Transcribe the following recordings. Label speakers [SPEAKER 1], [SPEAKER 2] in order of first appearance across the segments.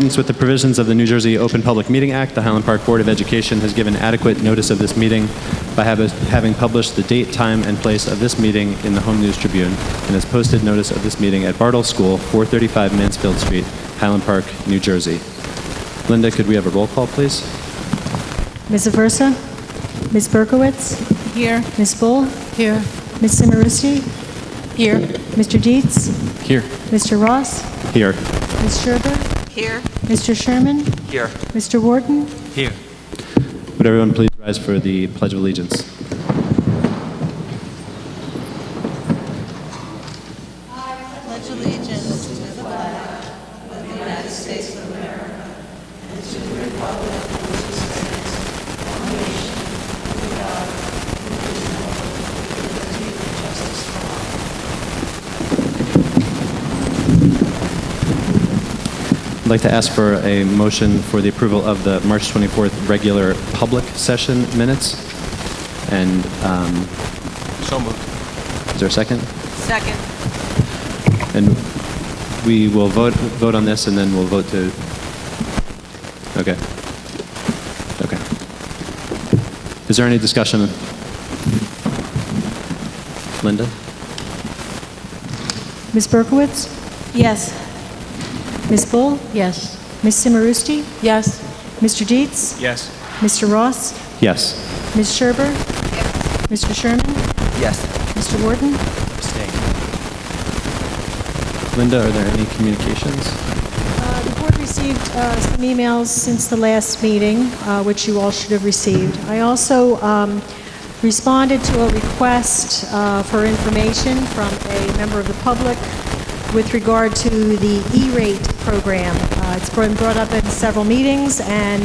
[SPEAKER 1] accordance with the provisions of the New Jersey Open Public Meeting Act, the Highland Park Board of Education has given adequate notice of this meeting by having published the date, time, and place of this meeting in the Home News Tribune and has posted notice of this meeting at Bartle School, 435 Mansfield Street, Highland Park, New Jersey. Linda, could we have a roll call, please?
[SPEAKER 2] Ms. Aversa? Ms. Berkowitz?
[SPEAKER 3] Here.
[SPEAKER 2] Ms. Bull?
[SPEAKER 3] Here.
[SPEAKER 2] Ms. Simarusti?
[SPEAKER 3] Here.
[SPEAKER 2] Mr. Dietz?
[SPEAKER 1] Here.
[SPEAKER 2] Mr. Ross?
[SPEAKER 1] Here.
[SPEAKER 2] Ms. Scherber?
[SPEAKER 3] Here.
[SPEAKER 2] Mr. Sherman?
[SPEAKER 4] Here.
[SPEAKER 2] Mr. Wharton?
[SPEAKER 4] Here.
[SPEAKER 1] Would everyone please rise for the Pledge of Allegiance?
[SPEAKER 3] I pledge allegiance to the flag of the United States of America and to the republic for which it stands, one nation, under God, indivisible, with liberty and justice for all.
[SPEAKER 1] I'd like to ask for a motion for the approval of the March 24th regular public session minutes. And
[SPEAKER 4] So moved.
[SPEAKER 1] is there a second?
[SPEAKER 3] Second.
[SPEAKER 1] And we will vote on this, and then we'll vote to. Okay. Okay. Is there any discussion? Linda?
[SPEAKER 2] Ms. Berkowitz?
[SPEAKER 3] Yes.
[SPEAKER 2] Ms. Bull?
[SPEAKER 3] Yes.
[SPEAKER 2] Ms. Simarusti?
[SPEAKER 3] Yes.
[SPEAKER 2] Mr. Dietz?
[SPEAKER 4] Yes.
[SPEAKER 2] Mr. Ross?
[SPEAKER 1] Yes.
[SPEAKER 2] Ms. Scherber? Mr. Sherman?
[SPEAKER 4] Yes.
[SPEAKER 2] Mr. Wharton?
[SPEAKER 4] Abstain.
[SPEAKER 1] Linda, are there any communications?
[SPEAKER 2] The board received some emails since the last meeting, which you all should have received. I also responded to a request for information from a member of the public with regard to the E-rate program. It's been brought up in several meetings, and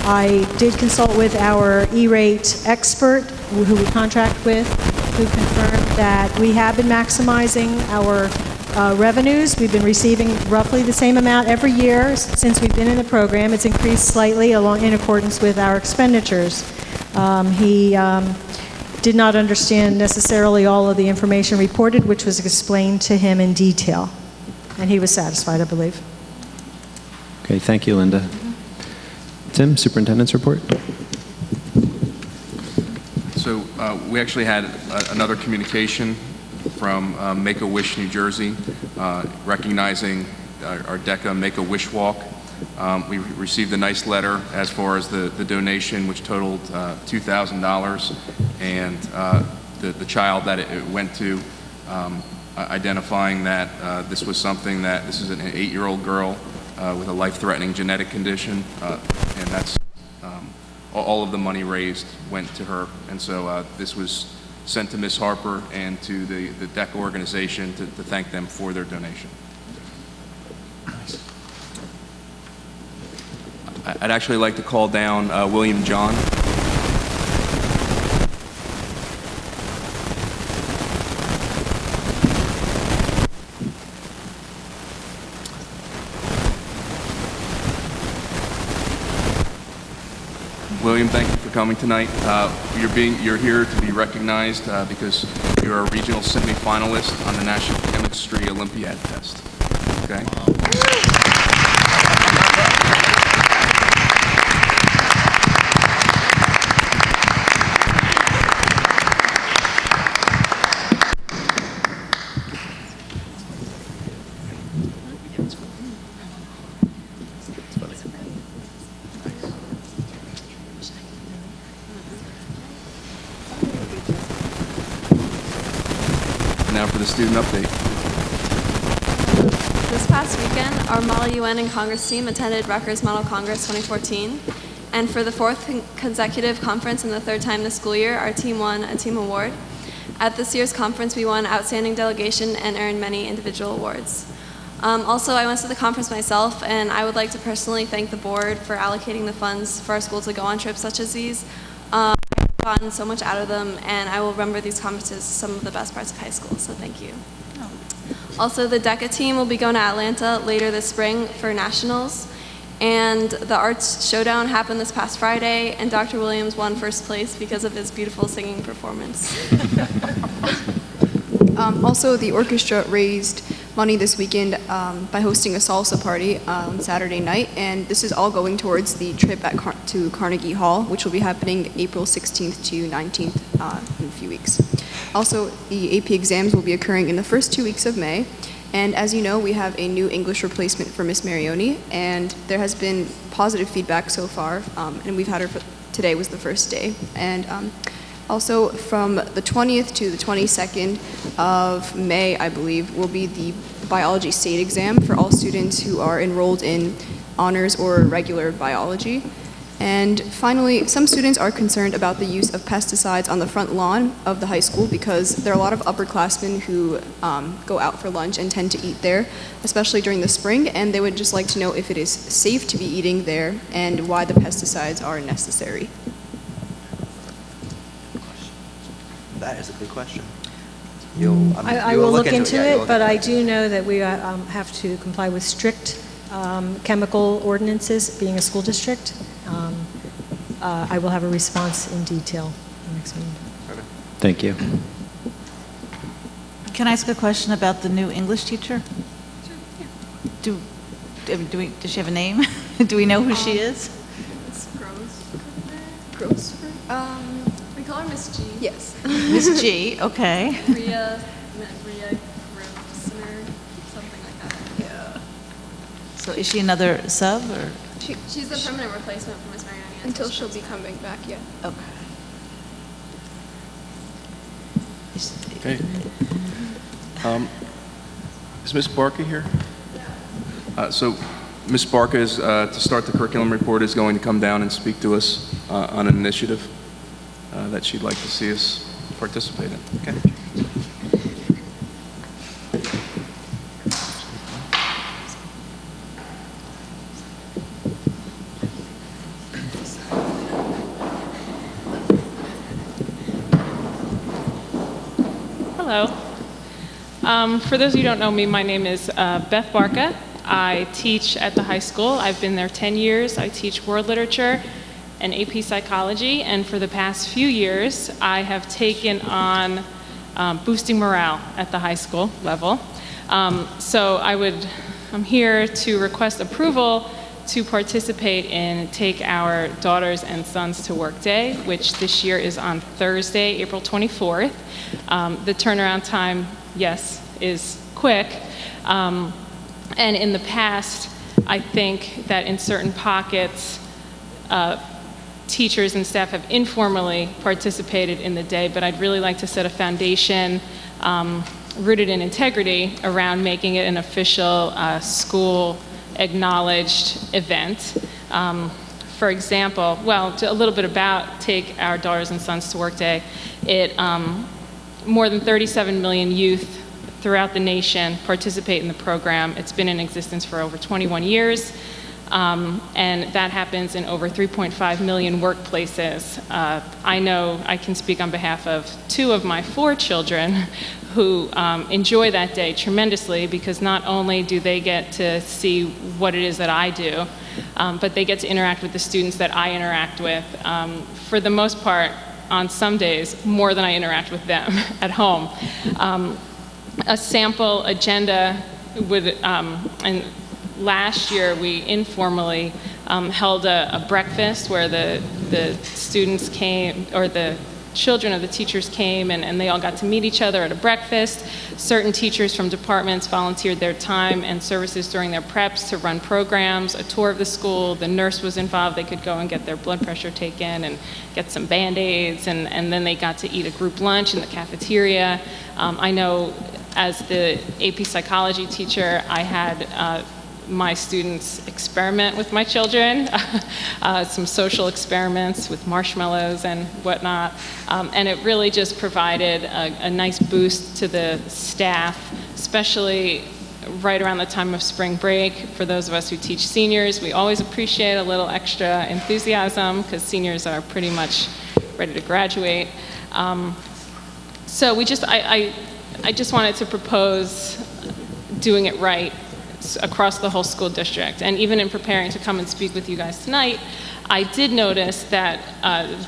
[SPEAKER 2] I did consult with our E-rate expert, who we contract with, who confirmed that we have been maximizing our revenues. We've been receiving roughly the same amount every year since we've been in the program. It's increased slightly in accordance with our expenditures. He did not understand necessarily all of the information reported, which was explained to him in detail. And he was satisfied, I believe.
[SPEAKER 1] Okay, thank you, Linda. Tim, Superintendent's report.
[SPEAKER 5] So we actually had another communication from Make-A-Wish, New Jersey, recognizing our DECA Make-A-Wish Walk. We received a nice letter as far as the donation, which totaled $2,000, and the child that it went to, identifying that this was something that this is an 8-year-old girl with a life-threatening genetic condition, and that's all of the money raised went to her. And so this was sent to Ms. Harper and to the DECA organization to thank them for their donation. I'd actually like to call down William John. William, thank you for coming tonight. You're here to be recognized because you're a regional semi-finalist on the National Chemistry Olympiad test. Okay. Now for the student update.
[SPEAKER 6] This past weekend, our Model UN and Congress team attended Rutgers Model Congress 2014, and for the fourth consecutive conference and the third time this school year, our team won a team award. At this year's conference, we won Outstanding Delegation and earned many individual awards. Also, I went to the conference myself, and I would like to personally thank the board for allocating the funds for our school to go on trips such as these. I've gotten so much out of them, and I will remember these conferences as some of the best parts of high school, so thank you. Also, the DECA team will be going to Atlanta later this spring for nationals, and the arts showdown happened this past Friday, and Dr. Williams won first place because of his beautiful singing performance.
[SPEAKER 7] Also, the orchestra raised
[SPEAKER 6] money this weekend by hosting a salsa party on Saturday night, and this is all going towards the trip to Carnegie Hall, which will be happening April 16th to 19th in a few weeks. Also, the AP exams will be occurring in the first 2 weeks of May, and as you know, we have a new English replacement for Miss Marioni, and there has been positive feedback so far, and we've had her today was the first day. And also, from the 20th to the 22nd of May, I believe, will be the biology state exam for all students who are enrolled in honors or regular biology. And finally, some students are concerned about the use of pesticides on the front lawn of the high school because there are a lot of upperclassmen who go out for lunch and tend to eat there, especially during the spring, and they would just like to know if it is safe to be eating there and why the pesticides are necessary.
[SPEAKER 4] That is a good question.
[SPEAKER 2] I will look into it, but I do know that we have to comply with strict chemical ordinances, being a school district. I will have a response in detail in the next meeting.
[SPEAKER 1] Thank you.
[SPEAKER 3] Can I ask a question about the new English teacher? Sure, yeah. Does she have a name? Do we know who she is?
[SPEAKER 6] It's Grossford. We call her Miss G. Yes.
[SPEAKER 3] Miss G, okay.
[SPEAKER 6] Rhea Grossner, something like that. Yeah.
[SPEAKER 3] So is she another sub, or?
[SPEAKER 6] She's the permanent replacement for Miss Mariani until she'll be coming back. Yeah.
[SPEAKER 3] Okay.
[SPEAKER 5] Okay. Is Ms. Barca here? So Ms. Barca is, to start the curriculum report, is going to come down and speak to us on an initiative that she'd like to see us participate in. Okay.
[SPEAKER 7] Hello. For those of you who don't know me, my name is Beth Barca. I teach at the high school. I've been there 10 years. I teach world literature and AP psychology, and for the past few years, I have taken on boosting morale at the high school level. So I'm here to request approval to participate in Take Our Daughters and Sons to Work Day, which this year is on Thursday, April 24th. The turnaround time, yes, is quick. And in the past, I think that in certain pockets, teachers and staff have informally participated in the day, but I'd really like to set a foundation rooted in integrity around making it an official school acknowledged event. For example, well, a little bit about Take Our Daughters and Sons to Work Day. More than 37 million youth throughout the nation participate in the program. It's been in existence for over 21 years, and that happens in over 3.5 million workplaces. I know I can speak on behalf of 2 of my 4 children who enjoy that day tremendously because not only do they get to see what it is that I do, but they get to interact with the students that I interact with. For the most part, on some days, more than I interact with them at home. A sample agenda would, and last year we informally held a breakfast where the students came, or the children of the teachers came, and they all got to meet each other at a breakfast. Certain teachers from departments volunteered their time and services during their preps to run programs, a tour of the school. The nurse was involved. They could go and get their blood pressure taken and get some Band-Aids, and then they got to eat a group lunch in the cafeteria. I know as the AP psychology teacher, I had my students experiment with my children, some social experiments with marshmallows and whatnot, and it really just provided a nice boost to the staff, especially right around the time of spring break. For those of us who teach seniors, we always appreciate a little extra enthusiasm because seniors are pretty much ready to graduate. So I just wanted to propose doing it right across the whole school district. And even in preparing to come and speak with you guys tonight, I did notice that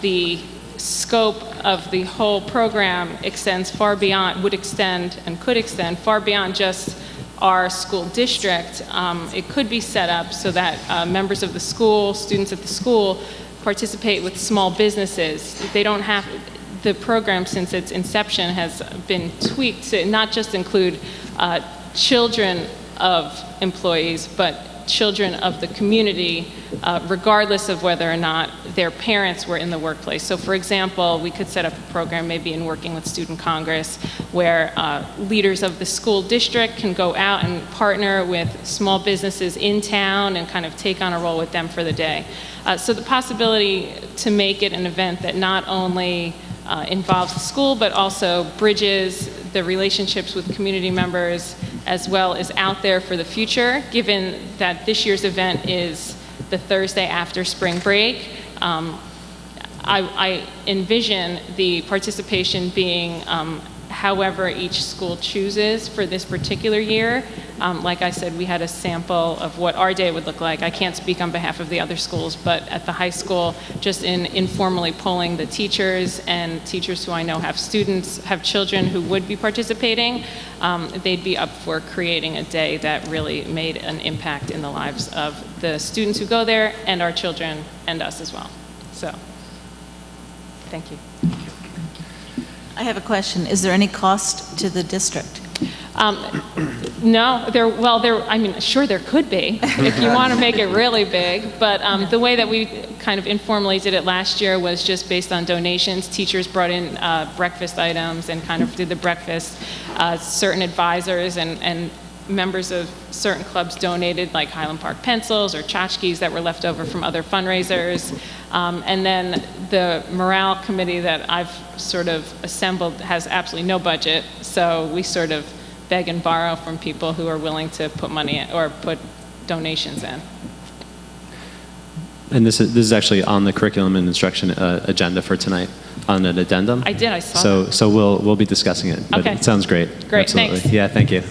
[SPEAKER 7] the scope of the whole program extends far beyond, would extend and could extend far beyond just our school district, it could be set up so that members of the school, students at the school, participate with small businesses. They don't have, the program since its inception has been tweaked to not just include children of employees, but children of the community, regardless of whether or not their parents were in the workplace. So for example, we could set up a program maybe in working with Student Congress where leaders of the school district can go out and partner with small businesses in town and kind of take on a role with them for the day. So the possibility to make it an event that not only involves the school, but also bridges the relationships with community members, as well as out there for the future, given that this year's event is the Thursday after spring break. I envision the participation being however each school chooses for this particular year. Like I said, we had a sample of what our day would look like. I can't speak on behalf of the other schools, but at the high school, just in informally polling the teachers and teachers who I know have students, have children who would be participating, they'd be up for creating a day that really made an impact in the lives of the students who go there and our children and us as well. So, thank you.
[SPEAKER 3] I have a question. Is there any cost to the district?
[SPEAKER 7] No, I mean, sure there could be if you want to make it really big, but the way that we kind of informally did it last year was just based on donations. Teachers brought in breakfast items and kind of did the breakfast. Certain advisors and members of certain clubs donated like Highland Park pencils or tchotchkes that were left over from other fundraisers. And then the morale committee that I've sort of assembled has absolutely no budget, so we sort of beg and borrow from people who are willing to put money in, or put donations in.
[SPEAKER 1] And this is actually on the curriculum and instruction agenda for tonight, on an addendum.
[SPEAKER 7] I did, I saw that.
[SPEAKER 1] So we'll be discussing it. But
[SPEAKER 7] Okay.
[SPEAKER 1] It sounds great.
[SPEAKER 7] Great,
[SPEAKER 1] Absolutely.
[SPEAKER 7] thanks.
[SPEAKER 1] Yeah, thank you.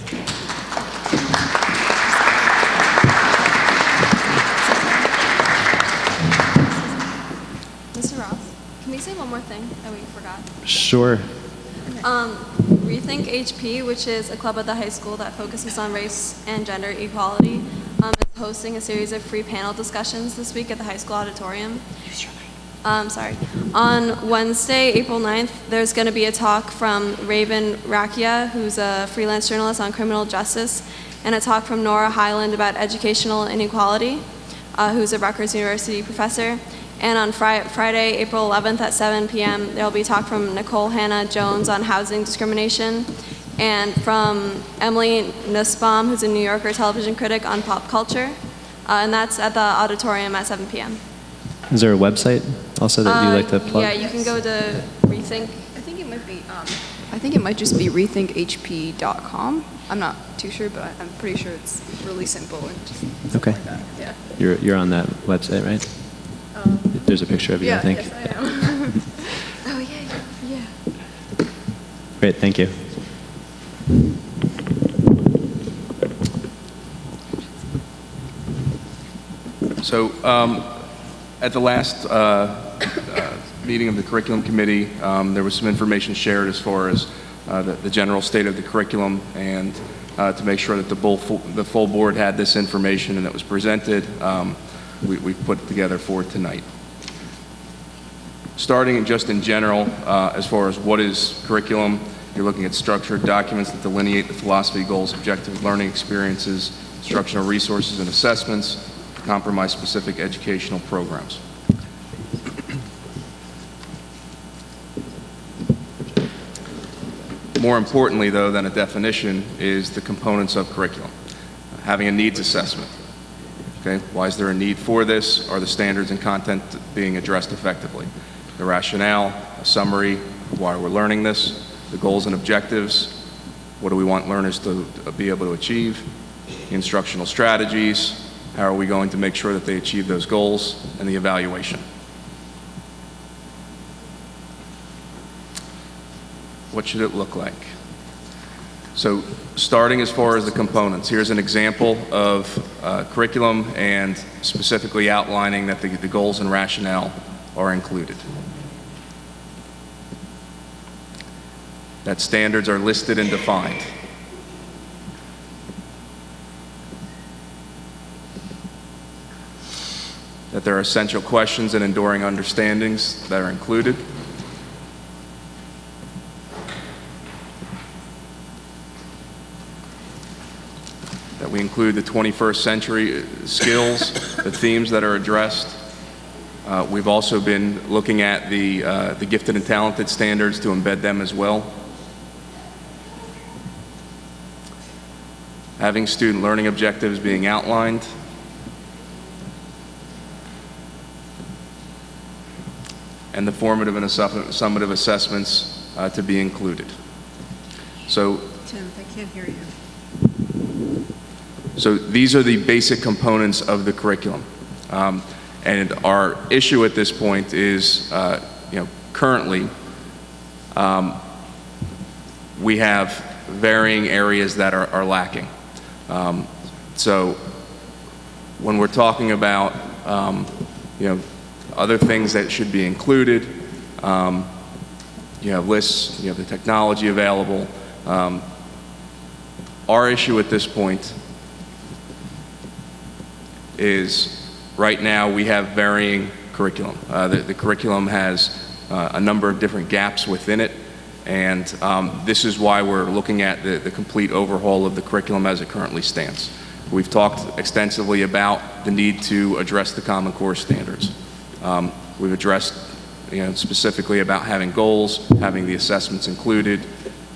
[SPEAKER 6] Mr. Ross, can we say one more thing that we forgot?
[SPEAKER 1] Sure.
[SPEAKER 6] Rethink HP, which is a club at the high school that focuses on race and gender equality, is hosting a series of free panel discussions this week at the high school auditorium. Sorry. On Wednesday, April 9th, there's going to be a talk from Raven Rakia, who's a freelance journalist on criminal justice, and a talk from Nora Highland about educational inequality, who's a Rutgers University professor. And on Friday, April 11th at 7 p.m., there will be a talk from Nicole Hannah Jones on housing discrimination, and from Emily Nussbaum, who's a New Yorker television critic on pop culture. And that's at the auditorium at 7 p.m.
[SPEAKER 1] Is there a website also that you'd like to plug?
[SPEAKER 6] Yeah, you can go to Rethink.
[SPEAKER 8] I think it might be. I think it might just be rethinkhp.com. I'm not too sure, but I'm pretty sure it's really simple and just something
[SPEAKER 1] Okay.
[SPEAKER 8] like that. Yeah.
[SPEAKER 1] You're on that website, right? There's a picture of you, I think.
[SPEAKER 8] Yes, I am. Oh yeah.
[SPEAKER 1] Great, thank you.
[SPEAKER 5] So at the last meeting of the curriculum committee, there was some information shared as far as the general state of the curriculum, and to make sure that the full board had this information and that was presented, we've put it together for tonight. Starting just in general, as far as what is curriculum, you're looking at structured documents that delineate the philosophy, goals, objectives, learning experiences, instructional resources and assessments, compromise specific educational programs. More importantly, though, than a definition is the components of curriculum. Having a needs assessment. Okay, why is there a need for this? Are the standards and content being addressed effectively? The rationale, a summary of why we're learning this, the goals and objectives, what do we want learners to be able to achieve, instructional strategies, how are we going to make sure that they achieve those goals, and the evaluation. What should it look like? So starting as far as the components, here's an example of curriculum and specifically outlining that the goals and rationale are included. That standards are listed and defined. that there are essential questions and enduring understandings that are included, that we include the 21st century skills, the themes that are addressed. We've also been looking at the gifted and talented standards to embed them as well. Having student learning objectives being outlined. And the formative and summative assessments to be included. So,
[SPEAKER 3] Tim, I can't hear you.
[SPEAKER 5] so these are the basic components of the curriculum. And our issue at this point is, currently, we have varying areas that are lacking. So when we're talking about, other things that should be included, you have lists, you have the technology available. Our issue at this point is right now we have varying curriculum. The curriculum has a number of different gaps within it, and this is why we're looking at the complete overhaul of the curriculum as it currently stands. We've talked extensively about the need to address the Common Core standards. We've addressed, specifically about having goals, having the assessments included,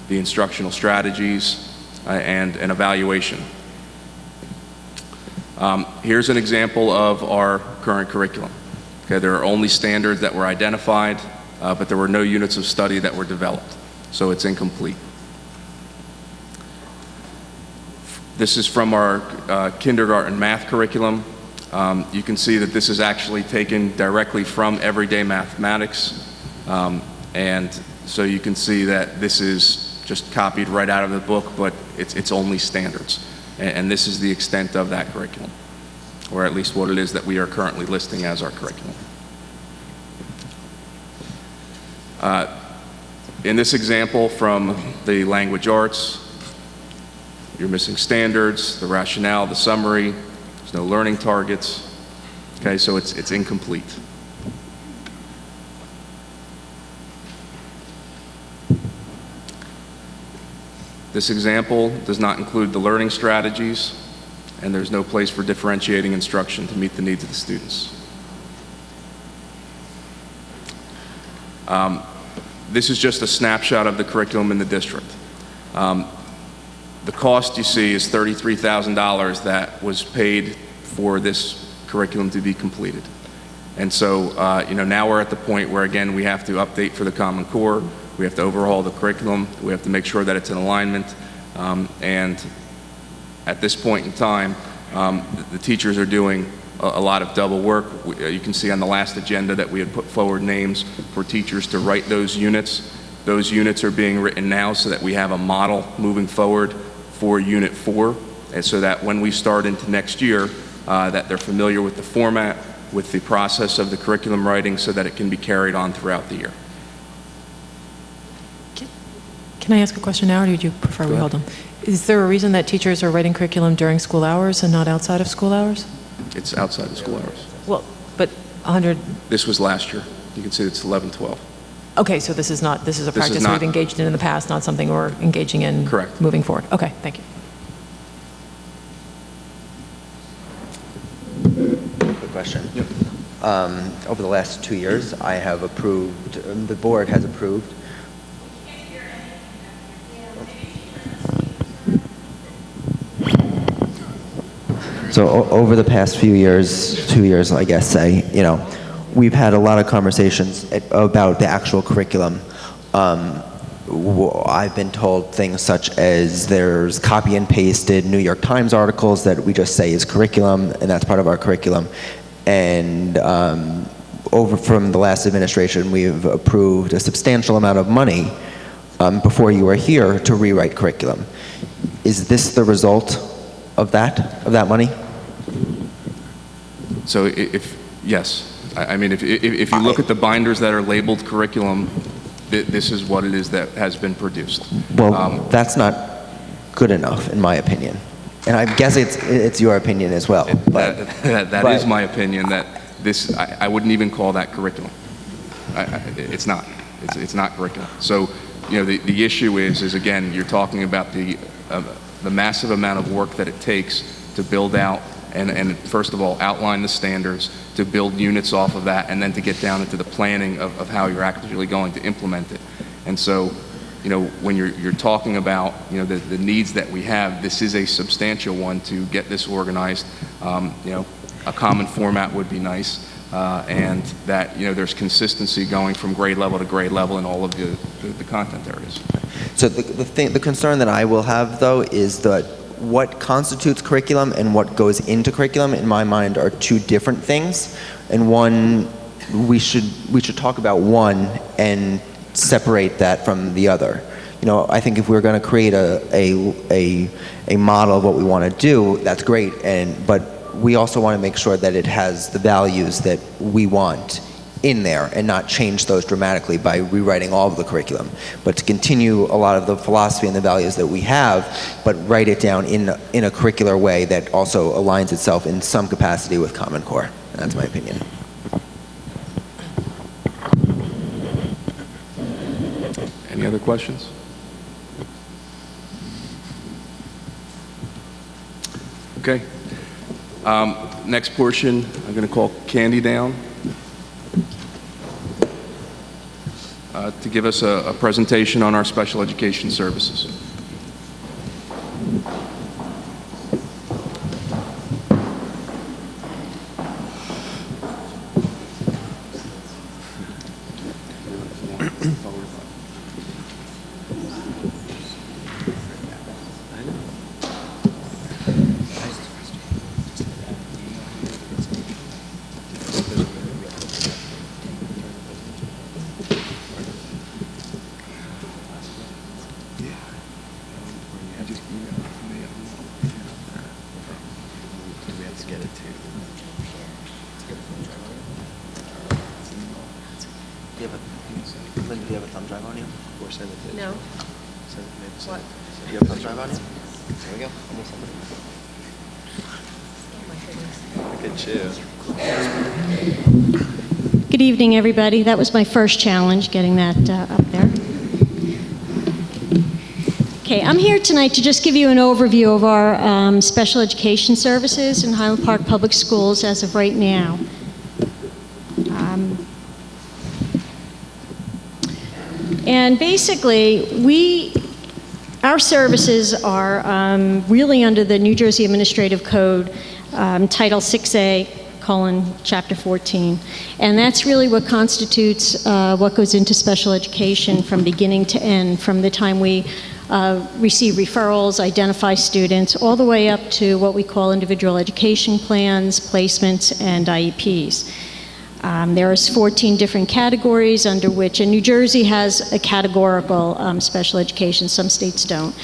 [SPEAKER 5] the instructional strategies, and an evaluation. Here's an example of our current curriculum. Okay, there are only standards that were identified, but there were no units of study that were developed, so it's incomplete. This is from our kindergarten math curriculum. You can see that this is actually taken directly from everyday mathematics, and so you can see that this is just copied right out of the book, but it's only standards. And this is the extent of that curriculum, or at least what it is that we are currently listing as our curriculum. In this example from the language arts, you're missing standards, the rationale, the summary, there's no learning targets. Okay, so it's incomplete. This example does not include the learning strategies, and there's no place for differentiating instruction to meet the needs of the students. This is just a snapshot of the curriculum in the district. The cost you see is $33,000 that was paid for this curriculum to be completed. And so, now we're at the point where, again, we have to update for the Common Core. We have to overhaul the curriculum. We have to make sure that it's in alignment. And at this point in time, the teachers are doing a lot of double work. You can see on the last agenda that we had put forward names for teachers to write those units. Those units are being written now so that we have a model moving forward for Unit 4, and so that when we start into next year, that they're familiar with the format, with the process of the curriculum writing, so that it can be carried on throughout the year.
[SPEAKER 9] Can I ask a question now, or would you prefer we hold them? Is there a reason that teachers are writing curriculum during school hours and not outside of school hours?
[SPEAKER 5] It's outside of school hours.
[SPEAKER 9] Well, but 100...
[SPEAKER 5] This was last year. You can see it's 11-12.
[SPEAKER 9] Okay, so this is a practice we've engaged in the past, not something we're engaging in
[SPEAKER 5] Correct.
[SPEAKER 9] Moving forward. Okay, thank you.
[SPEAKER 4] Quick question.
[SPEAKER 5] Yep.
[SPEAKER 4] Over the last 2 years, I have approved, the board has approved. So over the past few years, 2 years, I guess, we've had a lot of conversations about the actual curriculum. I've been told things such as there's copy and pasted New York Times articles that we just say is curriculum, and that's part of our curriculum. And over from the last administration, we've approved a substantial amount of money before you were here to rewrite curriculum. Is this the result of that money?
[SPEAKER 5] So yes. I mean, if you look at the binders that are labeled curriculum, this is what it is that has been produced.
[SPEAKER 4] Well, that's not good enough, in my opinion. And I guess it's your opinion as well.
[SPEAKER 5] That is my opinion, that I wouldn't even call that curriculum. It's not. It's not curriculum. So, the issue is again, you're talking about the massive amount of work that it takes to build out and first of all, outline the standards, to build units off of that, and then to get down into the planning of how you're actually going to implement it. And so, when you're talking about, the needs that we have, this is a substantial one to get this organized. A common format would be nice, and that, there's consistency going from grade level to grade level in all of the content areas.
[SPEAKER 4] So the concern that I will have, though, is that what constitutes curriculum and what goes into curriculum, in my mind, are two different things. And one, we should talk about one and separate that from the other. I think if we're going to create a model of what we want to do, that's great. But we also want to make sure that it has the values that we want in there and not change those dramatically by rewriting all of the curriculum, but to continue a lot of the philosophy and the values that we have, but write it down in a curricular way that also aligns itself in some capacity with Common Core. And that's my opinion.
[SPEAKER 5] Any other questions? Okay. Next portion, I'm going to call Candy down to give us a presentation on our special education services.
[SPEAKER 4] Linda, do you have a thumb drive on you? Or send it to
[SPEAKER 2] No.
[SPEAKER 4] Send it, maybe send
[SPEAKER 2] What?
[SPEAKER 4] it. Do you have a thumb drive on you? There we go.
[SPEAKER 2] Look at you. Good evening, everybody. That was my first challenge, getting that up there. Okay, I'm here tonight to just give you an overview of our special education services in Highland Park Public Schools as of right now. And basically, our services are really under the New Jersey Administrative Code, Title 6A, Chapter 14. And that's really what constitutes what goes into special education from beginning to end, from the time we receive referrals, identify students, all the way up to what we call individual education plans, placements, and IEPs. There's 14 different categories under which, and New Jersey has a categorical special education, some states don't.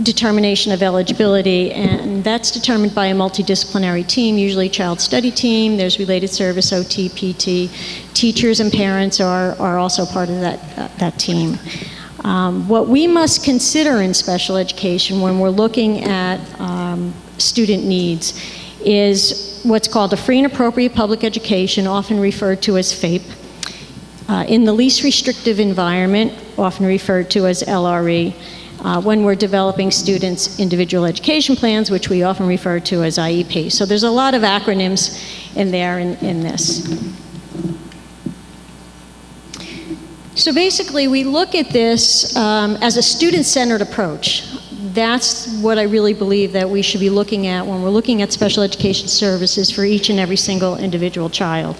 [SPEAKER 2] Determination of eligibility, and that's determined by a multidisciplinary team, usually child study team. There's related service, OT, PT. Teachers and parents are also part of that team. What we must consider in special education when we're looking at student needs is what's called a free and appropriate public education, often referred to as FAPE, in the least restrictive environment, often referred to as LRE, when we're developing students' individual education plans, which we often refer to as IEP. So there's a lot of acronyms in there in this. So basically, we look at this as a student-centered approach. That's what I really believe that we should be looking at when we're looking at special education services for each and every single individual child.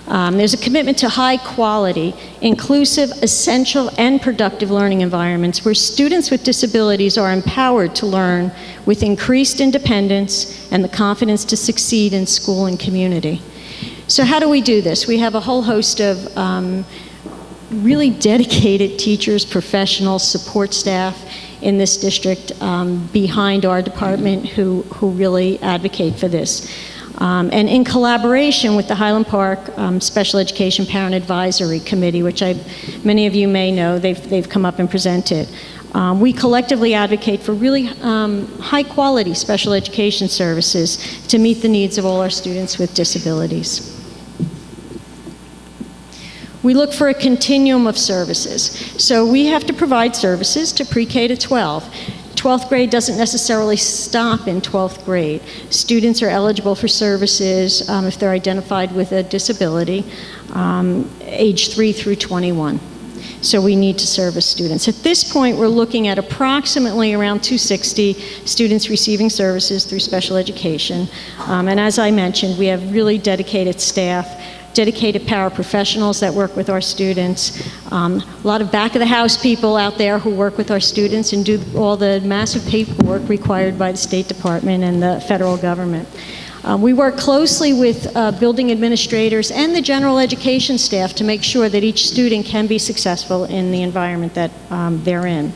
[SPEAKER 2] There's a commitment to high quality, inclusive, essential, and productive learning environments where students with disabilities are empowered to learn with increased independence and the confidence to succeed in school and community. So how do we do this? We have a whole host of really dedicated teachers, professionals, support staff in this district behind our department who really advocate for this. And in collaboration with the Highland Park Special Education Parent Advisory Committee, which many of you may know, they've come up and presented. We collectively advocate for really high-quality special education services to meet the needs of all our students with disabilities. We look for a continuum of services. So we have to provide services to pre-K to 12. 12th grade doesn't necessarily stop in 12th grade. Students are eligible for services if they're identified with a disability, age 3 through 21. So we need to service students. At this point, we're looking at approximately around 260 students receiving services through special education. And as I mentioned, we have really dedicated staff, dedicated paraprofessionals that work with our students, a lot of back-of-the-house people out there who work with our students and do all the massive paperwork required by the State Department and the federal government. We work closely with building administrators and the general education staff to make sure that each student can be successful in the environment that they're in.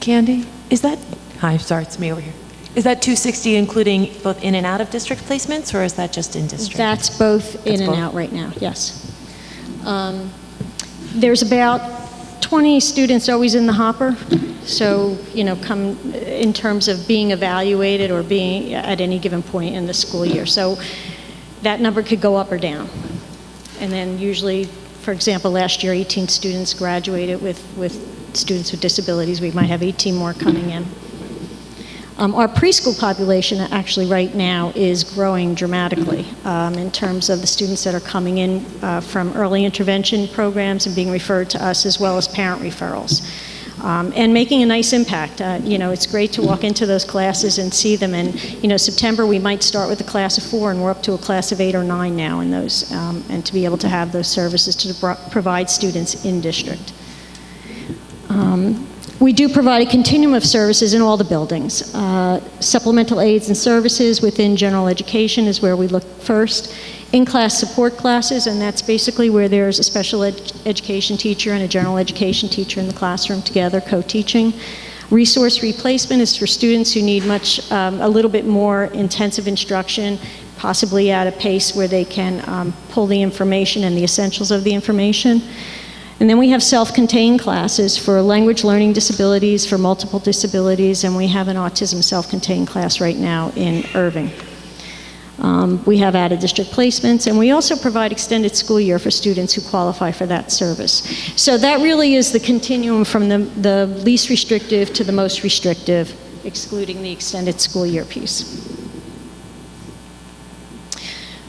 [SPEAKER 9] Candy, is that, hi, sorry, it's me over here. Is that 260 including both in and out of district placements, or is that just in district?
[SPEAKER 2] That's both in and
[SPEAKER 9] both?
[SPEAKER 2] out right now, yes. There's about 20 students always in the hopper, so, come in terms of being evaluated or being at any given point in the school year. So that number could go up or down. And then usually, for example, last year 18 students graduated with students with disabilities. We might have 18 more coming in. Our preschool population actually right now is growing dramatically in terms of the students that are coming in from early intervention programs and being referred to us, as well as parent referrals, and making a nice impact. It's great to walk into those classes and see them. And September we might start with a class of 4, and we're up to a class of 8 or 9 now in those, and to be able to have those services to provide students in district. We do provide a continuum of services in all the buildings. Supplemental aids and services within general education is where we look first. In-class support classes, and that's basically where there's a special education teacher and a general education teacher in the classroom together, co-teaching. Resource replacement is for students who need a little bit more intensive instruction, possibly at a pace where they can pull the information and the essentials of the information. And then we have self-contained classes for language learning disabilities, for multiple disabilities, and we have an autism self-contained class right now in Irving. We have out-of-district placements, and we also provide extended school year for students who qualify for that service. So that really is the continuum from the least restrictive to the most restrictive, excluding the extended school year piece.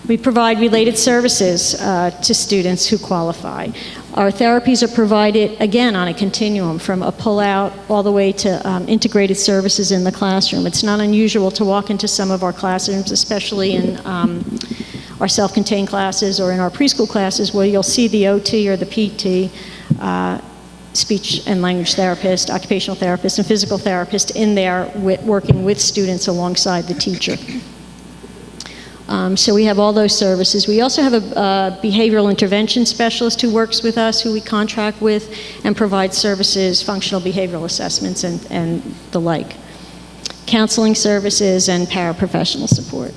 [SPEAKER 2] We provide related services to students who qualify. Our therapies are provided, again, on a continuum from a pull-out all the way to integrated services in the classroom. It's not unusual to walk into some of our classrooms, especially in our self-contained classes or in our preschool classes, where you'll see the OT or the PT, speech and language therapist, occupational therapist, and physical therapist in there working with students alongside the teacher. So we have all those services. We also have a behavioral intervention specialist who works with us, who we contract with, and provides services, functional behavioral assessments, and the like. Counseling services and paraprofessional support.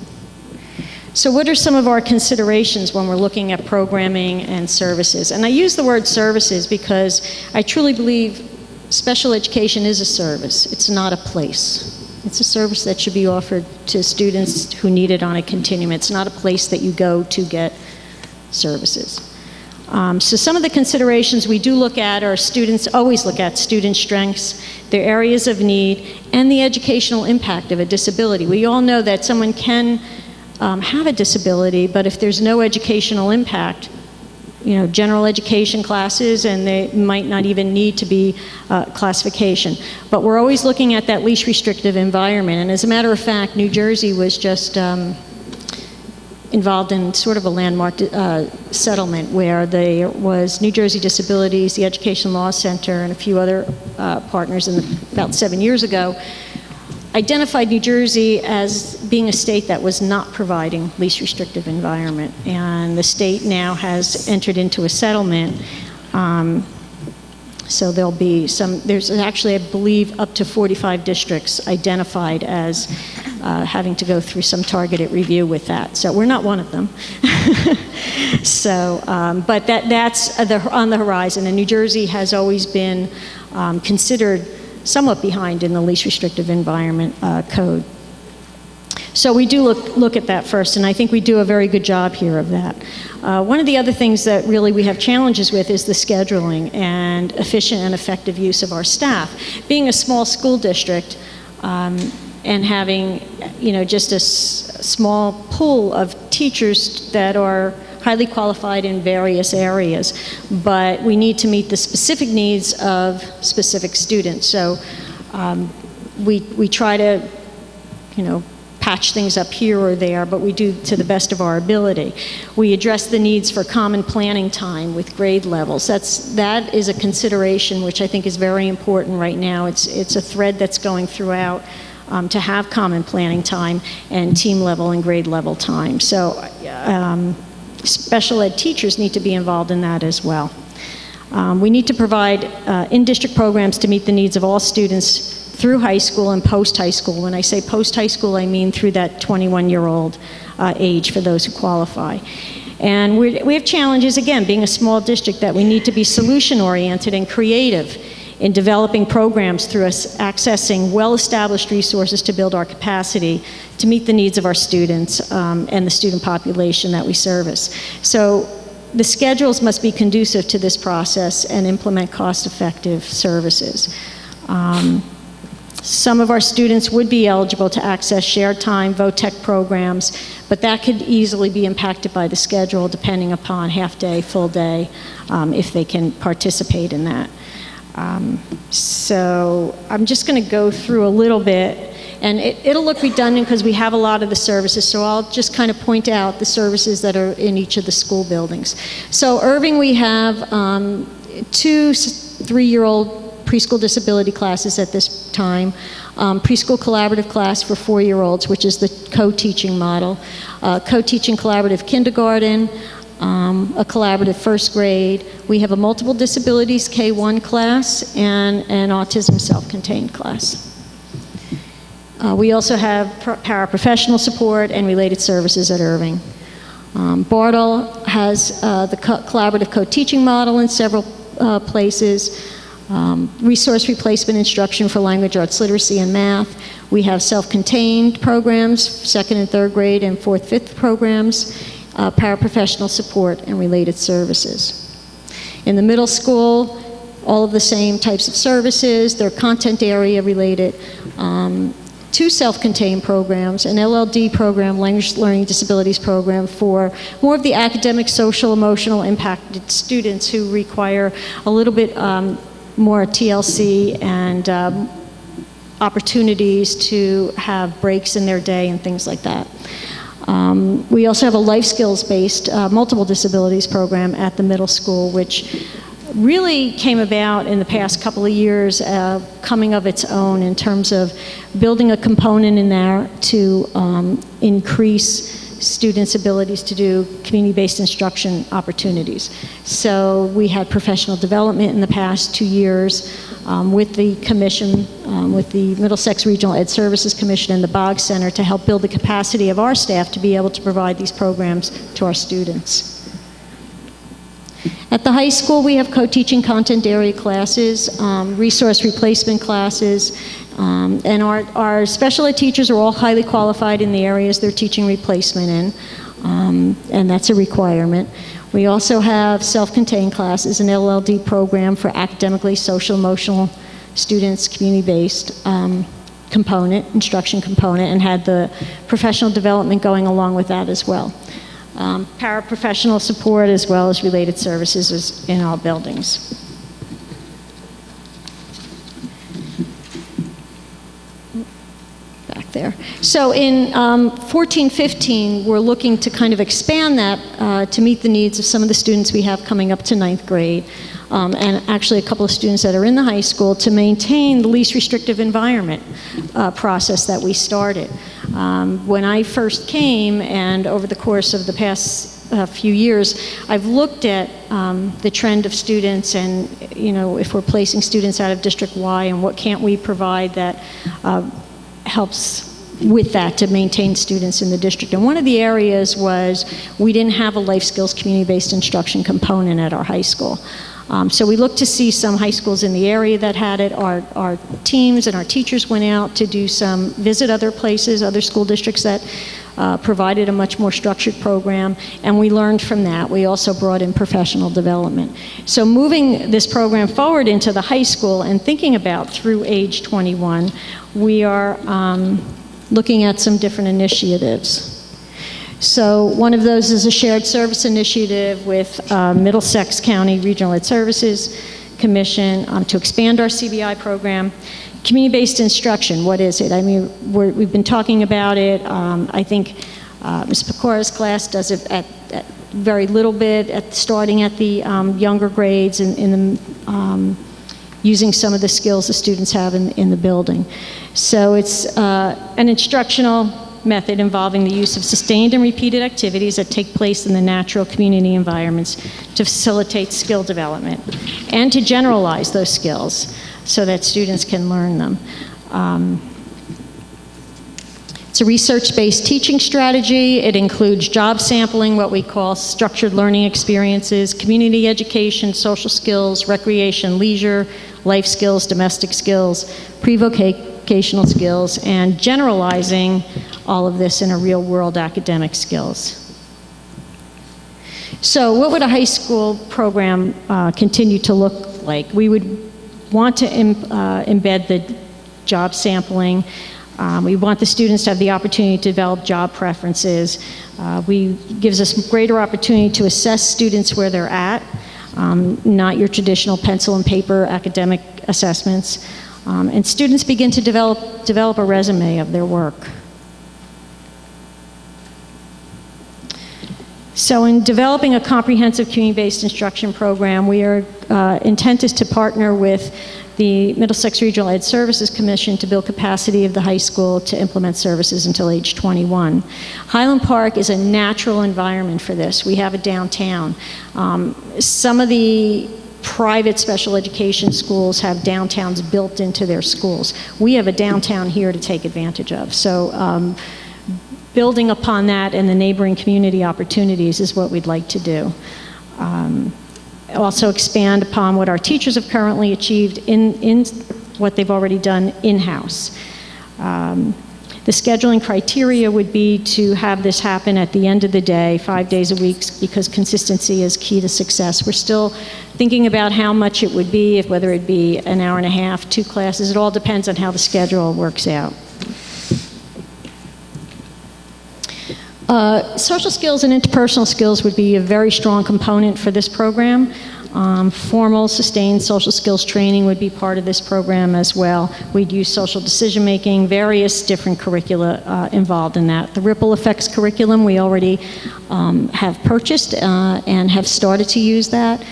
[SPEAKER 2] So what are some of our considerations when we're looking at programming and services? And I use the word services because I truly believe special education is a service. It's not a place. It's a service that should be offered to students who need it on a continuum. It's not a place that you go to get services. So some of the considerations we do look at are always look at student strengths, their areas of need, and the educational impact of a disability. We all know that someone can have a disability, but if there's no educational impact, general education classes, and they might not even need to be classification. But we're always looking at that least restrictive environment. And as a matter of fact, New Jersey was just involved in sort of a landmark settlement where there was New Jersey Disabilities, the Education Law Center, and a few other partners about 7 years ago, identified New Jersey as being a state that was not providing least restrictive environment. And the state now has entered into a settlement. So there'll be there's actually, I believe, up to 45 districts identified as having to go through some targeted review with that. So we're not one of them. So, but that's on the horizon. And New Jersey has always been considered somewhat behind in the least restrictive environment code. So we do look at that first, and I think we do a very good job here of that. One of the other things that really we have challenges with is the scheduling and efficient and effective use of our staff. Being a small school district and having, just a small pool of teachers that are highly qualified in various areas, but we need to meet the specific needs of specific students. So we try to, patch things up here or there, but we do to the best of our ability. We address the needs for common planning time with grade levels. That is a consideration which I think is very important right now. It's a thread that's going throughout to have common planning time and team level and grade level time. So special ed teachers need to be involved in that as well. We need to provide in-district programs to meet the needs of all students through high school and post-high school. When I say post-high school, I mean through that 21-year-old age for those who qualify. And we have challenges, again, being a small district, that we need to be solution-oriented and creative in developing programs through us accessing well-established resources to build our capacity to meet the needs of our students and the student population that we service. So the schedules must be conducive to this process and implement cost-effective services. Some of our students would be eligible to access shared time, VOTEC programs, but that could easily be impacted by the schedule depending upon half-day, full day, if they can participate in that. So I'm just going to go through a little bit, and it'll look redundant because we have a lot of the services, so I'll just kind of point out the services that are in each of the school buildings. So Irving, we have 2 3-year-old preschool disability classes at this time, preschool collaborative class for 4-year-olds, which is the co-teaching model, co-teaching collaborative kindergarten, a collaborative first grade. We have a multiple disabilities K1 class and an autism self-contained class. We also have paraprofessional support and related services at Irving. Bartle has the collaborative co-teaching model in several places. Resource replacement instruction for language arts literacy and math. We have self-contained programs, 2nd and 3rd grade and 4th, 5th programs, paraprofessional support and related services. In the middle school, all of the same types of services. They're content area related. 2 self-contained programs, an LLD program, language learning disabilities program for more of the academic, social, emotional impacted students who require a little bit more TLC and opportunities to have breaks in their day and things like that. We also have a life skills-based multiple disabilities program at the middle school, which really came about in the past couple of years, coming of its own in terms of building a component in there to increase students' abilities to do community-based instruction opportunities. So we had professional development in the past 2 years with the commission, with the Middlesex Regional Ed Services Commission and the Boggs Center to help build the capacity of our staff to be able to provide these programs to our students. At the high school, we have co-teaching content area classes, resource replacement classes, and our special ed teachers are all highly qualified in the areas they're teaching replacement in, and that's a requirement. We also have self-contained classes, an LLD program for academically, social, emotional students, community-based component, instruction component, and had the professional development going along with that as well. Paraprofessional support as well as related services is in all buildings. Back there. So in 14-15, we're looking to kind of expand that to meet the needs of some of the students we have coming up to 9th grade, and actually a couple of students that are in the high school to maintain the least restrictive environment process that we started. When I first came, and over the course of the past few years, I've looked at the trend of students and, if we're placing students out of District Y and what can't we provide that helps with that to maintain students in the district. And one of the areas was we didn't have a life skills community-based instruction component at our high school. So we looked to see some high schools in the area that had it. Our teams and our teachers went out to visit other places, other school districts that provided a much more structured program, and we learned from that. We also brought in professional development. So moving this program forward into the high school and thinking about through age 21, we are looking at some different initiatives. So one of those is a shared service initiative with Middlesex County Regional Ed Services Commission to expand our CBI program. Community-based instruction, what is it? I mean, we've been talking about it. I think Ms. Pecora's class does it at very little bit, starting at the younger grades using some of the skills the students have in the building. So it's an instructional method involving the use of sustained and repeated activities that take place in the natural community environments to facilitate skill development and to generalize those skills so that students can learn them. It's a research-based teaching strategy. It includes job sampling, what we call structured learning experiences, community education, social skills, recreation, leisure, life skills, domestic skills, pre-vocational skills, and generalizing all of this in a real-world academic skills. So what would a high school program continue to look like? We would want to embed the job sampling. We want the students to have the opportunity to develop job preferences. Gives us greater opportunity to assess students where they're at, not your traditional pencil and paper academic assessments. And students begin to develop a resume of their work. So in developing a comprehensive community-based instruction program, we are intent is to partner with the Middlesex Regional Ed Services Commission to build capacity of the high school to implement services until age 21. Highland Park is a natural environment for this. We have a downtown. Some of the private special education schools have downtowns built into their schools. We have a downtown here to take advantage of. So building upon that and the neighboring community opportunities is what we'd like to do. Also expand upon what our teachers have currently achieved in what they've already done in-house. The scheduling criteria would be to have this happen at the end of the day, 5 days a week, because consistency is key to success. We're still thinking about how much it would be, whether it be an hour and a half, 2 classes. It all depends on how the schedule works out. Social skills and interpersonal skills would be a very strong component for this program. Formal, sustained social skills training would be part of this program as well. We'd use social decision-making, various different curricula involved in that. The Ripple Effects curriculum we already have purchased and have started to use that.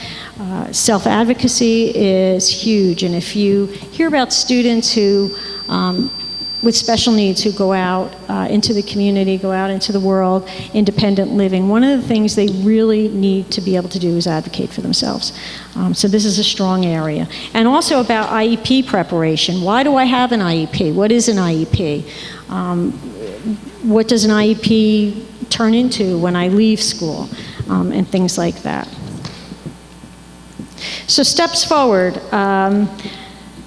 [SPEAKER 2] Self-advocacy is huge, and if you hear about students who with special needs who go out into the community, go out into the world, independent living. One of the things they really need to be able to do is advocate for themselves. So this is a strong area. And also about IEP preparation. Why do I have an IEP? What is an IEP? What does an IEP turn into when I leave school? And things like that. So steps forward.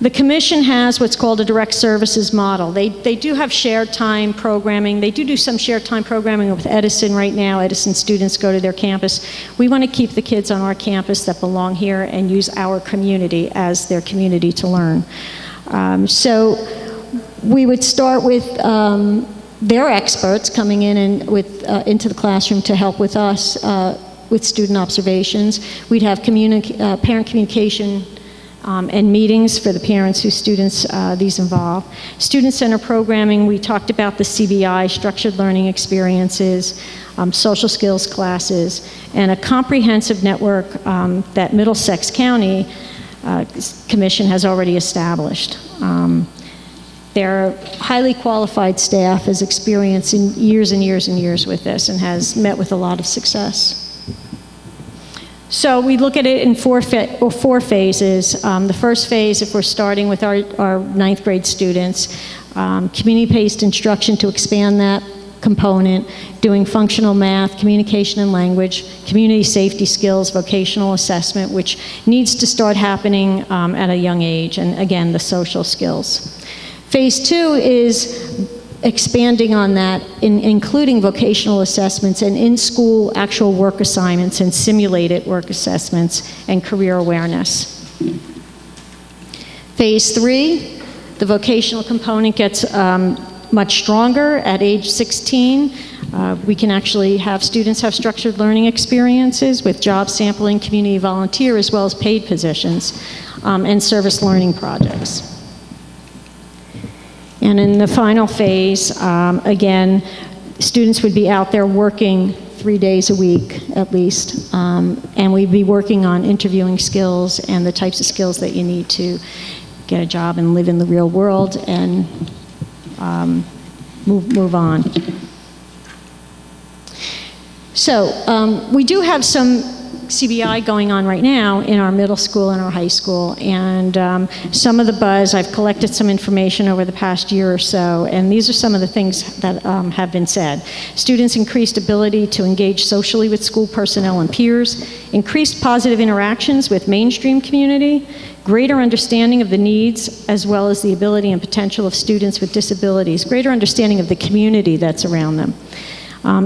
[SPEAKER 2] The commission has what's called a direct services model. They do have shared time programming. They do some shared time programming with Edison right now. Edison students go to their campus. We want to keep the kids on our campus that belong here and use our community as their community to learn. So we would start with their experts coming in and into the classroom to help with us with student observations. We'd have parent communication and meetings for the parents whose students these involve. Student-centered programming, we talked about the CBI, structured learning experiences, social skills classes, and a comprehensive network that Middlesex County Commission has already established. Their highly qualified staff has experience in years and years and years with this and has met with a lot of success. So we look at it in four phases. The first phase, if we're starting with our 9th grade students, community-based instruction to expand that component, doing functional math, communication and language, community safety skills, vocational assessment, which needs to start happening at a young age, and again, the social skills. Phase 2 is expanding on that, including vocational assessments and in-school actual work assignments and simulated work assessments and career awareness. Phase 3, the vocational component gets much stronger at age 16. We can actually have students have structured learning experiences with job sampling, community volunteer, as well as paid positions, and service learning projects. And in the final phase, again, students would be out there working 3 days a week at least, and we'd be working on interviewing skills and the types of skills that you need to get a job and live in the real world and move on. So we do have some CBI going on right now in our middle school and our high school, and some of the buzz, I've collected some information over the past year or so, and these are some of the things that have been said. Students' increased ability to engage socially with school personnel and peers, increased positive interactions with mainstream community, greater understanding of the needs as well as the ability and potential of students with disabilities, greater understanding of the community that's around them,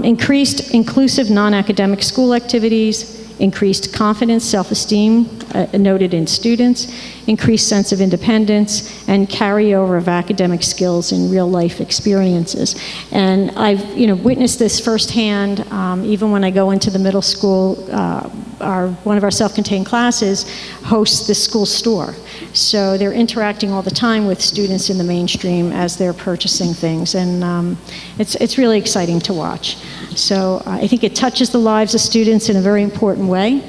[SPEAKER 2] increased inclusive non-academic school activities, increased confidence, self-esteem noted in students, increased sense of independence, and carryover of academic skills in real-life experiences. And I've witnessed this firsthand, even when I go into the middle school. One of our self-contained classes hosts the school store. So they're interacting all the time with students in the mainstream as they're purchasing things, and it's really exciting to watch. So I think it touches the lives of students in a very important way,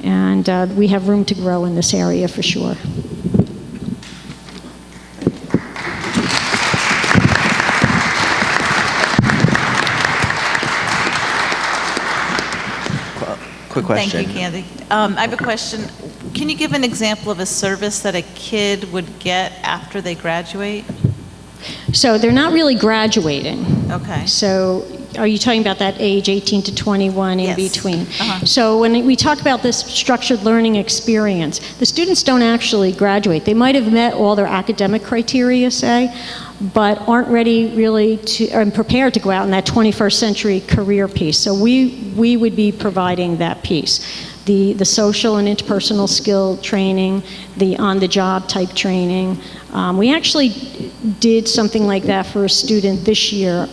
[SPEAKER 2] and we have room to grow in this area for sure.
[SPEAKER 4] Quick question.
[SPEAKER 3] Thank you, Candy. I have a question. Can you give an example of a service that a kid would get after they graduate?
[SPEAKER 2] So they're not really graduating.
[SPEAKER 3] Okay.
[SPEAKER 2] So are you talking about that age, 18 to 21, in
[SPEAKER 3] Yes.
[SPEAKER 2] between?
[SPEAKER 3] Uh-huh.
[SPEAKER 2] So when we talk about this structured learning experience, the students don't actually graduate. They might have met all their academic criteria, say, but aren't ready really to, or prepared to go out in that 21st century career piece. So we would be providing that piece. The social and interpersonal skill training, the on-the-job type training. We actually did something like that for a student this year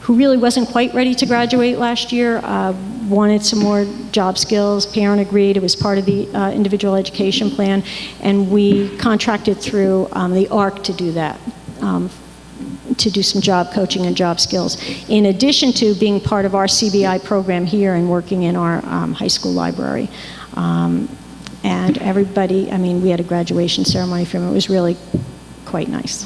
[SPEAKER 2] who really wasn't quite ready to graduate last year, wanted some more job skills. Parent agreed. It was part of the individual education plan, and we contracted through the ARC to do that. To do some job coaching and job skills, in addition to being part of our CBI program here and working in our high school library. And everybody, I mean, we had a graduation ceremony for him. It was really quite nice.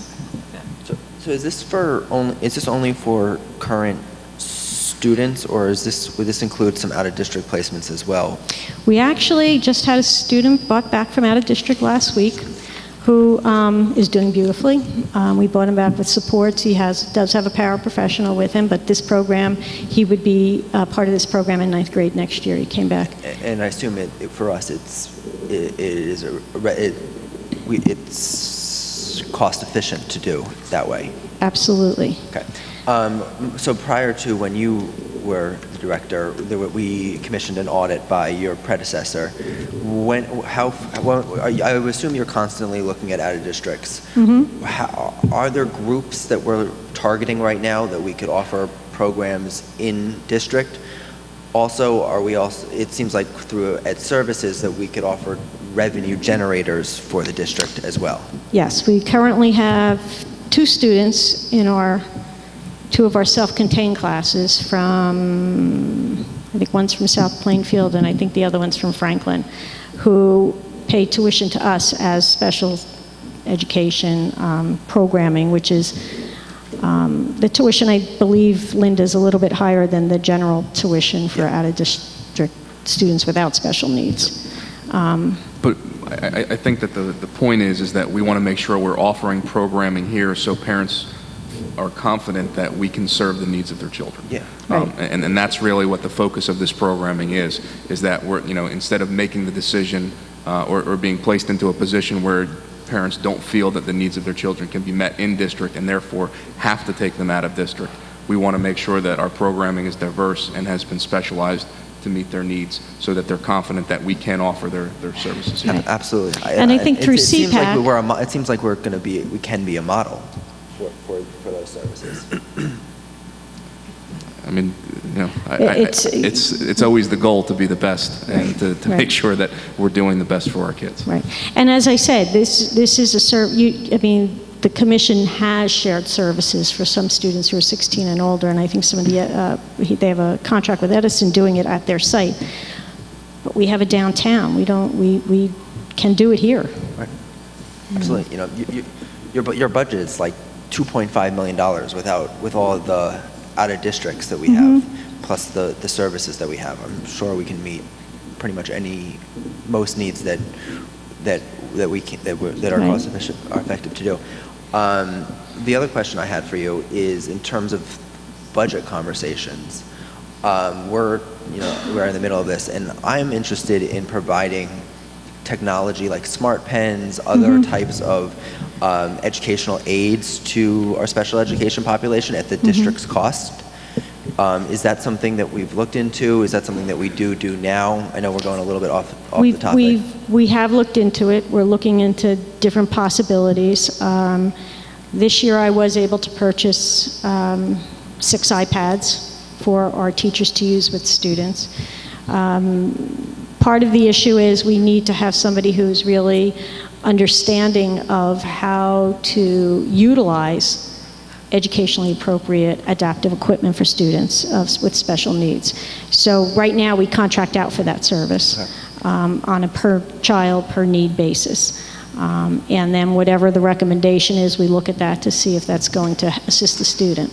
[SPEAKER 4] So is this only for current students, or would this include some out-of-district placements as well?
[SPEAKER 2] We actually just had a student brought back from out of district last week who is doing beautifully. We brought him back with supports. He does have a paraprofessional with him, but this program, he would be part of this program in 9th grade next year. He came back.
[SPEAKER 4] And I assume for us, it's cost efficient to do that way.
[SPEAKER 2] Absolutely.
[SPEAKER 4] Okay. So prior to when you were the director, we commissioned an audit by your predecessor. I would assume you're constantly looking at out-of-districts. Mm-hmm. Are there groups that we're targeting right now that we could offer programs in district? Also, it seems like through Ed Services that we could offer revenue generators for the district as well.
[SPEAKER 2] Yes, we currently have 2 students in two of our self-contained classes from, I think one's from South Plainfield and I think the other one's from Franklin, who pay tuition to us as special education programming, which is the tuition, I believe, Linda, is a little bit higher than the general tuition for out-of-district students without special needs.
[SPEAKER 5] But I think that the point is that we want to make sure we're offering programming here so parents are confident that we can serve the needs of their children.
[SPEAKER 4] Yeah.
[SPEAKER 5] And that's really what the focus of this programming is that we're, instead of making the decision or being placed into a position where parents don't feel that the needs of their children can be met in district and therefore have to take them out of district, we want to make sure that our programming is diverse and has been specialized to meet their needs so that they're confident that we can offer their services here.
[SPEAKER 4] Absolutely.
[SPEAKER 2] And I think through
[SPEAKER 4] it seems like
[SPEAKER 2] CPAC
[SPEAKER 4] it seems like we can be a model for those services.
[SPEAKER 5] I mean, it's always the goal to be the best and to
[SPEAKER 2] Right.
[SPEAKER 5] make sure that we're doing the best for our kids.
[SPEAKER 2] Right. And as I said, this is the commission has shared services for some students who are 16 and older, and I think some of they have a contract with Edison doing it at their site. But we have a downtown. We can do it here.
[SPEAKER 4] Right. Absolutely. Your budget is like $2.5 million with all the out of districts that we have, plus the services that we have. I'm sure we can meet pretty much most needs that are cost efficient, are effective to do. The other question I had for you is in terms of budget conversations. We're in the middle of this, and I'm interested in providing technology like smart pens, other types of educational aids to our special education population at the district's cost. Is that something that we've looked into? Is that something that we do now? I know we're going a little bit off the topic.
[SPEAKER 2] We have looked into it. We're looking into different possibilities. This year I was able to purchase 6 iPads for our teachers to use with students. Part of the issue is we need to have somebody who's really understanding of how to utilize educationally appropriate adaptive equipment for students with special needs. So right now we contract out for that service on a per child, per need basis. And then whatever the recommendation is, we look at that to see if that's going to assist the student.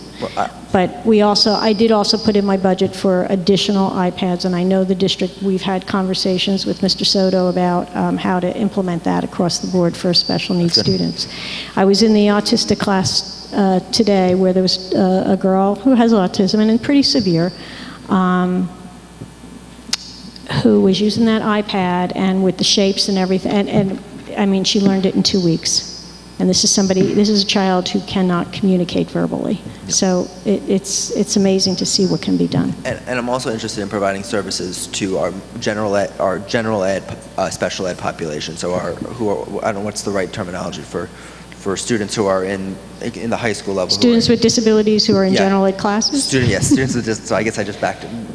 [SPEAKER 2] But I did also put in my budget for additional iPads, and I know the district, we've had conversations with Mr. Soto about how to implement that across the board for special needs students. I was in the autistic class today where there was a girl who has autism and pretty severe, who was using that iPad and with the shapes and everything, and I mean, she learned it in 2 weeks. And this is a child who cannot communicate verbally. So it's amazing to see what can be done.
[SPEAKER 4] And I'm also interested in providing services to our general ed, special ed population. So I don't know what's the right terminology for students who are in the high school level.
[SPEAKER 2] Students with disabilities who are in general ed classes?
[SPEAKER 4] Students with so I guess I just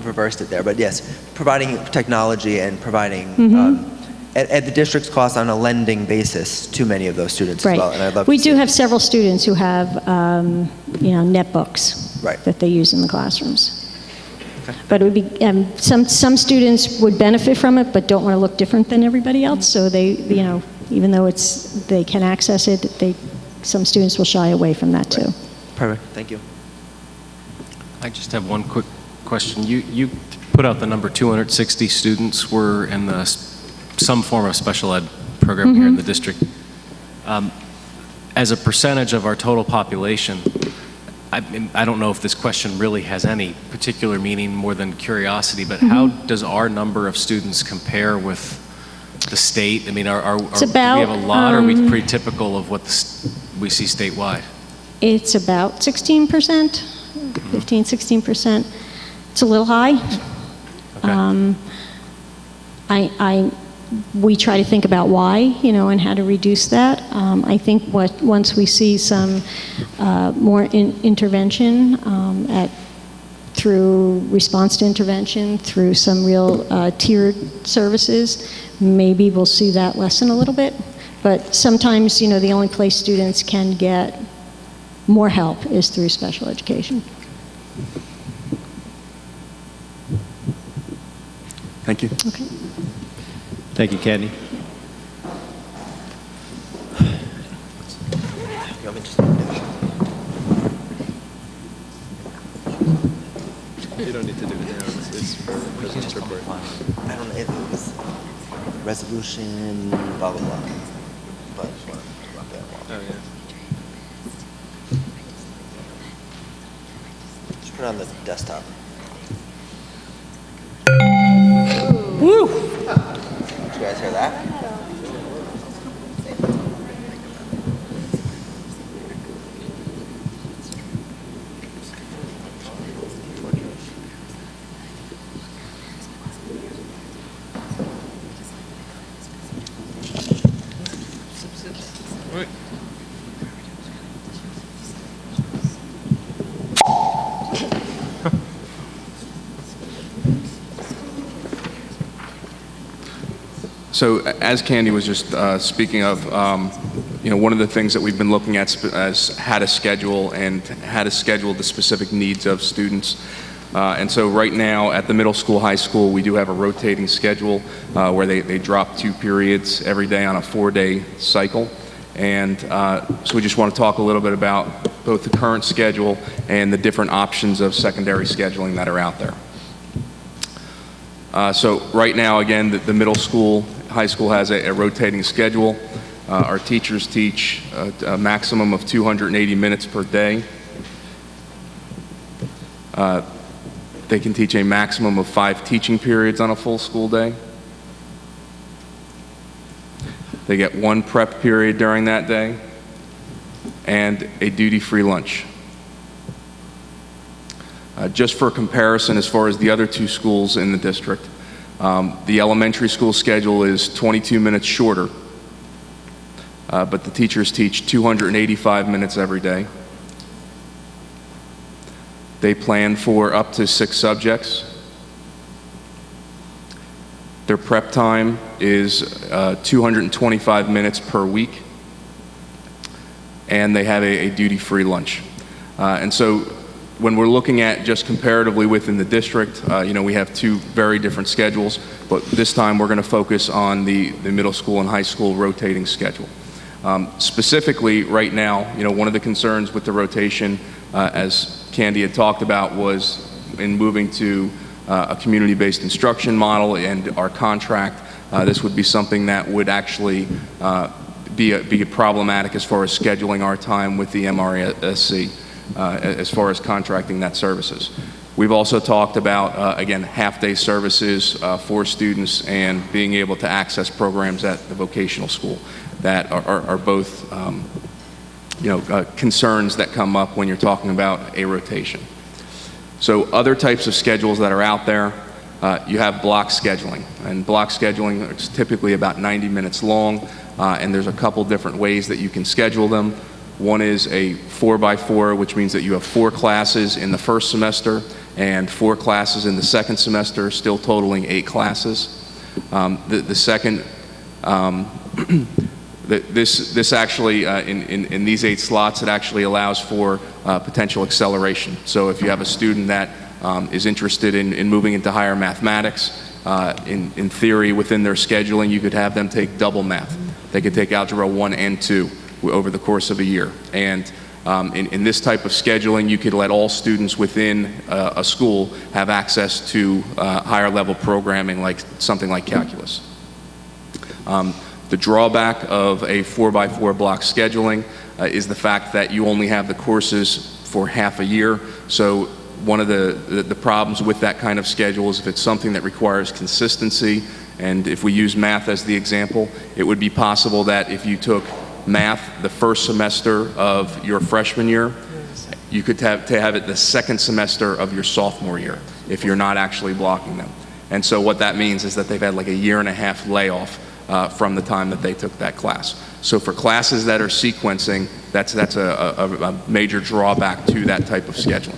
[SPEAKER 4] reversed it there. But yes, providing technology and providing at the district's cost on a lending basis to many of those students as well. And I'd love
[SPEAKER 2] We
[SPEAKER 4] to
[SPEAKER 2] do have several students who have netbooks that they use in the classrooms.
[SPEAKER 4] Okay.
[SPEAKER 2] But it would be some students would benefit from it, but don't want to look different than everybody else. So they, even though they can access it, some students will shy away from that too.
[SPEAKER 4] Perfect. Thank you.
[SPEAKER 10] I just have one quick question. You put out the number 260 students were in some form of special ed program here in the district. As a percentage of our total population, I don't know if this question really has any particular meaning more than curiosity, but how does our number of students compare with the state? I mean, do we have a lot, or are we pretty typical of what we see statewide?
[SPEAKER 2] It's about 16%, 15, 16%. It's a little high.
[SPEAKER 10] Okay.
[SPEAKER 2] We try to think about why, and how to reduce that. I think once we see some more intervention through response to intervention, through some real tiered services, maybe we'll see that lessen a little bit. But sometimes, the only place students can get more help is through special education.
[SPEAKER 5] Thank you.
[SPEAKER 2] Okay.
[SPEAKER 1] Thank you, Candy.
[SPEAKER 4] You want me to just do it?
[SPEAKER 1] You don't need to do it now. It's for president's report.
[SPEAKER 4] I don't know. It was resolution, blah, blah, blah. But,
[SPEAKER 1] Oh, yeah.
[SPEAKER 4] it on the desktop.
[SPEAKER 9] Woo!
[SPEAKER 4] Did you guys hear that?
[SPEAKER 5] So as Candy was just speaking of, one of the things that we've been looking at as how to schedule the specific needs of students. And so right now at the middle school, high school, we do have a rotating schedule where they drop 2 periods every day on a 4-day cycle. And so we just want to talk a little bit about both the current schedule and the different options of secondary scheduling that are out there. So right now, again, the middle school, high school has a rotating schedule. Our teachers teach a maximum of 280 minutes per day. They can teach a maximum of 5 teaching periods on a full school day. They get 1 prep period during that day and a duty-free lunch. Just for comparison, as far as the other 2 schools in the district, the elementary school schedule is 22 minutes shorter, but the teachers teach 285 minutes every day. They plan for up to 6 subjects. Their prep time is 225 minutes per week, and they have a duty-free lunch. And so when we're looking at just comparatively within the district, we have 2 very different schedules, but this time we're going to focus on the middle school and high school rotating schedule. Specifically, right now, one of the concerns with the rotation, as Candy had talked about, was in moving to a community-based instruction model and our contract. This would be something that would actually be problematic as far as scheduling our time with the MRSC. As far as contracting that services. We've also talked about, again, half-day services for students and being able to access programs at the vocational school that are both, concerns that come up when you're talking about a rotation. So other types of schedules that are out there, you have block scheduling. And block scheduling is typically about 90 minutes long, and there's a couple different ways that you can schedule them. One is a 4x4, which means that you have 4 classes in the first semester and 4 classes in the second semester, still totaling 8 classes. The second, this actually, in these 8 slots, it actually allows for potential acceleration. So if you have a student that is interested in moving into higher mathematics, in theory, within their scheduling, you could have them take double math. They could take Algebra 1 and 2. Over the course of a year. And in this type of scheduling, you could let all students within a school have access to higher level programming, like something like calculus. The drawback of a 4x4 block scheduling is the fact that you only have the courses for half a year. So one of the problems with that kind of schedule is if it's something that requires consistency, and if we use math as the example, it would be possible that if you took math the first semester of your freshman year, you could have it the second semester of your sophomore year if you're not actually blocking them. And so what that means is that they've had like a 1.5 year layoff from the time that they took that class. So for classes that are sequencing, that's a major drawback to that type of scheduling.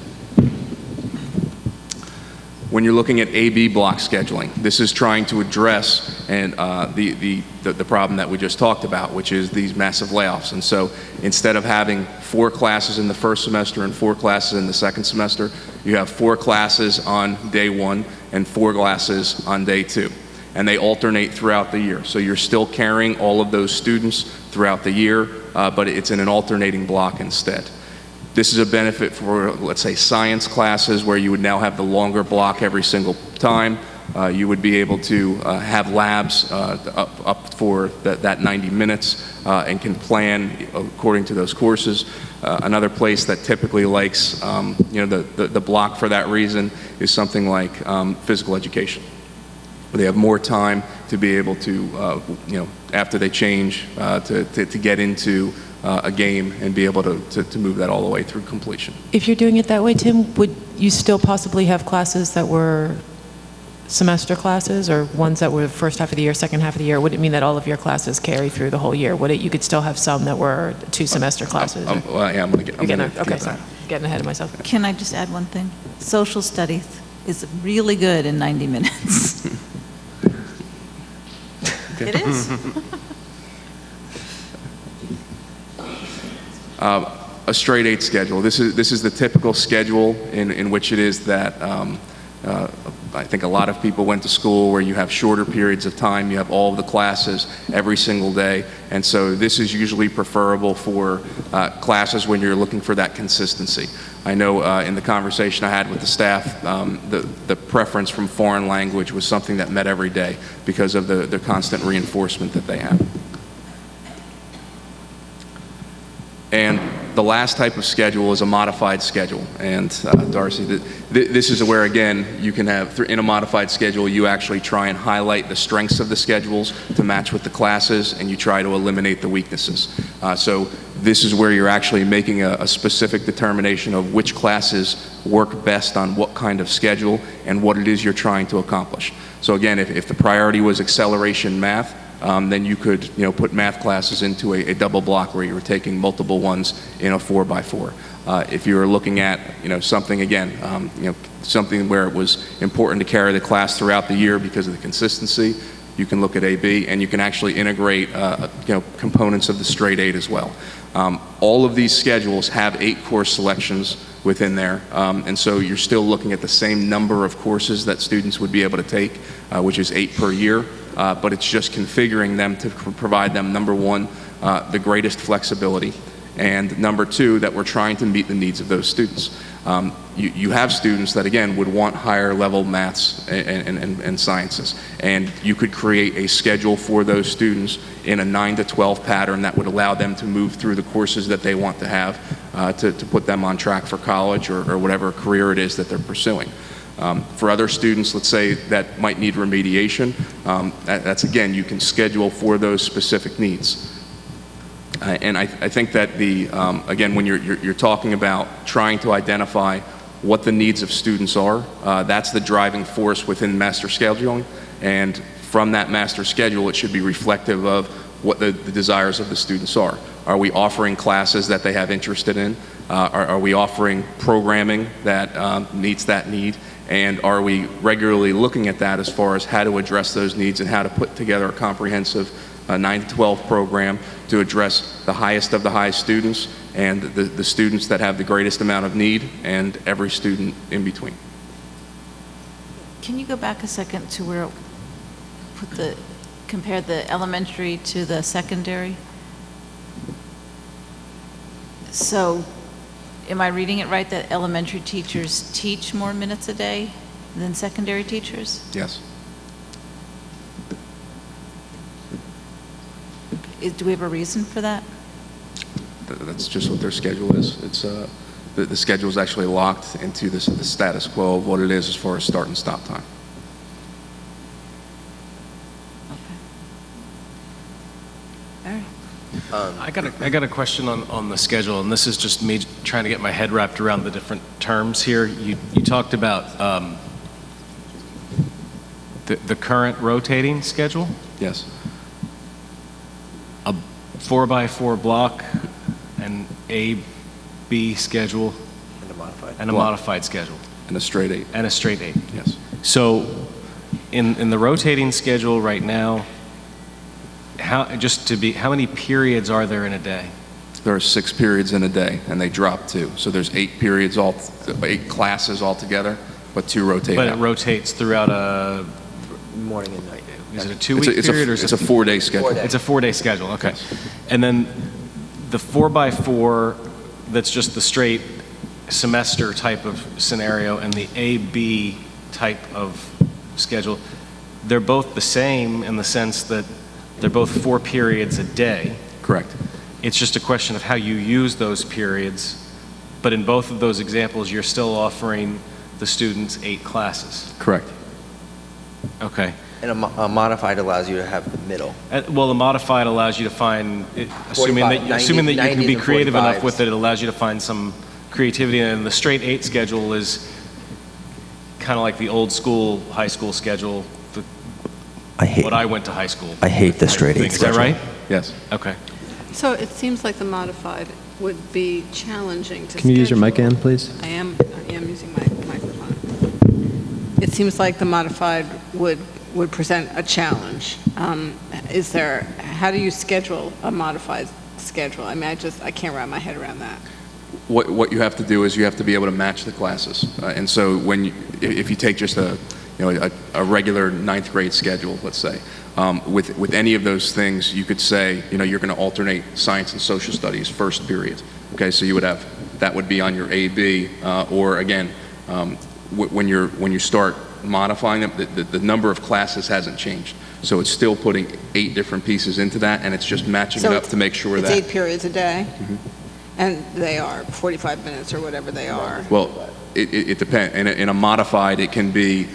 [SPEAKER 5] When you're looking at AB block scheduling, this is trying to address the problem that we just talked about, which is these massive layoffs. And so instead of having 4 classes in the first semester and 4 classes in the second semester, you have 4 classes on day 1 and 4 classes on day 2. And they alternate throughout the year. So you're still carrying all of those students throughout the year, but it's in an alternating block instead. This is a benefit for, let's say, science classes where you would now have the longer block every single time. you would be able to have labs up for that 90 minutes and can plan according to those courses. Another place that typically likes the block for that reason is something like physical education. They have more time to be able to, after they change, to get into a game and be able to move that all the way through completion.
[SPEAKER 9] If you're doing it that way, Tim, would you still possibly have classes that were semester classes or ones that were first half of the year, second half of the year? Would it mean that all of your classes carry through the whole year? Would it, you could still have some that were 2 semester classes?
[SPEAKER 5] Well, yeah, I'm going to get
[SPEAKER 9] Okay, sorry. Getting ahead of myself.
[SPEAKER 3] Can I just add one thing? Social studies is really good in 90 minutes. It is.
[SPEAKER 5] A straight 8 schedule. This is the typical schedule in which it is that I think a lot of people went to school where you have shorter periods of time, you have all of the classes every single day, and so this is usually preferable for classes when you're looking for that consistency. I know in the conversation I had with the staff, the preference from foreign language was something that met every day because of the constant reinforcement that they have. And the last type of schedule is a modified schedule. And Darcy, this is where, again, you can have, in a modified schedule, you actually try and highlight the strengths of the schedules to match with the classes, and you try to eliminate the weaknesses. So this is where you're actually making a specific determination of which classes work best on what kind of schedule and what it is you're trying to accomplish. So again, if the priority was acceleration math, then you could put math classes into a double block where you were taking multiple ones in a 4x4. If you were looking at something again, something where it was important to carry the class throughout the year because of the consistency, you can look at AB, and you can actually integrate components of the straight 8 as well. All of these schedules have 8 course selections within there, and so you're still looking at the same number of courses that students would be able to take, which is 8 per year. But it's just configuring them to provide them, number one, the greatest flexibility, and number two, that we're trying to meet the needs of those students. You have students that, again, would want higher level maths and sciences, and you could create a schedule for those students in a 9 to 12 pattern that would allow them to move through the courses that they want to have to put them on track for college or whatever career it is that they're pursuing. For other students, let's say, that might need remediation, that's, again, you can schedule for those specific needs. And I think that again, when you're talking about trying to identify what the needs of students are, that's the driving force within master scheduling. And from that master schedule, it should be reflective of what the desires of the students are. Are we offering classes that they have interest in? Are we offering programming that meets that need? And are we regularly looking at that as far as how to address those needs and how to put together a comprehensive 9 to 12 program to address the highest of the high students and the students that have the greatest amount of need and every student in between.
[SPEAKER 3] Can you go back a second to where compare the elementary to the secondary? So, am I reading it right that elementary teachers teach more minutes a day than secondary teachers?
[SPEAKER 5] Yes.
[SPEAKER 3] Do we have a reason for that?
[SPEAKER 5] That's just what their schedule is. It's the schedule is actually locked into the status quo of what it is as far as start and stop time.
[SPEAKER 10] I got a question on the schedule, and this is just me trying to get my head wrapped around the different terms here. You talked about the current rotating schedule?
[SPEAKER 5] Yes.
[SPEAKER 10] A 4x4 block, an A-B schedule, and a modified schedule.
[SPEAKER 5] And a straight 8.
[SPEAKER 10] And a straight 8.
[SPEAKER 5] Yes.
[SPEAKER 10] So in the rotating schedule right now, how many periods are there in a day?
[SPEAKER 5] There are 6 periods in a day, and they drop 2. So there's 8 periods, 8 classes altogether, but 2 rotate
[SPEAKER 10] But
[SPEAKER 5] out.
[SPEAKER 10] it rotates throughout a
[SPEAKER 4] Morning and night.
[SPEAKER 10] Is it a 2-week period or is
[SPEAKER 5] it's a 4-day schedule.
[SPEAKER 10] It's a 4-day schedule, okay. And then the 4x4, that's just the straight semester type of scenario, and the AB type of schedule, they're both the same in the sense that they're both 4 periods a day.
[SPEAKER 5] Correct.
[SPEAKER 10] It's just a question of how you use those periods. But in both of those examples, you're still offering the students 8 classes.
[SPEAKER 5] Correct.
[SPEAKER 10] Okay.
[SPEAKER 4] And a modified allows you to have the middle.
[SPEAKER 10] Well, the modified allows you to find, assuming that
[SPEAKER 4] 45,
[SPEAKER 10] you
[SPEAKER 4] 90s
[SPEAKER 10] can be
[SPEAKER 4] and
[SPEAKER 10] creative enough
[SPEAKER 4] 45s.
[SPEAKER 10] with it, it allows you to find some creativity. And the straight 8 schedule is kind of like the old school, high school schedule, what I went to high school.
[SPEAKER 4] I hate the straight 8
[SPEAKER 10] Is that right?
[SPEAKER 5] Yes.
[SPEAKER 10] Okay.
[SPEAKER 3] So it seems like the modified would be challenging to
[SPEAKER 1] Can you use your mic,
[SPEAKER 3] schedule.
[SPEAKER 1] Ann, please?
[SPEAKER 3] I am using my microphone. It seems like the modified would present a challenge. How do you schedule a modified schedule? I mean, I can't wrap my head around that.
[SPEAKER 5] What you have to do is you have to be able to match the classes. And so if you take just a regular 9th grade schedule, let's say, with any of those things, you could say, you're going to alternate science and social studies first period. Okay, so you would have, that would be on your AB, or again, when you start modifying them, the number of classes hasn't changed. So it's still putting 8 different pieces into that, and it's just matching it up to make sure
[SPEAKER 3] it's
[SPEAKER 5] that...
[SPEAKER 3] 8 periods a day, and they are 45 minutes or whatever they are.
[SPEAKER 5] Well, it depends. In a modified, it can be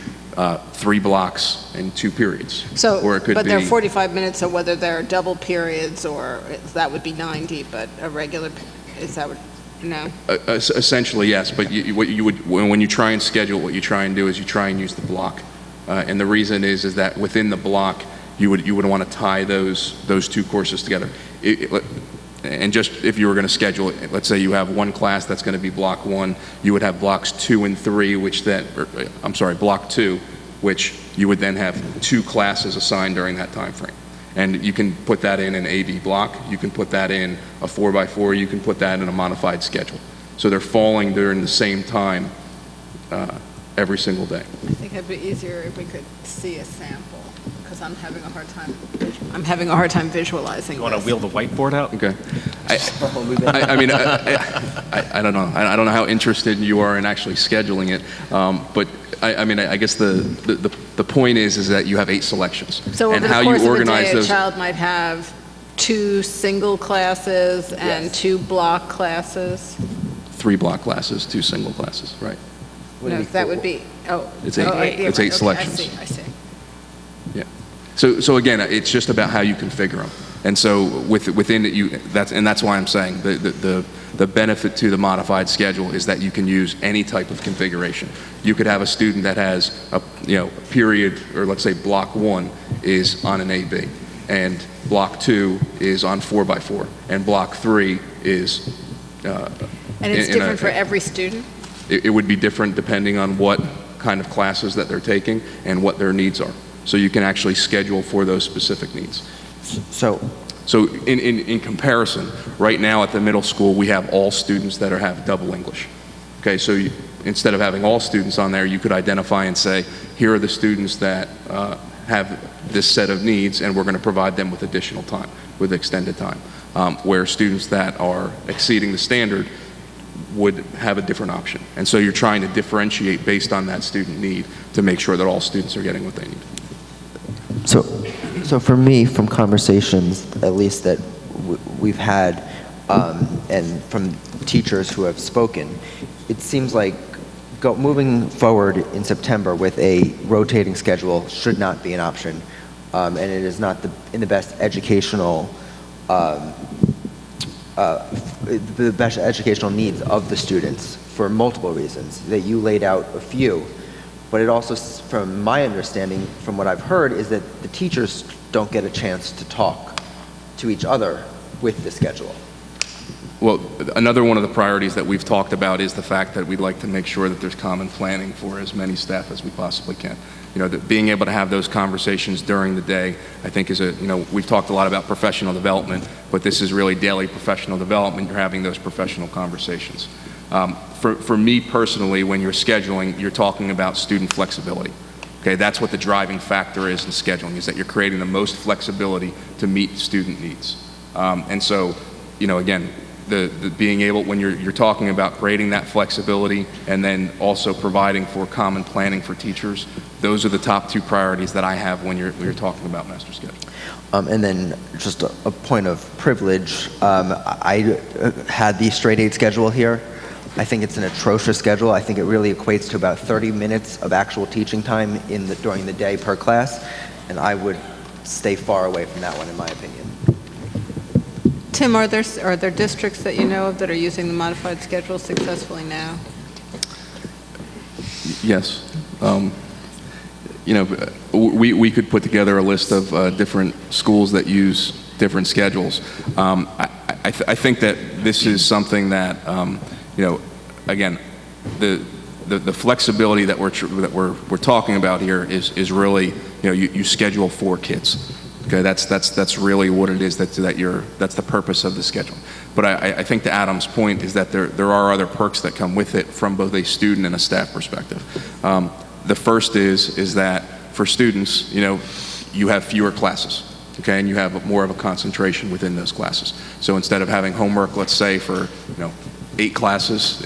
[SPEAKER 5] 3 blocks and 2 periods.
[SPEAKER 3] So,
[SPEAKER 5] or it could
[SPEAKER 3] but
[SPEAKER 5] be,
[SPEAKER 3] they're 45 minutes, so whether they're double periods or that would be 90, but a regular, is that what, no?
[SPEAKER 5] Essentially, yes. But when you try and schedule, what you try and do is you try and use the block. And the reason is that within the block, you would want to tie those 2 courses together. And just if you were going to schedule it, let's say you have one class that's going to be block 1, you would have blocks 2 and 3, block 2, which you would then have 2 classes assigned during that time frame. And you can put that in an AB block, you can put that in a 4x4, you can put that in a modified schedule. So they're falling during the same time every single day.
[SPEAKER 3] I think it'd be easier if we could see a sample, because I'm having a hard time visualizing
[SPEAKER 10] You want to
[SPEAKER 3] this.
[SPEAKER 10] wheel the whiteboard out?
[SPEAKER 5] Okay. I mean, I don't know. I don't know how interested you are in actually scheduling it, but I guess the point is that you have 8 selections,
[SPEAKER 3] So
[SPEAKER 5] and
[SPEAKER 3] over
[SPEAKER 5] how
[SPEAKER 3] the course
[SPEAKER 5] you
[SPEAKER 3] of a
[SPEAKER 5] organize
[SPEAKER 3] day, a
[SPEAKER 5] those.
[SPEAKER 3] child might have 2 single classes and 2 block classes?
[SPEAKER 5] 3 block classes, 2 single classes, right?
[SPEAKER 3] No, that would be,
[SPEAKER 5] It's 8. It's 8 selections.
[SPEAKER 3] I see.
[SPEAKER 5] Yeah. So again, it's just about how you configure them. And so within it, that's why I'm saying the benefit to the modified schedule is that you can use any type of configuration. You could have a student that has a period, or let's say block 1 is on an AB, and block 2 is on 4x4, and block 3 is
[SPEAKER 3] And it's different for every student?
[SPEAKER 5] It would be different depending on what kind of classes that they're taking and what their needs are. So you can actually schedule for those specific needs. So in comparison, right now at the middle school, we have all students that have double English. Okay, so instead of having all students on there, you could identify and say, here are the students that have this set of needs, and we're going to provide them with additional time, with extended time. Where students that are exceeding the standard would have a different option. And so you're trying to differentiate based on that student need to make sure that all students are getting what they need.
[SPEAKER 4] So for me, from conversations, at least that we've had, and from teachers who have spoken, it seems like moving forward in September with a rotating schedule should not be an option, and it is not in the best educational the best educational needs of the students for multiple reasons. That you laid out a few, but it also, from my understanding, from what I've heard, is that the teachers don't get a chance to talk to each other with the schedule.
[SPEAKER 5] Well, another one of the priorities that we've talked about is the fact that we'd like to make sure that there's common planning for as many staff as we possibly can. That being able to have those conversations during the day, I think is we've talked a lot about professional development, but this is really daily professional development. You're having those professional conversations. For me personally, when you're scheduling, you're talking about student flexibility. Okay, that's what the driving factor is in scheduling, is that you're creating the most flexibility to meet student needs. And so, again, the being able, when you're talking about creating that flexibility and then also providing for common planning for teachers, those are the top two priorities that I have when you're talking about master schedule.
[SPEAKER 4] And then just a point of privilege, I had the straight 8 schedule here. I think it's an atrocious schedule. I think it really equates to about 30 minutes of actual teaching time during the day per class, and I would stay far away from that one, in my opinion.
[SPEAKER 3] Tim, are there districts that you know of that are using the modified schedule successfully now?
[SPEAKER 5] Yes. We could put together a list of different schools that use different schedules. I think that this is something that, again, the flexibility that we're talking about here is really, you schedule 4 kids. Okay, that's really what it is. That's the purpose of the schedule. But I think to Adam's point is that there are other perks that come with it from both a student and a staff perspective. The first is that for students, you have fewer classes. Okay, and you have more of a concentration within those classes. So instead of having homework, let's say for 8 classes,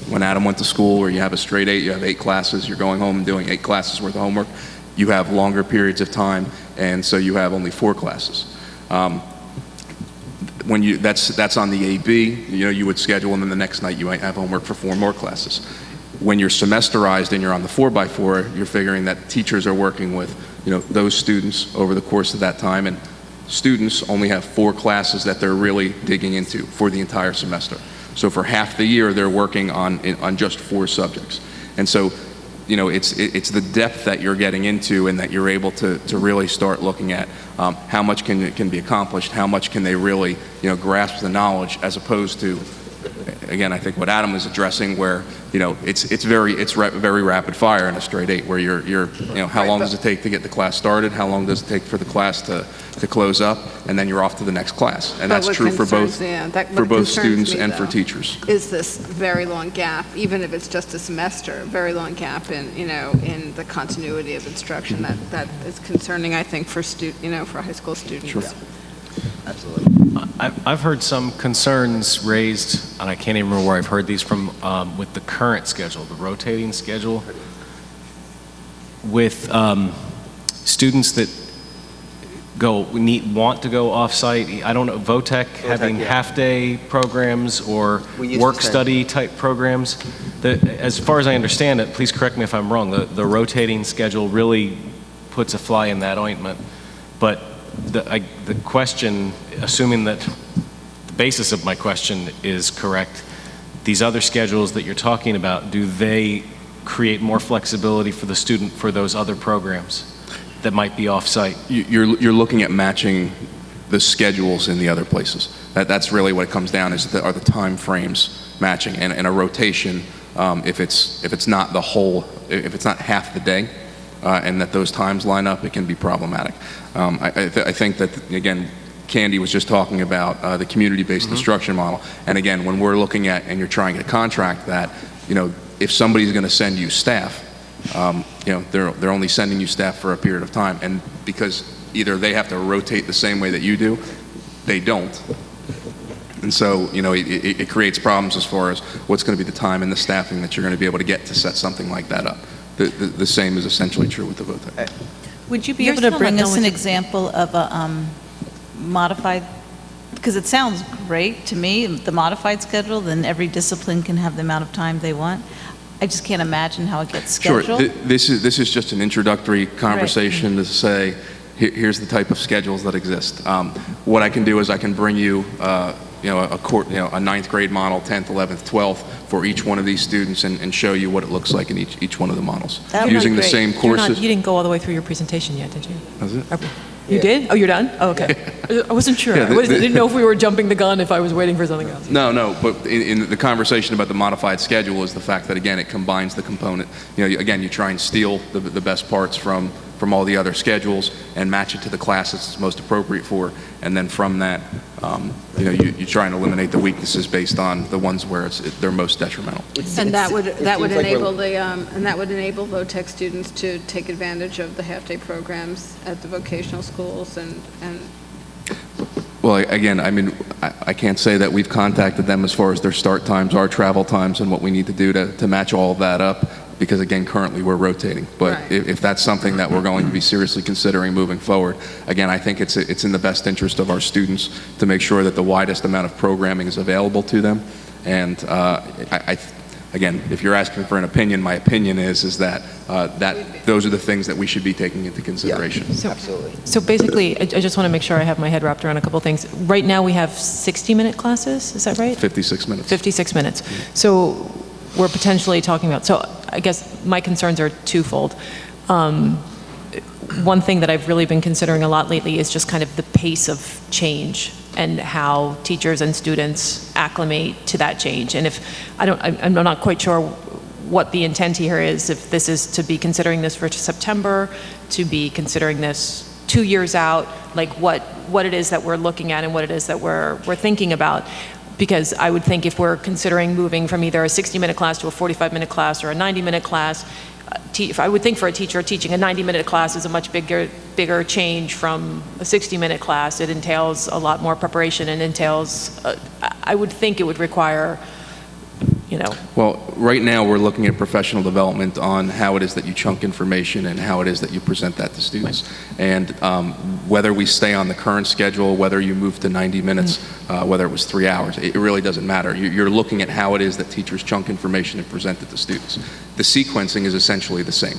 [SPEAKER 5] when Adam went to school, where you have a straight 8, you have 8 classes, you're going home and doing 8 classes worth of homework. You have longer periods of time, and so you have only 4 classes. That's on the AB, you would schedule, and then the next night you might have homework for 4 more classes. When you're semesterized and you're on the 4x4, you're figuring that teachers are working with those students over the course of that time, and students only have 4 classes that they're really digging into for the entire semester. So for half the year, they're working on just 4 subjects. And so it's the depth that you're getting into, and that you're able to really start looking at how much can be accomplished, how much can they really grasp the knowledge, as opposed to, again, I think what Adam was addressing, where it's very rapid fire in a straight 8, where you're how long does it take to get the class started, how long does it take for the class to close up, and then you're off to the next class. And that's true for both students and for teachers.
[SPEAKER 3] Is this very long gap, even if it's just a semester, a very long gap in the continuity of instruction. That is concerning, I think, for for high school students.
[SPEAKER 5] Sure.
[SPEAKER 4] Absolutely.
[SPEAKER 10] I've heard some concerns raised, and I can't even remember where I've heard these from, with the current schedule, the rotating schedule, with students that want to go off-site. I don't know, VOTEC having half-day programs or work-study type programs. As far as I understand it, please correct me if I'm wrong, the rotating schedule really puts a fly in that ointment. But the question, assuming that the basis of my question is correct, these other schedules that you're talking about, do they create more flexibility for the student for those other programs that might be off-site?
[SPEAKER 5] You're looking at matching the schedules in the other places. That's really what it comes down is are the time frames matching, and a rotation, if it's not half the day, and that those times line up, it can be problematic. I think that, again, Candy was just talking about the community-based instruction model. And again, when we're looking at, and you're trying to contract that, if somebody's going to send you staff, they're only sending you staff for a period of time. And because either they have to rotate the same way that you do, they don't. And so, it creates problems as far as what's going to be the time and the staffing that you're going to be able to get to set something like that up. The same is essentially true with the VOTEC.
[SPEAKER 3] Would you be able to bring us an example of a modified, because it sounds great to me, the modified schedule, then every discipline can have the amount of time they want. I just can't imagine how it gets scheduled.
[SPEAKER 5] Sure. This is just an introductory conversation to say, here's the type of schedules that exist. What I can do is I can bring you a ninth grade model, 10th, 11th, 12th for each one of these students, and show you what it looks like in each one of the models. Using the same courses.
[SPEAKER 9] You didn't go all the way through your presentation yet, did you?
[SPEAKER 5] That's it.
[SPEAKER 9] Okay. You did? Oh, you're done? Oh, okay. I wasn't sure.
[SPEAKER 5] Yeah,
[SPEAKER 9] I didn't know if we were jumping the gun, if I was waiting for something else.
[SPEAKER 5] No, but in the conversation about the modified schedule is the fact that, again, it combines the component. Again, you try and steal the best parts from all the other schedules and match it to the class it's most appropriate for, and then from that, you try and eliminate the weaknesses based on the ones where they're most detrimental.
[SPEAKER 3] And that would enable VOTEC students to take advantage of the half-day programs at the vocational schools and
[SPEAKER 5] Well, again, I mean, I can't say that we've contacted them as far as their start times, our travel times, and what we need to do to match all of that up, because again, currently we're rotating. But
[SPEAKER 3] Right.
[SPEAKER 5] if that's something that we're going to be seriously considering moving forward, again, I think it's in the best interest of our students to make sure that the widest amount of programming is available to them. And again, if you're asking for an opinion, my opinion is that those are the things that we should be taking into consideration.
[SPEAKER 4] Yeah, absolutely.
[SPEAKER 9] So basically, I just want to make sure I have my head wrapped around a couple of things. Right now, we have 60-minute classes, is that right?
[SPEAKER 5] 56 minutes.
[SPEAKER 9] 56 minutes. So we're potentially talking about, so I guess my concerns are twofold. One thing that I've really been considering a lot lately is just kind of the pace of change and how teachers and students acclimate to that change. And if, I'm not quite sure what the intent here is, if this is to be considering this for September, to be considering this 2 years out, like what it is that we're looking at and what it is that we're thinking about. Because I would think if we're considering moving from either a 60-minute class to a 45-minute class or a 90-minute class, I would think for a teacher, teaching a 90-minute class is a much bigger change from a 60-minute class. It entails a lot more preparation and entails, I would think it would require,
[SPEAKER 5] Well, right now we're looking at professional development on how it is that you chunk information and how it is that you present that to students. And whether we stay on the current schedule, whether you move to 90 minutes, whether it was 3 hours, it really doesn't matter. You're looking at how it is that teachers chunk information and present it to students. The sequencing is essentially the same.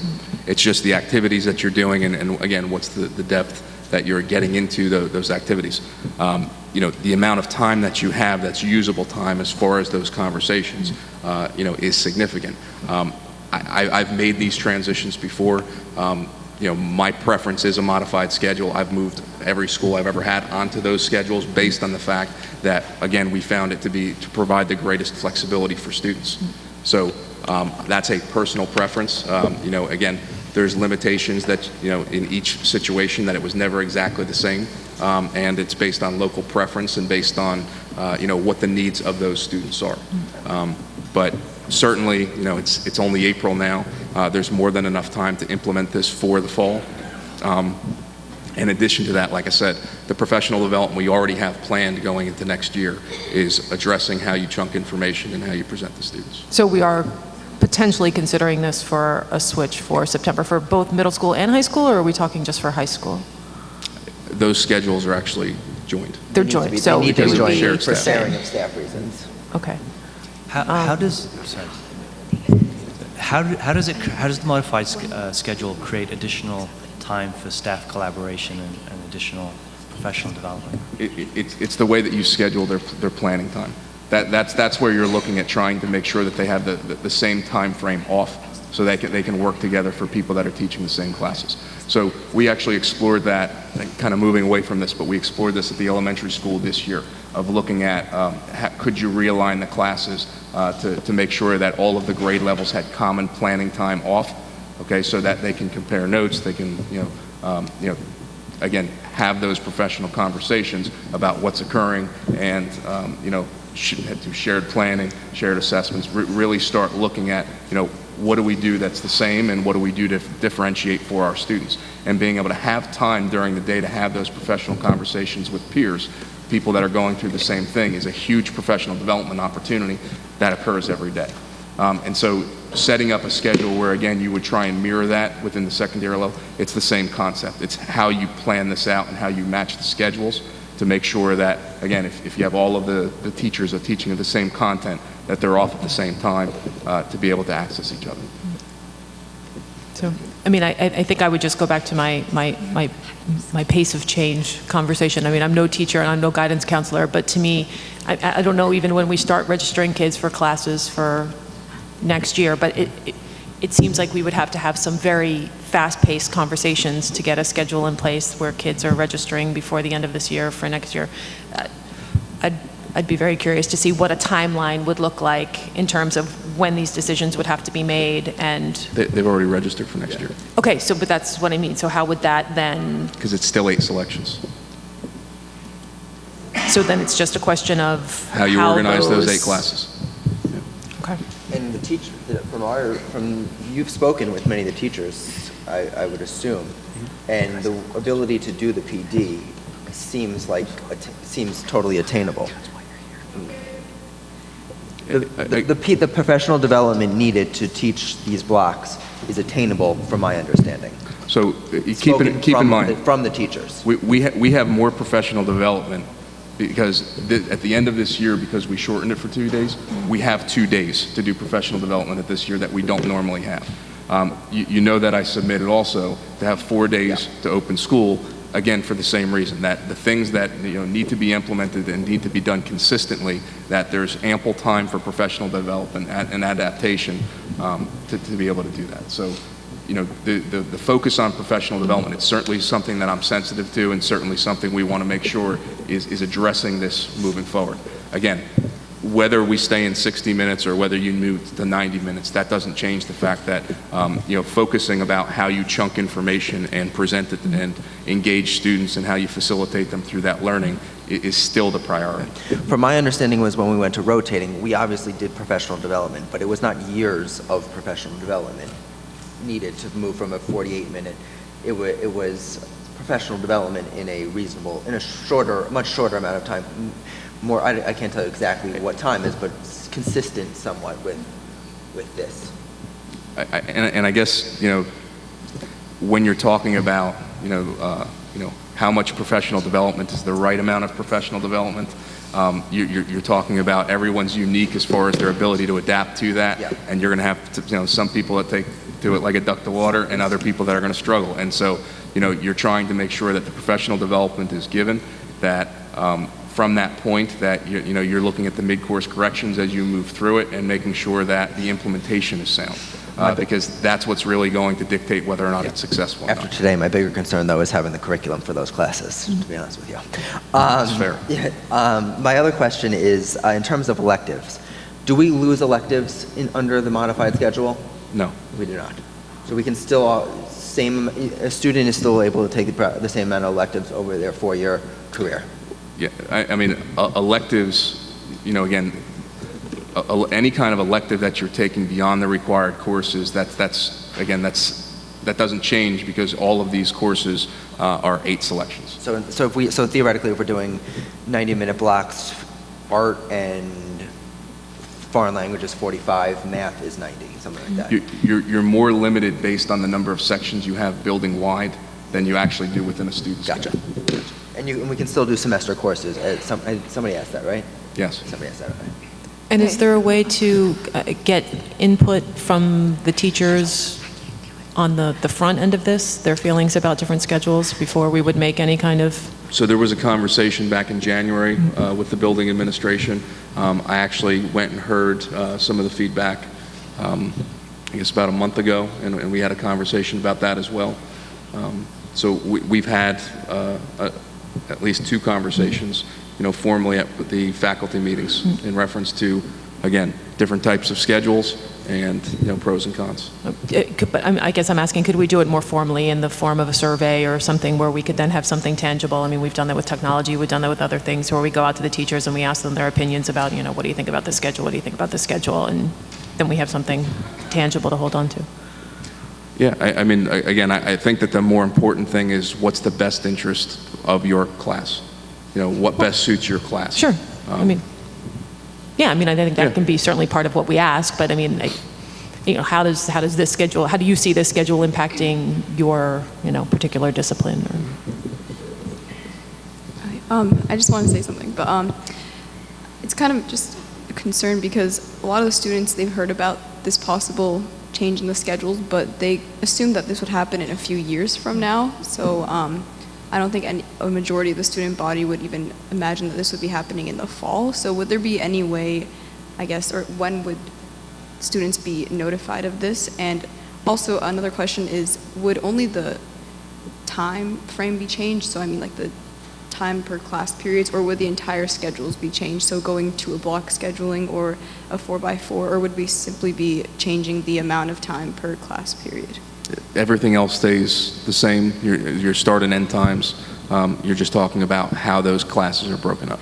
[SPEAKER 5] It's just the activities that you're doing and again, what's the depth that you're getting into those activities. The amount of time that you have that's usable time as far as those conversations, is significant. I've made these transitions before. My preference is a modified schedule. I've moved every school I've ever had onto those schedules based on the fact that, again, we found it to provide the greatest flexibility for students. So that's a personal preference. Again, there's limitations that, in each situation that it was never exactly the same. And it's based on local preference and based on, what the needs of those students are. But certainly, it's only April now. There's more than enough time to implement this for the fall. In addition to that, like I said, the professional development we already have planned going into next year is addressing how you chunk information and how you present to students.
[SPEAKER 9] so we are potentially considering this for a switch for September for both middle school and high school, or are we talking just for high school?
[SPEAKER 5] Those schedules are actually joined.
[SPEAKER 9] They're joined, so
[SPEAKER 4] They need to be
[SPEAKER 5] because of the
[SPEAKER 4] joined
[SPEAKER 5] shared
[SPEAKER 4] for
[SPEAKER 5] staff.
[SPEAKER 4] sharing of staff reasons.
[SPEAKER 9] Okay.
[SPEAKER 11] How does the modified schedule create additional time for staff collaboration and additional professional development?
[SPEAKER 5] It's the way that you schedule their planning time. That's where you're looking at trying to make sure that they have the same time frame off, so they can work together for people that are teaching the same classes. So we actually explored that, kind of moving away from this, but we explored this at the elementary school this year, of looking at could you realign the classes to make sure that all of the grade levels had common planning time off, okay, so that they can compare notes, they can, again, have those professional conversations about what's occurring and, do shared planning, shared assessments, really start looking at, what do we do that's the same and what do we do to differentiate for our students? And being able to have time during the day to have those professional conversations with peers, people that are going through the same thing, is a huge professional development opportunity that occurs every day. And so setting up a schedule where, again, you would try and mirror that within the secondary level, it's the same concept. It's how you plan this out and how you match the schedules to make sure that, again, if you have all of the teachers are teaching of the same content, that they're off at the same time to be able to access each other.
[SPEAKER 9] So, I think I would just go back to my pace of change conversation. I'm no teacher and I'm no guidance counselor, but to me, I don't know even when we start registering kids for classes for next year, but it seems like we would have to have some very fast-paced conversations to get a schedule in place where kids are registering before the end of this year for next year. I'd be very curious to see what a timeline would look like in terms of when these decisions would have to be made. And
[SPEAKER 5] They've already registered for next year.
[SPEAKER 9] okay, but that's what I mean. So how would that then?
[SPEAKER 5] Because it's still 8 selections.
[SPEAKER 9] So then it's just a question of
[SPEAKER 5] How you organize those 8 classes.
[SPEAKER 9] Okay.
[SPEAKER 4] And the teacher, you've spoken with many of the teachers, I would assume, and the ability to do the PD seems seems totally attainable. The professional development needed to teach these blocks is attainable from my understanding.
[SPEAKER 5] So keep in mind,
[SPEAKER 4] from the teachers.
[SPEAKER 5] we have more professional development because at the end of this year, because we shortened it for 2 days, we have 2 days to do professional development at this year that we don't normally have. You know that I submitted also to have 4 days to open school, again, for the same reason, that the things that need to be implemented and need to be done consistently, that there's ample time for professional development and adaptation to be able to do that. So, the focus on professional development, it's certainly something that I'm sensitive to and certainly something we want to make sure is addressing this moving forward. Again, whether we stay in 60 minutes or whether you move to 90 minutes, that doesn't change the fact that, focusing about how you chunk information and present it and engage students and how you facilitate them through that learning is still the priority.
[SPEAKER 4] From my understanding was when we went to rotating, we obviously did professional development, but it was not years of professional development needed to move from a 48-minute. It was professional development in a much shorter amount of time. More, I can't tell you exactly what time is, but it's consistent somewhat with this.
[SPEAKER 5] And I guess, when you're talking about, how much professional development is the right amount of professional development, you're talking about everyone's unique as far as their ability to adapt to that.
[SPEAKER 4] Yeah.
[SPEAKER 5] And you're going to have to, some people that do it like a duck to water and other people that are going to struggle. And so, you're trying to make sure that the professional development is given, that from that point that you're looking at the mid-course corrections as you move through it and making sure that the implementation is sound, because that's what's really going to dictate whether or not it's successful.
[SPEAKER 4] After today, my bigger concern though is having the curriculum for those classes, to be honest with you.
[SPEAKER 5] That's fair.
[SPEAKER 4] Yeah, my other question is, in terms of electives, do we lose electives under the modified schedule?
[SPEAKER 5] No.
[SPEAKER 4] We do not. So we can still, a student is still able to take the same amount of electives over their 4-year career.
[SPEAKER 5] Yeah, I mean, electives, again, any kind of elective that you're taking beyond the required courses, that doesn't change because all of these courses are 8 selections.
[SPEAKER 4] So theoretically, if we're doing 90-minute blocks, art and foreign language is 45, math is 90, something like that.
[SPEAKER 5] You're more limited based on the number of sections you have building wide than you actually do within a student's
[SPEAKER 4] Gotcha.
[SPEAKER 5] schedule.
[SPEAKER 4] And we can still do semester courses. Somebody asked that, right?
[SPEAKER 5] Yes.
[SPEAKER 4] Somebody asked that, right?
[SPEAKER 9] And is there a way to get input from the teachers on the front end of this, their feelings about different schedules before we would make any kind of...
[SPEAKER 5] So there was a conversation back in January with the building administration. I actually went and heard some of the feedback, I guess about a month ago, and we had a conversation about that as well. So we've had at least 2 conversations, formally at the faculty meetings in reference to, again, different types of schedules and, pros and cons.
[SPEAKER 9] But I guess I'm asking, could we do it more formally in the form of a survey or something where we could then have something tangible? I mean, we've done that with technology, we've done that with other things, where we go out to the teachers and we ask them their opinions about, what do you think about this schedule? What do you think about this schedule? And then we have something tangible to hold on to.
[SPEAKER 5] Yeah, I mean, again, I think that the more important thing is what's the best interest of your class. What best suits your class.
[SPEAKER 9] Sure. I think that can be certainly part of what we ask, but I mean, how do you see this schedule impacting your, particular discipline?
[SPEAKER 8] I just want to say something, but it's kind of just a concern because a lot of the students, they've heard about this possible change in the schedules, but they assume that this would happen in a few years from now. So I don't think a majority of the student body would even imagine that this would be happening in the fall. So would there be any way, I guess, or when would students be notified of this? And also another question is, would only the time frame be changed? So I mean like the time per class periods, or would the entire schedules be changed? So going to a block scheduling or a 4x4, or would we simply be changing the amount of time per class period?
[SPEAKER 5] Everything else stays the same. Your start and end times. You're just talking about how those classes are broken up.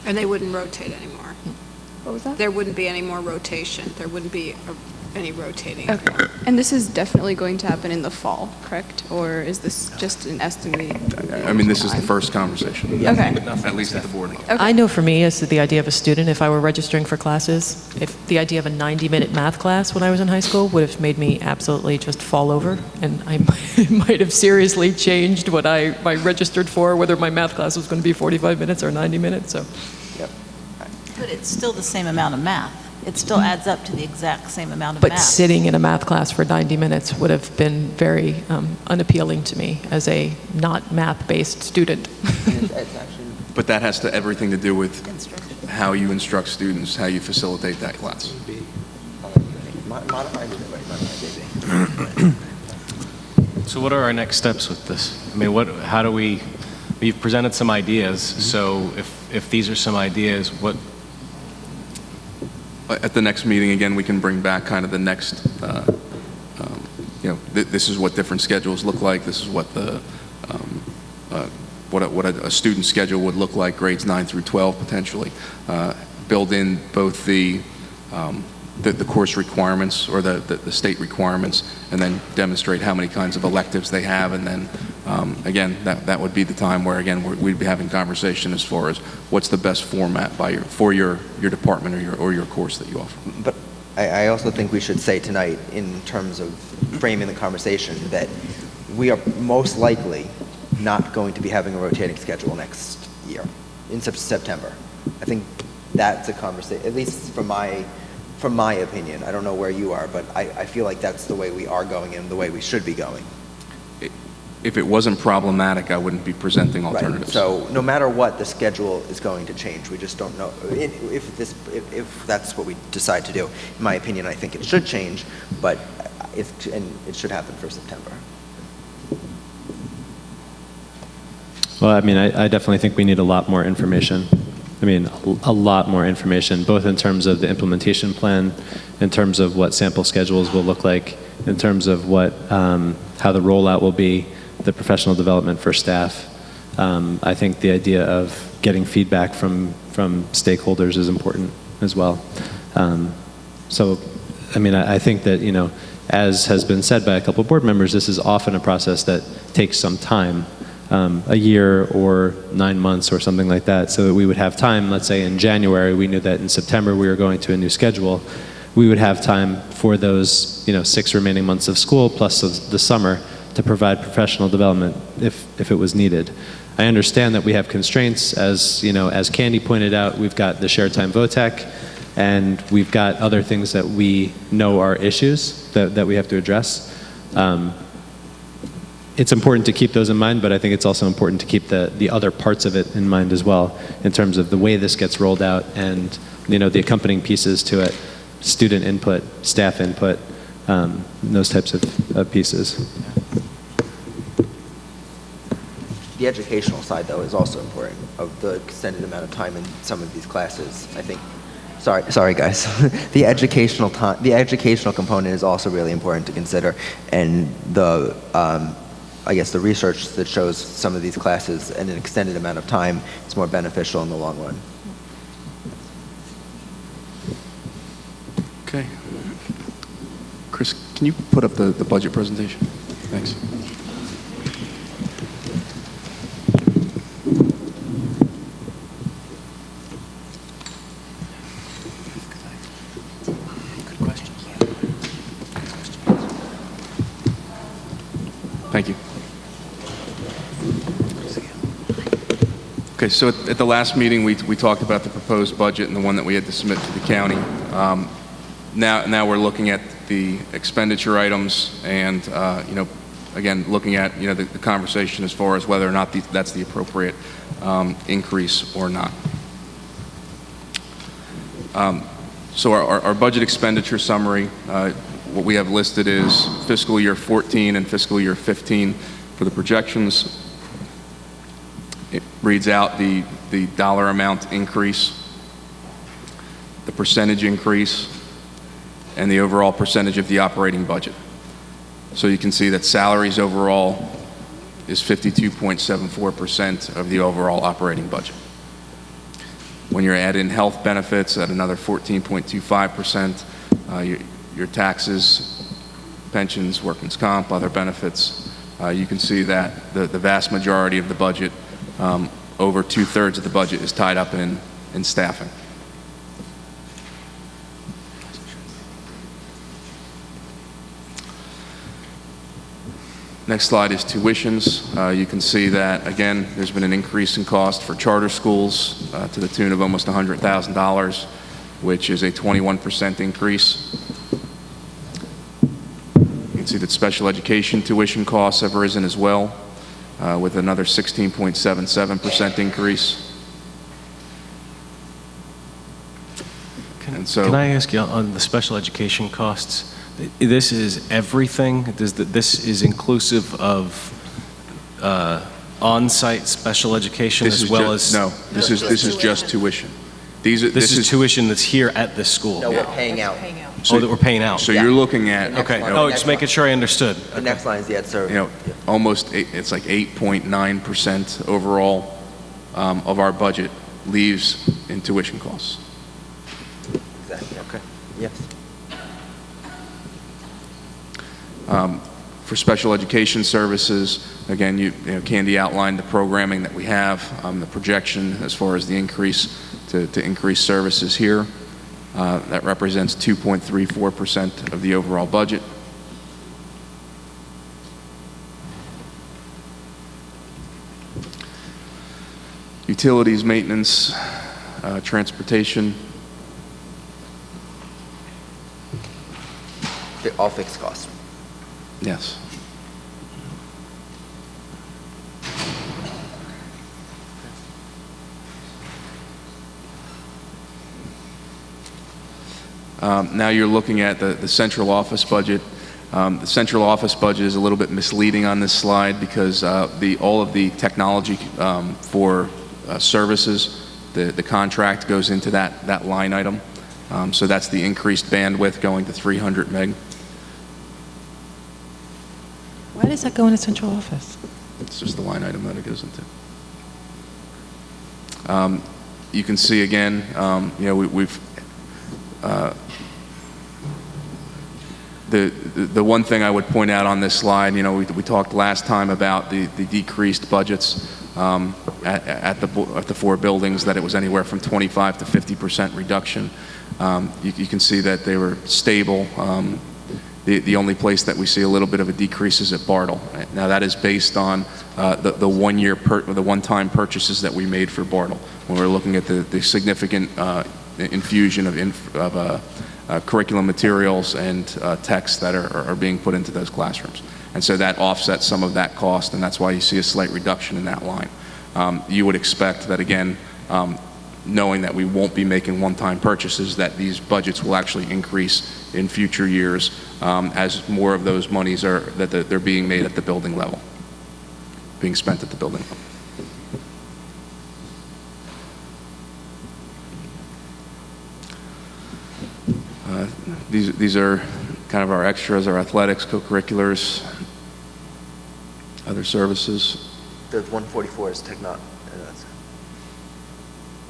[SPEAKER 3] And they wouldn't rotate anymore.
[SPEAKER 8] What was that?
[SPEAKER 3] There wouldn't be any more rotation. There wouldn't be
[SPEAKER 12] any rotating.
[SPEAKER 8] Okay. And this is definitely going to happen in the fall, correct? Or is this just an estimate?
[SPEAKER 5] I mean, this is the first conversation.
[SPEAKER 8] Okay.
[SPEAKER 5] At least at the board level.
[SPEAKER 8] Okay.
[SPEAKER 9] I know for me, as the idea of a student, if I were registering for classes, if the idea of a 90-minute math class when I was in high school would have made me absolutely just fall over, and I might have seriously changed what I registered for, whether my math class was going to be 45 minutes or 90 minutes. So,
[SPEAKER 3] But it's still the same amount of math. It still adds up to the exact same amount of
[SPEAKER 9] but
[SPEAKER 3] math.
[SPEAKER 9] sitting in a math class for 90 minutes would have been very unappealing to me as a not math-based student.
[SPEAKER 5] But that has everything to do with how you instruct students, how you facilitate that class.
[SPEAKER 10] So what are our next steps with this? I mean, how do we've presented some ideas, so if these are some ideas, what?
[SPEAKER 5] At the next meeting, again, we can bring back kind of the next, this is what different schedules look like. This is what what a student schedule would look like, grades 9 through 12 potentially. Build in both the course requirements or the state requirements, and then demonstrate how many kinds of electives they have, and then again, that would be the time where, again, we'd be having conversation as far as what's the best format for your department or your course that you offer.
[SPEAKER 4] But I also think we should say tonight, in terms of framing the conversation, that we are most likely not going to be having a rotating schedule next year, in September. I think that's a conversation, at least from my opinion. I don't know where you are, but I feel like that's the way we are going and the way we should be going.
[SPEAKER 5] If it wasn't problematic, I wouldn't be presenting alternatives.
[SPEAKER 4] Right. So no matter what, the schedule is going to change. We just don't know if that's what we decide to do. In my opinion, I think it should change, but it should happen for September.
[SPEAKER 1] Well, I mean, I definitely think we need a lot more information. I mean, a lot more information, both in terms of the implementation plan, in terms of what sample schedules will look like, in terms of how the rollout will be, the professional development for staff. I think the idea of getting feedback from stakeholders is important as well. So, I mean, I think that, as has been said by a couple of board members, this is often a process that takes some time. A year or 9 months or something like that, so that we would have time. Let's say in January, we knew that in September we were going to a new schedule. We would have time for those 6 remaining months of school plus the summer to provide professional development if it was needed. I understand that we have constraints, as Candy pointed out. We've got the shared time VOTEC, and we've got other things that we know are issues that we have to address. It's important to keep those in mind, but I think it's also important to keep the other parts of it in mind as well, in terms of the way this gets rolled out and the accompanying pieces to it, student input, staff input, those types of pieces.
[SPEAKER 4] The educational side, though, is also important, of the extended amount of time in some of these classes. I think, sorry guys, the educational component is also really important to consider, and I guess the research that shows some of these classes and an extended amount of time is more beneficial in the long run.
[SPEAKER 5] Okay. Chris, can you put up the budget presentation? Thanks. Thank you. Okay, so at the last meeting, we talked about the proposed budget and the one that we had to submit to the county. Now we're looking at the expenditure items and, again, looking at, the conversation as far as whether or not that's the appropriate increase or not. So our budget expenditure summary, what we have listed is fiscal year 14 and fiscal year 15 for the projections. It reads out the dollar amount increase, the percentage increase, and the overall percentage of the operating budget. So you can see that salaries overall is 52.74% of the overall operating budget. When you're adding health benefits at another 14.25%, your taxes, pensions, workman's comp, other benefits, you can see that the vast majority of the budget, over 2/3 of the budget, is tied up in staffing. Next slide is tuitions. You can see that, again, there's been an increase in cost for charter schools to the tune of almost $100,000, which is a 21% increase. You can see that special education tuition costs have risen as well, with another 16.77% increase. And so,
[SPEAKER 10] Can I ask you on the special education costs? This is everything? This is inclusive of on-site special education as well as?
[SPEAKER 5] No, this is just tuition.
[SPEAKER 10] This is tuition that's here at this school?
[SPEAKER 4] No, we're paying out.
[SPEAKER 10] Oh, that we're paying out?
[SPEAKER 5] So you're looking at,
[SPEAKER 10] Okay, oh, just making sure I understood.
[SPEAKER 4] The next line is the sir.
[SPEAKER 5] almost, it's like 8.9% overall of our budget leaves in tuition costs.
[SPEAKER 4] Exactly. Okay. Yes.
[SPEAKER 5] For special education services, again, Candy outlined the programming that we have, the projection as far as the increase to increase services here. That represents 2.34% of the overall budget. Utilities, maintenance, transportation.
[SPEAKER 4] All fixed costs.
[SPEAKER 5] Yes. Now you're looking at the central office budget. The central office budget is a little bit misleading on this slide because all of the technology for services, the contract goes into that line item. So that's the increased bandwidth going to 300 meg.
[SPEAKER 9] Why does that go into central office?
[SPEAKER 5] It's just the line item that it goes into. You can see again, we've the one thing I would point out on this slide, we talked last time about the decreased budgets at the four buildings, that it was anywhere from 25 to 50% reduction. You can see that they were stable. The only place that we see a little bit of a decrease is at Bartle. Now that is based on the one-time purchases that we made for Bartle when we're looking at the significant infusion of curriculum materials and texts that are being put into those classrooms. And so that offsets some of that cost, and that's why you see a slight reduction in that line. You would expect that, again, knowing that we won't be making one-time purchases, that these budgets will actually increase in future years as more of those monies they're being made at the building level, being spent at the building level. These are kind of our extras, our athletics, co-curriculars, other services.
[SPEAKER 4] The 144 is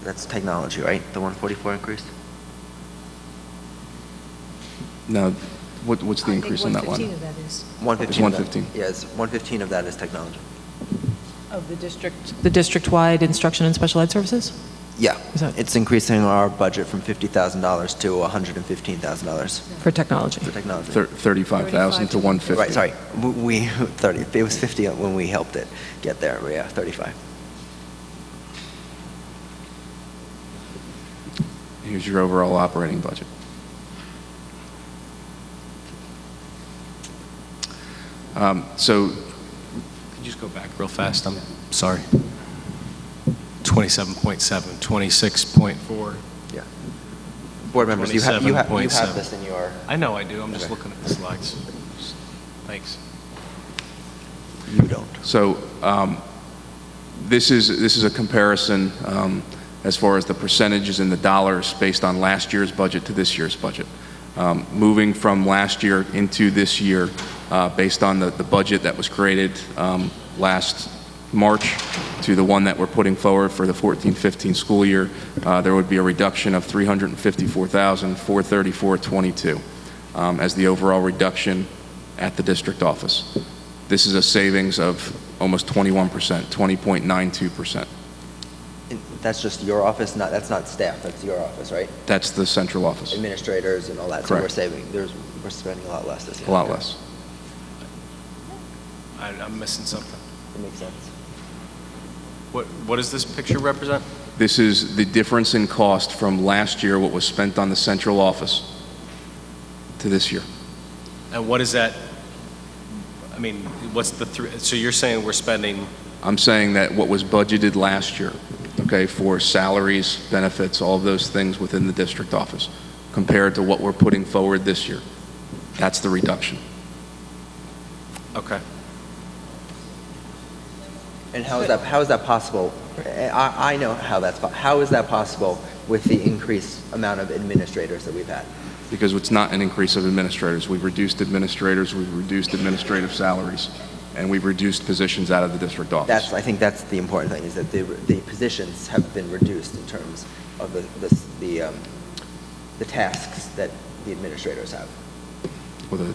[SPEAKER 4] that's technology, right? The 144 increase?
[SPEAKER 5] Now, what's the increase in that one?
[SPEAKER 2] 115 of that is.
[SPEAKER 4] 115.
[SPEAKER 5] 115.
[SPEAKER 4] Yes, 115 of that is technology.
[SPEAKER 9] Of the district? The district-wide instruction and special ed services?
[SPEAKER 4] Yeah,
[SPEAKER 9] Is that-
[SPEAKER 4] it's increasing our budget from $50,000 to $115,000
[SPEAKER 9] For technology.
[SPEAKER 4] for technology.
[SPEAKER 5] 35,000 to 150.
[SPEAKER 4] Right, sorry, we 30. It was 50 when we helped it get there. But yeah, 35.
[SPEAKER 5] Here's your overall operating budget. So,
[SPEAKER 10] Could you just go back real fast? I'm sorry. 27.7, 26.4.
[SPEAKER 4] Yeah. Board members, you have
[SPEAKER 10] 27.7.
[SPEAKER 4] this in your.
[SPEAKER 10] I know I do. I'm just
[SPEAKER 4] Okay.
[SPEAKER 10] looking at the slides. Thanks.
[SPEAKER 4] You don't.
[SPEAKER 5] So this is a comparison as far as the percentages in the dollars based on last year's budget to this year's budget. Moving from last year into this year, based on the budget that was created last March to the one that we're putting forward for the 14-15 school year, there would be a reduction of $354,434.22. as the overall reduction at the district office. This is a savings of almost 21%, 20.92%.
[SPEAKER 4] That's just your office, that's not staff, that's your office, right?
[SPEAKER 5] That's the central office.
[SPEAKER 4] Administrators and all that, so
[SPEAKER 5] Correct.
[SPEAKER 4] we're spending a lot less this year.
[SPEAKER 5] A lot less.
[SPEAKER 10] I'm missing something.
[SPEAKER 4] It makes sense.
[SPEAKER 10] What does this picture represent?
[SPEAKER 5] This is the difference in cost from last year, what was spent on the central office, to this year.
[SPEAKER 10] And what is that? I mean, what's the so you're saying we're spending?
[SPEAKER 5] I'm saying that what was budgeted last year, okay, for salaries, benefits, all of those things within the district office, compared to what we're putting forward this year, that's the reduction.
[SPEAKER 10] Okay.
[SPEAKER 4] And how is that possible? I know how is that possible with the increased amount of administrators that we've had?
[SPEAKER 5] Because it's not an increase of administrators. We've reduced administrators, we've reduced administrative salaries, and we've reduced positions out of the district office.
[SPEAKER 4] I think that's the important thing, is that the positions have been reduced in terms of the tasks that the administrators have.
[SPEAKER 5] Well,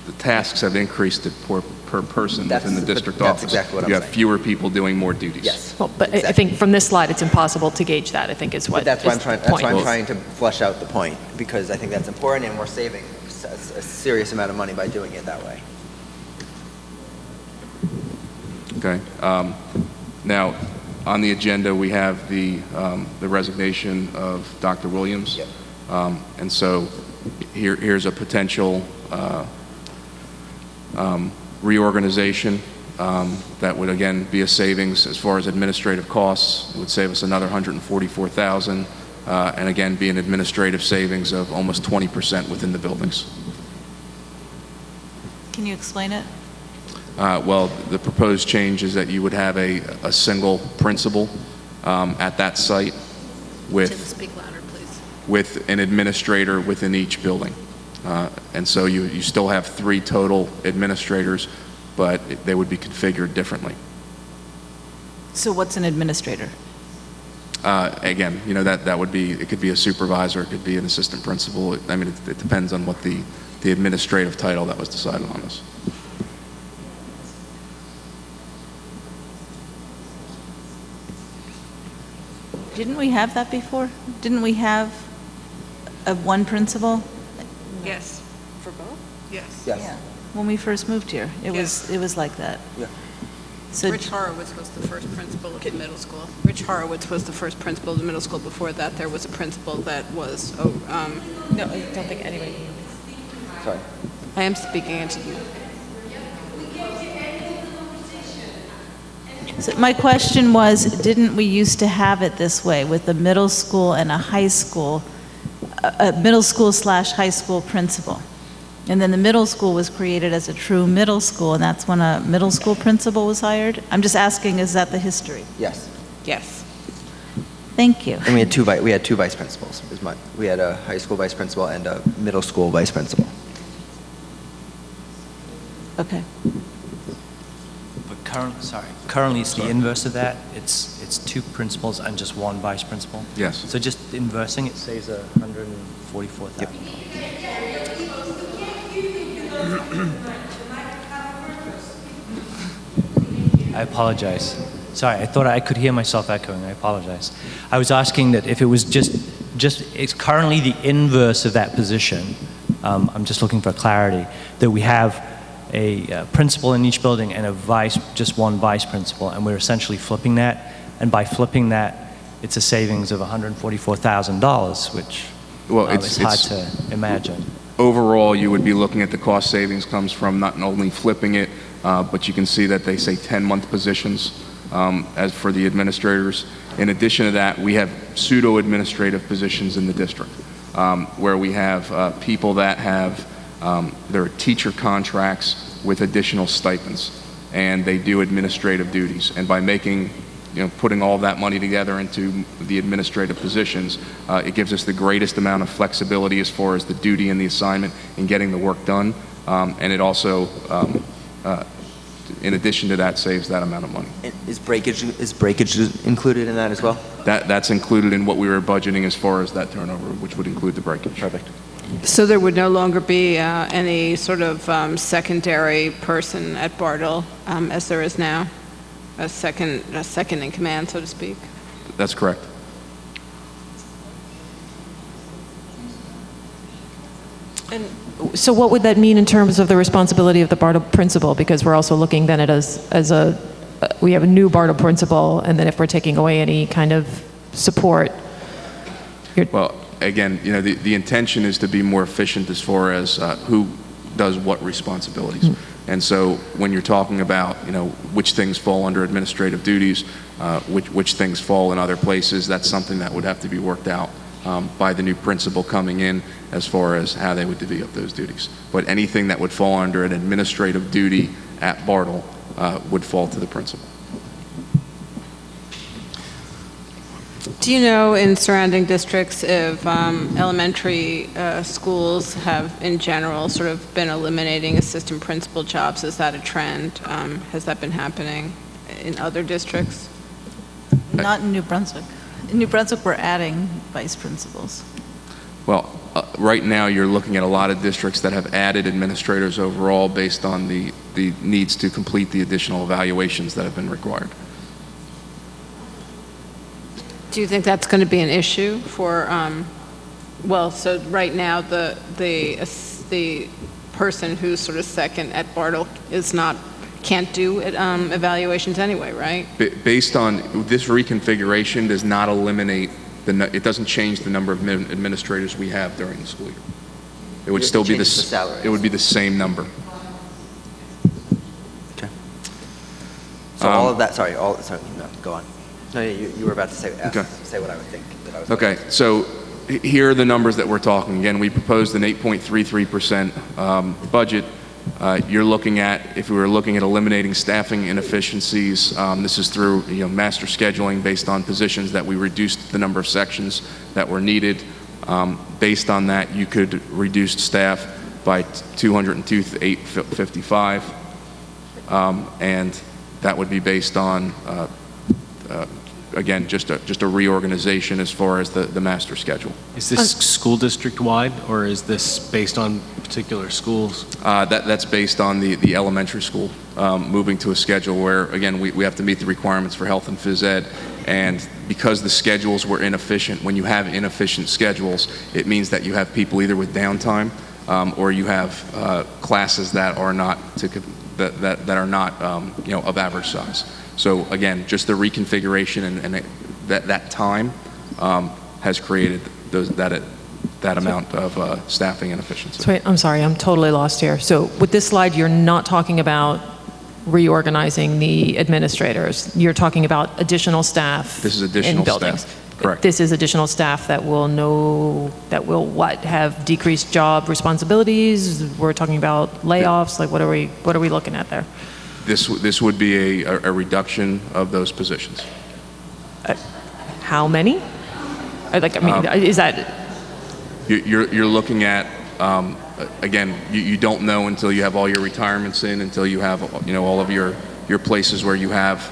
[SPEAKER 5] the tasks have increased per person within the district office.
[SPEAKER 4] That's exactly what I'm
[SPEAKER 5] You
[SPEAKER 4] saying.
[SPEAKER 5] have fewer people doing more duties.
[SPEAKER 4] Yes.
[SPEAKER 9] Well, but I think from this slide, it's impossible to gauge that, I think is what
[SPEAKER 4] But that's why
[SPEAKER 9] is the
[SPEAKER 4] that's why I'm
[SPEAKER 9] point.
[SPEAKER 4] trying to flesh out the point, because I think that's important, and we're saving a serious amount of money by doing it that way.
[SPEAKER 5] Okay. Now, on the agenda, we have the resignation of Dr. Williams.
[SPEAKER 4] Yep.
[SPEAKER 5] And so here's a potential reorganization that would, again, be a savings as far as administrative costs. It would save us another $144,000, and again, be an administrative savings of almost 20% within the buildings.
[SPEAKER 3] Can you explain it?
[SPEAKER 5] Well, the proposed change is that you would have a single principal at that site
[SPEAKER 3] Tim, speak louder, please.
[SPEAKER 5] with an administrator within each building. And so you still have 3 total administrators, but they would be configured differently.
[SPEAKER 3] So what's an administrator?
[SPEAKER 5] Again, you know, that would be, it could be a supervisor, it could be an assistant principal. I mean, it depends on what the administrative title that was decided on this.
[SPEAKER 3] Didn't we have that before? Didn't we have one principal?
[SPEAKER 12] Yes. For both? Yes.
[SPEAKER 4] Yes.
[SPEAKER 3] Yeah. When we first moved here, it was like that.
[SPEAKER 4] Yeah.
[SPEAKER 3] So
[SPEAKER 12] Rich Horowitz was the first principal of the middle school. Rich Horowitz was the first principal of the middle school. Before that, there was a principal that was,
[SPEAKER 3] no, I don't think anybody.
[SPEAKER 4] Sorry.
[SPEAKER 12] I am speaking into the mic.
[SPEAKER 3] So my question was, didn't we used to have it this way with a middle school and a high school, a middle school / high school principal? And then the middle school was created as a true middle school, and that's when a middle school principal was hired? I'm just asking, is that the history?
[SPEAKER 4] Yes.
[SPEAKER 12] Yes.
[SPEAKER 3] Thank you.
[SPEAKER 4] And we had two vice principals. We had a high school vice principal and a middle school vice principal.
[SPEAKER 3] Okay.
[SPEAKER 11] But currently it's the inverse of that. It's 2 principals and just 1 vice principal.
[SPEAKER 5] Yes.
[SPEAKER 11] So just inversing it saves $144,000. I apologize. Sorry, I thought I could hear myself echoing. I apologize. I was asking that if it was just it's currently the inverse of that position. I'm just looking for clarity, that we have a principal in each building and just 1 vice principal, and we're essentially flipping that. And by flipping that, it's a savings of $144,000, which is hard to imagine.
[SPEAKER 5] Overall, you would be looking at the cost savings comes from not only flipping it, but you can see that they say 10-month positions as for the administrators. In addition to that, we have pseudo-administrative positions in the district, where we have people that have their teacher contracts with additional stipends, and they do administrative duties. And by putting all that money together into the administrative positions, it gives us the greatest amount of flexibility as far as the duty and the assignment and getting the work done. And it also, in addition to that, saves that amount of money.
[SPEAKER 4] And is breakage included in that as well?
[SPEAKER 5] That's included in what we were budgeting as far as that turnover, which would include the breakage.
[SPEAKER 4] Perfect.
[SPEAKER 12] So there would no longer be any sort of secondary person at Bartle as there is now? A second in command, so to speak?
[SPEAKER 5] That's correct.
[SPEAKER 9] So what would that mean in terms of the responsibility of the Bartle principal? Because we're also looking then at we have a new Bartle principal, and then if we're taking away any kind of support.
[SPEAKER 5] Well, again, the intention is to be more efficient as far as who does what responsibilities. And so when you're talking about, which things fall under administrative duties, which things fall in other places, that's something that would have to be worked out by the new principal coming in as far as how they would divvy up those duties. But anything that would fall under an administrative duty at Bartle would fall to the principal.
[SPEAKER 12] Do you know in surrounding districts if elementary schools have, in general, sort of been eliminating assistant principal jobs? Is that a trend? Has that been happening in other districts?
[SPEAKER 3] Not in New Brunswick. In New Brunswick, we're adding vice principals.
[SPEAKER 5] Well, right now you're looking at a lot of districts that have added administrators overall based on the needs to complete the additional evaluations that have been required.
[SPEAKER 12] Do you think that's going to be an issue for, so right now the person who's sort of second at Bartle can't do evaluations anyway, right?
[SPEAKER 5] Based on this reconfiguration does not eliminate, it doesn't change the number of administrators we have during the school year. It would still be the
[SPEAKER 4] salaries.
[SPEAKER 5] It would be the same number.
[SPEAKER 4] Okay. So all of that, sorry, no, go on. No, you were about to say what I would think that I was.
[SPEAKER 5] Okay, so here are the numbers that we're talking. Again, we proposed an 8.33% budget. You're looking at, if we were looking at eliminating staffing inefficiencies, this is through master scheduling based on positions that we reduced the number of sections that were needed. Based on that, you could reduce staff by 202 to 855, and that would be based on again, just a reorganization as far as the master schedule.
[SPEAKER 10] Is this school district-wide, or is this based on particular schools?
[SPEAKER 5] That's based on the elementary school moving to a schedule where, again, we have to meet the requirements for health and phys ed, and because the schedules were inefficient, when you have inefficient schedules, it means that you have people either with downtime or you have classes that are not of average size. So again, just the reconfiguration and that time has created that amount of staffing inefficiency.
[SPEAKER 9] So wait, I'm sorry, I'm totally lost here. So with this slide, you're not talking about reorganizing the administrators. You're talking about additional staff.
[SPEAKER 5] This is additional
[SPEAKER 9] in buildings.
[SPEAKER 5] staff. Correct.
[SPEAKER 9] This is additional staff that will what? Have decreased job responsibilities? We're talking about layoffs. Like what are we looking at there?
[SPEAKER 5] This would be a reduction of those positions.
[SPEAKER 9] How many? Is that?
[SPEAKER 5] You're looking at, again, you don't know until you have all your retirements in, until you have all of your places where you have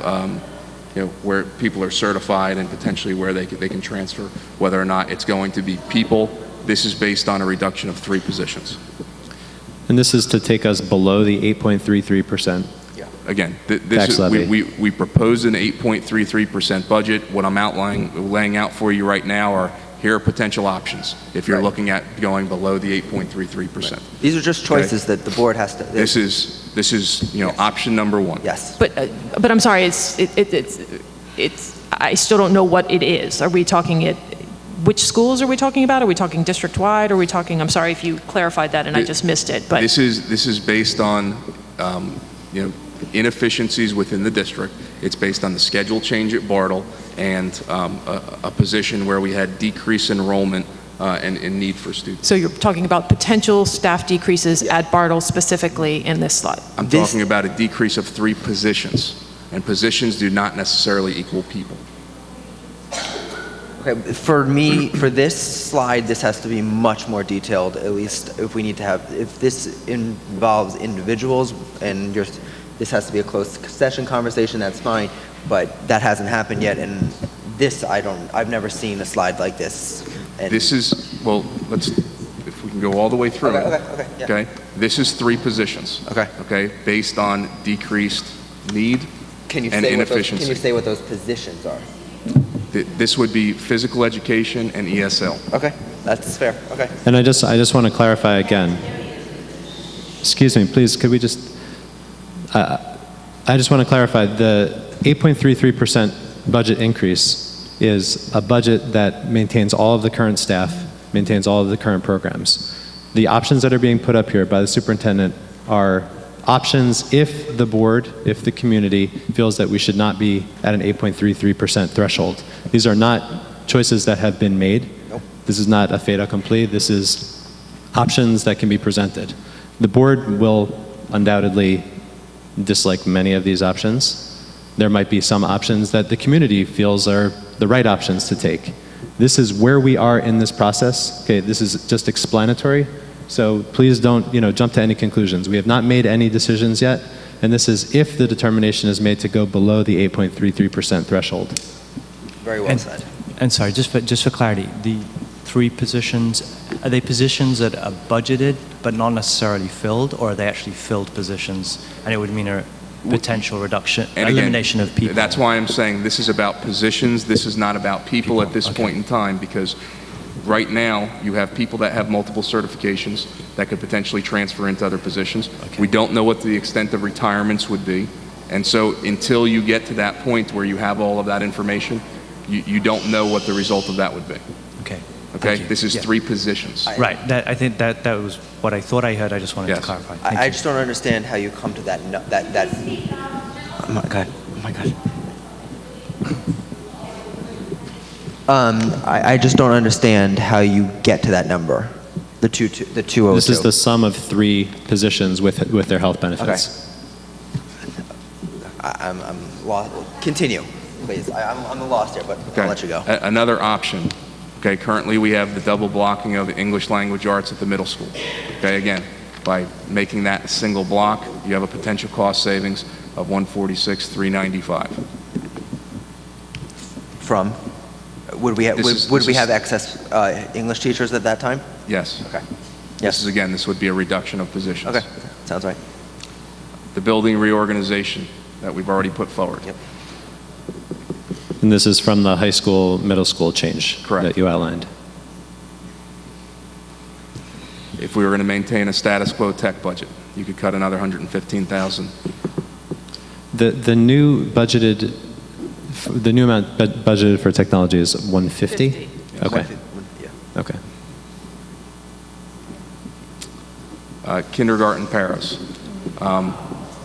[SPEAKER 5] where people are certified and potentially where they can transfer, whether or not it's going to be people. This is based on a reduction of 3 positions.
[SPEAKER 1] And this is to take us below the 8.33%.
[SPEAKER 5] Again,
[SPEAKER 1] Tax levy.
[SPEAKER 5] we proposed an 8.33% budget. What I'm laying out for you right now are, here are potential options if you're looking at going below the 8.33%.
[SPEAKER 4] Right. These are just choices that the board has to.
[SPEAKER 5] This is option number 1.
[SPEAKER 4] Yes.
[SPEAKER 9] But I'm sorry, it's I still don't know what it is. Are we talking which schools are we talking about? Are we talking district-wide? Are we talking, I'm sorry if you clarified that and I just missed it. But
[SPEAKER 5] this is based on inefficiencies within the district. It's based on the schedule change at Bartle and a position where we had decreased enrollment and need for students.
[SPEAKER 9] So you're talking about potential staff decreases at Bartle specifically in this slide?
[SPEAKER 5] I'm talking about a decrease of 3 positions, and positions do not necessarily equal people.
[SPEAKER 4] Okay, for me, for this slide, this has to be much more detailed, at least if we need to have, if this involves individuals and this has to be a closed session conversation, that's fine, but that hasn't happened yet, and I've never seen a slide like this. And
[SPEAKER 5] This is, well, if we can can go all the way through it.
[SPEAKER 4] Okay, yeah.
[SPEAKER 5] Okay? This is 3 positions.
[SPEAKER 4] Okay.
[SPEAKER 5] Okay? Based on decreased need
[SPEAKER 4] Can you
[SPEAKER 5] and
[SPEAKER 4] say
[SPEAKER 5] inefficiency.
[SPEAKER 4] what those positions are?
[SPEAKER 5] This would be physical education and ESL.
[SPEAKER 4] Okay, that's fair. Okay.
[SPEAKER 1] And I just want to clarify again. Excuse me, please, could we just, I just want to clarify, the 8.33% budget increase is a budget that maintains all of the current staff, maintains all of the current programs. The options that are being put up here by the superintendent are options if the board, if the community feels that we should not be at an 8.33% threshold. These are not choices that have been made.
[SPEAKER 4] Nope.
[SPEAKER 1] This is not a fait accompli. This is options that can be presented. The board will undoubtedly dislike many of these options. There might be some options that the community feels are the right options to take. This is where we are in this process. Okay, this is just explanatory. So please don't, jump to any conclusions. We have not made any decisions yet, and this is if the determination is made to go below the 8.33% threshold.
[SPEAKER 4] Very well said.
[SPEAKER 11] And sorry, just for clarity, the 3 positions, are they positions that are budgeted but not necessarily filled, or are they actually filled positions? And it would mean a potential reduction,
[SPEAKER 5] And again,
[SPEAKER 11] elimination of people.
[SPEAKER 5] That's why I'm saying this is about positions. This is not about people at this point in time, because right now you have people that have multiple certifications that could potentially transfer into other positions.
[SPEAKER 11] Okay.
[SPEAKER 5] We don't know what the extent of retirements would be. And so until you get to that point where you have all of that information, you don't know what the result of that would be.
[SPEAKER 11] Okay.
[SPEAKER 5] Okay?
[SPEAKER 11] Thank you.
[SPEAKER 5] This is
[SPEAKER 11] Yeah.
[SPEAKER 5] 3 positions.
[SPEAKER 11] Right. I think that was what I thought I heard. I just wanted
[SPEAKER 5] Yes.
[SPEAKER 11] to clarify. Thank
[SPEAKER 4] I
[SPEAKER 11] you.
[SPEAKER 4] just don't understand how you come to that. Oh my god. Oh my god. I just don't understand how you get to that number. The 202.
[SPEAKER 1] This is the sum of 3 positions with their health benefits.
[SPEAKER 4] I'm lost. Continue, please. I'm lost here, but
[SPEAKER 5] Okay.
[SPEAKER 4] I'll let you go.
[SPEAKER 5] Another option. Okay, currently we have the double blocking of English language arts at the middle school. Okay, again, by making that a single block, you have a potential cost savings of $146,395.
[SPEAKER 4] From? Would we have,
[SPEAKER 5] This
[SPEAKER 4] would
[SPEAKER 5] is-
[SPEAKER 4] we have excess English teachers at that time?
[SPEAKER 5] Yes.
[SPEAKER 4] Okay.
[SPEAKER 5] This is, again, this would be a reduction of positions.
[SPEAKER 4] Okay. Sounds right.
[SPEAKER 5] The building reorganization that we've already put forward.
[SPEAKER 4] Yep.
[SPEAKER 1] And this is from the high school, middle school change
[SPEAKER 5] Correct.
[SPEAKER 1] that you outlined.
[SPEAKER 5] If we were going to maintain a status quo tech budget, you could cut another $115,000.
[SPEAKER 1] The new budgeted, the new amount budgeted for technology is 150?
[SPEAKER 9] 50.
[SPEAKER 1] Okay.
[SPEAKER 4] Yeah.
[SPEAKER 1] Okay.
[SPEAKER 5] Kindergarten paras.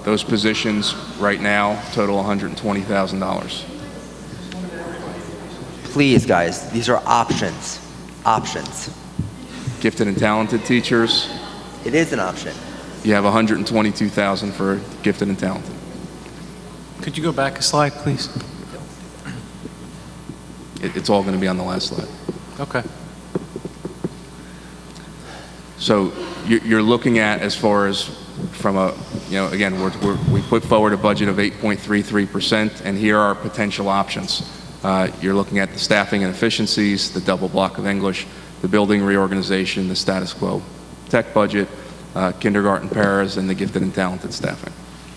[SPEAKER 5] Those positions right now total $120,000.
[SPEAKER 4] Please, guys, these are options. Options.
[SPEAKER 5] Gifted and talented teachers,
[SPEAKER 4] It is an option.
[SPEAKER 5] you have $122,000 for gifted and talented.
[SPEAKER 10] Could you go back a slide, please?
[SPEAKER 5] It's all going to be on the last slide.
[SPEAKER 10] Okay.
[SPEAKER 5] So you're looking at, as far as from a, again, we put forward a budget of 8.33%, and here are potential options. You're looking at the staffing and efficiencies, the double block of English, the building reorganization, the status quo tech budget, kindergarten paras, and the gifted and talented staffing.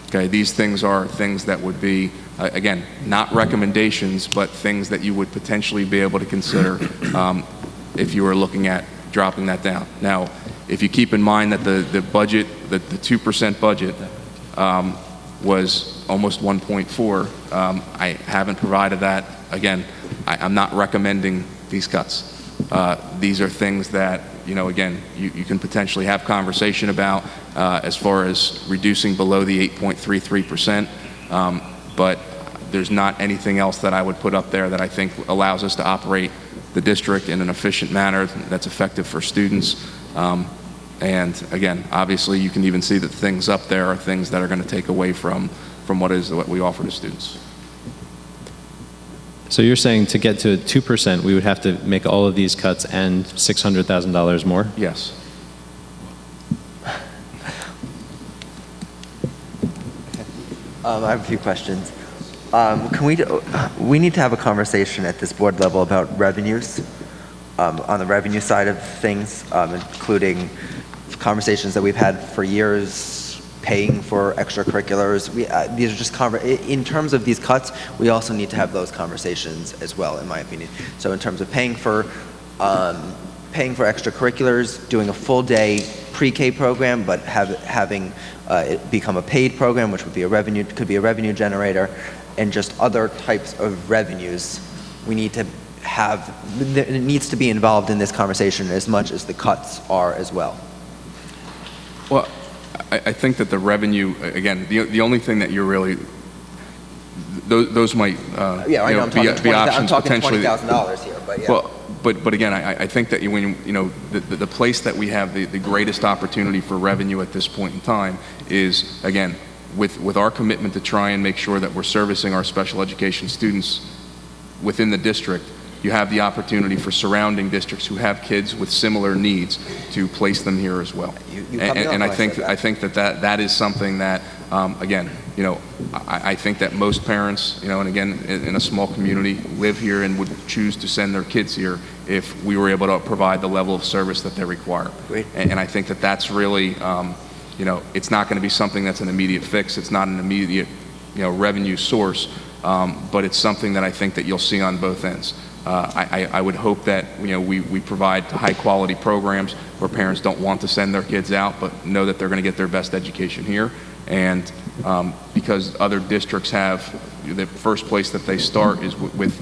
[SPEAKER 5] Okay, these things are things that would be, again, not recommendations, but things that you would potentially be able to consider if you were looking at dropping that down. Now, if you keep in mind that the budget, the 2% budget was almost 1.4, I haven't provided that. Again, I'm not recommending these cuts. These are things that, again, you can potentially have conversation about as far as reducing below the 8.33%, but there's not anything else that I would put up there that I think allows us to operate the district in an efficient manner that's effective for students. And again, obviously, you can even see that things up there are things that are going to take away from what we offer to students.
[SPEAKER 1] So you're saying to get to 2%, we would have to make all of these cuts and $600,000 more?
[SPEAKER 5] Yes.
[SPEAKER 4] I have a few questions. We need to have a conversation at this board level about revenues. on the revenue side of things, including conversations that we've had for years, paying for extracurriculars. These are just in terms of these cuts, we also need to have those conversations as well, in my opinion. So in terms of paying for extracurriculars, doing a full day pre-K program, but having it become a paid program, which would be could be a revenue generator, and just other types of revenues, we need to it needs to be involved in this conversation as much as the cuts are as well.
[SPEAKER 5] Well, I think that the revenue, again, the only thing that you're really, those might
[SPEAKER 4] yeah, I know, I'm talking
[SPEAKER 5] potentially.
[SPEAKER 4] $20,000 here, but yeah.
[SPEAKER 5] Well, but again, I think that when the place that we have the greatest opportunity for revenue at this point in time is, again, with our commitment to try and make sure that we're servicing our special education students within the district. You have the opportunity for surrounding districts who have kids with similar needs to place them here as well. And I think that is something that, again, I think that most parents, and again, in a small community, live here and would choose to send their kids here if we were able to provide the level of service that they require.
[SPEAKER 4] Great.
[SPEAKER 5] And I think that that's really, it's not going to be something that's an immediate fix. It's not an immediate, revenue source, but it's something that I think that you'll see on both ends. I would hope that we provide high quality programs where parents don't want to send their kids out but know that they're going to get their best education here, and because other districts have the first place that they start is with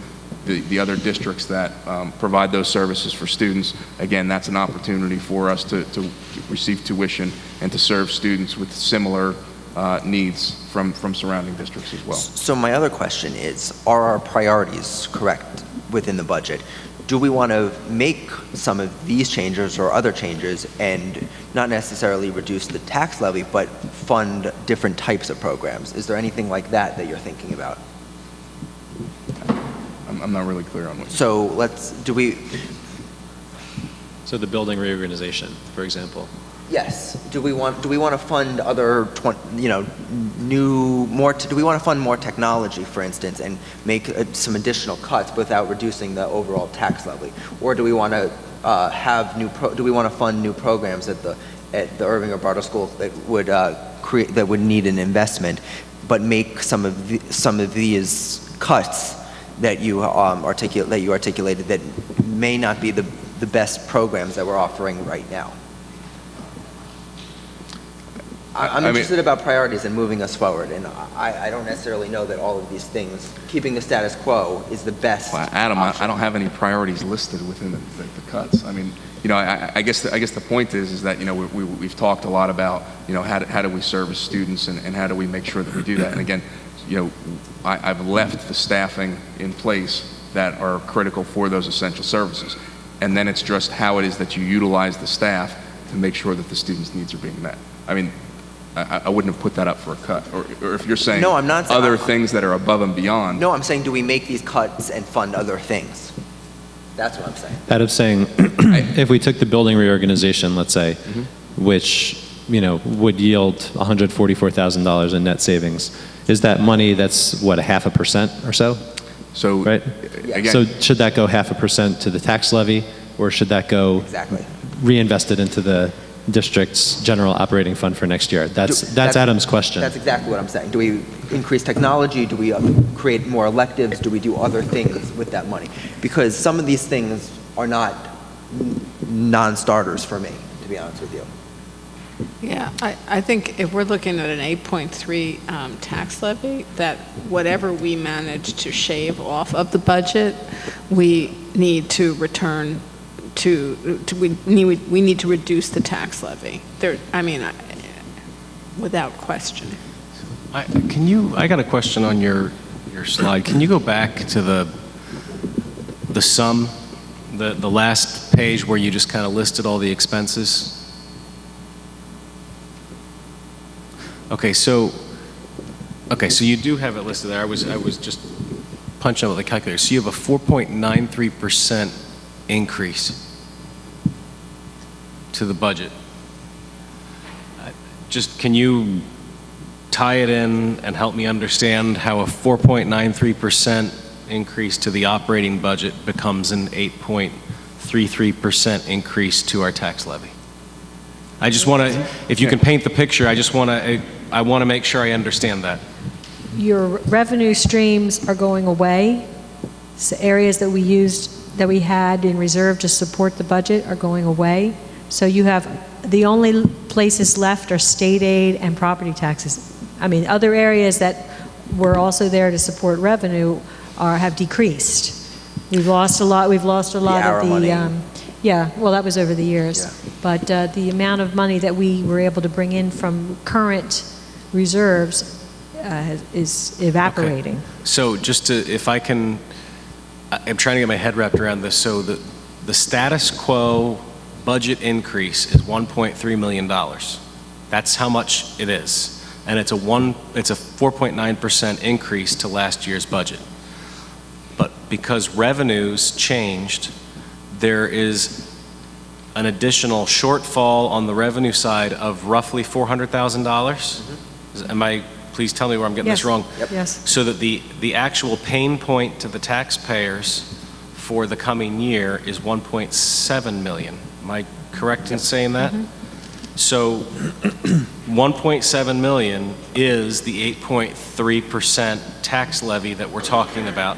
[SPEAKER 5] the other districts that provide those services for students. Again, that's an opportunity for us to receive tuition and to serve students with similar needs from surrounding districts as well.
[SPEAKER 4] So my other question is, are our priorities correct within the budget? Do we want to make some of these changes or other changes and not necessarily reduce the tax levy, but fund different types of programs? Is there anything like that you're thinking about?
[SPEAKER 5] I'm not really clear on what.
[SPEAKER 4] So
[SPEAKER 1] So the building reorganization, for example.
[SPEAKER 4] Yes. Do we want to fund other, do we want to fund more technology, for instance, and make some additional cuts without reducing the overall tax levy? Or do we want to fund new programs at the Irving or Bartow School that would need an investment, but make some of these cuts that you articulated that may not be the best programs that we're offering right now? I'm interested about priorities and moving us forward, and I don't necessarily know that all of these things, keeping the status quo, is the best.
[SPEAKER 5] Well, Adam,
[SPEAKER 4] option.
[SPEAKER 5] I don't have any priorities listed within the cuts. I mean, I guess the point is that we've talked a lot about how do we service students and how do we make sure that we do that. And again, I've left the staffing in place that are critical for those essential services, and then it's just how it is that you utilize the staff to make sure that the students' needs are being met. I mean, I wouldn't have put that up for a cut. Or if you're saying
[SPEAKER 4] no, I'm not saying,
[SPEAKER 5] other things that are above and beyond.
[SPEAKER 4] No, I'm saying, do we make these cuts and fund other things? That's what I'm saying.
[SPEAKER 1] Adam's saying, if we took the building reorganization, let's say, which would yield $144,000 in net savings, is that money that's what, 0.5% or so?
[SPEAKER 5] So,
[SPEAKER 1] right?
[SPEAKER 5] Again,
[SPEAKER 1] so should that go 0.5% to the tax levy, or should that go reinvested into the district's general operating fund for next year? That's Adam's question.
[SPEAKER 4] That's exactly what I'm saying. Do we increase technology? Do we create more electives? Do we do other things with that money? Because some of these things are not non-starters for me, to be honest with you.
[SPEAKER 12] Yeah, I think if we're looking at an 8.3 tax levy, that whatever we manage to shave off of the budget, we need to return we need to reduce the tax levy. Without question.
[SPEAKER 10] I got a question on your slide. Can you go back to the sum, the last page where you just kind of listed all the expenses? Okay, so you do have it listed there. I was just punching out with a calculator. So you have a 4.93% increase to the budget. Just can you tie it in and help me understand how a 4.93% increase to the operating budget becomes an 8.3% 0.33% increase to our tax levy. I just want to, if you can paint the picture, I want to make sure I understand that.
[SPEAKER 2] Your revenue streams are going away. So areas that we had in reserve to support the budget are going away. So you have, the only places left are state aid and property taxes. I mean, other areas that were also there to support revenue have decreased. We've lost a lot. We've lost a lot
[SPEAKER 4] arrow
[SPEAKER 2] of the.
[SPEAKER 4] money.
[SPEAKER 2] Yeah, well, that was over the years.
[SPEAKER 4] Yeah.
[SPEAKER 2] But the amount of money that we were able to bring in from current reserves is evaporating.
[SPEAKER 10] Okay. So just to, if I can, I'm trying to get my head wrapped around this. So the status quo budget increase is $1.3 million. That's how much it is. And it's a 4.9% increase to last year's budget. But because revenues changed, there is an additional shortfall on the revenue side of roughly $400,000. Am I, please tell me where I'm getting this wrong.
[SPEAKER 2] Yes.
[SPEAKER 10] So that the actual pain point to the taxpayers for the coming year is 1.7 million. Am I correct in saying that? So 1.7 million is the 8.3% tax levy that we're talking about.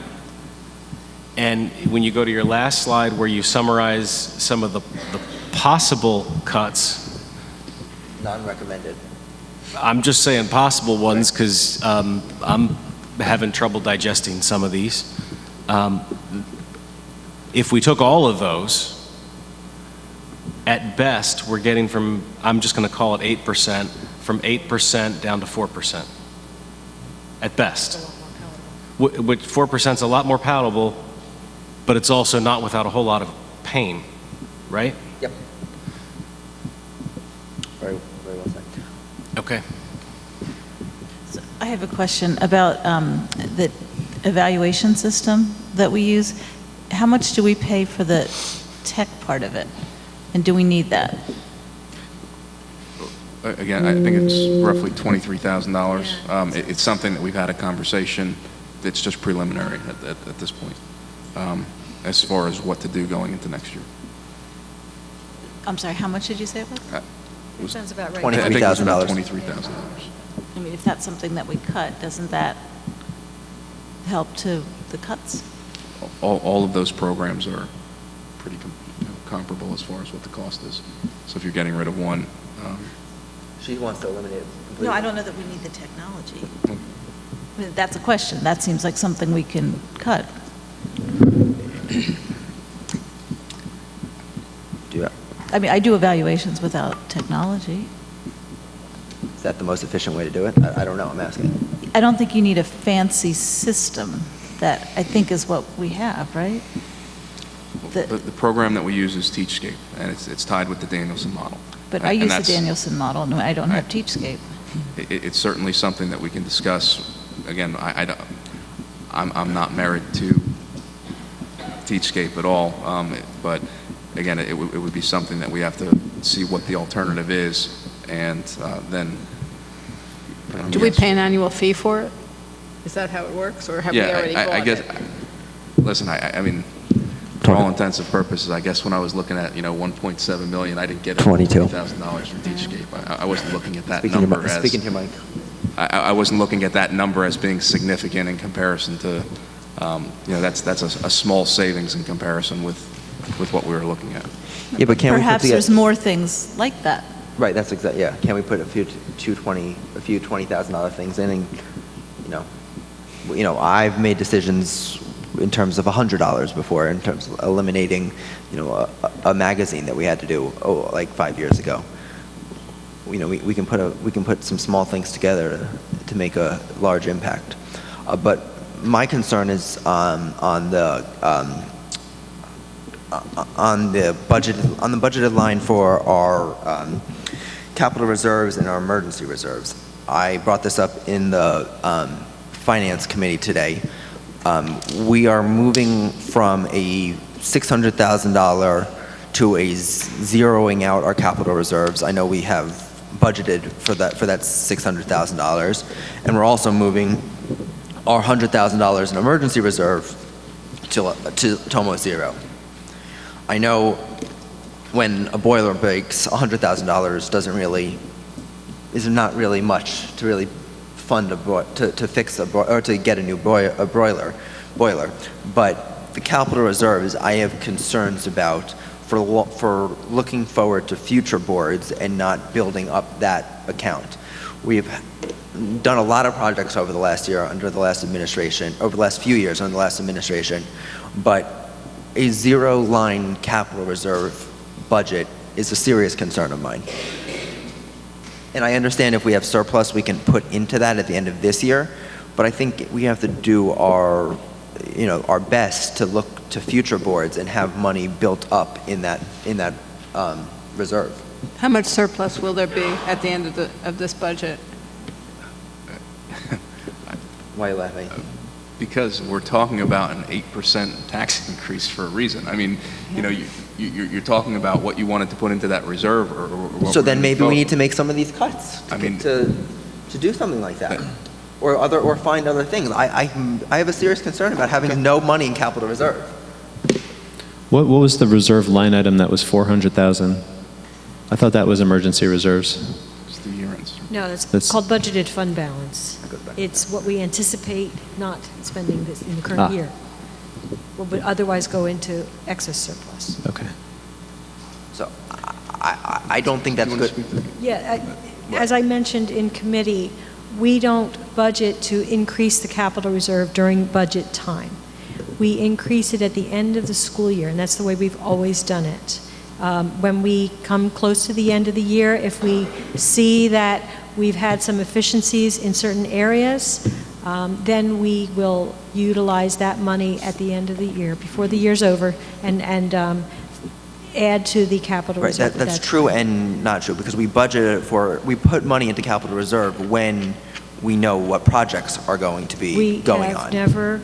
[SPEAKER 10] And when you go to your last slide where you summarize some of the possible cuts,
[SPEAKER 4] Non-recommended.
[SPEAKER 10] I'm just saying possible ones because I'm having trouble digesting some of these. If we took all of those, at best, we're getting from, I'm just going to call it 8%, from 8% down to 4%. At best. Which 4% is a lot more palatable, but it's also not without a whole lot of pain, right?
[SPEAKER 4] Yep. Very well said.
[SPEAKER 10] Okay.
[SPEAKER 13] So I have a question about the evaluation system that we use. How much do we pay for the tech part of it? And do we need that?
[SPEAKER 5] Again, I think it's roughly $23,000. It's something that we've had a conversation. It's just preliminary at this point, as far as what to do going into next year.
[SPEAKER 13] I'm sorry, how much did you say it was?
[SPEAKER 2] Sounds about right.
[SPEAKER 5] I think it was around
[SPEAKER 4] $23,000.
[SPEAKER 5] $23,000.
[SPEAKER 13] I mean, if that's something that we cut, doesn't that help to the cuts?
[SPEAKER 5] All of those programs are pretty comparable as far as what the cost is. So if you're getting rid of one,
[SPEAKER 4] She wants to eliminate it completely.
[SPEAKER 13] No, I don't know that we need the technology. I mean, that's a question. That seems like something we can cut. I mean, I do evaluations without technology.
[SPEAKER 4] Is that the most efficient way to do it? I don't know, I'm asking.
[SPEAKER 13] I don't think you need a fancy system. That, I think, is what we have, right?
[SPEAKER 5] the program that we use is TeachScape, and it's tied with the Danielson model.
[SPEAKER 13] But I use the Danielson model, and I don't have TeachScape.
[SPEAKER 5] It's certainly something that we can discuss. Again, I'm not married to TeachScape at all, but again, it would be something that we have to see what the alternative is, and then.
[SPEAKER 12] Do we pay an annual fee for it? Is that how it works, or have we already bought
[SPEAKER 5] I guess,
[SPEAKER 12] it?
[SPEAKER 5] listen, I mean, for all intents and purposes, I guess when I was looking at, 1.7 million, I didn't get $22,000 from TeachScape. I wasn't looking at that number as...
[SPEAKER 4] Speaking to your mic.
[SPEAKER 5] I wasn't looking at that number as being significant in comparison to, that's a small savings in comparison with what we were looking at.
[SPEAKER 4] Yeah, but can
[SPEAKER 13] Perhaps
[SPEAKER 4] we put
[SPEAKER 13] there's more things like that.
[SPEAKER 4] Right, that's exactly, yeah. Can we put a few $20,000 things in and, I've made decisions in terms of $100 before, in terms of eliminating, a magazine that we had to do, like 5 years ago. We can put some small things together to make a large impact. But my concern is on the budgeted line for our capital reserves and our emergency reserves. I brought this up in the Finance Committee today. We are moving from a $600,000 to a zeroing out our capital reserves. I know we have budgeted for that $600,000, and we're also moving our $100,000 in emergency reserve to almost zero. I know when a boiler breaks, $100,000 is not really much to really fund to fix or to get a new boiler. But the capital reserves, I have concerns about for looking forward to future boards and not building up that account. We've done a lot of projects over the last year over the last few years under the last administration, but a zero-line capital reserve budget is a serious concern of mine. And I understand if we have surplus, we can put into that at the end of this year, but I think we have to do our best to look to future boards and have money built up in that reserve.
[SPEAKER 12] How much surplus will there be at the end of this budget?
[SPEAKER 4] Why are you laughing?
[SPEAKER 5] Because we're talking about an 8% tax increase for a reason. I mean, you're talking about what you wanted to put into that reserve, or what
[SPEAKER 4] so
[SPEAKER 5] we're
[SPEAKER 4] then maybe
[SPEAKER 5] vote.
[SPEAKER 4] we need to make some of these cuts to do something like that, or find other things. I have a serious concern about having no money in capital reserve.
[SPEAKER 1] What was the reserve line item that was 400,000? I thought that was emergency reserves.
[SPEAKER 5] It's the year ends.
[SPEAKER 2] No, that's called budgeted fund balance. It's what we anticipate not spending this in the current year. What would otherwise go into excess surplus.
[SPEAKER 1] Okay.
[SPEAKER 4] So I don't think that's good.
[SPEAKER 2] Yeah, as I mentioned in committee, we don't budget to increase the capital reserve during budget time. We increase it at the end of the school year, and that's the way we've always done it. When we come close to the end of the year, if we see that we've had some efficiencies in certain areas, then we will utilize that money at the end of the year, before the year's over, and add to the capital reserve.
[SPEAKER 4] That's true and not true, because we put money into capital reserve when we know what projects are going to be going on.
[SPEAKER 2] We have never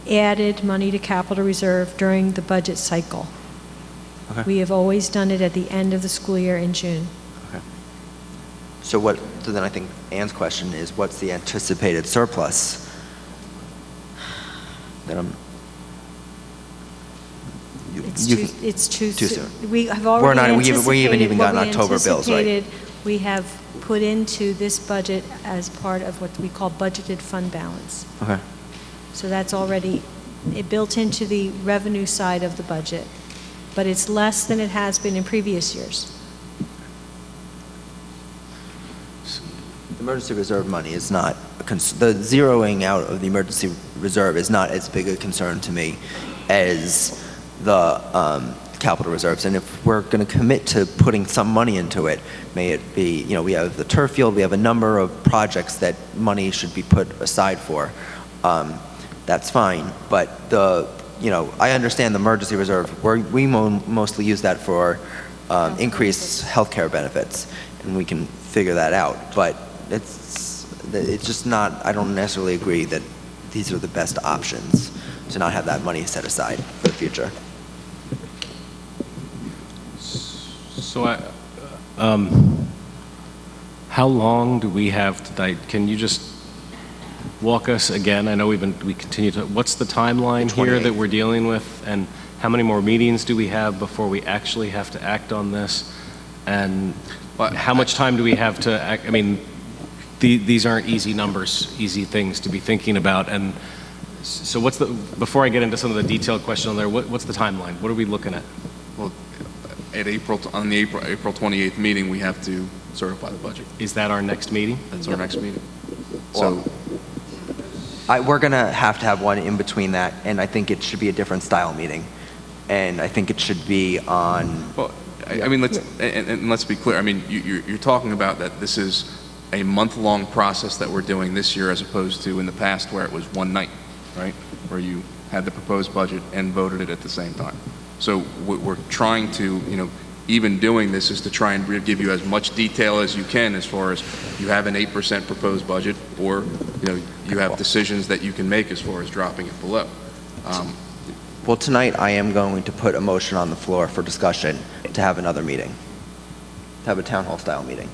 [SPEAKER 2] added money to capital reserve during the budget cycle.
[SPEAKER 4] Okay.
[SPEAKER 2] We have always done it at the end of the school year in June.
[SPEAKER 4] Okay. So then I think Ann's question is, what's the anticipated surplus?
[SPEAKER 2] It's too
[SPEAKER 4] soon.
[SPEAKER 2] We have already
[SPEAKER 4] We haven't even gotten
[SPEAKER 2] what we
[SPEAKER 4] October bills, right?
[SPEAKER 2] anticipated. We have put into this budget as part of what we call budgeted fund balance.
[SPEAKER 4] Okay.
[SPEAKER 2] So that's already built into the revenue side of the budget, but it's less than it has been in previous years.
[SPEAKER 4] Emergency reserve money is not the zeroing out of the emergency reserve is not as big a concern to me as the capital reserves. And if we're going to commit to putting some money into it, may it be, we have the turf field, we have a number of projects that money should be put aside for. That's fine, but I understand the emergency reserve. We mostly use that for increased health care benefits, and we can figure that out. But it's just not, I don't necessarily agree that these are the best options to not have that money set aside for the future.
[SPEAKER 10] So how long do we have to, can you just walk us again? I know we continue to, what's the timeline here that we're dealing with, and how many more meetings do we have before we actually have to act on this? And how much time do we have to act? I mean, these aren't easy numbers, easy things to be thinking about. And so before I get into some of the detailed questions on there, what's the timeline? What are we looking at?
[SPEAKER 5] Well, on the April 28th meeting, we have to certify the budget.
[SPEAKER 10] Is that our next meeting?
[SPEAKER 5] That's our next meeting.
[SPEAKER 4] So we're going to have one in between that, and I think it should be a different style meeting. And I think it should be on...
[SPEAKER 5] Well, I mean, let's be clear. I mean, you're talking about that this is a month-long process that we're doing this year, as opposed to in the past where it was one night, right? Where you had the proposed budget and voted it at the same time. So what we're trying to, even doing this is to try and give you as much detail as you can, as far as you have an 8% proposed budget, or you have decisions that you can make as far as dropping it below.
[SPEAKER 4] Well, tonight I am going to put a motion on the floor for discussion to have another meeting, to have a town hall style meeting.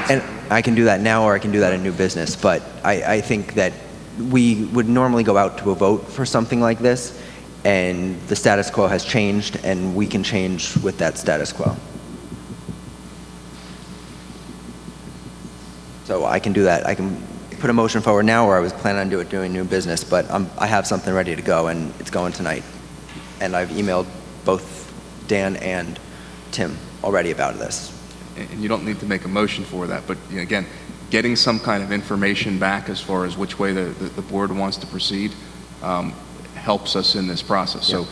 [SPEAKER 4] And I can do that now, or I can do that in new business, but I think that we would normally go out to a vote for something like this, and the status quo has changed, and we can change with that status quo. So I can do that. I can put a motion forward now, or I was planning on doing new business, but I have something ready to go, and it's going tonight. And I've emailed both Dan and Tim already about this.
[SPEAKER 5] And you don't need to make a motion for that, but you know, again, getting some kind of information back as far as which way the board wants to proceed helps us in this process.
[SPEAKER 4] Yeah.
[SPEAKER 5] So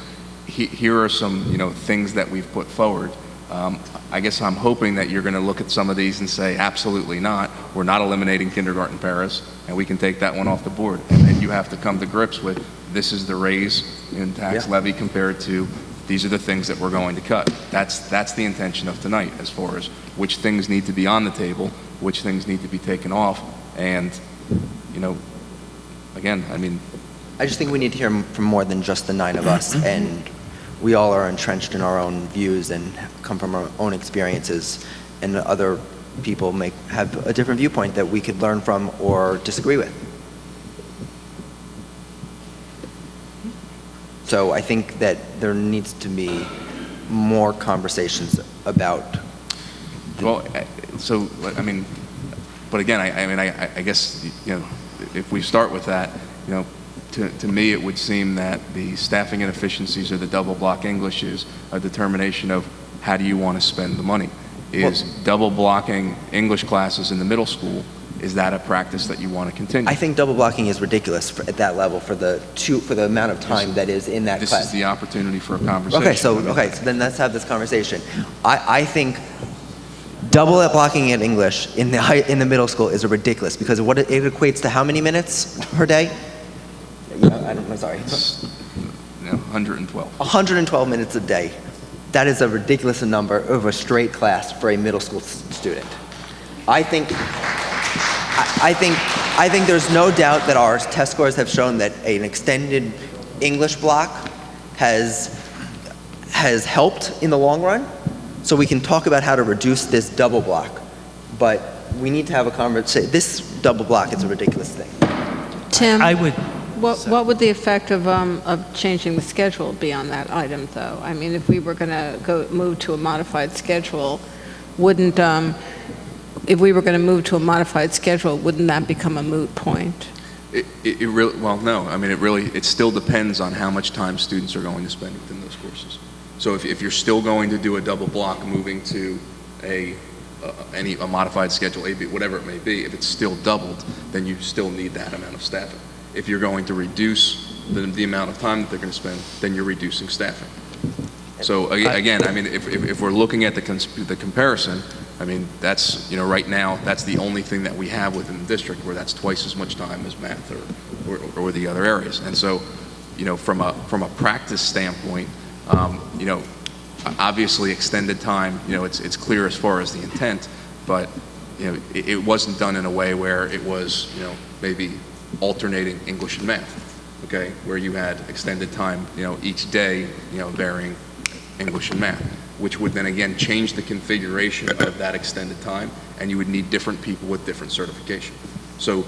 [SPEAKER 5] here are some things that we've put forward. I guess I'm hoping that you're going to look at some of these and say, absolutely not. We're not eliminating kindergarten paras, and we can take that one off the board. And then you have to come to grips with, this is the raise in tax levy compared to, these are the things that we're going to cut. That's the intention of tonight, as far as which things need to be on the table, which things need to be taken off. And, again, I mean,
[SPEAKER 4] I just think we need to hear from more than just the 9 of us, and we all are entrenched in our own views and come from our own experiences, and other people may have a different viewpoint that we could learn from or disagree with. So I think that there needs to be more conversations about.
[SPEAKER 5] Well, so I mean, but again, I guess if we start with that, to me it would seem that the staffing inefficiencies or the double block English is a determination of how do you want to spend the money. Is double blocking English classes in the middle school, is that a practice that you want to continue?
[SPEAKER 4] I think double blocking is ridiculous at that level for the amount of time that is in that class.
[SPEAKER 5] This is the opportunity for a conversation.
[SPEAKER 4] Okay, so then let's have this conversation. I think double blocking in English in the middle school is ridiculous, because it equates to how many minutes per day? I'm sorry.
[SPEAKER 5] 112.
[SPEAKER 4] 112 minutes a day. That is a ridiculous number of a straight class for a middle school student. I think there's no doubt that our test scores have shown that an extended English block has helped in the long run. So we can talk about how to reduce this double block, but we need to have a conversation. This double block is a ridiculous thing.
[SPEAKER 12] Tim,
[SPEAKER 11] I would.
[SPEAKER 12] what would the effect of changing the schedule be on that item, though? I mean, if we were going to move to a modified schedule, wouldn't that become a moot point?
[SPEAKER 5] It really, well, no. I mean, it still depends on how much time students are going to spend within those courses. So if you're still going to do a double block moving to a modified schedule, A, B, whatever it may be, if it's still doubled, then you still need that amount of staffing. If you're going to reduce the amount of time that they're going to spend, then you're reducing staffing. So again, I mean, if we're looking at the comparison, I mean, that's, right now, that's the only thing that we have within the district where that's twice as much time as math or the other areas. And so, from a practice standpoint, obviously extended time, it's clear as far as the intent, but, it wasn't done in a way where it was, maybe alternating English and math, okay, where you had extended time, each day, varying English and math, which would then again change the configuration of that extended time, and you would need different people with different certification. So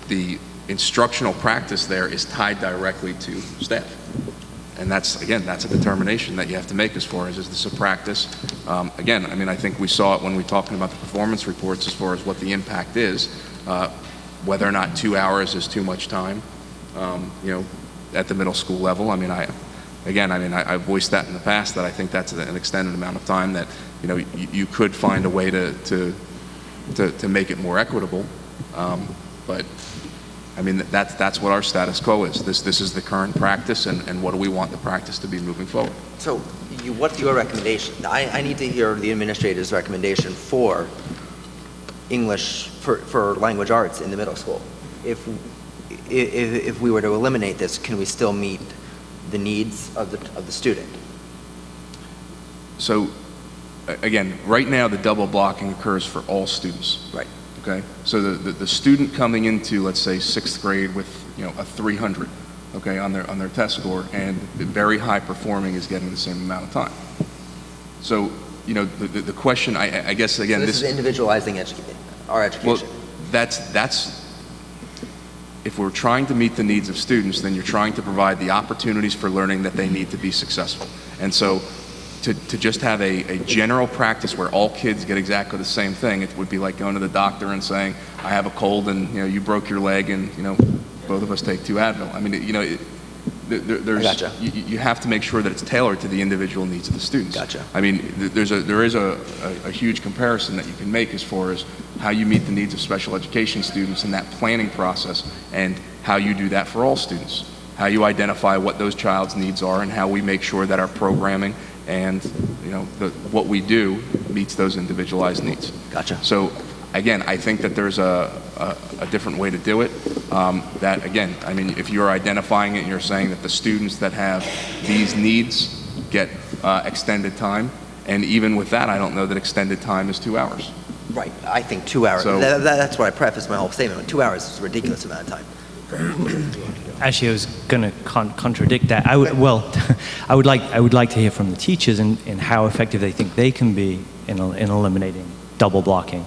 [SPEAKER 5] the instructional practice there is tied directly to staff. And that's a determination that you have to make as far as, is this a practice? Again, I mean, I think we saw it when we were talking about the performance reports as far as what the impact is, whether or not 2 hours is too much time, at the middle school level. I mean, I voiced that in the past, that I think that's an extended amount of time that, you could find a way to make it more equitable. But I mean, that's what our status quo is. This is the current practice, and what do we want the practice to be moving forward?
[SPEAKER 4] So what's your recommendation? I need to hear the administrator's recommendation for English, for language arts in the middle school. If we were to eliminate this, can we still meet the needs of the student?
[SPEAKER 5] So again, right now the double blocking occurs for all students.
[SPEAKER 4] Right.
[SPEAKER 5] Okay. So the student coming into, let's say, 6th grade with a 300, okay, on their test score, and very high performing is getting the same amount of time. So the question, I guess again,
[SPEAKER 4] so this is individualizing education. our education.
[SPEAKER 5] Well, that's if we're trying to meet the needs of students, then you're trying to provide the opportunities for learning that they need to be successful. And so to just have a general practice where all kids get exactly the same thing, it would be like going to the doctor and saying, I have a cold and, you broke your leg and, both of us take 2 Advil. I mean, there's,
[SPEAKER 4] Gotcha.
[SPEAKER 5] you have to make sure that it's tailored to the individual needs of the students.
[SPEAKER 4] Gotcha.
[SPEAKER 5] I mean, there is a huge comparison that you can make as far as how you meet the needs of special education students in that planning process and how you do that for all students. How you identify what those child's needs are and how we make sure that our programming and what we do meets those individualized needs.
[SPEAKER 4] Gotcha.
[SPEAKER 5] So again, I think that there's a different way to do it. That again, I mean, if you're identifying it and you're saying that the students that have these needs get extended time, and even with that, I don't know that extended time is 2 hours.
[SPEAKER 4] Right, I think 2 hours.
[SPEAKER 5] So-
[SPEAKER 4] That's what I prefaced my whole statement. 2 hours is a ridiculous amount of time.
[SPEAKER 11] Actually, I was going to contradict that. I would like to hear from the teachers in how effective they think they can be in eliminating double blocking.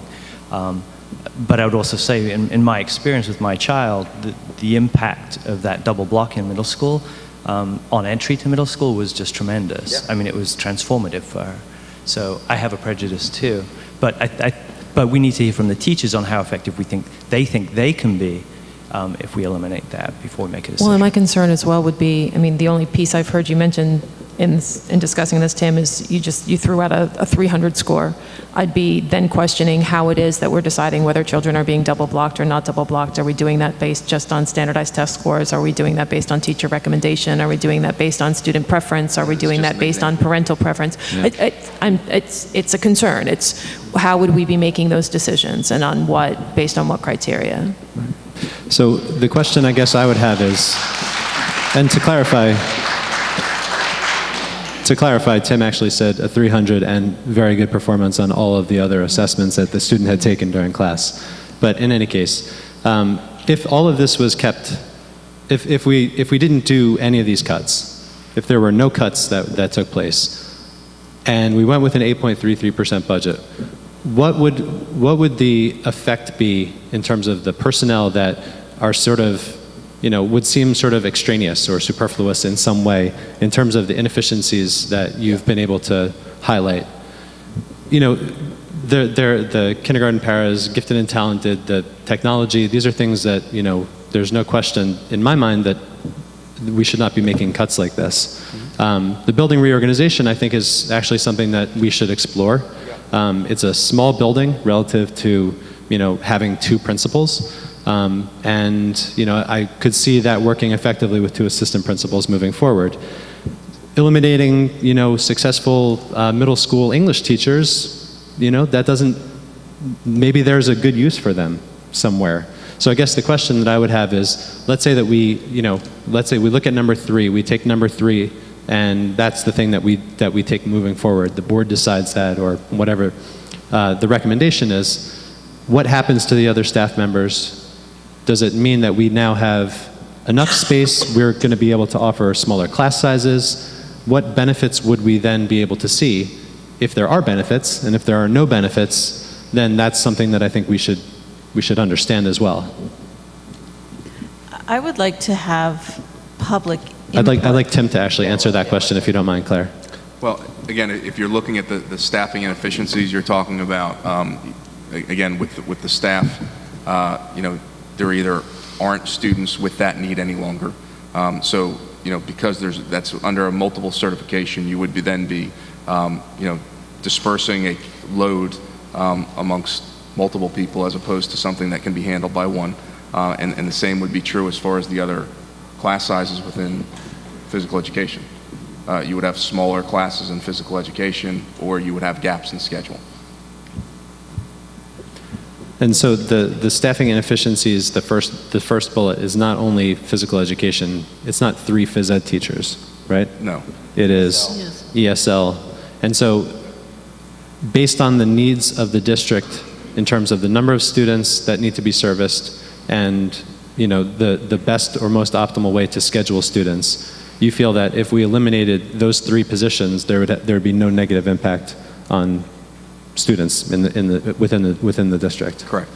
[SPEAKER 11] But I would also say, in my experience with my child, the impact of that double block in middle school on entry to middle school was just tremendous.
[SPEAKER 4] Yeah.
[SPEAKER 11] I mean, it was transformative for her. So I have a prejudice too. But we need to hear from the teachers on how effective they think they can be if we eliminate that before we make a decision.
[SPEAKER 9] Well, and my concern as well would be, I mean, the only piece I've heard you mention in discussing this, Tim, is you threw out a 300 score. I'd be then questioning how it is that we're deciding whether children are being double blocked or not double blocked. Are we doing that based just on standardized test scores? Are we doing that based on teacher recommendation? Are we doing that based on student preference? Are we doing that based on parental preference?
[SPEAKER 1] Yeah.
[SPEAKER 9] It's a concern. It's how would we be making those decisions and on what, based on what criteria?
[SPEAKER 1] So the question I guess I would have is, and to clarify, Tim actually said a 300 and very good performance on all of the other assessments that the student had taken during class. But in any case, if all of this was kept, if we didn't do any of these cuts, if there were no cuts that took place, and we went with an 8.33% budget, what would the effect be in terms of the personnel that are sort of, would seem sort of extraneous or superfluous in some way in terms of the inefficiencies that you've been able to highlight? The kindergarten paras, gifted and talented, the technology, these are things that, there's no question in my mind that we should not be making cuts like this. The building reorganization, I think, is actually something that we should explore. It's a small building relative to, having 2 principals. I could see that working effectively with 2 assistant principals moving forward. Eliminating, successful middle school English teachers, that doesn't, maybe there's a good use for them somewhere. So I guess the question that I would have is, let's say that let's say we look at number 3, we take number 3, and that's the thing that we take moving forward. The board decides that, or whatever the recommendation is. What happens to the other staff members? Does it mean that we now have enough space? We're going to be able to offer smaller class sizes? What benefits would we then be able to see? If there are benefits, and if there are no benefits, then that's something that I think we should understand as well.
[SPEAKER 13] I would like to have public input.
[SPEAKER 5] Uh,
[SPEAKER 1] I'd like Tim to actually answer that question, if you don't mind, Claire.
[SPEAKER 5] Well, again, if you're looking at the staffing inefficiencies you're talking about, again, with the staff, there either aren't students with that need any longer. So, because that's under a multiple certification, you would then be dispersing a load amongst multiple people as opposed to something that can be handled by one. And the same would be true as far as the other class sizes within physical education. You would have smaller classes in physical education, or you would have gaps in schedule.
[SPEAKER 1] And so the staffing inefficiencies, the first bullet is not only physical education. It's not 3 phys ed teachers, right?
[SPEAKER 5] No.
[SPEAKER 1] It is ESL. And so based on the needs of the district in terms of the number of students that need to be serviced and the best or most optimal way to schedule students, you feel that if we eliminated those 3 positions, there would be no negative impact on students within the district.
[SPEAKER 5] Correct.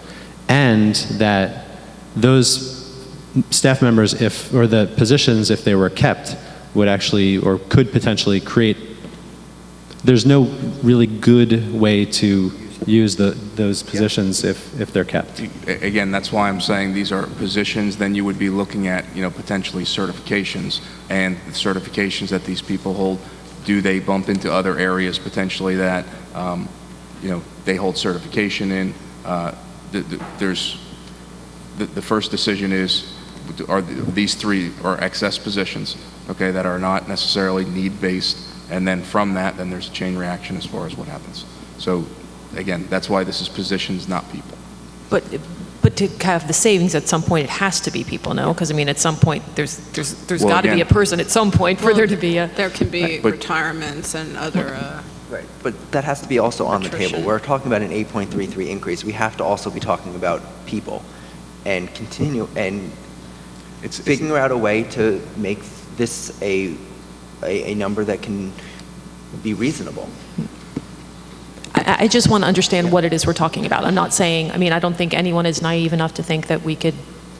[SPEAKER 1] And that those staff members, or the positions, if they were kept, would actually, or could potentially create, there's no really good way to use those positions if they're kept.
[SPEAKER 5] Again, that's why I'm saying these are positions. Then you would be looking at, potentially certifications, and the certifications that these people hold. Do they bump into other areas potentially that, they hold certification in? There's the first decision is, are these three are excess positions, okay, that are not necessarily need-based, and then from that, then there's a chain reaction as far as what happens. So, again, that's why this is positions, not people.
[SPEAKER 9] But to have the savings at some point, it has to be people, no? Because I mean, at some point, there's
[SPEAKER 5] Well,
[SPEAKER 9] got to be
[SPEAKER 5] again-
[SPEAKER 9] a person at some point for there to be a.
[SPEAKER 12] There can be
[SPEAKER 5] But-
[SPEAKER 12] retirements and other,
[SPEAKER 4] Right, but that has to be also on the table.
[SPEAKER 12] Attrition.
[SPEAKER 4] We're talking about an 8.33 increase. We have to also be talking about people and continue, and
[SPEAKER 5] It's
[SPEAKER 4] figuring out a way to make this a number that can be reasonable.
[SPEAKER 9] I just want to understand what it is we're talking about. I'm not saying, I mean, I don't think anyone is naive enough to think that we could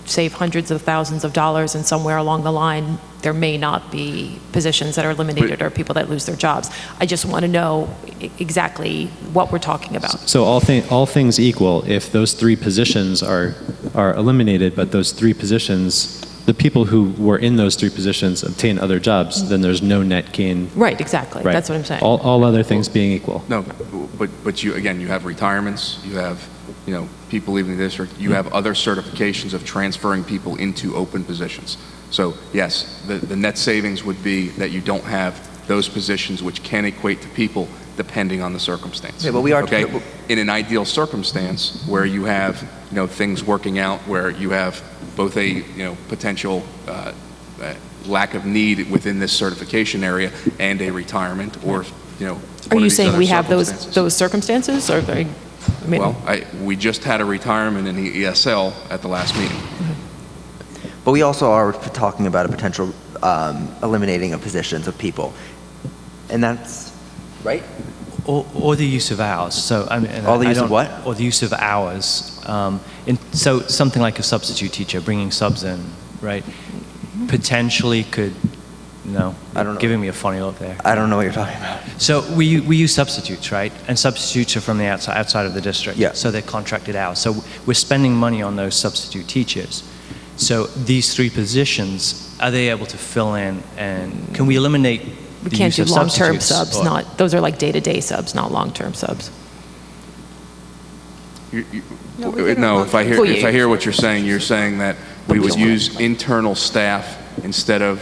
[SPEAKER 9] save hundreds of thousands of dollars and somewhere along the line there may not be positions that are eliminated or people that lose their jobs. I just want to know exactly what we're talking about.
[SPEAKER 1] So all things equal, if those three positions are eliminated, but those three positions, the people who were in those three positions obtain other jobs, then there's no net gain.
[SPEAKER 9] Right, exactly.
[SPEAKER 1] Right.
[SPEAKER 9] That's what I'm saying.
[SPEAKER 1] All other things being equal.
[SPEAKER 5] No, but you, again, you have retirements, you have, people leaving the district, you have other certifications of transferring people into open positions. So yes, the net savings would be that you don't have those positions which can equate to people depending on the circumstance.
[SPEAKER 4] Yeah, but we are
[SPEAKER 5] okay. In an ideal circumstance where you have things working out, where you have both a potential lack of need within this certification area and a retirement, or
[SPEAKER 9] Are you saying we have those circumstances? Or, I mean,
[SPEAKER 5] well, we just had a retirement in the ESL at the last meeting.
[SPEAKER 4] But we also are talking about a potential eliminating of positions of people. And that's, right?
[SPEAKER 11] Or the use of hours. So I mean,
[SPEAKER 4] Or the use of what?
[SPEAKER 11] Or the use of hours. So something like a substitute teacher, bringing subs in, right? Potentially could,
[SPEAKER 4] I don't know.
[SPEAKER 11] Giving me a funny look there.
[SPEAKER 4] I don't know what you're talking about.
[SPEAKER 11] So we use substitutes, right? And substitutes are from the outside of the district.
[SPEAKER 4] Yeah.
[SPEAKER 11] So they're contracted out. So we're spending money on those substitute teachers. So these three positions, are they able to fill in, and can we eliminate
[SPEAKER 9] we
[SPEAKER 11] the
[SPEAKER 9] can't
[SPEAKER 11] use
[SPEAKER 9] do
[SPEAKER 11] of
[SPEAKER 9] long-term
[SPEAKER 11] substitutes?
[SPEAKER 9] subs. Those are like day-to-day subs, not long-term subs.
[SPEAKER 5] No, if I hear what you're saying that we would use internal staff instead of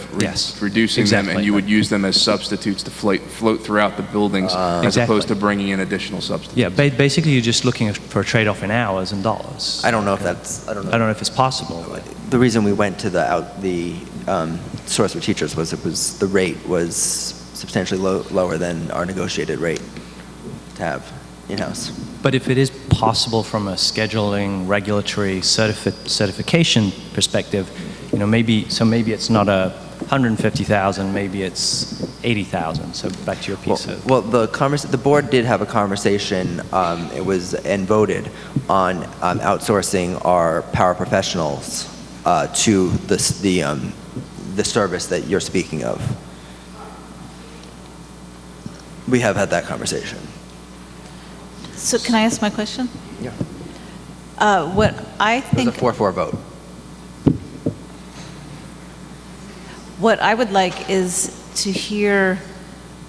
[SPEAKER 5] reducing them, and you would use them as substitutes to float throughout the buildings as opposed to bringing in additional substitutes.
[SPEAKER 11] Yeah, basically you're just looking for a trade-off in hours and dollars.
[SPEAKER 4] I don't know if that's, I don't
[SPEAKER 11] know if it's possible.
[SPEAKER 4] The reason we went to the source for teachers was the rate was substantially lower than our negotiated rate to have in-house.
[SPEAKER 11] But if it is possible from a scheduling, regulatory, certification perspective, maybe it's not 150,000, maybe it's 80,000. So back to your piece.
[SPEAKER 4] Well, the board did have a conversation. It was and voted on outsourcing our paraprofessionals to the service that you're speaking of. We have had that conversation.
[SPEAKER 13] So can I ask my question?
[SPEAKER 4] Yeah.
[SPEAKER 13] What I think...
[SPEAKER 4] It was a 4-4 vote.
[SPEAKER 13] What I would like is to hear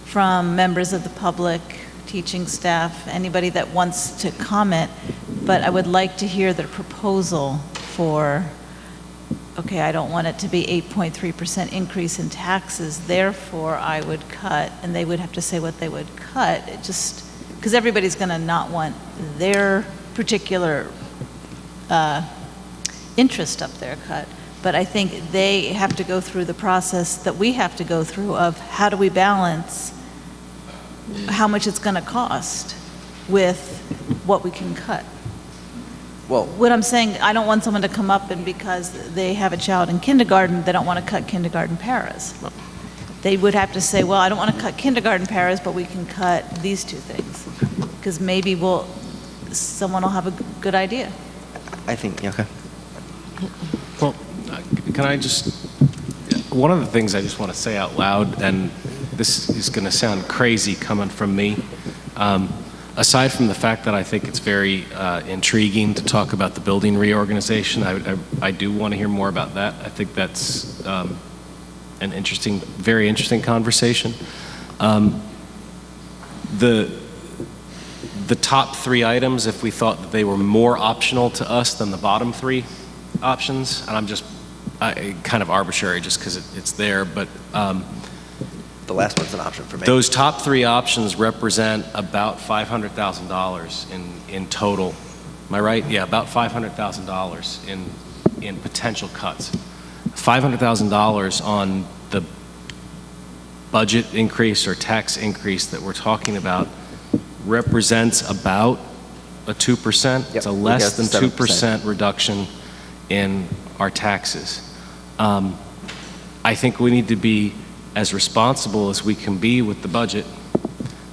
[SPEAKER 13] from members of the public, teaching staff, anybody that wants to comment, but I would like to hear the proposal for, okay, I don't want it to be 8.3% increase in taxes, therefore I would cut, and they would have to say what they would cut. It just, because everybody's going to not want their particular interest up there cut. But I think they have to go through the process that we have to go through of how do we balance how much it's going to cost with what we can cut.
[SPEAKER 4] Well,
[SPEAKER 13] what I'm saying, I don't want someone to come up and because they have a child in kindergarten, they don't want to cut kindergarten paras. They would have to say, well, I don't want to cut kindergarten paras, but we can cut these two things. because maybe someone will have a good idea.
[SPEAKER 4] I think, yeah, okay.
[SPEAKER 10] Well, can I just, one of the things I just want to say out loud, and this is going to sound crazy coming from me, aside from the fact that I think it's very intriguing to talk about the building reorganization, I do want to hear more about that. I think that's an interesting, very interesting conversation. The top three items, if we thought that they were more optional to us than the bottom three options, and I'm just kind of arbitrary just because it's there, but
[SPEAKER 4] The last one's an option for me.
[SPEAKER 10] those top three options represent about $500,000 in total. Am I right? Yeah, about $500,000 in potential cuts. $500,000 on the budget increase or tax increase that we're talking about represents about a 2%.
[SPEAKER 4] Yep,
[SPEAKER 10] It's a
[SPEAKER 4] we
[SPEAKER 10] less
[SPEAKER 4] got
[SPEAKER 10] than
[SPEAKER 4] 7%.
[SPEAKER 10] 2% reduction in our taxes. I think we need to be as responsible as we can be with the budget,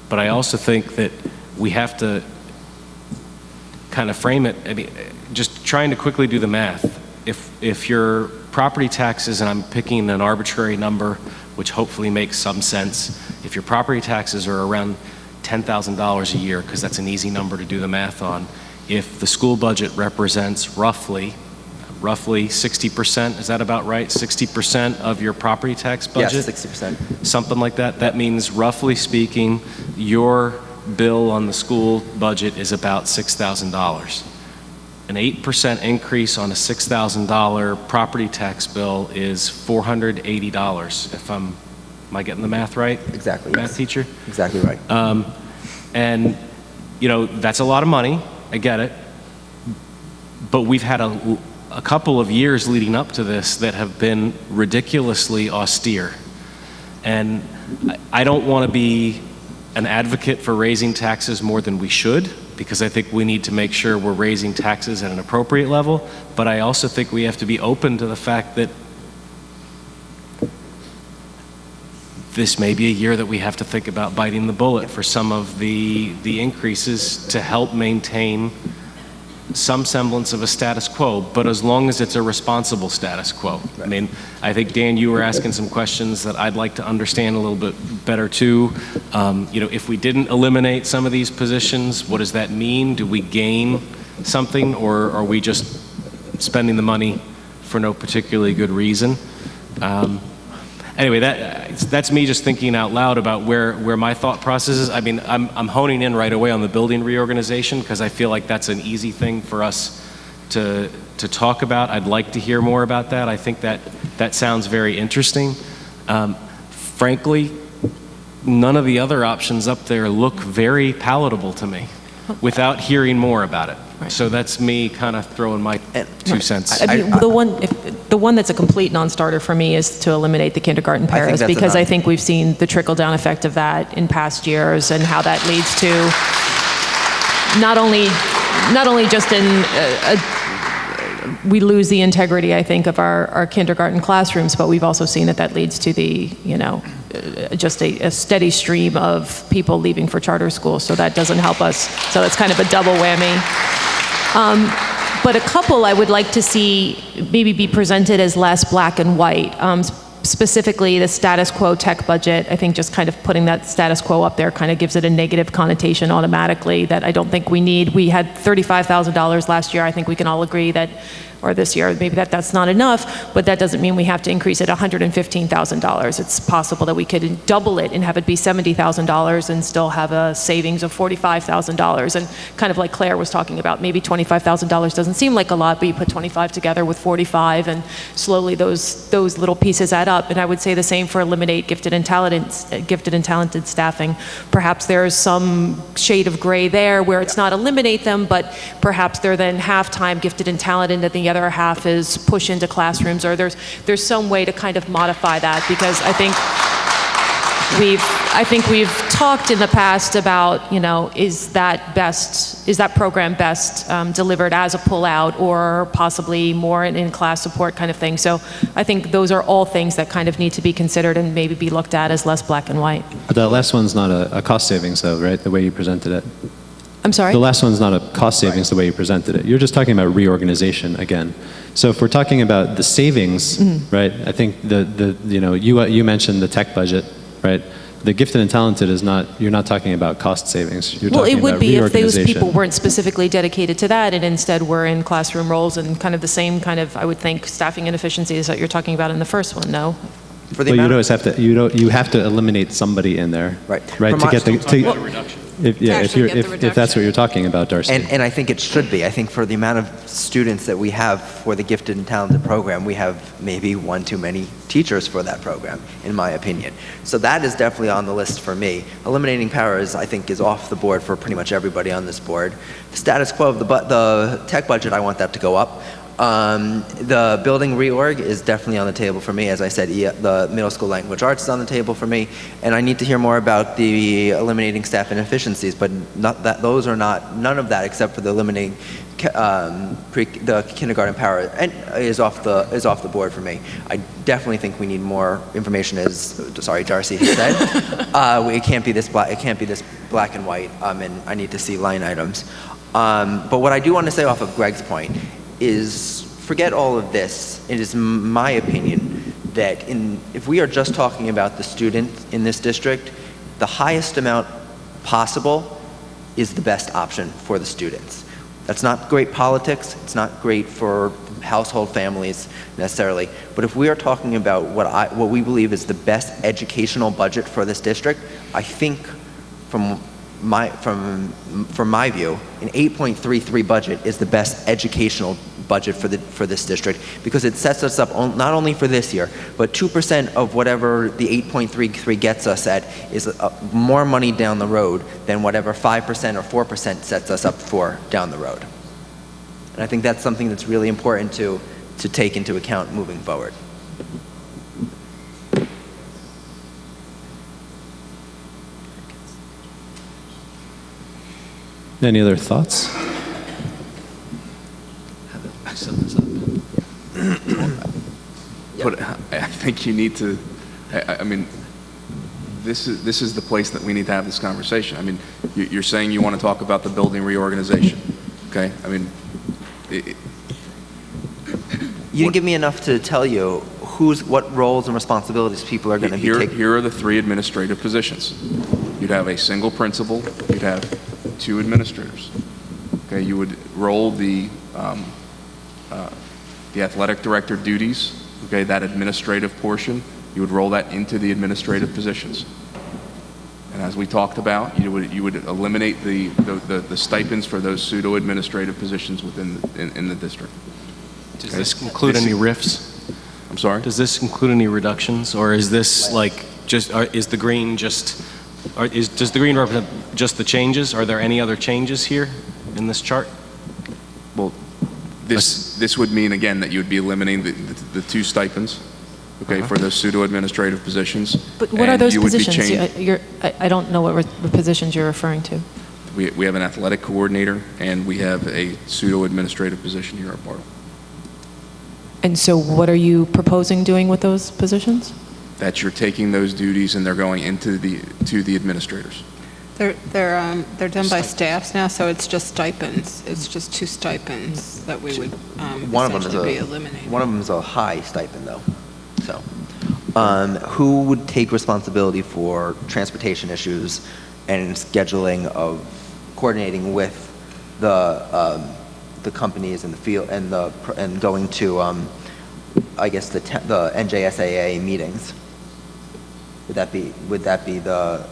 [SPEAKER 10] but I also think that we have to kind of frame it. I mean, just trying to quickly do the math. If your property taxes, and I'm picking an arbitrary number, which hopefully makes some sense, if your property taxes are around $10,000 a year, because that's an easy number to do the math on, if the school budget represents roughly 60%, is that about right? 60% of your property tax budget?
[SPEAKER 4] Yes, 60%.
[SPEAKER 10] Something like that. That means, roughly speaking, your bill on the school budget is about $6,000. An 8% increase on a $6,000 property tax bill is $480. Am I getting the math right?
[SPEAKER 4] Exactly.
[SPEAKER 10] Math teacher?
[SPEAKER 4] Exactly right.
[SPEAKER 10] And, you know, that's a lot of money. I get it. But we've had a couple of years leading up to this that have been ridiculously austere. And I don't want to be an advocate for raising taxes more than we should, because I think we need to make sure we're raising taxes at an appropriate level. But I also think we have to be open to the fact that this may be a year that we have to think about biting the bullet for some of the increases to help maintain some semblance of a status quo, but as long as it's a responsible status quo. Right. I mean, I think, Dan, you were asking some questions that I'd like to understand a little bit better too. You know, if we didn't eliminate some of these positions, what does that mean? Do we gain something, or are we just spending the money for no particularly good reason? Anyway, that's me just thinking out loud about where my thought process is. I mean, I'm honing in right away on the building reorganization because I feel like that's an easy thing for us to talk about. I'd like to hear more about that. I think that sounds very interesting. Frankly, none of the other options up there look very palatable to me without hearing more about it. Right. So that's me kind of throwing my 2 cents.
[SPEAKER 9] I mean, the one that's a complete non-starter for me is to eliminate the kindergarten paras, because I think we've seen the trickle-down effect of that in past years and how that leads to not only just we lose the integrity, I think, of our kindergarten classrooms, but we've also seen that leads to just a steady stream of people leaving for charter schools, so that doesn't help us. So it's kind of a double whammy. But a couple I would like to see maybe be presented as less black and white. Specifically, the status quo tech budget, I think just kind of putting that status quo up there kind of gives it a negative connotation automatically that I don't think we need. We had $35,000 last year. I think we can all agree that, or this year, maybe that's not enough, but that doesn't mean we have to increase it $115,000. It's possible that we could double it and have it be $70,000 and still have a savings of $45,000. And kind of like Claire was talking about, maybe $25,000 doesn't seem like a lot, but you put 25 together with 45 and slowly those little pieces add up. And I would say the same for eliminate gifted and talented staffing. Perhaps there's some shade of gray there where it's not eliminate them, but perhaps they're then half-time gifted and talented, and the other half is push into classrooms, or there's some way to kind of modify that, because I think we've talked in the past about, you know, is that program best delivered as a pull-out or possibly more an in-class support kind of thing. So I think those are all things that kind of need to be considered and maybe be looked at as less black and white.
[SPEAKER 1] But that last one's not a cost savings though, right? The way you presented it.
[SPEAKER 9] I'm sorry?
[SPEAKER 1] The last one's not a cost savings the way you presented it. You're just talking about reorganization again. So if we're talking about the savings, right, I think you mentioned the tech budget, right? The gifted and talented is not, you're not talking about cost savings. You're
[SPEAKER 9] Well,
[SPEAKER 1] talking
[SPEAKER 9] it would
[SPEAKER 1] about
[SPEAKER 9] be if those
[SPEAKER 1] reorganization.
[SPEAKER 9] people weren't specifically dedicated to that and instead were in classroom roles and kind of the same kind of, I would think, staffing inefficiencies that you're talking about in the first one, no?
[SPEAKER 4] For the
[SPEAKER 1] Well, you
[SPEAKER 4] amount
[SPEAKER 1] always have to, you have to eliminate somebody in there.
[SPEAKER 4] Right.
[SPEAKER 1] Right,
[SPEAKER 4] From
[SPEAKER 1] to
[SPEAKER 4] our-
[SPEAKER 1] get the,
[SPEAKER 8] actually get the
[SPEAKER 1] if that's what you're talking about, Darcy.
[SPEAKER 4] And I think it should be. I think for the amount of students that we have for the gifted and talented program, we have maybe one too many teachers for that program, in my opinion. So that is definitely on the list for me. Eliminating paras, I think, is off the board for pretty much everybody on this board. The status quo of the tech budget, I want that to go up. The building reorg is definitely on the table for me. As I said, the middle school language arts is on the table for me, and I need to hear more about the eliminating staff inefficiencies, but none of that except for the eliminating the kindergarten power is off the board for me. I definitely think we need more information, as Darcy has said. It can't be this black and white, and I need to see line items. But what I do want to say off of Greg's point is, forget all of this. It is my opinion that if we are just talking about the student in this district, the highest amount possible is the best option for the students. That's not great politics. It's not great for household families necessarily. But if we are talking about what we believe is the best educational budget for this district, I think from my view, an 8.33 budget is the best educational budget for this district, because it sets us up not only for this year, but 2% of whatever the 8.33 gets us at is more money down the road than whatever 5% or 4% sets us up for down the road. And I think that's something that's really important to take into account moving forward.
[SPEAKER 1] Any other thoughts?
[SPEAKER 5] I set this up. But I think you need to, I mean, this is the place that we need to have this conversation. I mean, you're saying you want to talk about the building reorganization, okay? I mean,
[SPEAKER 4] you didn't give me enough to tell you what roles and responsibilities people are going to be taking.
[SPEAKER 5] Here are the 3 administrative positions. You'd have a single principal, you'd have 2 administrators. Okay, you would roll the athletic director duties, okay, that administrative portion, you would roll that into the administrative positions. And as we talked about, you would eliminate the stipends for those pseudo-administrative positions in the district.
[SPEAKER 10] Does this include any RIFs?
[SPEAKER 5] I'm sorry?
[SPEAKER 10] Does this include any reductions, or is this like is the green just? Does the green represent just the changes? Are there any other changes here in this chart?
[SPEAKER 5] Well, this would mean, again, that you would be eliminating the 2 stipends, okay, for those pseudo-administrative positions.
[SPEAKER 9] But what are those
[SPEAKER 5] you would be
[SPEAKER 9] positions? I don't know what positions you're referring to.
[SPEAKER 5] We have an athletic coordinator, and we have a pseudo-administrative position here at Bartle.
[SPEAKER 9] And so what are you proposing doing with those positions?
[SPEAKER 5] That you're taking those duties and they're going to the administrators.
[SPEAKER 12] They're done by staffs now, so it's just stipends. It's just 2 stipends that we would essentially be eliminating.
[SPEAKER 4] One of them is a high stipend, though. So, who would take responsibility for transportation issues and scheduling of coordinating with the companies in the field and going to, I guess the NJSAA meetings? Would that be the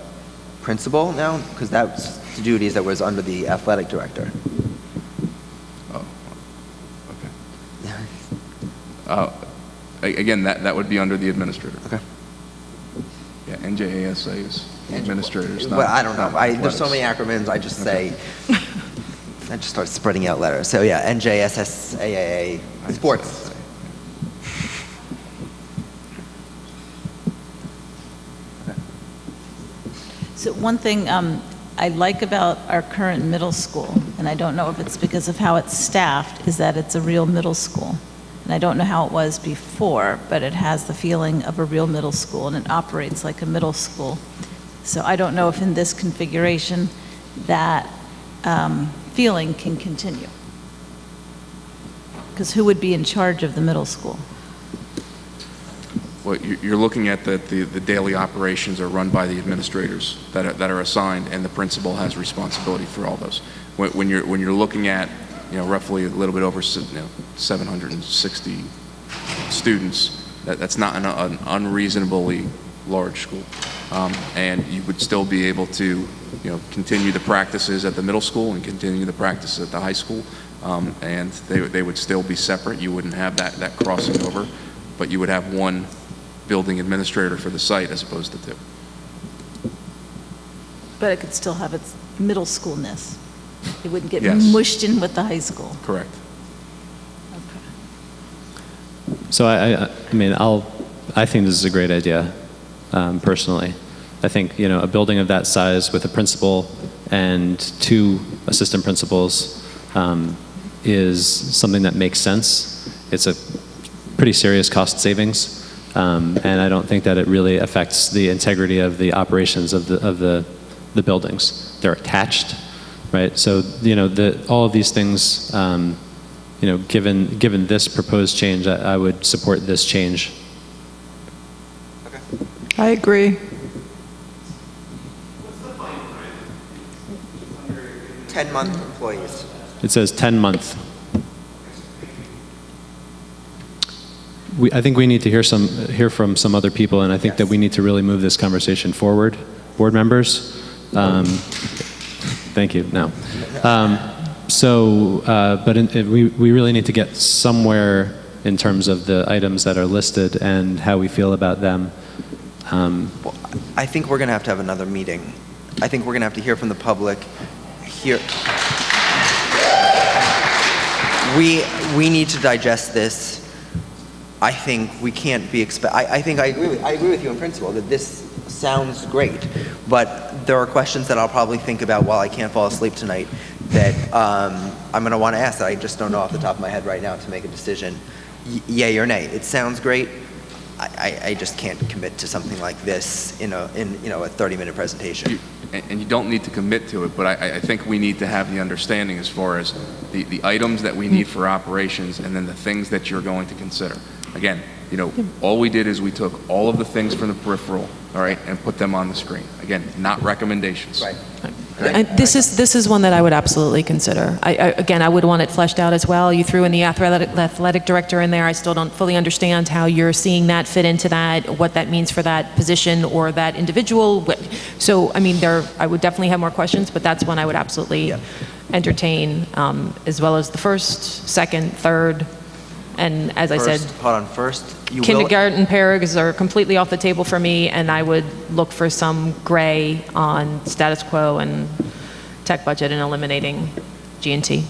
[SPEAKER 4] principal now? Because that's the duties that was under the athletic director.
[SPEAKER 5] Oh, okay. Again, that would be under the administrator.
[SPEAKER 4] Okay.
[SPEAKER 5] Yeah, NJASA is administrators.
[SPEAKER 4] But I don't know. There's so many acronyms. I just say. I just start spreading out letters. So yeah, NJSSAA sports.
[SPEAKER 13] So one thing I like about our current middle school, and I don't know if it's because of how it's staffed, is that it's a real middle school. And I don't know how it was before, but it has the feeling of a real middle school, and it operates like a middle school. So I don't know if in this configuration that feeling can continue? Because who would be in charge of the middle school?
[SPEAKER 5] Well, you're looking at that the daily operations are run by the administrators that are assigned, and the principal has responsibility for all those. When you're looking at, roughly a little bit over 760 students, that's not an unreasonably large school, and you would still be able to, continue the practices at the middle school and continue the practices at the high school, and they would still be separate. You wouldn't have that crossing over, but you would have one building administrator for the site as opposed to two.
[SPEAKER 13] But it could still have its middle schoolness. It wouldn't get
[SPEAKER 5] Yes.
[SPEAKER 13] mushed in with the high school.
[SPEAKER 5] Correct.
[SPEAKER 1] So I think this is a great idea, personally. I think, a building of that size with a principal and 2 assistant principals is something that makes sense. It's a pretty serious cost savings, and I don't think that it really affects the integrity of the operations of the buildings. They're attached, right? So, all of these things, given this proposed change, I would support this change.
[SPEAKER 12] I agree.
[SPEAKER 4] 10-month employees.
[SPEAKER 1] It says 10-month. I think we need to hear from some other people, and I think that we need to really move this conversation forward. Board members, thank you. No, we really need to get somewhere in terms of the items that are listed and how we feel about them.
[SPEAKER 4] Well, I think we're going to have another meeting. I think we're going to have to hear from the public. We need to digest this. I think we can't be I agree with you in principle that this sounds great, but there are questions that I'll probably think about while I can't fall asleep tonight that I'm going to want to ask that I just don't know off the top of my head right now to make a decision. Yay or nay? It sounds great. I just can't commit to something like this in a 30-minute presentation.
[SPEAKER 5] And you don't need to commit to it, but I think we need to have the understanding as far as the items that we need for operations and then the things that you're going to consider. Again, all we did is we took all of the things from the peripheral, all right, and put them on the screen. Again, not recommendations.
[SPEAKER 4] Right.
[SPEAKER 9] This is one that I would absolutely consider. I would want it fleshed out as well. You threw in the athletic director in there. I still don't fully understand how you're seeing that fit into that, what that means for that position or that individual. So, I would definitely have more questions, but that's one I would absolutely entertain, as well as the first, second, third, and as I said, kindergarten parags are completely off the table for me, and I would look for some gray on status quo and tech budget and eliminating G&T.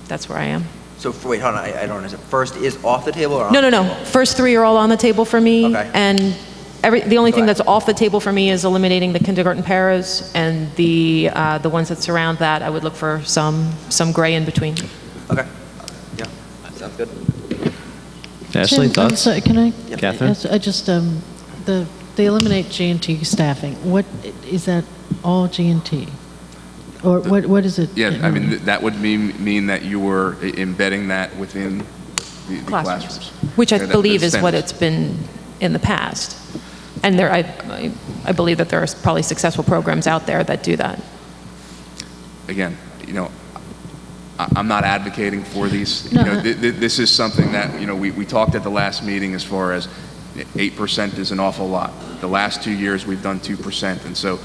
[SPEAKER 9] That's where I am.
[SPEAKER 4] So wait, hold on, I don't understand. First is off the table or on
[SPEAKER 9] No.
[SPEAKER 4] the table?
[SPEAKER 9] First 3 are all on the table for me,
[SPEAKER 4] Okay.
[SPEAKER 9] and the only thing that's off the table for me is eliminating the kindergarten paras, and the ones that surround that, I would look for some gray in between.
[SPEAKER 4] Okay. Yeah, sounds good.
[SPEAKER 1] Ashley,
[SPEAKER 14] Tim,
[SPEAKER 1] thoughts?
[SPEAKER 14] I'm sorry, can I?
[SPEAKER 1] Catherine?
[SPEAKER 14] Yes, I just, they eliminate G&T staffing. What, is that all G&T? Or what is it?
[SPEAKER 5] Yeah, that would mean that you were embedding that within the classrooms.
[SPEAKER 9] Which I
[SPEAKER 5] Yeah,
[SPEAKER 9] believe
[SPEAKER 5] that's
[SPEAKER 9] is what
[SPEAKER 5] standard.
[SPEAKER 9] it's been in the past. And I believe that there are probably successful programs out there that do that.
[SPEAKER 5] Again, I'm not advocating for these.
[SPEAKER 14] No.
[SPEAKER 5] This is something that, we talked at the last meeting as far as 8% is an awful lot. The last 2 years, we've done 2%. And so,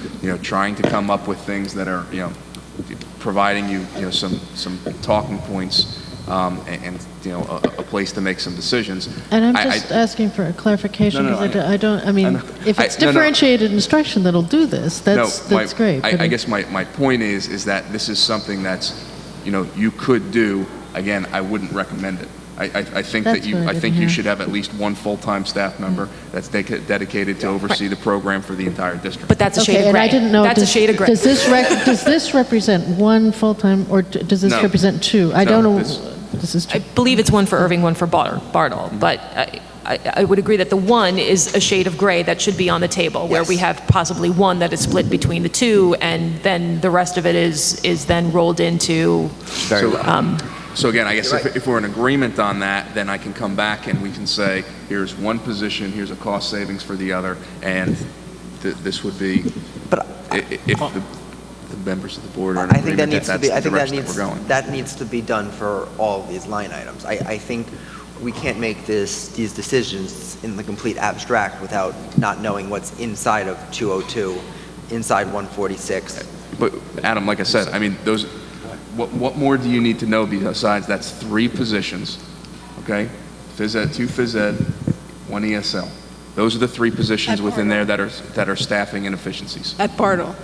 [SPEAKER 5] trying to come up with things that are, providing you, some talking points and a place to make some decisions.
[SPEAKER 14] And I'm just asking for a clarification,
[SPEAKER 5] No,
[SPEAKER 14] because I don't, if it's
[SPEAKER 5] no.
[SPEAKER 14] differentiated instruction that'll do this, that's great.
[SPEAKER 5] I guess my point is that this is something that's, you could do. Again, I wouldn't recommend it. I think
[SPEAKER 14] That's
[SPEAKER 5] that
[SPEAKER 14] what I
[SPEAKER 5] you
[SPEAKER 14] didn't hear.
[SPEAKER 5] should have at least one full-time staff member that's dedicated to oversee the program for the entire district.
[SPEAKER 9] But that's a shade
[SPEAKER 14] Okay,
[SPEAKER 9] of
[SPEAKER 14] and
[SPEAKER 9] gray.
[SPEAKER 14] I didn't know.
[SPEAKER 9] That's a shade of gray.
[SPEAKER 14] Does this represent one full-time, or does this
[SPEAKER 5] No.
[SPEAKER 14] represent 2? I
[SPEAKER 5] No,
[SPEAKER 14] don't know.
[SPEAKER 5] this-
[SPEAKER 14] This is
[SPEAKER 9] I believe it's one for Irving, one for Bartle, but I would agree that the one is a shade of gray that should be on the table, where we have possibly one that is split between the two, and then the rest of it is then rolled into.
[SPEAKER 5] So again, I guess if we're in agreement on that, then I can come back and we can say, here's one position, here's a cost savings for the other, and this would be, if the members of the board are in agreement that that's the direction that we're going.
[SPEAKER 4] That needs to be done for all of these line items. I think we can't make these decisions in the complete abstract without not knowing what's inside of 202, inside 146.
[SPEAKER 5] But Adam, like I said, I mean, those, what more do you need to know besides that's 3 positions, okay? Phys ed, 2 phys ed, 1 ESL. Those are the 3 positions within there that are staffing inefficiencies.
[SPEAKER 12] At Bartle.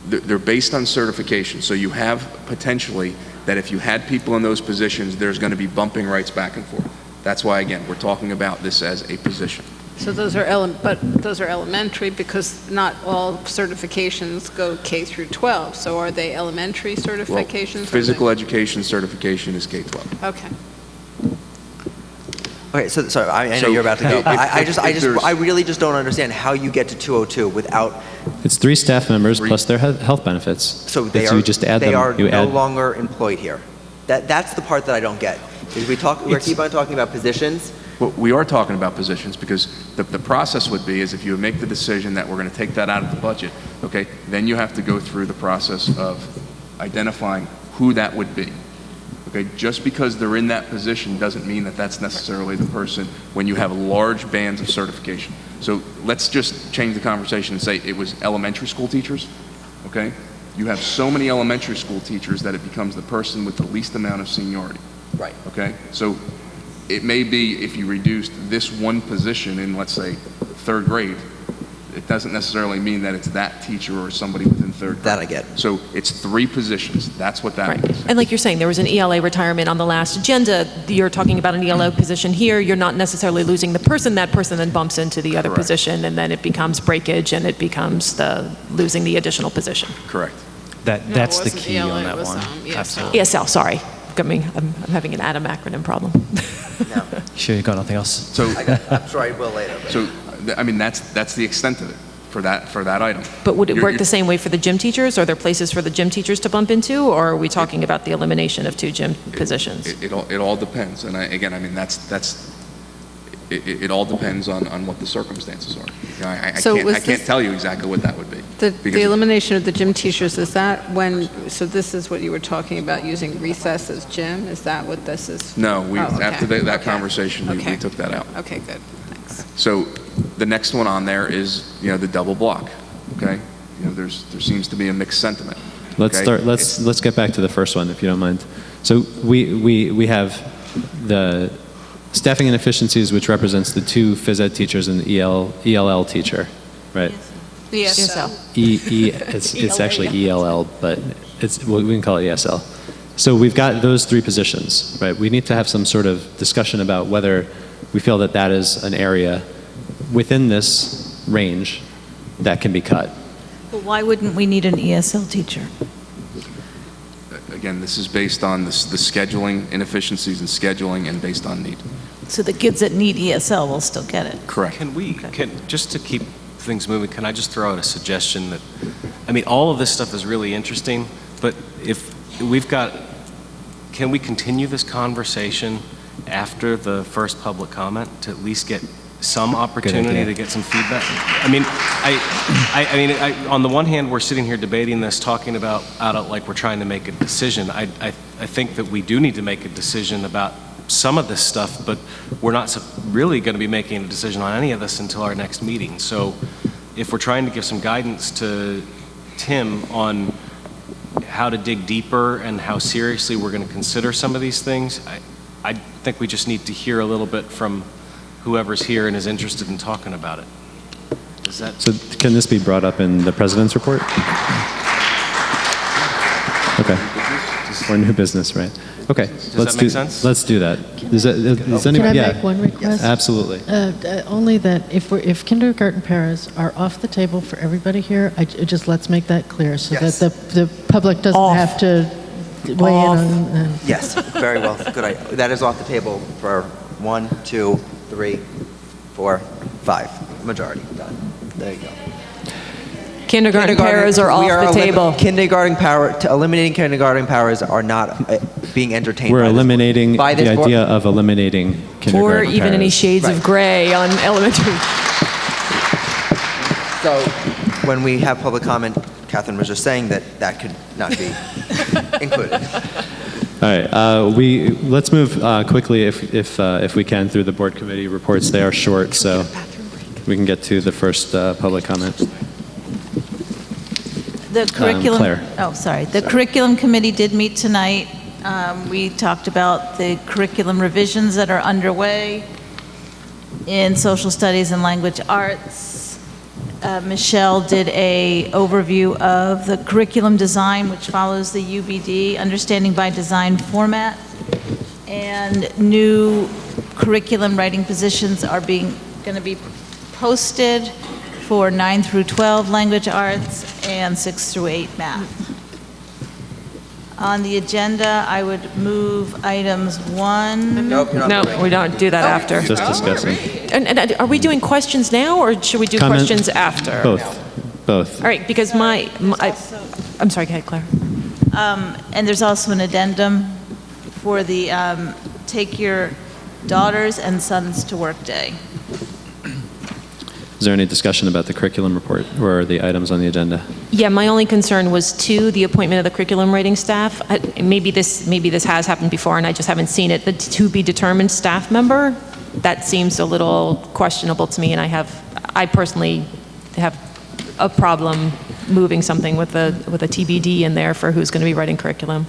[SPEAKER 5] They're based on certification, so you have potentially that if you had people in those positions, there's going to be bumping rights back and forth. That's why, again, we're talking about this as a position.
[SPEAKER 12] So those are but those are elementary because not all certifications go K through 12. So are they elementary certifications?
[SPEAKER 5] Well, physical education certification is K-12.
[SPEAKER 12] Okay.
[SPEAKER 4] Okay, so sorry, I know you're about to go. I really just don't understand how you get to 202 without.
[SPEAKER 1] It's 3 staff members plus their health benefits.
[SPEAKER 4] So they
[SPEAKER 1] you just add
[SPEAKER 4] they
[SPEAKER 1] them.
[SPEAKER 4] are
[SPEAKER 1] You
[SPEAKER 4] no
[SPEAKER 1] add.
[SPEAKER 4] longer employed here. That's the part that I don't get. Is we keep on talking about positions.
[SPEAKER 5] Well, we are talking about positions because the process would be is if you make the decision that we're going to take that out of the budget, okay, then you have to go through the process of identifying who that would be. Okay, just because they're in that position doesn't mean that that's necessarily the person when you have large bands of certification. So let's just change the conversation and say it was elementary school teachers, okay? You have so many elementary school teachers that it becomes the person with the least amount of seniority.
[SPEAKER 4] Right.
[SPEAKER 5] Okay, so it may be if you reduced this one position in, let's say, 3rd grade, it doesn't necessarily mean that it's that teacher or somebody within 3rd grade.
[SPEAKER 4] That I get.
[SPEAKER 5] So it's 3 positions. That's what that means.
[SPEAKER 9] And like you're saying, there was an ELA retirement on the last agenda. You're talking about an ELO position here. You're not necessarily losing the person. That person then bumps into the other position, and then it becomes breakage, and it becomes losing the additional position.
[SPEAKER 5] Correct.
[SPEAKER 11] That's the key on that one. Absolutely.
[SPEAKER 9] ESL, sorry. I'm having an Adam acronym problem.
[SPEAKER 11] Sure, you got nothing else?
[SPEAKER 5] So
[SPEAKER 4] I'm sure I will later.
[SPEAKER 5] So, I mean, that's the extent of it for that item.
[SPEAKER 9] But would it work the same way for the gym teachers? Are there places for the gym teachers to bump into, or are we talking about the elimination of 2 gym positions?
[SPEAKER 5] It all depends, and again, I mean, it all depends on what the circumstances are. You know, I can't tell you exactly what that would be.
[SPEAKER 12] The elimination of the gym teachers, is that when, so this is what you were talking about, using recess as gym? Is that what this is?
[SPEAKER 5] No,
[SPEAKER 12] okay.
[SPEAKER 5] after that conversation, we took that out.
[SPEAKER 12] Okay, good, thanks.
[SPEAKER 5] So the next one on there is, the double block, okay? There seems to be a mixed sentiment.
[SPEAKER 1] Let's get back to the first one, if you don't mind. So we have the staffing inefficiencies, which represents the 2 phys ed teachers and the ELL teacher, right?
[SPEAKER 12] ESL.
[SPEAKER 1] It's actually ELL, but we can call it ESL. So we've got those 3 positions, right? We need to have some sort of discussion about whether we feel that that is an area within this range that can be cut.
[SPEAKER 13] Well, why wouldn't we need an ESL teacher?
[SPEAKER 5] Again, this is based on the scheduling inefficiencies in scheduling and based on need.
[SPEAKER 13] So the kids that need ESL will still get it?
[SPEAKER 5] Correct.
[SPEAKER 10] Just to keep things moving, can I just throw out a suggestion that, I mean, all of this stuff is really interesting, but if we've got, can we continue this conversation after the first public comment to at least get some opportunity to get some feedback? I mean, on the one hand, we're sitting here debating this, talking about like we're trying to make a decision. I think that we do need to make a decision about some of this stuff, but we're not really going to be making a decision on any of this until our next meeting. So if we're trying to give some guidance to Tim on how to dig deeper and how seriously we're going to consider some of these things, I think we just need to hear a little bit from whoever's here and is interested in talking about it. So
[SPEAKER 1] can this be brought up in the president's report? Okay. Or new business, right? Okay.
[SPEAKER 10] Does that make sense?
[SPEAKER 1] Let's do that.
[SPEAKER 14] Can I make one request?
[SPEAKER 1] Absolutely.
[SPEAKER 14] Only that if kindergarten paras are off the table for everybody here, just let's make that clear so that the public doesn't have to weigh in on.
[SPEAKER 4] Yes, very well. Good idea. That is off the table for 1, 2, 3, 4, 5. Majority. Done. There you go.
[SPEAKER 15] Kindergarten paras are off the table.
[SPEAKER 4] Eliminating kindergarten powers are not being entertained.
[SPEAKER 1] We're
[SPEAKER 4] by this
[SPEAKER 1] eliminating
[SPEAKER 4] by this
[SPEAKER 1] the
[SPEAKER 4] board.
[SPEAKER 1] idea of eliminating kindergarten
[SPEAKER 15] Or even any
[SPEAKER 1] paras.
[SPEAKER 15] shades of gray on elementary.
[SPEAKER 4] So when we have public comment, Catherine was just saying that could not be included.
[SPEAKER 1] All right, let's move quickly, if we can, through the board committee reports. They are short, so we can get to the first public comment.
[SPEAKER 13] The curriculum.
[SPEAKER 1] Claire.
[SPEAKER 13] Oh, sorry. The curriculum committee did meet tonight. We talked about the curriculum revisions that are underway in social studies and language arts. Michelle did a overview of the curriculum design, which follows the UBD, Understanding by Design format. And new curriculum writing positions are going to be posted for 9 through 12 language arts and 6 through 8 math. On the agenda, I would move items 1.
[SPEAKER 4] Nope, you're not
[SPEAKER 15] No,
[SPEAKER 4] voting.
[SPEAKER 15] we don't do that after.
[SPEAKER 1] Just discussing.
[SPEAKER 15] And are we doing questions now, or should we do
[SPEAKER 1] Comment-
[SPEAKER 15] questions after?
[SPEAKER 1] Both.
[SPEAKER 15] All right, because I'm sorry, go ahead, Claire.
[SPEAKER 13] And there's also an addendum for the Take Your Daughters and Sons to Work Day.
[SPEAKER 1] Is there any discussion about the curriculum report or the items on the agenda?
[SPEAKER 15] Yeah, my only concern was the appointment of the curriculum writing staff. Maybe this has happened before and I just haven't seen it. The to be determined staff member, that seems a little questionable to me, and I personally have a problem moving something with a TBD in there for who's going to be writing curriculum.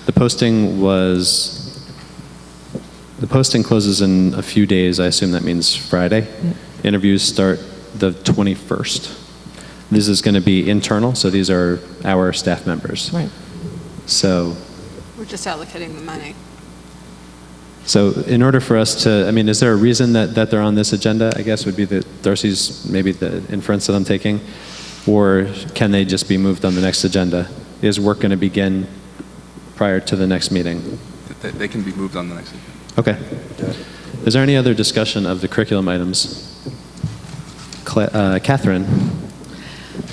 [SPEAKER 1] The posting closes in a few days. I assume that means Friday. Interviews start the 21st. This is going to be internal, so these are our staff members.
[SPEAKER 15] Right.
[SPEAKER 1] So
[SPEAKER 12] We're just allocating the money.
[SPEAKER 1] in order for us to, is there a reason that they're on this agenda, I guess, would be Darcy's, maybe the inference that I'm taking? Or can they just be moved on the next agenda? Is work going to begin prior to the next meeting?
[SPEAKER 5] They can be moved on the next agenda.
[SPEAKER 1] Okay. Is there any other discussion of the curriculum items? Catherine?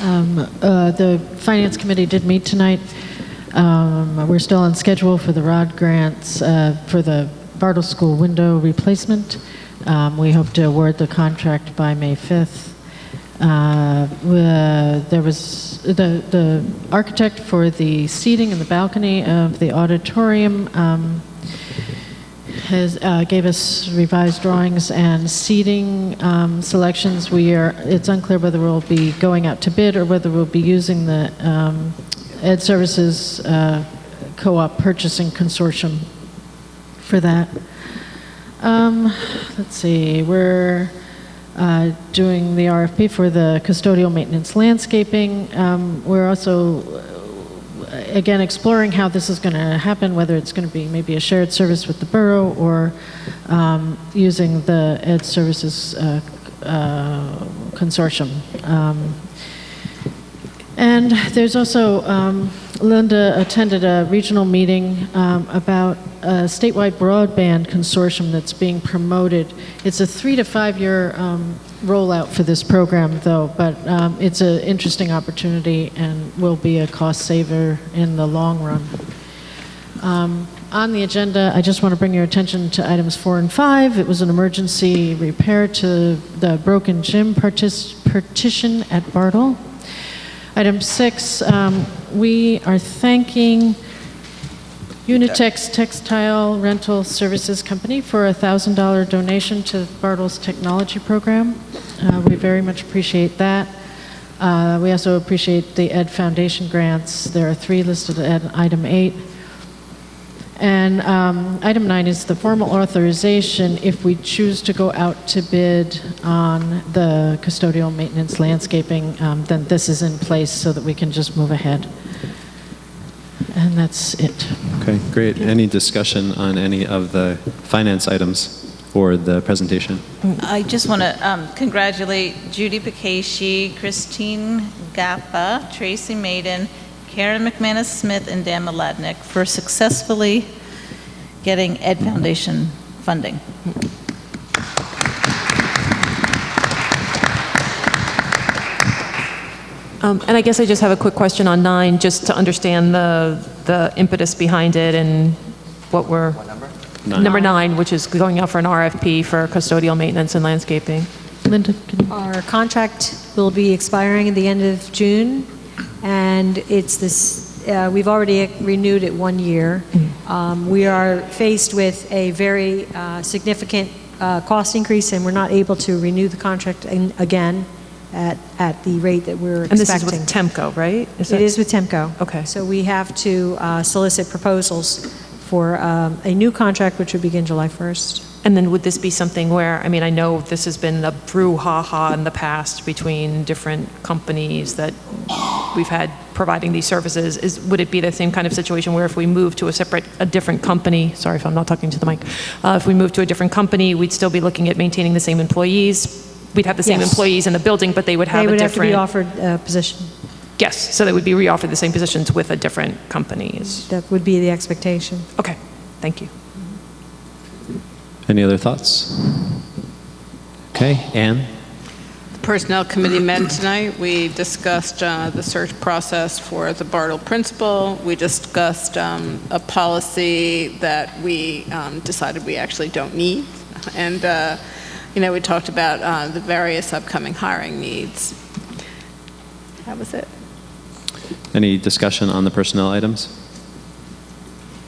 [SPEAKER 14] The Finance Committee did meet tonight. We're still on schedule for the ROD grants for the Bartle School window replacement. We hope to award the contract by May 5th. There was the architect for the seating in the balcony of the auditorium gave us revised drawings and seating selections. It's unclear whether we'll be going out to bid or whether we'll be using the Ed Services Co-op Purchasing Consortium for that. Let's see, we're doing the RFP for the custodial maintenance landscaping. We're also again, exploring how this is going to happen, whether it's going to be maybe a shared service with the borough or using the Ed Services consortium. And there's also, Linda attended a regional meeting about a statewide broadband consortium that's being promoted. It's a 3 to 5 year rollout for this program, though, but it's an interesting opportunity and will be a cost saver in the long run. On the agenda, I just want to bring your attention to items 4 and 5. It was an emergency repair to the broken gym partition at Bartle. Item 6, we are thanking Unitex Textile Rental Services Company for a $1,000 donation to Bartle's technology program. We very much appreciate that. We also appreciate the Ed Foundation grants. There are 3 listed at item 8. And item 9 is the formal authorization if we choose to go out to bid on the custodial maintenance landscaping, then this is in place so that we can just move ahead. And that's it.
[SPEAKER 1] Okay, great. Any discussion on any of the finance items or the presentation?
[SPEAKER 13] I just want to congratulate Judy Pakashi, Christine Gappa, Tracy Maiden, Karen McManus-Smith, and Dan Maladnik for successfully getting Ed Foundation funding.
[SPEAKER 15] And I guess I just have a quick question on 9, just to understand the impetus behind it and what we're... What number? Number 9, which is going out for an RFP for custodial maintenance and landscaping.
[SPEAKER 14] Linda,
[SPEAKER 2] Our contract will be expiring at the end of June, and it's this, we've already renewed it 1 year. We are faced with a very significant cost increase, and we're not able to renew the contract again at the rate that we're expecting.
[SPEAKER 15] And this is with Temco, right?
[SPEAKER 2] It is with Temco.
[SPEAKER 15] Okay.
[SPEAKER 2] So we have to solicit proposals for a new contract, which would begin July 1st.
[SPEAKER 15] And then would this be something where, I mean, I know this has been a brouhaha in the past between different companies that we've had providing these services. Would it be the same kind of situation where if we move to a different company, sorry if I'm not talking to the mic, if we move to a different company, we'd still be looking at maintaining the same employees? We'd have the same
[SPEAKER 2] Yes.
[SPEAKER 15] employees in the building, but they would have a different...
[SPEAKER 2] They would have to be offered a position.
[SPEAKER 15] Yes, so they would be reoffered the same positions with a different companies.
[SPEAKER 2] That would be the expectation.
[SPEAKER 15] Okay, thank you.
[SPEAKER 1] Any other thoughts? Okay, Anne?
[SPEAKER 12] The Personnel Committee met tonight. We discussed the search process for the Bartle principal. We discussed a policy that we decided we actually don't need. And, we talked about the various upcoming hiring needs. That was it.
[SPEAKER 1] Any discussion on the personnel items?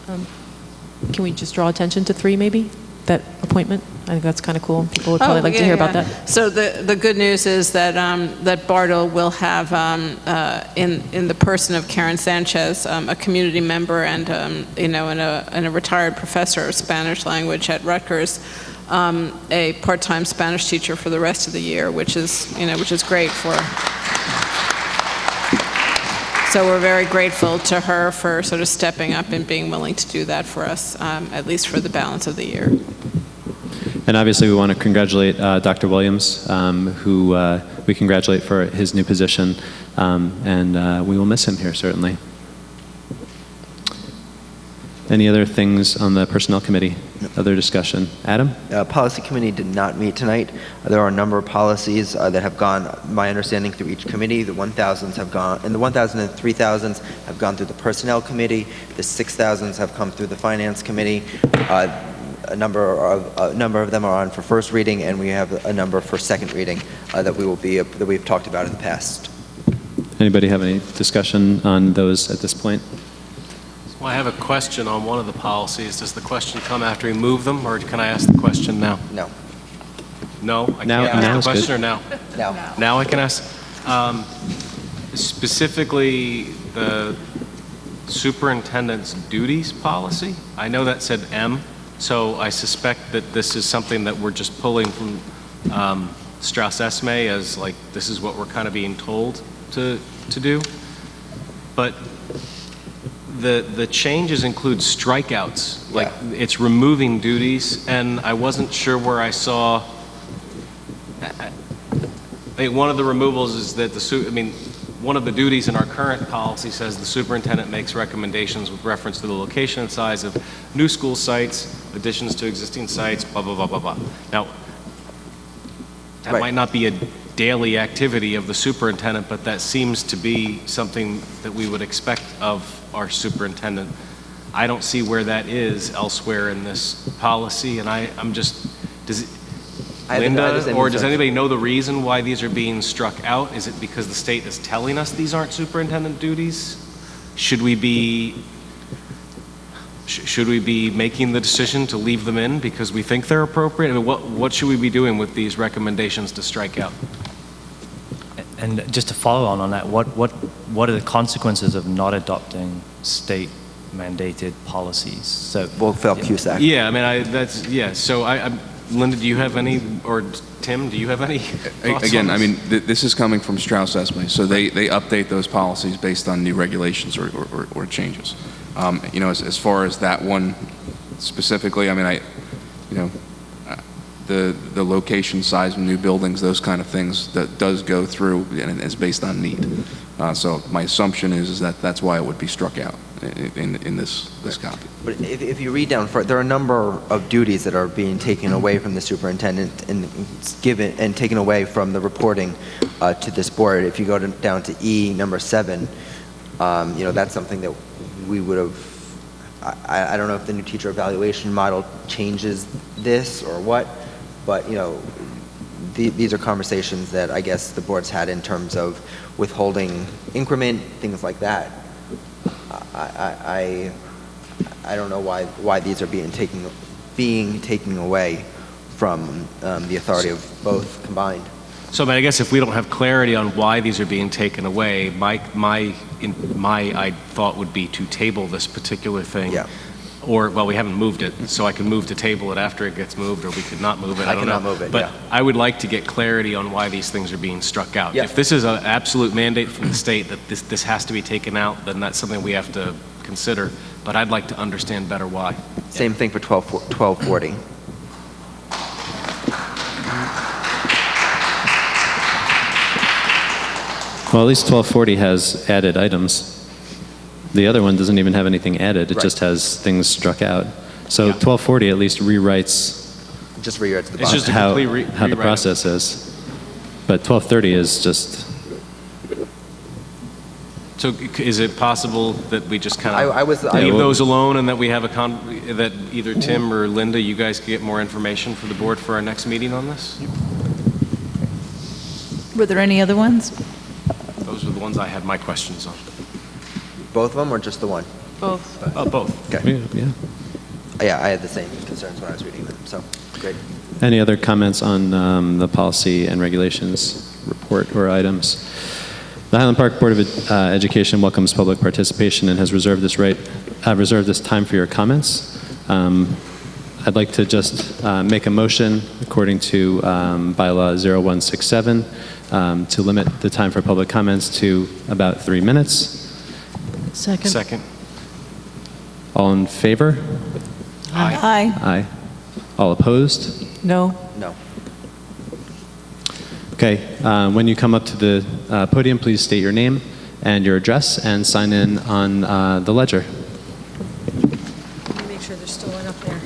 [SPEAKER 15] Can we just draw attention to 3 maybe? That appointment? I think that's kind of cool. People would probably like to hear about that.
[SPEAKER 12] So the good news is that that Bartle will have in the person of Karen Sanchez, a community member and and a retired professor of Spanish language at Rutgers, a part-time Spanish teacher for the rest of the year, which is great for. So we're very grateful to her for sort of stepping up and being willing to do that for us, at least for the balance of the year.
[SPEAKER 1] And obviously, we want to congratulate Dr. Williams, who we congratulate for his new position, and we will miss him here, certainly. Any other things on the Personnel Committee? Other discussion? Adam?
[SPEAKER 4] Policy Committee did not meet tonight. There are a number of policies that have gone, my understanding, through each committee. The 1,000s have gone, and the 1,000 and 3,000s have gone through the Personnel Committee. The 6,000s have come through the Finance Committee. A number of them are on for first reading, and we have a number for second reading that we've talked about in the past.
[SPEAKER 1] Anybody have any discussion on those at this point?
[SPEAKER 10] Well, I have a question on one of the policies. Does the question come after we move them, or can I ask the question now?
[SPEAKER 4] No.
[SPEAKER 10] No? I
[SPEAKER 1] Now-
[SPEAKER 10] can't ask
[SPEAKER 1] now
[SPEAKER 10] the
[SPEAKER 1] is
[SPEAKER 10] question,
[SPEAKER 1] good.
[SPEAKER 10] or now?
[SPEAKER 4] No.
[SPEAKER 10] Now I can ask. Specifically, the superintendent's duties policy. I know that said M, so I suspect that this is something that we're just pulling from Strauss-Esme as like, this is what we're kind of being told to do. But the changes include strikeouts, like it's removing duties, and I wasn't sure where I saw. I think one of the removals is that one of the duties in our current policy says the superintendent makes recommendations with reference to the location and size of new school sites, additions to existing sites, blah, blah, blah, blah, blah. Now, that might not be a daily activity of the superintendent, but that seems to be something that we would expect of our superintendent. I don't see where that is elsewhere in this policy, and I'm just, Linda, or does anybody know the reason why these are being struck out? Is it because the state is telling us these aren't superintendent duties? Should we be making the decision to leave them in because we think they're appropriate? I mean, what should we be doing with these recommendations to strike out?
[SPEAKER 11] And just to follow on that, what are the consequences of not adopting state mandated policies? So
[SPEAKER 4] we'll fill Cusack.
[SPEAKER 10] Yeah, I mean, So Linda, do you have any, or Tim, do you have any thoughts
[SPEAKER 5] Again,
[SPEAKER 10] on
[SPEAKER 5] I
[SPEAKER 10] this?
[SPEAKER 5] mean, this is coming from Strauss-Esme, so they update those policies based on new regulations or changes. As far as that one specifically, I mean, the location, size of new buildings, those kind of things, that does go through and is based on need. So my assumption is that that's why it would be struck out. in this copy.
[SPEAKER 4] But if you read down, there are a number of duties that are being taken away from the superintendent and taken away from the reporting to this board. If you go down to E, number 7, that's something that we would have. I don't know if the new teacher evaluation model changes this or what, but these are conversations that I guess the board's had in terms of withholding increment, things like that. I don't know why these are being taken away from the authority of both combined.
[SPEAKER 10] So, but I guess if we don't have clarity on why these are being taken away, my thought would be to table this particular thing.
[SPEAKER 4] Yeah.
[SPEAKER 10] Or, well, we haven't moved it, so I can move to table it after it gets moved, or we could not move it. I don't know.
[SPEAKER 4] I cannot move it,
[SPEAKER 10] but
[SPEAKER 4] yeah.
[SPEAKER 10] I would like to get clarity on why these things are being struck out.
[SPEAKER 4] Yeah.
[SPEAKER 10] If this is an absolute mandate from the state that this has to be taken out, then that's something we have to consider. But I'd like to understand better why.
[SPEAKER 4] Same thing for 1240.
[SPEAKER 1] Well, at least 1240 has added items. The other one doesn't even have anything added. It
[SPEAKER 4] Right.
[SPEAKER 1] just has things struck out. So
[SPEAKER 10] Yeah.
[SPEAKER 1] 1240 at least rewrites
[SPEAKER 4] Just rewrites the
[SPEAKER 10] It's
[SPEAKER 4] bottom.
[SPEAKER 10] just a
[SPEAKER 1] how
[SPEAKER 10] complete
[SPEAKER 1] the
[SPEAKER 10] rewrite of-
[SPEAKER 1] process is. But 1230 is just,
[SPEAKER 10] So is it possible that we just kind
[SPEAKER 4] I
[SPEAKER 10] of
[SPEAKER 4] was-
[SPEAKER 10] leave
[SPEAKER 1] well-
[SPEAKER 10] those alone and that we have that either Tim or Linda, you guys can get more information for the board for our next meeting on this?
[SPEAKER 13] Were there any other ones?
[SPEAKER 10] Those are the ones I had my questions on.
[SPEAKER 4] Both of them or just the one?
[SPEAKER 12] Both.
[SPEAKER 10] Both.
[SPEAKER 4] Okay.
[SPEAKER 1] yeah.
[SPEAKER 4] Yeah, I had the same concerns when I was reading them, so great.
[SPEAKER 1] Any other comments on the policy and regulations report or items? The Highland Park Board of Education welcomes public participation and has reserved this time for your comments. I'd like to just make a motion according to bylaw 0167 to limit the time for public comments to about 3 minutes.
[SPEAKER 14] Second.
[SPEAKER 1] All in favor?
[SPEAKER 13] Aye.
[SPEAKER 1] Aye. All opposed?
[SPEAKER 13] No.
[SPEAKER 4] No.
[SPEAKER 1] Okay, when you come up to the podium, please state your name and your address and sign in on the ledger.
[SPEAKER 2] Make sure there's still one up there.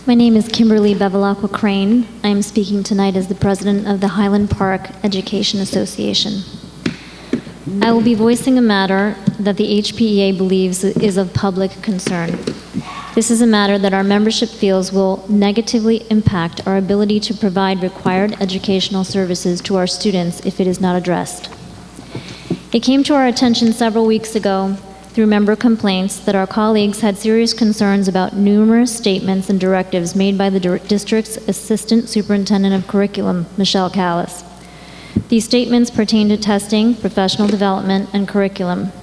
[SPEAKER 16] My name is Kimberly Bevilacqua Crane. I am speaking tonight as the president of the Highland Park Education Association. I will be voicing a matter that the HPEA believes is of public concern. This is a matter that our membership feels will negatively impact our ability to provide required educational services to our students if it is not addressed. It came to our attention several weeks ago through member complaints that our colleagues had serious concerns about numerous statements and directives made by the district's Assistant Superintendent of Curriculum, Michelle Callis. These statements pertain to testing, professional development, and curriculum.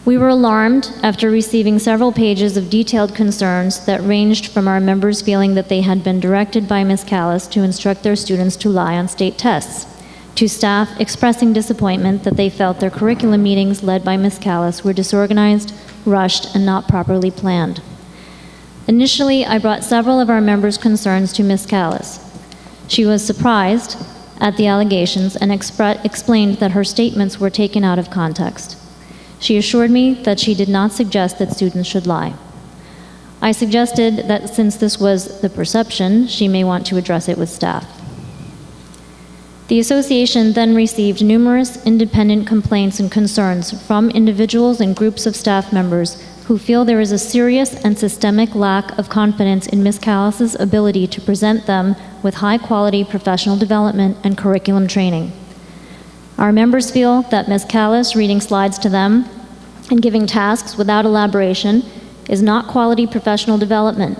[SPEAKER 16] We were alarmed after receiving several pages of detailed concerns that ranged from our members feeling that they had been directed by Ms. Callis to instruct their students to lie on state tests, to staff expressing disappointment that they felt their curriculum meetings led by Ms. Callis were disorganized, rushed, and not properly planned. Initially, I brought several of our members' concerns to Ms. Callis. She was surprised at the allegations and explained that her statements were taken out of context. She assured me that she did not suggest that students should lie. I suggested that since this was the perception, she may want to address it with staff. The association then received numerous independent complaints and concerns from individuals and groups of staff members who feel there is a serious and systemic lack of confidence in Ms. Callis's ability to present them with high-quality professional development and curriculum training. Our members feel that Ms. Callis reading slides to them and giving tasks without elaboration is not quality professional development.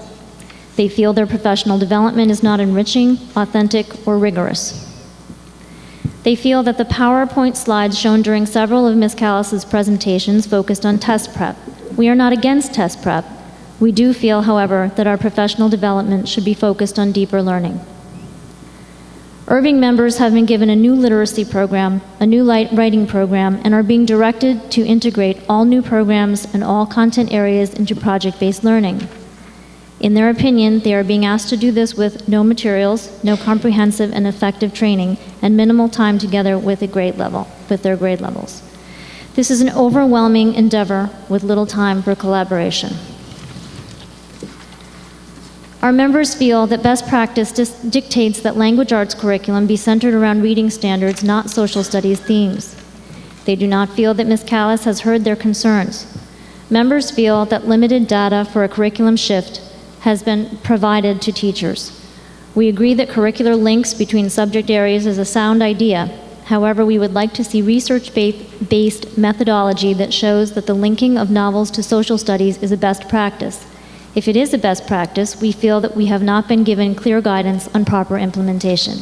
[SPEAKER 16] They feel their professional development is not enriching, authentic, or rigorous. They feel that the PowerPoint slides shown during several of Ms. Callis's presentations focused on test prep. We are not against test prep. We do feel, however, that our professional development should be focused on deeper learning. Irving members have been given a new literacy program, a new writing program, and are being directed to integrate all new programs and all content areas into project-based learning. In their opinion, they are being asked to do this with no materials, no comprehensive and effective training, and minimal time together with their grade levels. This is an overwhelming endeavor with little time for collaboration. Our members feel that best practice dictates that language arts curriculum be centered around reading standards, not social studies themes. They do not feel that Ms. Callis has heard their concerns. Members feel that limited data for a curriculum shift has been provided to teachers. We agree that curricular links between subject areas is a sound idea. However, we would like to see research-based methodology that shows that the linking of novels to social studies is a best practice. If it is a best practice, we feel that we have not been given clear guidance on proper implementation.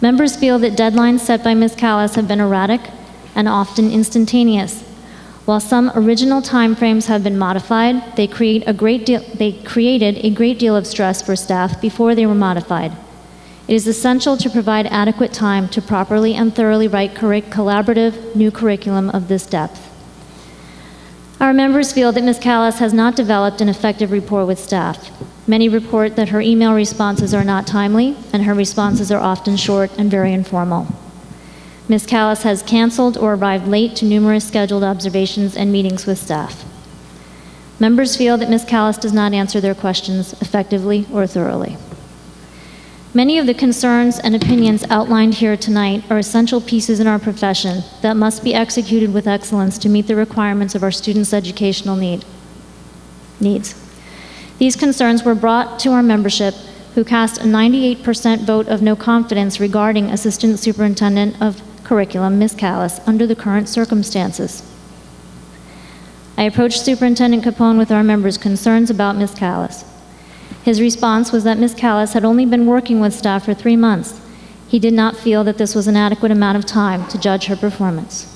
[SPEAKER 16] Members feel that deadlines set by Ms. Callis have been erratic and often instantaneous. While some original timeframes have been modified, they created a great deal of stress for staff before they were modified. It is essential to provide adequate time to properly and thoroughly write collaborative new curriculum of this depth. Our members feel that Ms. Callis has not developed an effective rapport with staff. Many report that her email responses are not timely, and her responses are often short and very informal. Ms. Callis has canceled or arrived late to numerous scheduled observations and meetings with staff. Members feel that Ms. Callis does not answer their questions effectively or thoroughly. Many of the concerns and opinions outlined here tonight are essential pieces in our profession that must be executed with excellence to meet the requirements of our students' educational needs. These concerns were brought to our membership, who cast a 98% vote of no confidence regarding Assistant Superintendent of Curriculum, Ms. Callis, under the current circumstances. I approached Superintendent Capone with our members' concerns about Ms. Callis. His response was that Ms. Callis had only been working with staff for 3 months. He did not feel that this was an adequate amount of time to judge her performance.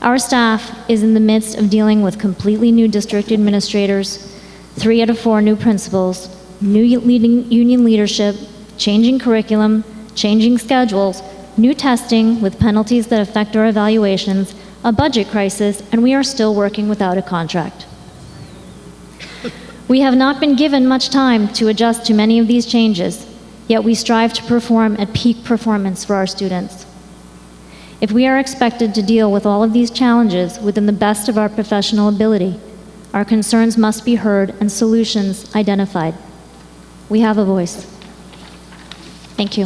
[SPEAKER 16] Our staff is in the midst of dealing with completely new district administrators, 3 out of 4 new principals, new union leadership, changing curriculum, changing schedules, new testing with penalties that affect our evaluations, a budget crisis, and we are still working without a contract. We have not been given much time to adjust to many of these changes, yet we strive to perform at peak performance for our students. If we are expected to deal with all of these challenges within the best of our professional ability, our concerns must be heard and solutions identified. We have a voice. Thank you.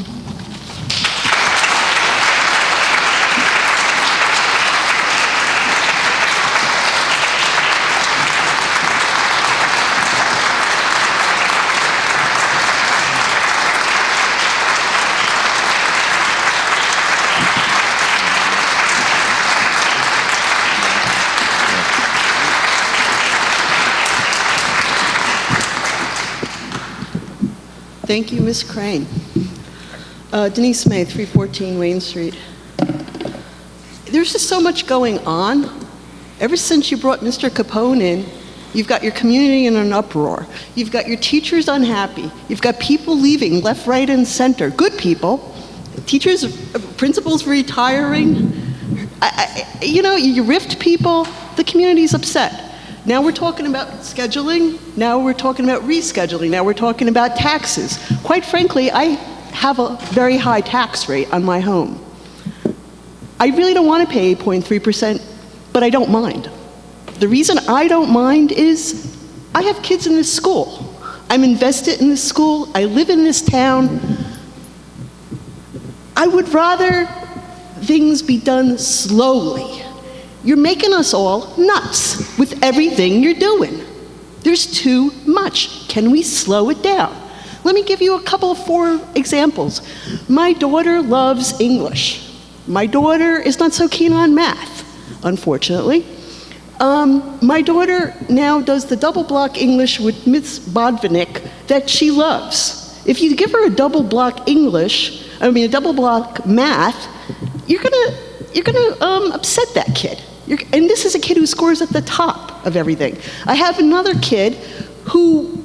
[SPEAKER 17] Thank you, Ms. Crane. Denise May, 314 Wayne Street. There's just so much going on. Ever since you brought Mr. Capone in, you've got your community in an uproar. You've got your teachers unhappy. You've got people leaving left, right, and center. Good people. Teachers, principals retiring. You rift people. The community's upset. Now we're talking about scheduling. Now we're talking about rescheduling. Now we're talking about taxes. Quite frankly, I have a very high tax rate on my home. I really don't want to pay 8.3%, but I don't mind. The reason I don't mind is I have kids in this school. I'm invested in this school. I live in this town. I would rather things be done slowly. You're making us all nuts with everything you're doing. There's too much. Can we slow it down? Let me give you a couple of 4 examples. My daughter loves English. My daughter is not so keen on math, unfortunately. My daughter now does the double block English with Miss Bodvinik that she loves. If you give her a double block a double block math, you're gonna upset that kid. And this is a kid who scores at the top of everything. I have another kid who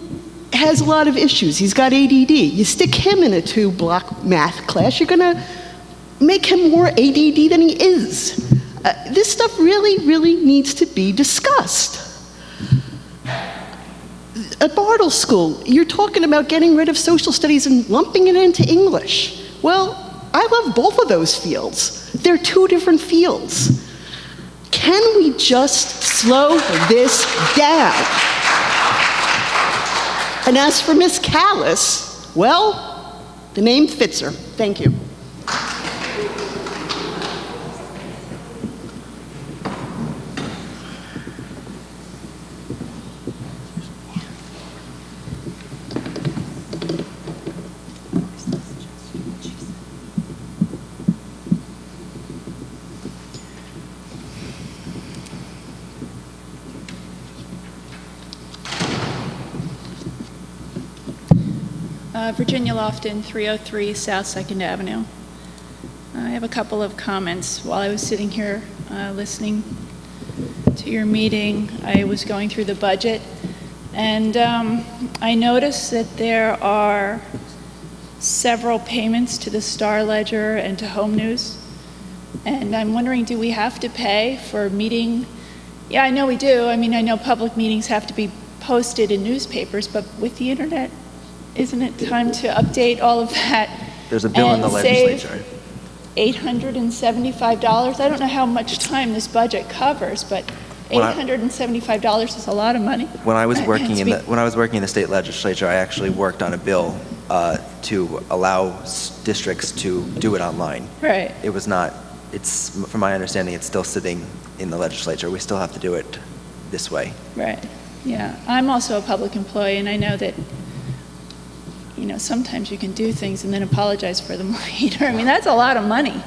[SPEAKER 17] has a lot of issues. He's got ADD. You stick him in a 2-block math class, you're gonna make him more ADD than he is. This stuff really, really needs to be discussed. At Bartle School, you're talking about getting rid of social studies and lumping it into English. Well, I love both of those fields. They're two different fields. Can we just slow this down? And as for Miss Callis, well, the name fits her. Thank you.
[SPEAKER 18] Virginia Lofton, 303 South 2nd Avenue. I have a couple of comments. While I was sitting here listening to your meeting, I was going through the budget, and I noticed that there are several payments to the Star Ledger and to Home News. And I'm wondering, do we have to pay for meeting? Yeah, I know we do. I mean, I know public meetings have to be posted in newspapers, but with the internet, isn't it time to update all of that?
[SPEAKER 4] There's a bill in the legislature.
[SPEAKER 18] $875. I don't know how much time this budget covers, but $875 is a lot of money.
[SPEAKER 4] When I was working in the state legislature, I actually worked on a bill to allow districts to do it online.
[SPEAKER 18] Right.
[SPEAKER 4] It was not. It's, from my understanding, it's still sitting in the legislature. We still have to do it this way.
[SPEAKER 18] Right. Yeah. I'm also a public employee, and I know that, you know, sometimes you can do things and then apologize for them later. I mean, that's a lot of money,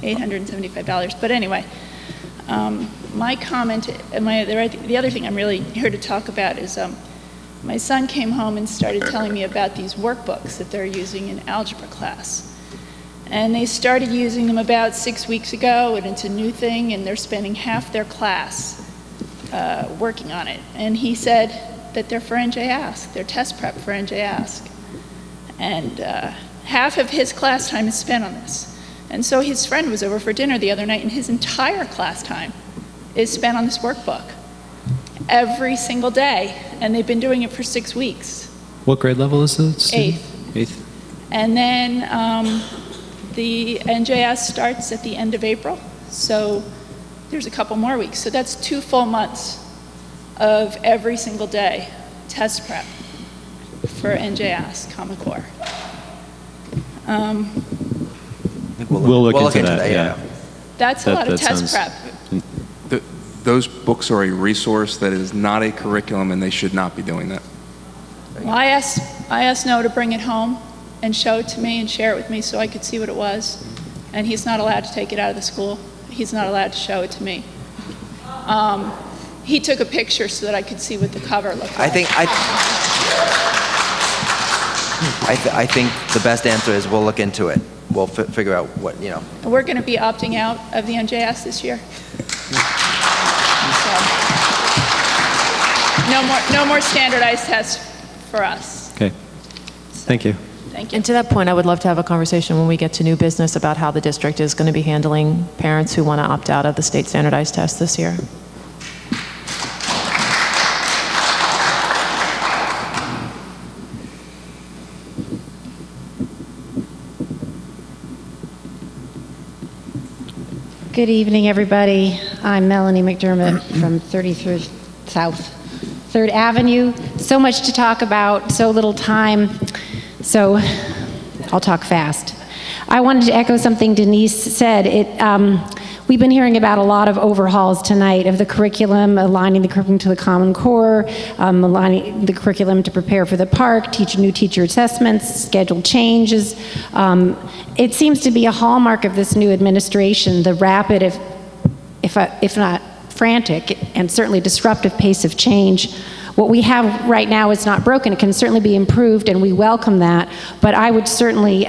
[SPEAKER 18] $875. But anyway, my comment, the other thing I'm really here to talk about is my son came home and started telling me about these workbooks that they're using in algebra class. And they started using them about 6 weeks ago, and it's a new thing, and they're spending half their class working on it. And he said that they're for NJ Ask, they're test prep for NJ Ask. And half of his class time is spent on this. And so his friend was over for dinner the other night, and his entire class time is spent on this workbook every single day, and they've been doing it for 6 weeks.
[SPEAKER 1] What grade level is it?
[SPEAKER 18] 8th.
[SPEAKER 1] 8th.
[SPEAKER 18] And then the NJS starts at the end of April, so there's a couple more weeks. So that's 2 full months of every single day test prep for NJS Common Core.
[SPEAKER 1] We'll look into that, yeah.
[SPEAKER 18] That's a lot of test prep.
[SPEAKER 5] Those books are a resource that is not a curriculum, and they should not be doing that.
[SPEAKER 18] Well, I asked Noah to bring it home and show it to me and share it with me so I could see what it was. And he's not allowed to take it out of the school. He's not allowed to show it to me. He took a picture so that I could see what the cover looked like.
[SPEAKER 4] I think the best answer is we'll look into it. We'll figure out what, you know.
[SPEAKER 18] We're going to be opting out of the NJS this year. So, no more standardized tests for us.
[SPEAKER 1] Okay. Thank you.
[SPEAKER 18] Thank you.
[SPEAKER 15] And to that point, I would love to have a conversation when we get to new business about how the district is going to be handling parents who want to opt out of the state standardized test this year.
[SPEAKER 19] Good evening, everybody. I'm Melanie McDermott from 33rd South 3rd Avenue. So much to talk about, so little time, so I'll talk fast. I wanted to echo something Denise said. We've been hearing about a lot of overhauls tonight of the curriculum, aligning the curriculum to the Common Core, aligning the curriculum to prepare for the park, new teacher assessments, schedule changes. It seems to be a hallmark of this new administration, the rapid, if not frantic and certainly disruptive pace of change. What we have right now is not broken. It can certainly be improved, and we welcome that. But I would certainly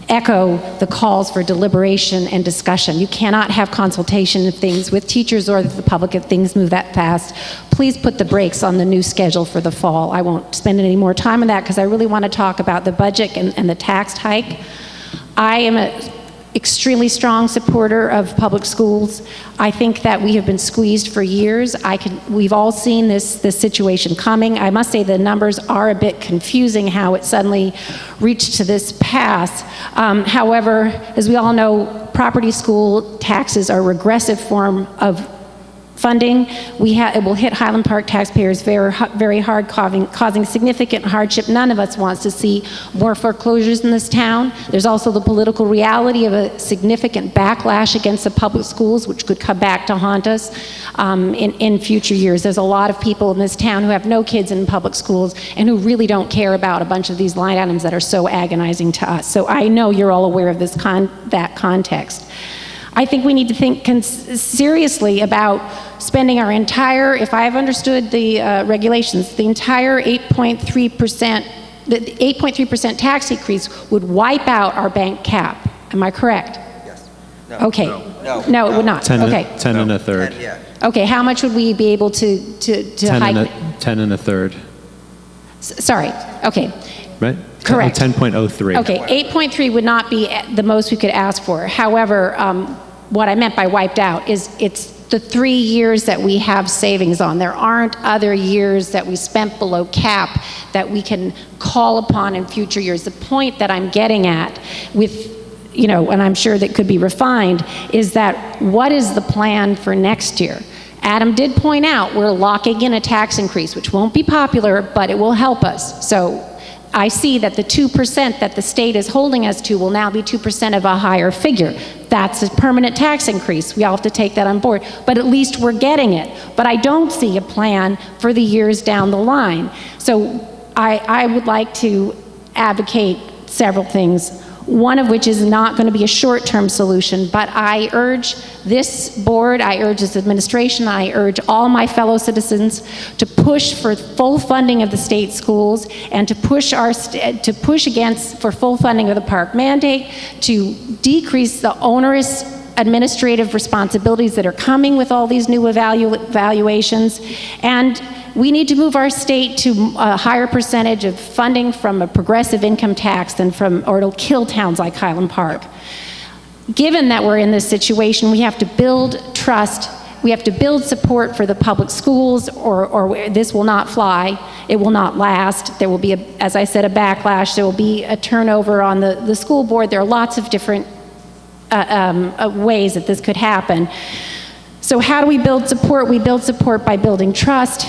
[SPEAKER 19] echo the calls for deliberation and discussion. You cannot have consultation of things with teachers or the public if things move that fast. Please put the brakes on the new schedule for the fall. I won't spend any more time on that because I really want to talk about the budget and the tax hike. I am an extremely strong supporter of public schools. I think that we have been squeezed for years. We've all seen this situation coming. I must say the numbers are a bit confusing how it suddenly reached to this pass. However, as we all know, property school taxes are a regressive form of funding. It will hit Highland Park taxpayers very hard, causing significant hardship. None of us wants to see more foreclosures in this town. There's also the political reality of a significant backlash against the public schools, which could come back to haunt us in future years. There's a lot of people in this town who have no kids in public schools and who really don't care about a bunch of these line items that are so agonizing to us. So I know you're all aware of that context. I think we need to think seriously about spending our entire, if I've understood the regulations, the entire 8.3%, the 8.3% tax increase would wipe out our bank cap. Am I correct?
[SPEAKER 4] Yes.
[SPEAKER 19] Okay. No, it would not.
[SPEAKER 1] 10
[SPEAKER 19] okay.
[SPEAKER 1] 10 and a third.
[SPEAKER 4] 10, yeah.
[SPEAKER 19] Okay, how much would we be able to
[SPEAKER 1] 10
[SPEAKER 19] hike?
[SPEAKER 1] and 10 and a third.
[SPEAKER 19] Sorry, okay.
[SPEAKER 1] Right?
[SPEAKER 19] Correct.
[SPEAKER 1] 10.03.
[SPEAKER 19] Okay, 8.3 would not be the most we could ask for. However, what I meant by wiped out is it's the 3 years that we have savings on. There aren't other years that we spent below cap that we can call upon in future years. The point that I'm getting at with, and I'm sure that could be refined, is that what is the plan for next year? Adam did point out we're locking in a tax increase, which won't be popular, but it will help us. So I see that the 2% that the state is holding us to will now be 2% of a higher figure. That's a permanent tax increase. We all have to take that on board. But at least we're getting it. But I don't see a plan for the years down the line. So I would like to advocate several things, one of which is not going to be a short-term solution, but I urge this board, I urge this administration, I urge all my fellow citizens to push for full funding of the state schools and to push for full funding of the park mandate, to decrease the onerous administrative responsibilities that are coming with all these new evaluations, and we need to move our state to a higher percentage of funding from a progressive income tax or it'll kill towns like Highland Park. Given that we're in this situation, we have to build trust, we have to build support for the public schools, or this will not fly, it will not last. There will be, as I said, a backlash, there will be a turnover on the school board. There are lots of different ways that this could happen. So how do we build support? We build support by building trust,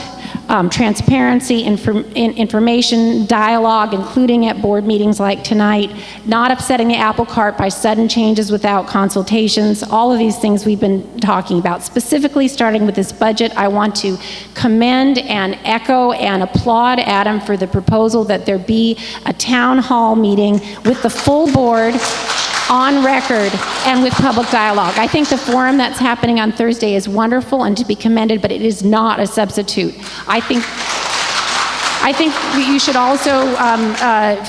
[SPEAKER 19] transparency, information, dialogue, including at board meetings like tonight, not upsetting the apple cart by sudden changes without consultations, all of these things we've been talking about. Specifically, starting with this budget, I want to commend and echo and applaud Adam for the proposal that there be a town hall meeting with the full board on record and with public dialogue. I think the forum that's happening on Thursday is wonderful and to be commended, but it is not a substitute. I think you should also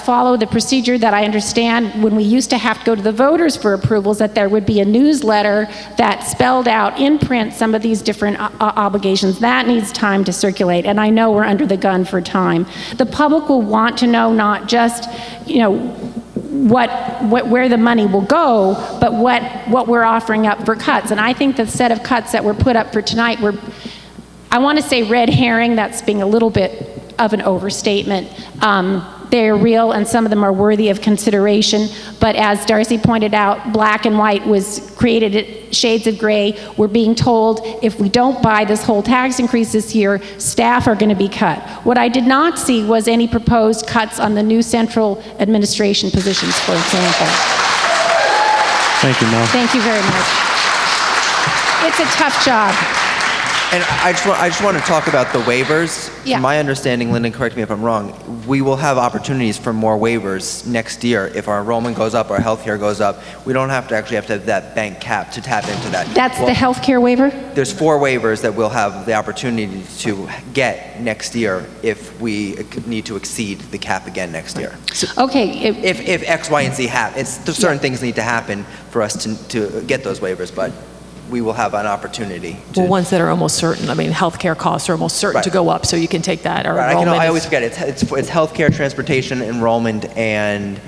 [SPEAKER 19] follow the procedure that I understand when we used to have to go to the voters for approvals, that there would be a newsletter that spelled out in print some of these different obligations. That needs time to circulate, and I know we're under the gun for time. The public will want to know not just, where the money will go, but what we're offering up for cuts. And I think the set of cuts that were put up for tonight were, I want to say red herring, that's being a little bit of an overstatement. They're real and some of them are worthy of consideration, but as Darcy pointed out, black and white was created shades of gray. We're being told if we don't buy this whole tax increase this year, staff are going to be cut. What I did not see was any proposed cuts on the new central administration positions, for example.
[SPEAKER 1] Thank you, Mel.
[SPEAKER 19] Thank you very much. It's a tough job.
[SPEAKER 4] And I just want to talk about the waivers.
[SPEAKER 19] Yeah.
[SPEAKER 4] From my understanding, Lyndon, correct me if I'm wrong, we will have opportunities for more waivers next year. If our enrollment goes up, our healthcare goes up, we don't have to have that bank cap to tap into that.
[SPEAKER 19] That's the healthcare waiver?
[SPEAKER 4] There's 4 waivers that we'll have the opportunity to get next year if we need to exceed the cap again next year.
[SPEAKER 19] Okay.
[SPEAKER 4] If X, Y, and Z happen, certain things need to happen for us to get those waivers, but we will have an opportunity to.
[SPEAKER 15] Well, ones that are almost certain. I mean, healthcare costs are almost certain to go up, so you can take that. Or
[SPEAKER 4] Right,
[SPEAKER 15] enrollment
[SPEAKER 4] I
[SPEAKER 15] is-
[SPEAKER 4] always forget, it's healthcare, transportation, enrollment, and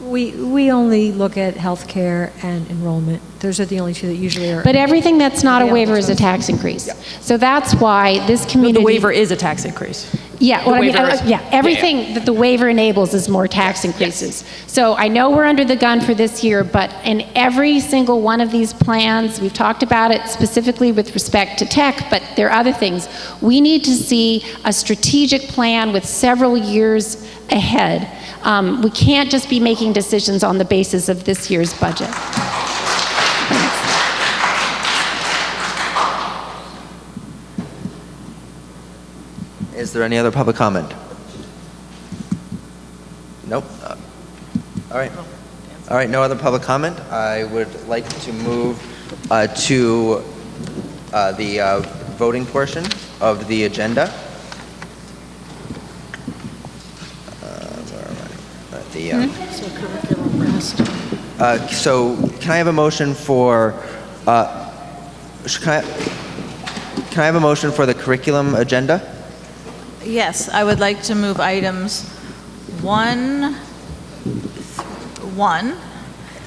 [SPEAKER 2] We only look at healthcare and enrollment. Those are the only two that usually are.
[SPEAKER 19] But everything that's not a waiver is a tax increase. So that's why this community.
[SPEAKER 15] The waiver is a tax increase.
[SPEAKER 19] Yeah, what I mean,
[SPEAKER 15] waiver is-
[SPEAKER 19] yeah, everything that the waiver enables is more tax increases. So I know we're under the gun for this year, but in every single one of these plans, we've talked about it specifically with respect to tech, but there are other things. We need to see a strategic plan with several years ahead. We can't just be making decisions on the basis of this year's budget.
[SPEAKER 4] is there any other public comment? Nope. All right. All right, no other public comment. I would like to move to the voting portion of the agenda. Where am I?
[SPEAKER 14] So curriculum rest.
[SPEAKER 4] So can I have a motion for, can I have a motion for the curriculum agenda?
[SPEAKER 13] Yes, I would like to move items 1.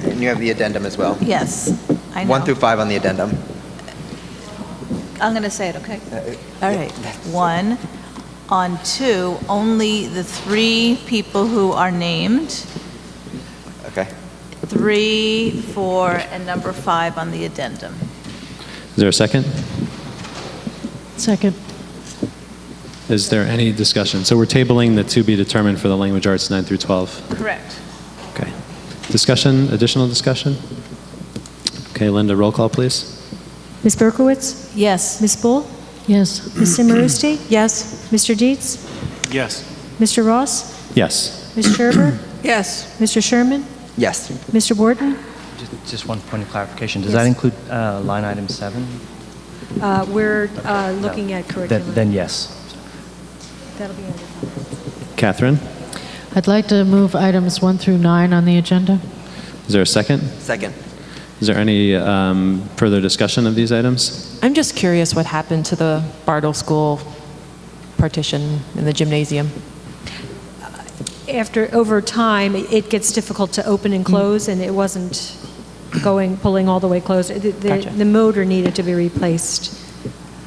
[SPEAKER 4] And you have the addendum as well.
[SPEAKER 13] Yes, I know.
[SPEAKER 4] 1 through 5 on the addendum.
[SPEAKER 13] I'm going to say it, okay? All right. 1. On 2, only the 3 people who are named.
[SPEAKER 4] Okay.
[SPEAKER 13] 3, 4, and number 5 on the addendum.
[SPEAKER 1] Is there a second?
[SPEAKER 14] Second.
[SPEAKER 1] Is there any discussion? So we're tabling the to be determined for the language arts 9 through 12.
[SPEAKER 13] Correct.
[SPEAKER 1] Okay. Discussion, additional discussion? Okay, Linda, roll call, please.
[SPEAKER 2] Ms. Berkowitz?
[SPEAKER 13] Yes.
[SPEAKER 2] Ms. Bull?
[SPEAKER 14] Yes.
[SPEAKER 2] Ms. Simarusti?
[SPEAKER 19] Yes.
[SPEAKER 2] Mr. Dietz?
[SPEAKER 10] Yes.
[SPEAKER 2] Mr. Ross?
[SPEAKER 1] Yes.
[SPEAKER 2] Ms. Scherber?
[SPEAKER 12] Yes.
[SPEAKER 2] Mr. Sherman?
[SPEAKER 4] Yes.
[SPEAKER 2] Mr. Wharton?
[SPEAKER 11] Just one point of clarification. Does
[SPEAKER 2] Yes.
[SPEAKER 11] that include line item 7?
[SPEAKER 2] We're looking at curriculum.
[SPEAKER 11] Then yes.
[SPEAKER 2] That'll be under.
[SPEAKER 1] Catherine,
[SPEAKER 14] I'd like to move items 1 through 9 on the agenda.
[SPEAKER 1] is there a second?
[SPEAKER 4] Second.
[SPEAKER 1] Is there any further discussion of these items?
[SPEAKER 15] I'm just curious what happened to the Bartle School partition in the gymnasium.
[SPEAKER 2] Over time, it gets difficult to open and close, and it wasn't pulling all the way closed.
[SPEAKER 15] Gotcha.
[SPEAKER 2] The motor needed to be replaced.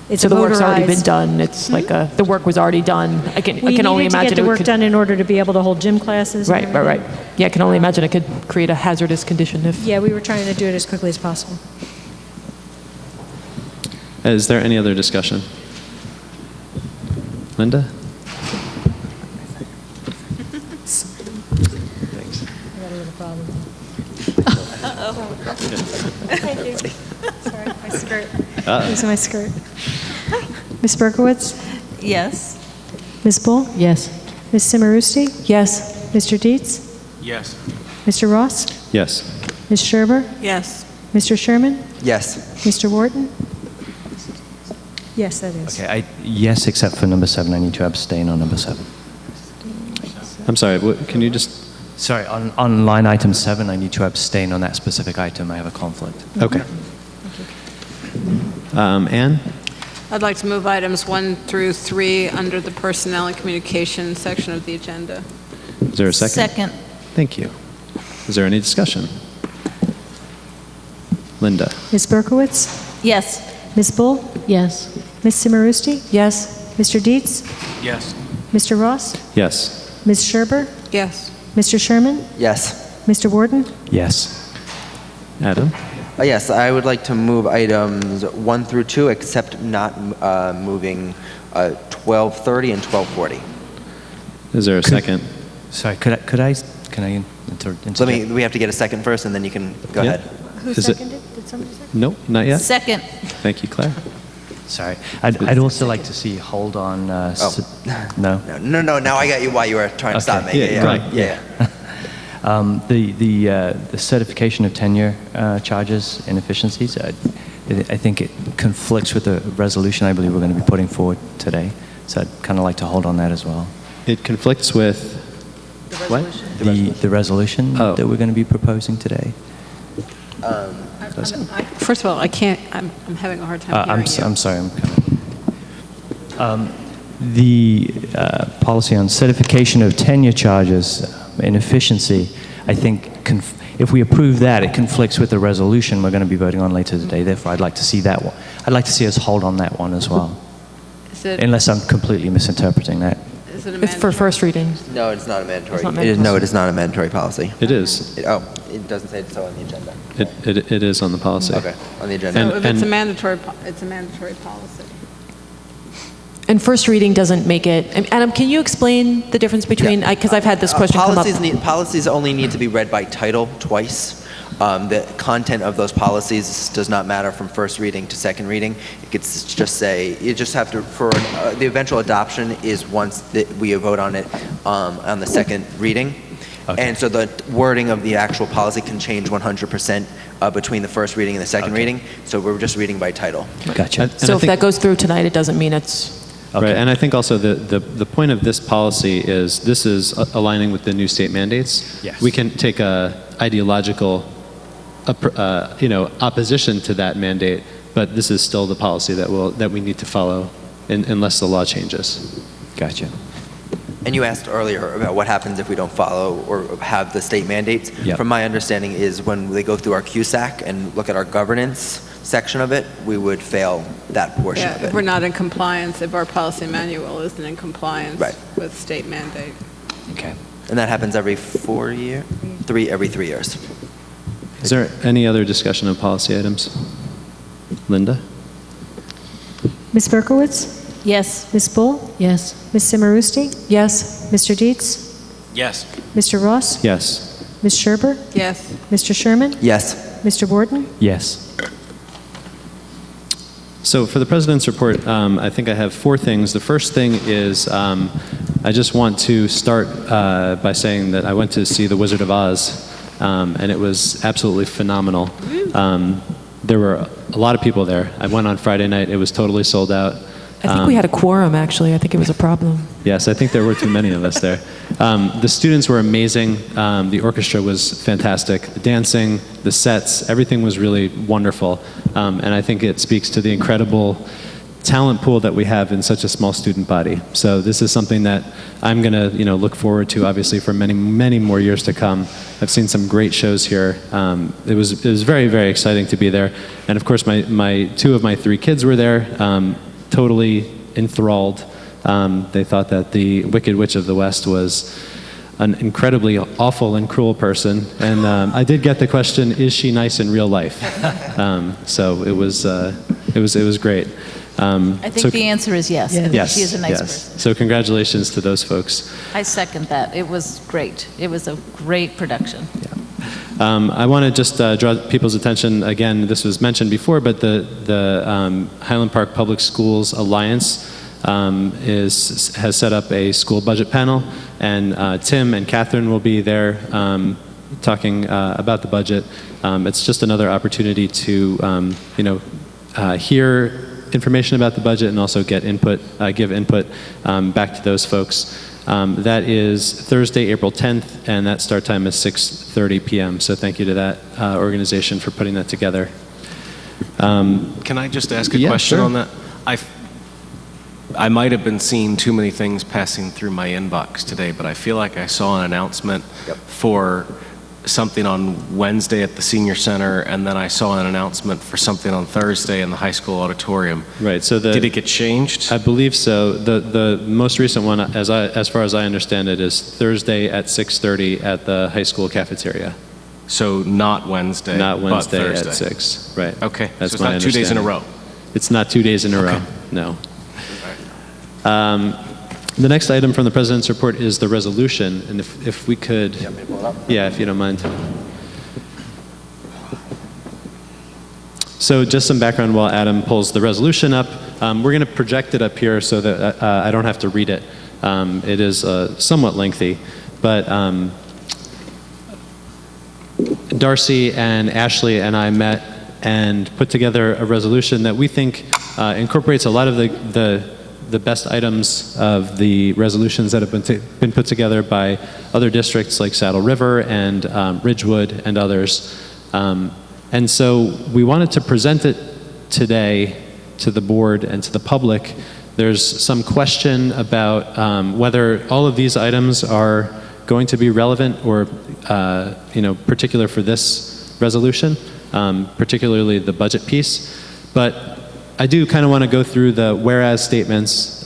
[SPEAKER 2] It's
[SPEAKER 15] So
[SPEAKER 2] a
[SPEAKER 15] the work's already been
[SPEAKER 2] motorized-
[SPEAKER 15] done. It's like the work was already done. I can
[SPEAKER 2] We
[SPEAKER 15] only
[SPEAKER 2] needed to
[SPEAKER 15] imagine
[SPEAKER 2] get the
[SPEAKER 15] it
[SPEAKER 2] work
[SPEAKER 15] could-
[SPEAKER 2] done in order to be able to hold gym classes. and
[SPEAKER 15] Right, right, right.
[SPEAKER 2] everything.
[SPEAKER 15] Yeah, I can only imagine it could create a hazardous condition if.
[SPEAKER 2] Yeah, we were trying to do it as quickly as possible.
[SPEAKER 1] Is there any other discussion? Linda? Thanks.
[SPEAKER 2] I got a little problem.
[SPEAKER 19] Thank you.
[SPEAKER 2] Sorry, my skirt.
[SPEAKER 1] Uh-oh.
[SPEAKER 2] Losing my skirt. Ms. Berkowitz?
[SPEAKER 13] Yes.
[SPEAKER 2] Ms. Bull?
[SPEAKER 14] Yes.
[SPEAKER 2] Ms. Simarusti?
[SPEAKER 19] Yes.
[SPEAKER 2] Mr. Dietz?
[SPEAKER 10] Yes.
[SPEAKER 2] Mr. Ross?
[SPEAKER 1] Yes.
[SPEAKER 2] Ms. Scherber?
[SPEAKER 12] Yes.
[SPEAKER 2] Mr. Sherman?
[SPEAKER 4] Yes.
[SPEAKER 2] Mr. Wharton? Yes, that is.
[SPEAKER 11] Okay, yes, except for number 7. I need to abstain on number 7.
[SPEAKER 1] I'm sorry, can you just...
[SPEAKER 11] Sorry, on line item 7, I need to abstain on that specific item. I have a conflict.
[SPEAKER 1] Okay. Anne?
[SPEAKER 12] I'd like to move items 1 through 3 under the Personnel and Communication section of the agenda.
[SPEAKER 1] Is there a second?
[SPEAKER 13] Second.
[SPEAKER 1] Thank you. Is there any discussion? Linda?
[SPEAKER 2] Ms. Berkowitz?
[SPEAKER 13] Yes.
[SPEAKER 2] Ms. Bull?
[SPEAKER 14] Yes.
[SPEAKER 2] Ms. Simarusti?
[SPEAKER 19] Yes.
[SPEAKER 2] Mr. Dietz?
[SPEAKER 10] Yes.
[SPEAKER 2] Mr. Ross?
[SPEAKER 1] Yes.
[SPEAKER 2] Ms. Scherber?
[SPEAKER 12] Yes.
[SPEAKER 2] Mr. Sherman?
[SPEAKER 4] Yes.
[SPEAKER 2] Mr. Wharton?
[SPEAKER 11] Yes.
[SPEAKER 1] Adam?
[SPEAKER 4] Yes, I would like to move items 1 through 2, except not moving 1230 and 1240.
[SPEAKER 1] Is there a second?
[SPEAKER 11] Sorry, can I interject?
[SPEAKER 4] We have to get a second first, and then you can go
[SPEAKER 1] Yeah.
[SPEAKER 4] ahead.
[SPEAKER 2] Who
[SPEAKER 1] Is it-
[SPEAKER 2] seconded? Did somebody second?
[SPEAKER 1] Nope, not yet?
[SPEAKER 13] Second.
[SPEAKER 1] Thank you, Claire.
[SPEAKER 11] Sorry. I'd also like to see hold on. No?
[SPEAKER 4] No, now I got you why you were trying to stop me.
[SPEAKER 11] Yeah. The certification of tenure charges and efficiencies, I think it conflicts with the resolution I believe we're going to be putting forward today. So I'd kind of like to hold on that as well.
[SPEAKER 1] It conflicts with what?
[SPEAKER 11] The resolution that we're going to be proposing today.
[SPEAKER 12] First of all, I'm having a hard time hearing you.
[SPEAKER 11] I'm sorry. I'm coming. The policy on certification of tenure charges and efficiency, I think if we approve that, it conflicts with the resolution we're going to be voting on later today. Therefore, I'd like to see that one. I'd like to see us hold on that one as well. Unless I'm completely misinterpreting that.
[SPEAKER 12] Is it a
[SPEAKER 15] It's for first reading.
[SPEAKER 4] No, it's not a mandatory.
[SPEAKER 15] It's not mandatory.
[SPEAKER 4] No, it is not a mandatory policy.
[SPEAKER 1] It is.
[SPEAKER 4] It doesn't say so on the agenda.
[SPEAKER 1] It is on the policy.
[SPEAKER 4] Okay, on the agenda.
[SPEAKER 12] So if it's a mandatory policy.
[SPEAKER 15] And first reading doesn't make it. Adam, can you explain the difference between? Because I've had this question come up.
[SPEAKER 4] Policies only need to be read by title twice. The content of those policies does not matter from first reading to second reading. It gets just say, you just have to, for the eventual adoption is once we vote on it on the second reading. Okay. And so the wording of the actual policy can change 100% between the first reading and the second reading. So we're just reading by title.
[SPEAKER 11] Gotcha.
[SPEAKER 15] So if that goes through tonight, it doesn't mean it's.
[SPEAKER 1] Okay. Right, and I think also the point of this policy is this is aligning with the new state mandates.
[SPEAKER 11] Yes.
[SPEAKER 1] We can take a ideological opposition to that mandate, but this is still the policy that we need to follow unless the law changes.
[SPEAKER 11] Gotcha.
[SPEAKER 4] And you asked earlier about what happens if we don't follow or have the state mandates.
[SPEAKER 11] Yep.
[SPEAKER 4] From my understanding is when they go through our QSAC and look at our governance section of it, we would fail that portion of it.
[SPEAKER 12] If we're not in compliance, if our policy manual isn't in compliance with state mandate.
[SPEAKER 11] Okay.
[SPEAKER 4] And that happens every 4 years? Every 3 years.
[SPEAKER 1] Is there any other discussion of policy items? Linda?
[SPEAKER 2] Ms. Berkowitz?
[SPEAKER 13] Yes.
[SPEAKER 2] Ms. Bull?
[SPEAKER 14] Yes.
[SPEAKER 2] Ms. Simarusti?
[SPEAKER 15] Yes.
[SPEAKER 2] Mr. Dietz?
[SPEAKER 10] Yes.
[SPEAKER 2] Mr. Ross?
[SPEAKER 1] Yes.
[SPEAKER 2] Ms. Scherber?
[SPEAKER 12] Yes.
[SPEAKER 2] Mr. Sherman?
[SPEAKER 4] Yes.
[SPEAKER 2] Mr. Borden?
[SPEAKER 11] Yes.
[SPEAKER 1] So for the President's report, I think I have 4 things. The first thing is I just want to start by saying that I went to see The Wizard of Oz, and it was absolutely phenomenal. There were a lot of people there. I went on Friday night. It was totally sold out.
[SPEAKER 15] I think we had a quorum, actually. I think it was a problem.
[SPEAKER 1] Yes, I think there were too many of us there. The students were amazing. The orchestra was fantastic. The dancing, the sets, everything was really wonderful. And I think it speaks to the incredible talent pool that we have in such a small student body. So this is something that I'm going to, look forward to, obviously, for many, many more years to come. I've seen some great shows here. It was very, very exciting to be there. And of course, my 2 of my 3 kids were there. Totally enthralled. They thought that the Wicked Witch of the West was an incredibly awful and cruel person. And I did get the question, is she nice in real life? So it was great.
[SPEAKER 13] I think the answer is yes.
[SPEAKER 1] Yes.
[SPEAKER 13] She is a nice
[SPEAKER 1] yes.
[SPEAKER 13] person.
[SPEAKER 1] So congratulations to those folks.
[SPEAKER 13] I second that. It was great. It was a great production.
[SPEAKER 1] I want to just draw people's attention, again, this was mentioned before, but the Highland Park Public Schools Alliance has set up a school budget panel, and Tim and Catherine will be there talking about the budget. It's just another opportunity to, hear information about the budget and also get input, give input back to those folks. That is Thursday, April 10th, and that start time is 6:30 p.m. So thank you to that organization for putting that together.
[SPEAKER 10] Can I just ask a question
[SPEAKER 1] sure.
[SPEAKER 10] on that? I might have been seeing too many things passing through my inbox today, but I feel like I saw an announcement for something on Wednesday at the Senior Center, and then I saw an announcement for something on Thursday in the high school auditorium.
[SPEAKER 1] Right. So
[SPEAKER 10] did it get changed?
[SPEAKER 1] I believe so. The most recent one, as far as I understand it, is Thursday at 6:30 at the high school cafeteria.
[SPEAKER 10] So not Wednesday.
[SPEAKER 1] Not Wednesday
[SPEAKER 10] but
[SPEAKER 1] at
[SPEAKER 10] Thursday.
[SPEAKER 1] 6. Right.
[SPEAKER 10] Okay.
[SPEAKER 1] That's
[SPEAKER 10] so it's not 2 days in a row.
[SPEAKER 1] It's not 2 days in a row. No. The next item from the President's report is the resolution, and if we could, if you don't mind. So just some background while Adam pulls the resolution up. We're going to project it up here so that I don't have to read it. It is somewhat lengthy, but Darcy and Ashley and I met and put together a resolution that we think incorporates a lot of the best items of the resolutions that have been put together by other districts like Saddle River and Ridgewood and others. And so we wanted to present it today to the board and to the public. There's some question about whether all of these items are going to be relevant or particular for this resolution, particularly the budget piece. But I do kind of want to go through the whereas statements.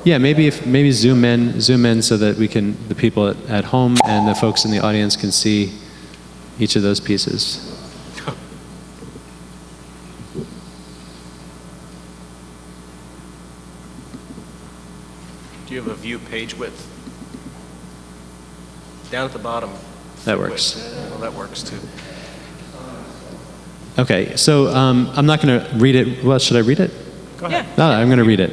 [SPEAKER 1] Yeah, maybe zoom in so that the people at home and the folks in the audience can see each of those pieces.
[SPEAKER 10] Do you have a view page width? Down at the bottom.
[SPEAKER 1] That works.
[SPEAKER 10] Well, that works too.
[SPEAKER 1] Okay, so I'm not going to read it. Well, should I read it?
[SPEAKER 10] Go ahead.
[SPEAKER 1] No, I'm going to read it.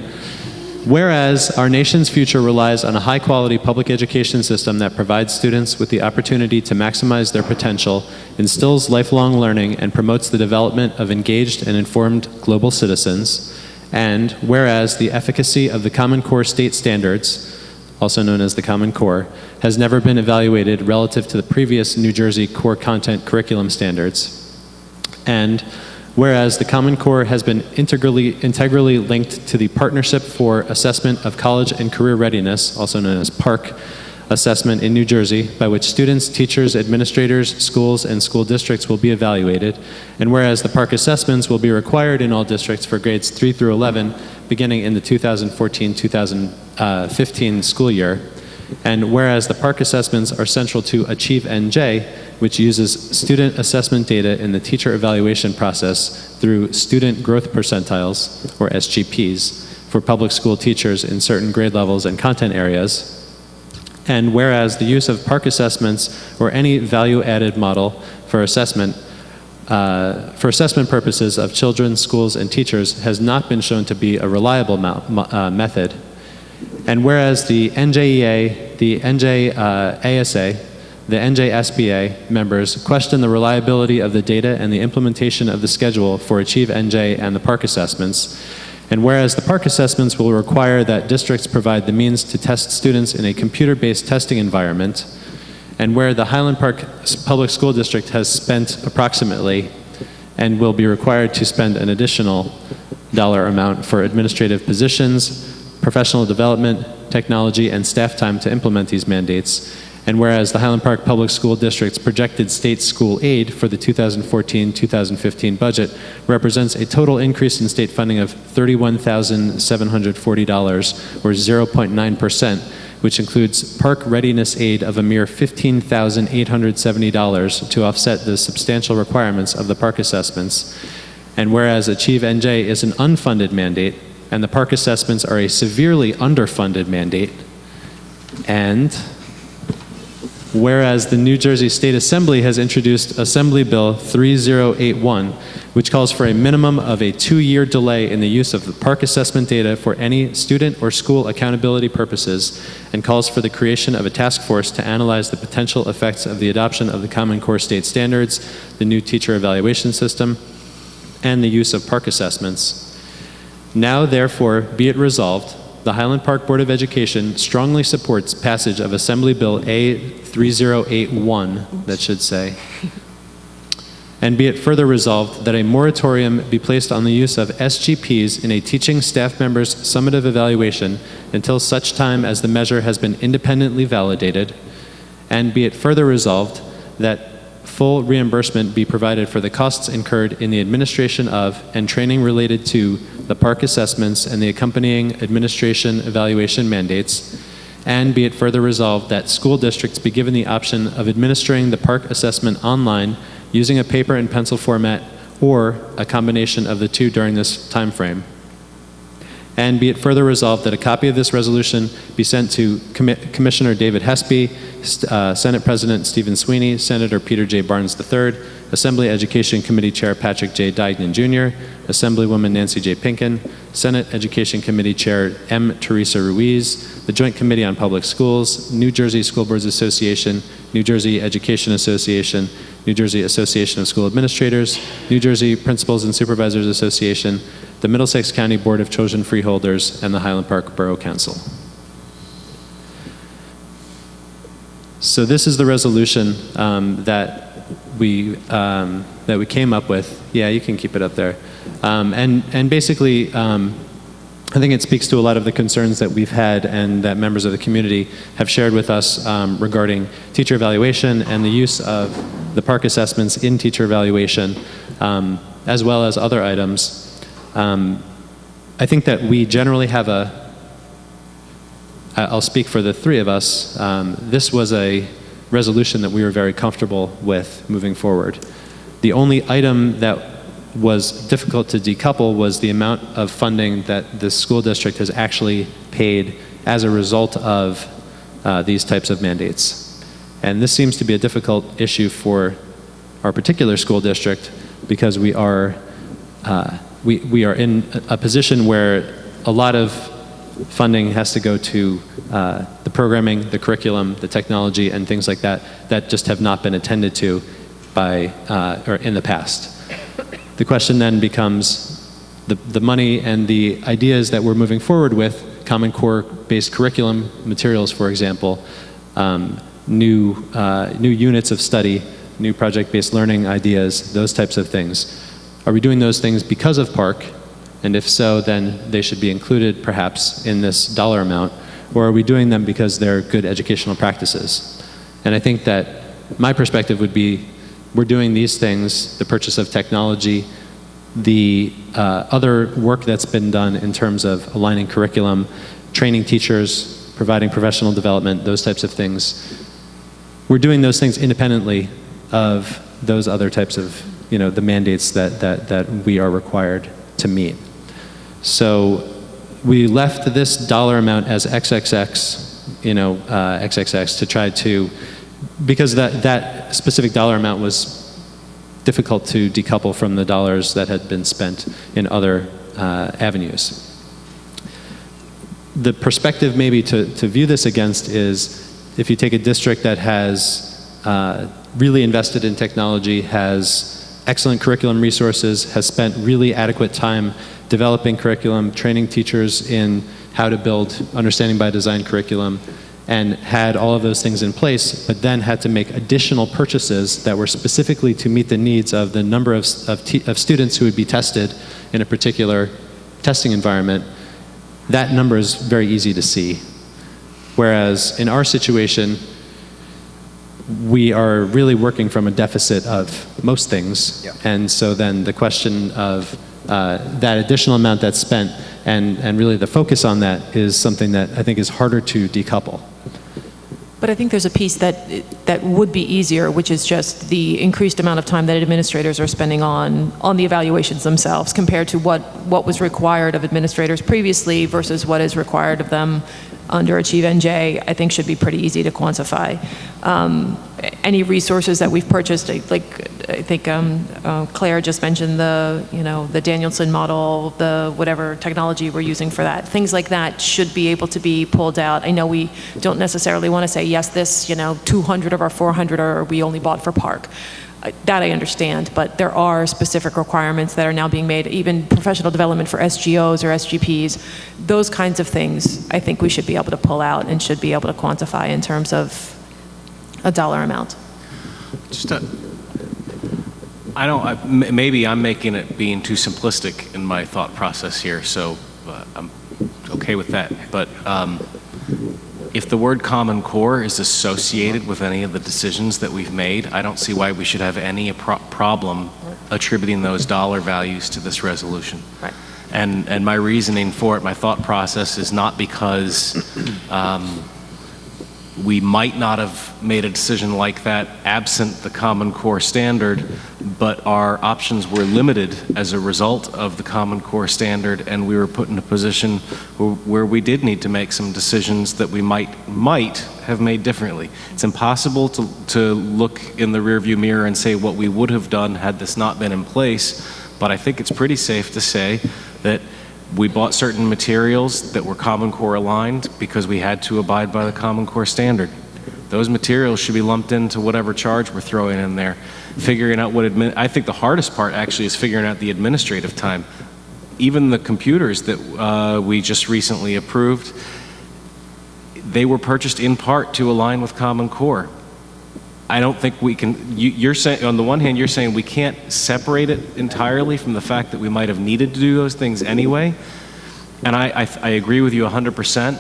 [SPEAKER 1] Whereas our nation's future relies on a high-quality public education system that provides students with the opportunity to maximize their potential, instills lifelong learning, and promotes the development of engaged and informed global citizens, and whereas the efficacy of the Common Core state standards, also known as the Common Core, has never been evaluated relative to the previous New Jersey core content curriculum standards, and whereas the Common Core has been integrally linked to the Partnership for Assessment of College and Career Readiness, also known as PARC, assessment in New Jersey, by which students, teachers, administrators, schools, and school districts will be evaluated, and whereas the PARC assessments will be required in all districts for grades 3 through 11, beginning in the 2014-2015 school year, and whereas the PARC assessments are central to Achieve NJ, which uses student assessment data in the teacher evaluation process through student growth percentiles, or SGPs, for public school teachers in certain grade levels and content areas. And whereas the use of PARC assessments or any value-added model for assessment purposes of children, schools, and teachers has not been shown to be a reliable method. And whereas the NJEA, the NJASA, the NJSBA members question the reliability of the data and the implementation of the schedule for Achieve NJ and the PARC assessments, and whereas the PARC assessments will require that districts provide the means to test students in a computer-based testing environment, and where the Highland Park Public School District has spent approximately and will be required to spend an additional dollar amount for administrative positions, professional development, technology, and staff time to implement these mandates. And whereas the Highland Park Public School District's projected state school aid for the 2014-2015 budget represents a total increase in state funding of $31,740, or 0.9%, which includes park readiness aid of a mere $15,870 to offset the substantial requirements of the park assessments. And whereas Achieve NJ is an unfunded mandate, and the park assessments are a severely underfunded mandate, and whereas the New Jersey State Assembly has introduced Assembly Bill 3081, which calls for a minimum of a 2-year delay in the use of the park assessment data for any student or school accountability purposes, and calls for the creation of a task force to analyze the potential effects of the adoption of the Common Core state standards, the new teacher evaluation system, and the use of park assessments. Now, therefore, be it resolved, the Highland Park Board of Education strongly supports passage of Assembly Bill A3081, that should say, and be it further resolved that a moratorium be placed on the use of SGPs in a teaching staff member's summative evaluation until such time as the measure has been independently validated, and be it further resolved that full reimbursement be provided for the costs incurred in the administration of and training related to the park assessments and the accompanying administration evaluation mandates, and be it further resolved that school districts be given the option of administering the park assessment online using a paper and pencil format or a combination of the two during this time frame. And be it further resolved that a copy of this resolution be sent to Commissioner David Hespy, Senate President Stephen Sweeney, Senator Peter J. Barnes III, Assembly Education Committee Chair Patrick J. Dignan Jr., Assemblywoman Nancy J. Pinkin, Senate Education Committee Chair M. Teresa Ruiz, the Joint Committee on Public Schools, New Jersey School Boards Association, New Jersey Education Association, New Jersey Association of School Administrators, New Jersey Principals and Supervisors Association, the Middlesex County Board of Children Freeholders, and the Highland Park Borough Council. So this is the resolution that we came up with. Yeah, you can keep it up there. And basically, I think it speaks to a lot of the concerns that we've had and that members of the community have shared with us regarding teacher evaluation and the use of the park assessments in teacher evaluation, as well as other items. I think that we generally have I'll speak for the three of us. This was a resolution that we were very comfortable with moving forward. The only item that was difficult to decouple was the amount of funding that the school district has actually paid as a result of these types of mandates. And this seems to be a difficult issue for our particular school district because we are in a position where a lot of funding has to go to the programming, the curriculum, the technology, and things like that that just have not been attended to by or in the past. The question then becomes the money and the ideas that we're moving forward with, Common Core-based curriculum materials, for example, new units of study, new project-based learning ideas, those types of things. Are we doing those things because of Park? And if so, then they should be included perhaps in this dollar amount, or are we doing them because they're good educational practices? And I think that my perspective would be we're doing these things, the purchase of technology, the other work that's been done in terms of aligning curriculum, training teachers, providing professional development, those types of things. We're doing those things independently of those other types of, the mandates that we are required to meet. So we left this dollar amount as XXX, XXX to try to, because that specific dollar amount was difficult to decouple from the dollars that had been spent in other avenues. The perspective maybe to view this against is if you take a district that has really invested in technology, has excellent curriculum resources, has spent really adequate time developing curriculum, training teachers in how to build understanding by design curriculum, and had all of those things in place, but then had to make additional purchases that were specifically to meet the needs of the number of students who would be tested in a particular testing environment, that number is very easy to see. Whereas in our situation, we are really working from a deficit of most things. Yeah. And so then the question of that additional amount that's spent and really the focus on that is something that I think is harder to decouple.
[SPEAKER 9] But I think there's a piece that would be easier, which is just the increased amount of time that administrators are spending on the evaluations themselves compared to what was required of administrators previously versus what is required of them under Achieve NJ, I think should be pretty easy to quantify. Any resources that we've purchased, like I think Claire just mentioned the Danielson model, the whatever technology we're using for that. Things like that should be able to be pulled out. I know we don't necessarily want to say, yes, this, 200 of our 400 are we only bought for Park. That I understand, but there are specific requirements that are now being made, even professional development for SGOs or SGPs. Those kinds of things I think we should be able to pull out and should be able to quantify in terms of a dollar amount.
[SPEAKER 10] Maybe I'm making it being too simplistic in my thought process here, so I'm okay with that. But if the word Common Core is associated with any of the decisions that we've made, I don't see why we should have any problem attributing those dollar values to this resolution.
[SPEAKER 9] Right.
[SPEAKER 10] And my reasoning for it, my thought process is not because we might not have made a decision like that absent the Common Core standard, but our options were limited as a result of the Common Core standard, and we were put in a position where we did need to make some decisions that we might have made differently. It's impossible to look in the rearview mirror and say what we would have done had this not been in place, but I think it's pretty safe to say that we bought certain materials that were Common Core aligned because we had to abide by the Common Core standard. Those materials should be lumped into whatever charge we're throwing in there. Figuring out I think the hardest part actually is figuring out the administrative time. Even the computers that we just recently approved, they were purchased in part to align with Common Core. I don't think we can, you're saying, on the one hand, you're saying we can't separate it entirely from the fact that we might have needed to do those things anyway. And I agree with you 100%,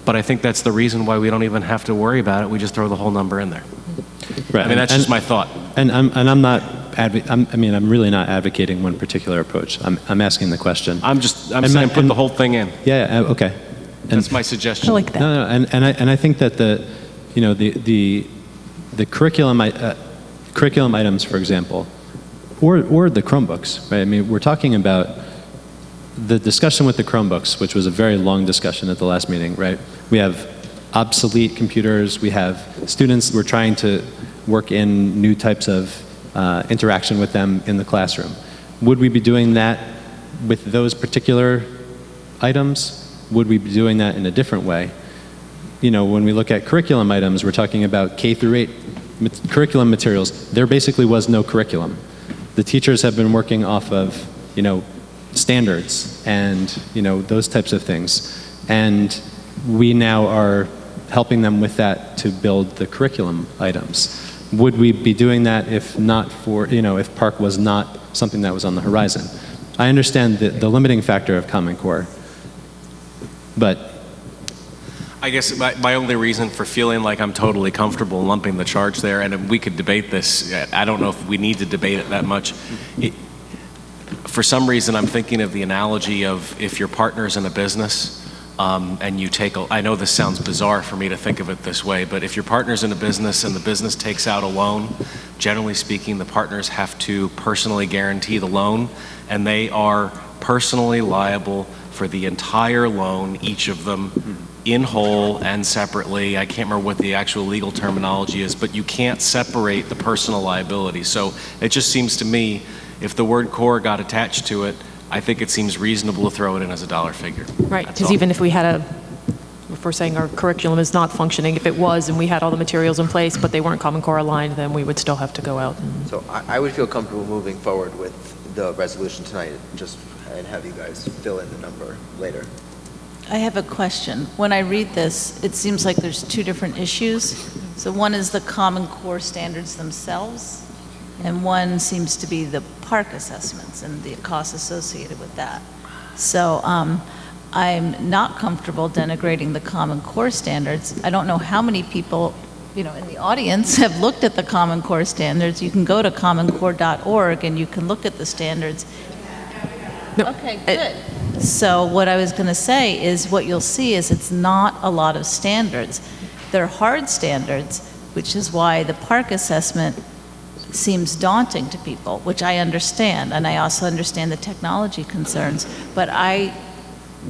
[SPEAKER 10] but I think that's the reason why we don't even have to worry about it. We just throw the whole number in there.
[SPEAKER 1] Right.
[SPEAKER 10] I mean, that's just my thought.
[SPEAKER 1] And I'm not, I'm really not advocating one particular approach. I'm asking the question.
[SPEAKER 10] I'm saying put the whole thing in.
[SPEAKER 1] Yeah, okay.
[SPEAKER 10] That's my suggestion.
[SPEAKER 9] I like that.
[SPEAKER 1] No, and I think that the curriculum items, for example, or the Chromebooks, right? I mean, we're talking about the discussion with the Chromebooks, which was a very long discussion at the last meeting, right? We have obsolete computers, we have students, we're trying to work in new types of interaction with them in the classroom. Would we be doing that with those particular items? Would we be doing that in a different way? You know, when we look at curriculum items, we're talking about K through 8 curriculum materials. There basically was no curriculum. The teachers have been working off of, standards and, those types of things. And we now are helping them with that to build the curriculum items. Would we be doing that if not for, if Park was not something that was on the horizon? I understand the limiting factor of Common Core, but
[SPEAKER 10] I guess my only reason for feeling like I'm totally comfortable lumping the charge there, and we could debate this, I don't know if we need to debate it that much. For some reason, I'm thinking of the analogy of if your partner's in a business and you take, I know this sounds bizarre for me to think of it this way, but if your partner's in a business and the business takes out a loan, generally speaking, the partners have to personally guarantee the loan, and they are personally liable for the entire loan, each of them, in whole and separately. I can't remember what the actual legal terminology is, but you can't separate the personal liability. So it just seems to me, if the word core got attached to it, I think it seems reasonable to throw it in as a dollar figure.
[SPEAKER 9] Right, because even if we had if we're saying our curriculum is not functioning, if it was and we had all the materials in place, but they weren't Common Core aligned, then we would still have to go out.
[SPEAKER 4] So I would feel comfortable moving forward with the resolution tonight, and have you guys fill in the number later.
[SPEAKER 13] I have a question. When I read this, it seems like there's two different issues. So one is the Common Core standards themselves, and one seems to be the park assessments and the costs associated with that. So I'm not comfortable denigrating the Common Core standards. I don't know how many people, in the audience have looked at the Common Core standards. You can go to commoncore.org and you can look at the standards. Okay, good. So what I was going to say is what you'll see is it's not a lot of standards. They're hard standards, which is why the park assessment seems daunting to people, which I understand, and I also understand the technology concerns, but I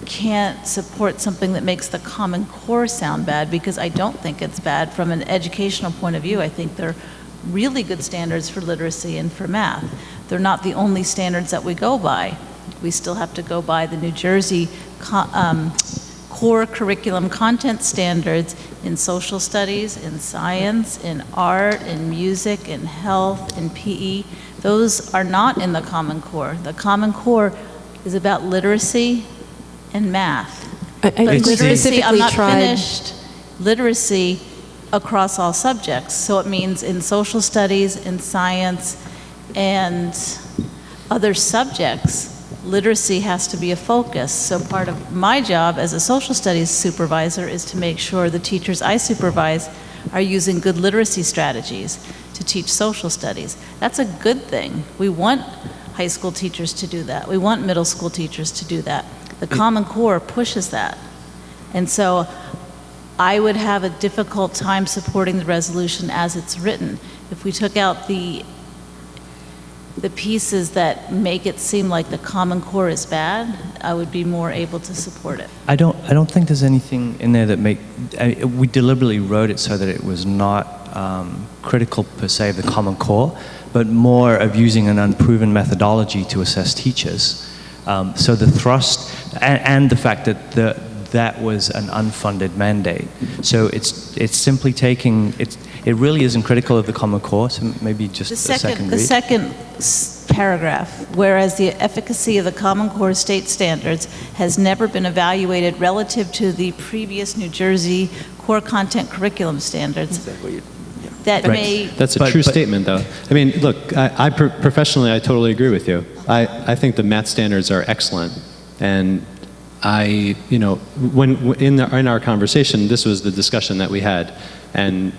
[SPEAKER 13] can't support something that makes the Common Core sound bad, because I don't think it's bad from an educational point of view. I think they're really good standards for literacy and for math. They're not the only standards that we go by. We still have to go by the New Jersey core curriculum content standards in social studies, in science, in art, in music, in health, in PE. Those are not in the Common Core. The Common Core is about literacy and math.
[SPEAKER 9] But
[SPEAKER 13] literacy, I'm not finished. Literacy across all subjects. So it means in social studies, in science, and other subjects, literacy has to be a focus. So part of my job as a social studies supervisor is to make sure the teachers I supervise are using good literacy strategies to teach social studies. That's a good thing. We want high school teachers to do that. We want middle school teachers to do that. The Common Core pushes that. And so I would have a difficult time supporting the resolution as it's written. If we took out the pieces that make it seem like the Common Core is bad, I would be more able to support it.
[SPEAKER 11] I don't think there's anything in there that we deliberately wrote it so that it was not critical per se of the Common Core, but more of using an unproven methodology to assess teachers. So the thrust and the fact that that was an unfunded mandate. So it's simply taking it really isn't critical of the Common Core. So maybe just a second read.
[SPEAKER 13] The second paragraph, whereas the efficacy of the Common Core state standards has never been evaluated relative to the previous New Jersey core content curriculum standards. That may...
[SPEAKER 1] That's a true statement, though. I mean, look, professionally, I totally agree with you. I think the math standards are excellent. And when in our conversation, this was the discussion that we had. And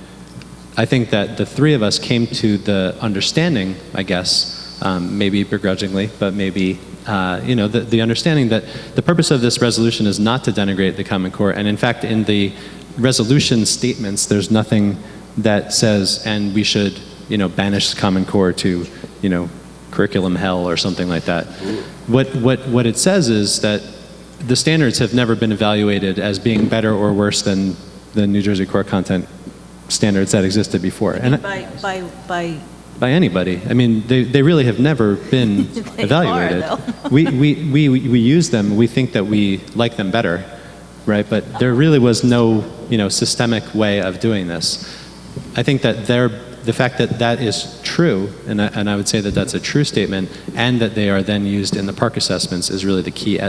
[SPEAKER 1] I think that the three of us came to the understanding, I guess, maybe begrudgingly, but maybe, the understanding that the purpose of this resolution is not to denigrate the Common Core. And in fact, in the resolution statements, there's nothing that says, and we should, banish Common Core to, curriculum hell or something like that. What it says is that the standards have never been evaluated as being better or worse than the New Jersey core content standards that existed before. And by anybody. I mean, they really have never been evaluated. We use them. We think that we like them better, right? But there really was no, systemic way of doing this. I think that the fact that that is true, and I would say that that's a true statement, and that they are then used in the park assessments is really the key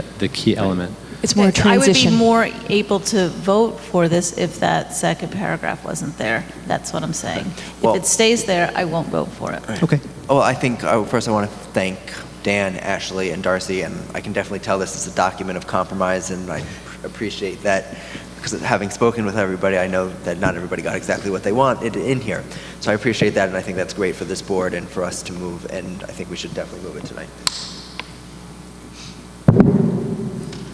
[SPEAKER 1] element.
[SPEAKER 15] It's more transition.
[SPEAKER 13] I would be more able to vote for this if that second paragraph wasn't there. That's what I'm saying.
[SPEAKER 4] Well,
[SPEAKER 13] if it stays there, I won't vote for it.
[SPEAKER 1] Okay.
[SPEAKER 4] Well, I think first I want to thank Dan, Ashley, and Darcy, and I can definitely tell this is a document of compromise, and I appreciate that. Because having spoken with everybody, I know that not everybody got exactly what they wanted in here. So I appreciate that, and I think that's great for this board and for us to move, and I think we should definitely move it tonight.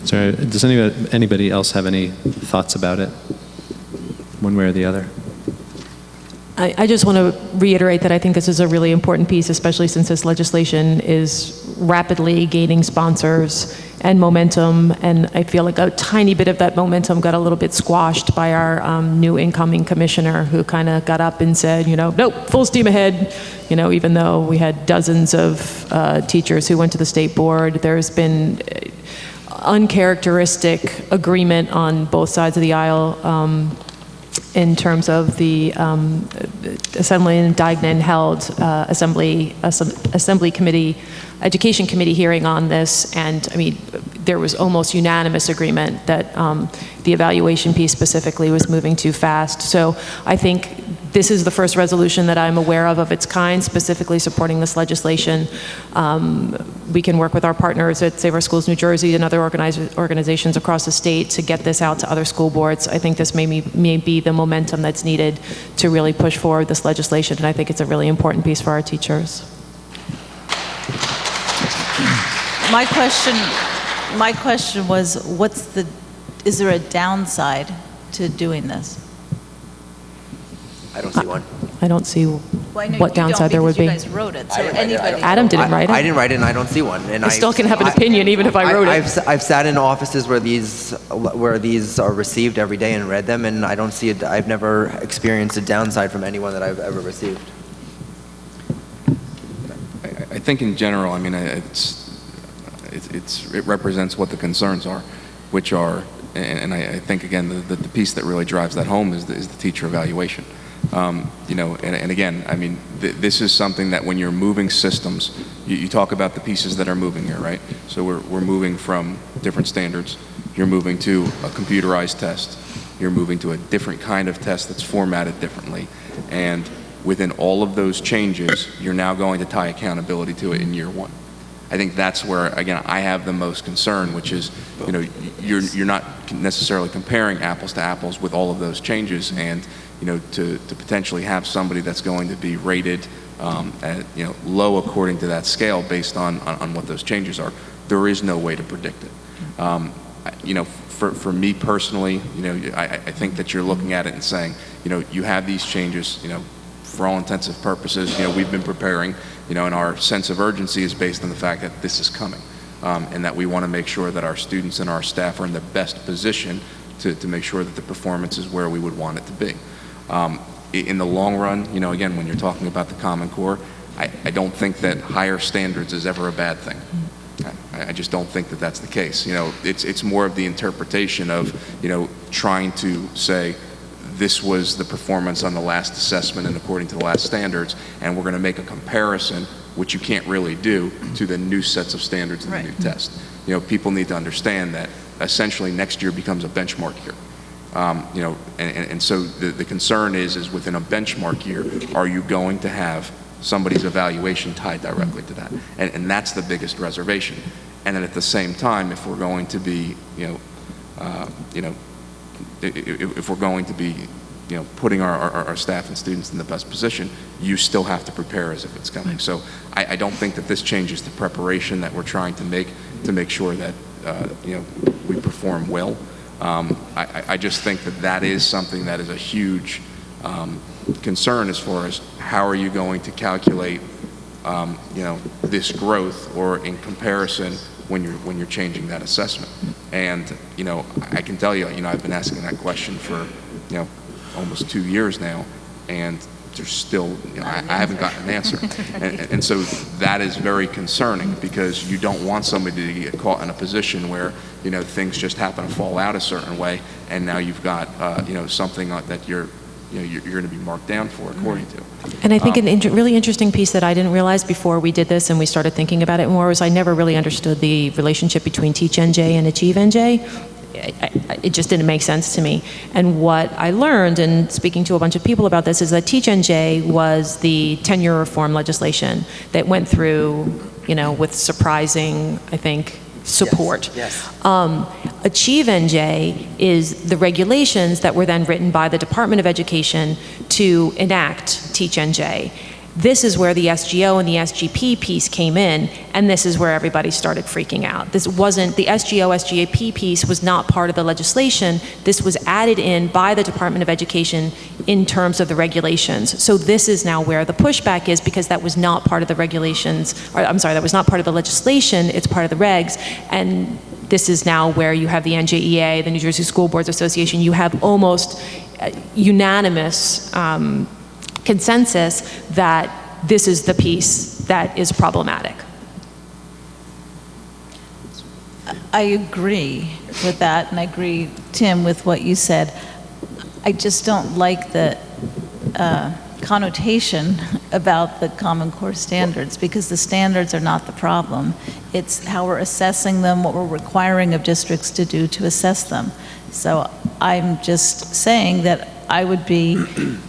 [SPEAKER 1] So does anybody else have any thoughts about it, one way or the other?
[SPEAKER 15] I just want to reiterate that I think this is a really important piece, especially since this legislation is rapidly gaining sponsors and momentum, and I feel like a tiny bit of that momentum got a little bit squashed by our new incoming commissioner, who kind of got up and said, nope, full steam ahead, even though we had dozens of teachers who went to the state board. There's been uncharacteristic agreement on both sides of the aisle in terms of the Assembly and Dignan held Assembly Committee, Education Committee hearing on this, and I mean, there was almost unanimous agreement that the evaluation piece specifically was moving too fast. So I think this is the first resolution that I'm aware of its kind, specifically supporting this legislation. We can work with our partners at Save Our Schools New Jersey and other organizations across the state to get this out to other school boards. I think this may be the momentum that's needed to really push forward this legislation, and I think it's a really important piece for our teachers.
[SPEAKER 13] My question was, is there a downside to doing this?
[SPEAKER 4] I don't see one.
[SPEAKER 15] I don't see what downside there would be.
[SPEAKER 13] You guys wrote it, so anybody.
[SPEAKER 15] Adam didn't write it.
[SPEAKER 4] I didn't write it, and I don't see one. And
[SPEAKER 15] I still can have an opinion, even if I wrote it.
[SPEAKER 4] I've sat in offices where these are received every day and read them, and I don't see it. I've never experienced a downside from anyone that I've ever received.
[SPEAKER 5] I think in general, I mean, it represents what the concerns are, which are, and I think again the piece that really drives that home is the teacher evaluation. And again, I mean, this is something that when you're moving systems, you talk about the pieces that are moving here, right? So we're moving from different standards. You're moving to a computerized test. You're moving to a different kind of test that's formatted differently. And within all of those changes, you're now going to tie accountability to it in year one. I think that's where, again, I have the most concern, which is, you're not necessarily comparing apples to apples with all of those changes, and to potentially have somebody that's going to be rated at low according to that scale based on what those changes are. There is no way to predict it. For me personally, I think that you're looking at it and saying, you have these changes, for all intents and purposes, we've been preparing, and our sense of urgency is based on the fact that this is coming, and that we want to make sure that our students and our staff are in the best position to make sure that the performance is where we would want it to be. In the long run, again, when you're talking about the Common Core, I don't think that higher standards is ever a bad thing. I just don't think that that's the case. It's more of the interpretation of, trying to say, this was the performance on the last assessment and according to the last standards, and we're going to make a comparison, which you can't really do, to the new sets of standards in the new test. People need to understand that essentially next year becomes a benchmark year. And so the concern is within a benchmark year, are you going to have somebody's evaluation tied directly to that? And that's the biggest reservation. And then at the same time, if we're going to be, if we're going to be, putting our staff and students in the best position, you still have to prepare as if it's coming. So I don't think that this changes the preparation that we're trying to make sure that, we perform well. I just think that is something that is a huge concern as far as how are you going to calculate, this growth, or in comparison when you're changing that assessment. And I can tell you, I've been asking that question for almost 2 years now, and there's still, I haven't gotten an answer. And so that is very concerning, because you don't want somebody to get caught in a position where, things just happen to fall out a certain way, and now you've got, something that you're going to be marked down for according to.
[SPEAKER 15] And I think a really interesting piece that I didn't realize before we did this and we started thinking about it more was I never really understood the relationship between Teach NJ and Achieve NJ. It just didn't make sense to me. And what I learned in speaking to a bunch of people about this is that Teach NJ was the tenure reform legislation that went through, with surprising, I think, support.
[SPEAKER 4] Yes.
[SPEAKER 15] Achieve NJ is the regulations that were then written by the Department of Education to enact Teach NJ. This is where the SGO and the SGP piece came in, and this is where everybody started freaking out. This wasn't, the SGO, SGP piece was not part of the legislation. This was added in by the Department of Education in terms of the regulations. So this is now where the pushback is, because that was not part of the regulations, or I'm sorry, that was not part of the legislation, it's part of the regs, and this is now where you have the NJEA, the New Jersey School Boards Association, you have almost unanimous consensus that this is the piece that is problematic.
[SPEAKER 13] I agree with that, and I agree, Tim, with what you said. I just don't like the connotation about the Common Core standards, because the standards are not the problem. It's how we're assessing them, what we're requiring of districts to do to assess them. So I'm just saying that I would be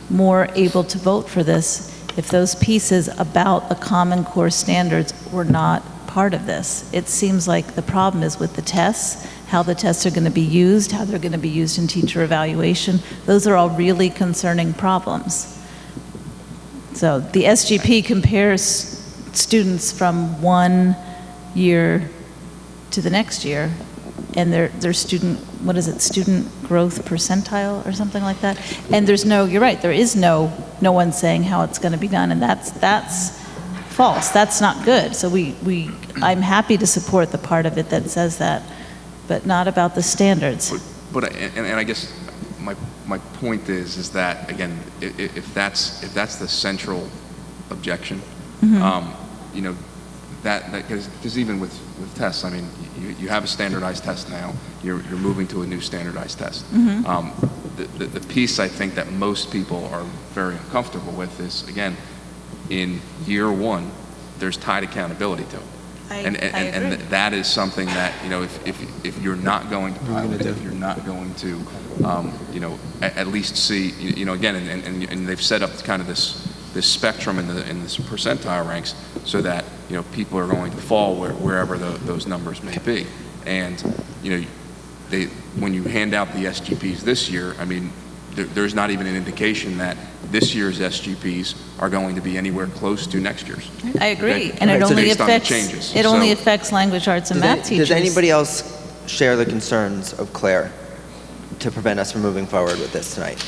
[SPEAKER 13] more able to vote for this if those pieces about the Common Core standards were not part of this. It seems like the problem is with the tests, how the tests are going to be used, how they're going to be used in teacher evaluation. Those are all really concerning problems. So the SGP compares students from one year to the next year, and their student, what is it, student growth percentile or something like that? And there's no, you're right, there is no one saying how it's going to be done, and that's false. That's not good. So I'm happy to support the part of it that says that, but not about the standards.
[SPEAKER 5] But I guess my point is that, again, if that's the central objection, that because even with tests, I mean, you have a standardized test now. You're moving to a new standardized test. The piece I think that most people are very uncomfortable with is, again, in year one, there's tied accountability to it. And that is something that, if you're not going to pilot it, if you're not going to, at least see, again, and they've set up kind of this spectrum in this percentile ranks so that, people are going to fall wherever those numbers may be. And, when you hand out the SGPs this year, I mean, there's not even an indication that this year's SGPs are going to be anywhere close to next year's.
[SPEAKER 13] I agree,
[SPEAKER 5] Okay?
[SPEAKER 13] and it
[SPEAKER 5] So
[SPEAKER 13] only
[SPEAKER 5] based on the
[SPEAKER 13] affects
[SPEAKER 5] changes.
[SPEAKER 13] it only affects language arts and math teachers.
[SPEAKER 4] Does anybody else share the concerns of Claire to prevent us from moving forward with this tonight?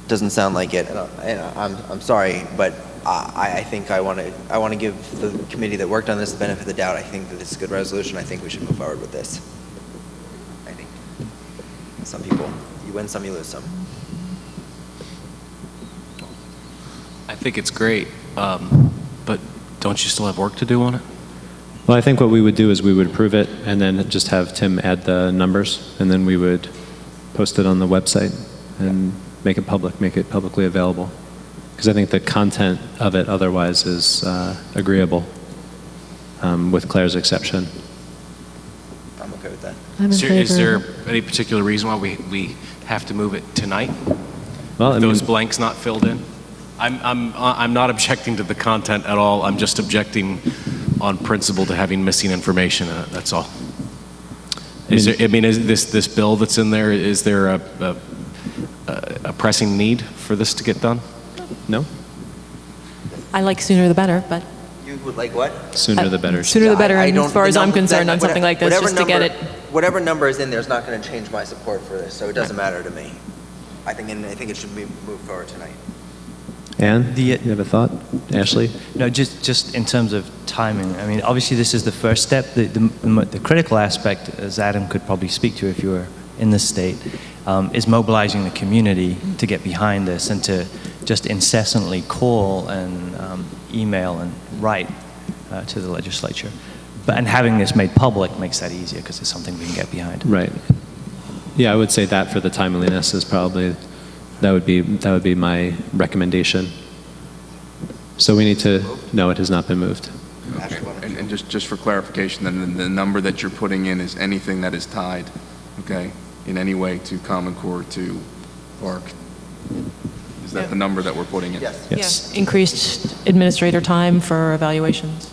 [SPEAKER 4] Doesn't sound like it. I'm sorry, but I think I want to give the committee that worked on this the benefit of the doubt. I think that this is a good resolution. I think we should move forward with this. I think some people, you win some, you lose some.
[SPEAKER 10] I think it's great, but don't you still have work to do on it?
[SPEAKER 1] Well, I think what we would do is we would approve it and then just have Tim add the numbers, and then we would post it on the website and make it public, make it publicly available. Because I think the content of it otherwise is agreeable, with Claire's exception.
[SPEAKER 4] I'm okay with that.
[SPEAKER 14] I'm in
[SPEAKER 10] Is there
[SPEAKER 14] favor.
[SPEAKER 10] any particular reason why we have to move it tonight?
[SPEAKER 1] Well, I
[SPEAKER 10] Those
[SPEAKER 1] mean,
[SPEAKER 10] blanks not filled in? I'm not objecting to the content at all. I'm just objecting on principle to having missing information in it. That's all. Is this bill that's in there? Is there a pressing need for this to get done?
[SPEAKER 1] No.
[SPEAKER 15] I like sooner the better, but
[SPEAKER 4] You would like what?
[SPEAKER 1] Sooner the better.
[SPEAKER 15] sooner the better,
[SPEAKER 4] I
[SPEAKER 15] and
[SPEAKER 4] don't-
[SPEAKER 15] as far
[SPEAKER 4] the
[SPEAKER 15] as I'm
[SPEAKER 4] number-
[SPEAKER 15] concerned,
[SPEAKER 4] that-
[SPEAKER 15] on something like this,
[SPEAKER 4] whatever
[SPEAKER 15] just to get it.
[SPEAKER 4] Whatever number is in there is not going to change my support for this, so it doesn't matter to me. I think it should be moved forward tonight.
[SPEAKER 1] Anne, you have a thought? Ashley?
[SPEAKER 11] No, just in terms of timing. I mean, obviously this is the first step. The critical aspect, as Adam could probably speak to if you were in this state, is mobilizing the community to get behind this and to just incessantly call and email and write to the legislature. And having this made public makes that easier because it's something we can get behind.
[SPEAKER 1] Right. Yeah, I would say that for the timeliness is probably, that would be my recommendation. So we need to, no, it has not been moved.
[SPEAKER 5] Okay. And just for clarification, then the number that you're putting in is anything that is tied, okay, in any way to Common Core, to Park. Is that the number that we're putting in?
[SPEAKER 4] Yes.
[SPEAKER 1] Yes.
[SPEAKER 15] Yeah. Increased administrator time for evaluations.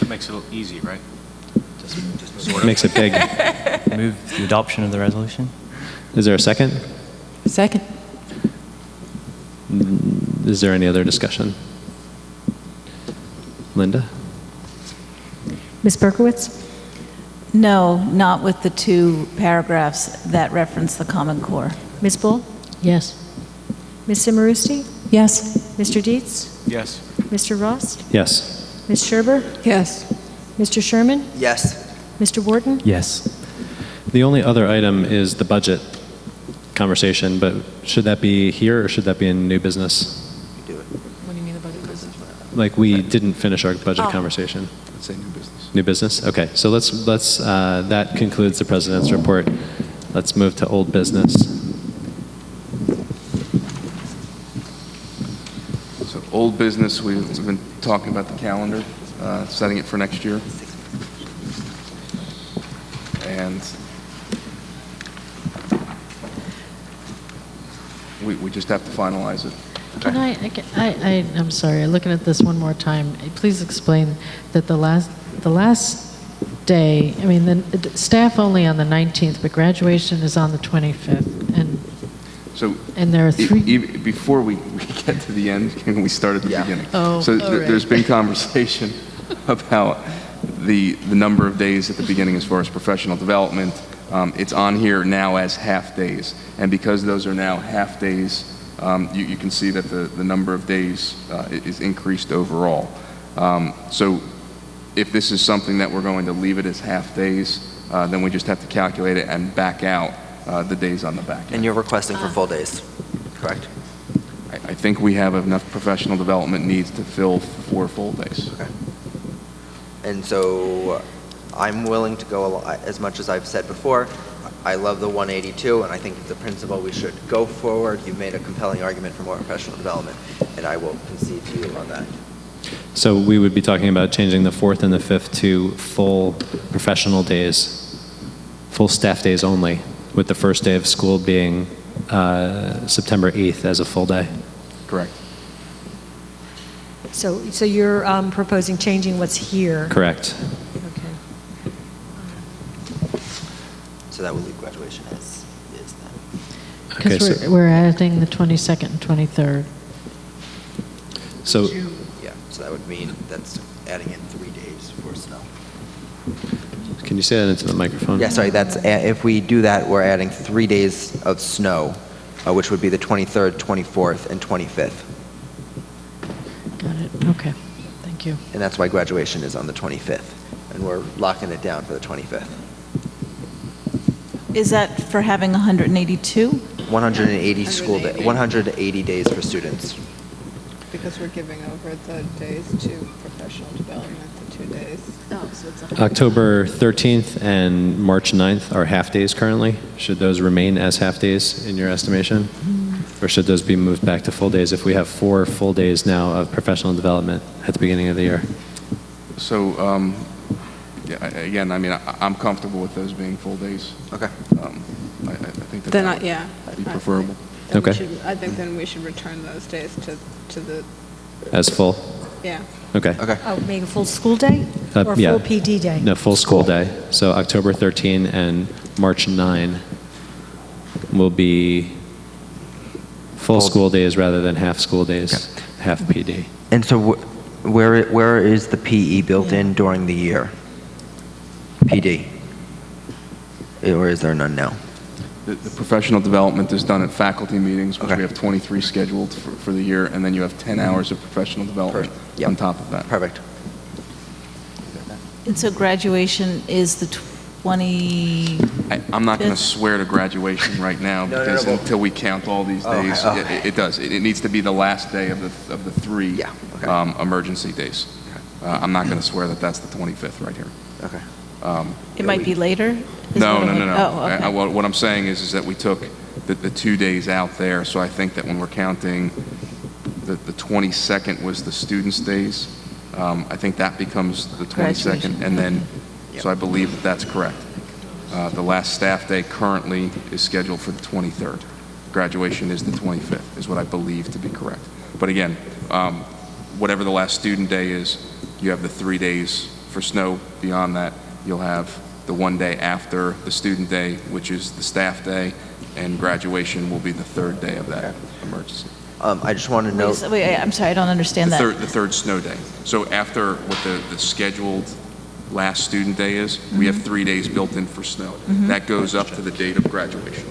[SPEAKER 10] It makes it a little easy, right? Just sort of.
[SPEAKER 1] Makes it big.
[SPEAKER 11] Move the adoption of the resolution.
[SPEAKER 1] Is there a second?
[SPEAKER 15] Second.
[SPEAKER 1] Is there any other discussion? Linda?
[SPEAKER 2] Ms. Berkowitz?
[SPEAKER 13] No, not with the two paragraphs that reference the Common Core.
[SPEAKER 2] Ms. Bull?
[SPEAKER 14] Yes.
[SPEAKER 2] Ms. Simarusti?
[SPEAKER 15] Yes.
[SPEAKER 2] Mr. Dietz?
[SPEAKER 10] Yes.
[SPEAKER 2] Mr. Rost?
[SPEAKER 1] Yes.
[SPEAKER 2] Ms. Scherber?
[SPEAKER 12] Yes.
[SPEAKER 2] Mr. Sherman?
[SPEAKER 4] Yes.
[SPEAKER 2] Mr. Wharton?
[SPEAKER 11] Yes.
[SPEAKER 1] The only other item is the budget conversation, but should that be here or should that be in new business?
[SPEAKER 4] Do it.
[SPEAKER 15] What do you mean the budget business?
[SPEAKER 1] Like, we didn't finish our budget conversation.
[SPEAKER 5] Let's say new business.
[SPEAKER 1] New business? Okay, so let's that concludes the president's report. Let's move to old business.
[SPEAKER 5] So old business, we've been talking about the calendar, setting it for next year. And we just have to finalize it.
[SPEAKER 14] Can I'm sorry, looking at this one more time, please explain that the last day, I mean, the staff only on the 19th, but graduation is on the 25th, and there are three.
[SPEAKER 5] Before we get to the end, can we start at the beginning?
[SPEAKER 14] Oh,
[SPEAKER 5] So
[SPEAKER 14] all right.
[SPEAKER 5] there's been conversation about the number of days at the beginning as far as professional development. It's on here now as half days, and because those are now half days, you can see that the number of days is increased overall. So if this is something that we're going to leave it as half days, then we just have to calculate it and back out the days on the back end.
[SPEAKER 4] And you're requesting for full days, correct?
[SPEAKER 5] I think we have enough professional development needs to fill 4 full days.
[SPEAKER 4] Okay. And so I'm willing to go as much as I've said before. I love the 182, and I think it's a principle we should go forward. You've made a compelling argument for more professional development, and I will concede to you on that.
[SPEAKER 1] So we would be talking about changing the 4th and the 5th to full professional days, full staff days only, with the first day of school being September 8th as a full day.
[SPEAKER 5] Correct.
[SPEAKER 2] So you're proposing changing what's here?
[SPEAKER 1] Correct.
[SPEAKER 2] Okay.
[SPEAKER 4] So that will leave graduation as is then.
[SPEAKER 1] Okay,
[SPEAKER 14] Because
[SPEAKER 1] so,
[SPEAKER 14] we're adding the 22nd and 23rd.
[SPEAKER 1] so
[SPEAKER 4] Yeah, so that would mean that's adding in 3 days for snow.
[SPEAKER 1] Can you say that into the microphone?
[SPEAKER 4] Yeah, sorry, if we do that, we're adding 3 days of snow, which would be the 23rd, 24th, and 25th.
[SPEAKER 14] Got it. Okay. Thank you.
[SPEAKER 4] And that's why graduation is on the 25th. And we're locking it down for the 25th.
[SPEAKER 13] Is that for having 182?
[SPEAKER 4] 180 school day, 180 days for students.
[SPEAKER 12] Because we're giving over the days to professional development, the 2 days.
[SPEAKER 13] Oh, so it's
[SPEAKER 1] October 13th and March 9th are half-days currently. Should those remain as half-days in your estimation? Or should those be moved back to full days if we have 4 full days now of professional development at the beginning of the year?
[SPEAKER 5] So, yeah, again, I mean, I'm comfortable with those being full days.
[SPEAKER 4] Okay.
[SPEAKER 5] I think that
[SPEAKER 12] Then,
[SPEAKER 5] that would be preferable.
[SPEAKER 12] Then we
[SPEAKER 1] Okay.
[SPEAKER 12] should- I think then we should return those days to the,
[SPEAKER 1] As full?
[SPEAKER 12] yeah.
[SPEAKER 1] Okay.
[SPEAKER 2] Oh, make a full school day? Or
[SPEAKER 1] Yeah.
[SPEAKER 2] full PD day?
[SPEAKER 1] No, full school day. So October 13 and March 9 will be full school days rather than half school days, half PD.
[SPEAKER 4] And so where is the PE built in during the year? PD? Or is there none now?
[SPEAKER 5] The professional development is done at faculty meetings, which we have 23 scheduled for the year, and then you have 10 hours of professional development on top of that.
[SPEAKER 4] Perfect.
[SPEAKER 13] And so graduation is the 20...
[SPEAKER 5] I'm not going to swear to graduation right now because
[SPEAKER 4] no.
[SPEAKER 5] until we count all these days,
[SPEAKER 4] Okay.
[SPEAKER 5] it does. It needs to be the last day of the 3 emergency days. I'm not going to swear that that's the 25th right here.
[SPEAKER 4] Okay.
[SPEAKER 13] It might be later? Is
[SPEAKER 5] No.
[SPEAKER 13] what I'm- Oh, okay.
[SPEAKER 5] What I'm saying is that we took the 2 days out there, so I think that when we're counting, the 22nd was the students' days. I think that becomes the 22nd,
[SPEAKER 13] Graduation.
[SPEAKER 5] and then, so I believe that that's correct. The last staff day currently is scheduled for the 23rd. Graduation is the 25th, is what I believe to be correct. But again, whatever the last student day is, you have the 3 days for snow. Beyond that, you'll have the 1 day after the student day, which is the staff day, and graduation will be the 3rd day of that emergency.
[SPEAKER 4] I just want to note...
[SPEAKER 13] Wait, I'm sorry, I don't understand that.
[SPEAKER 5] The third snow day. So after what the scheduled last student day is, we have 3 days built in for snow. That goes up to the date of graduation.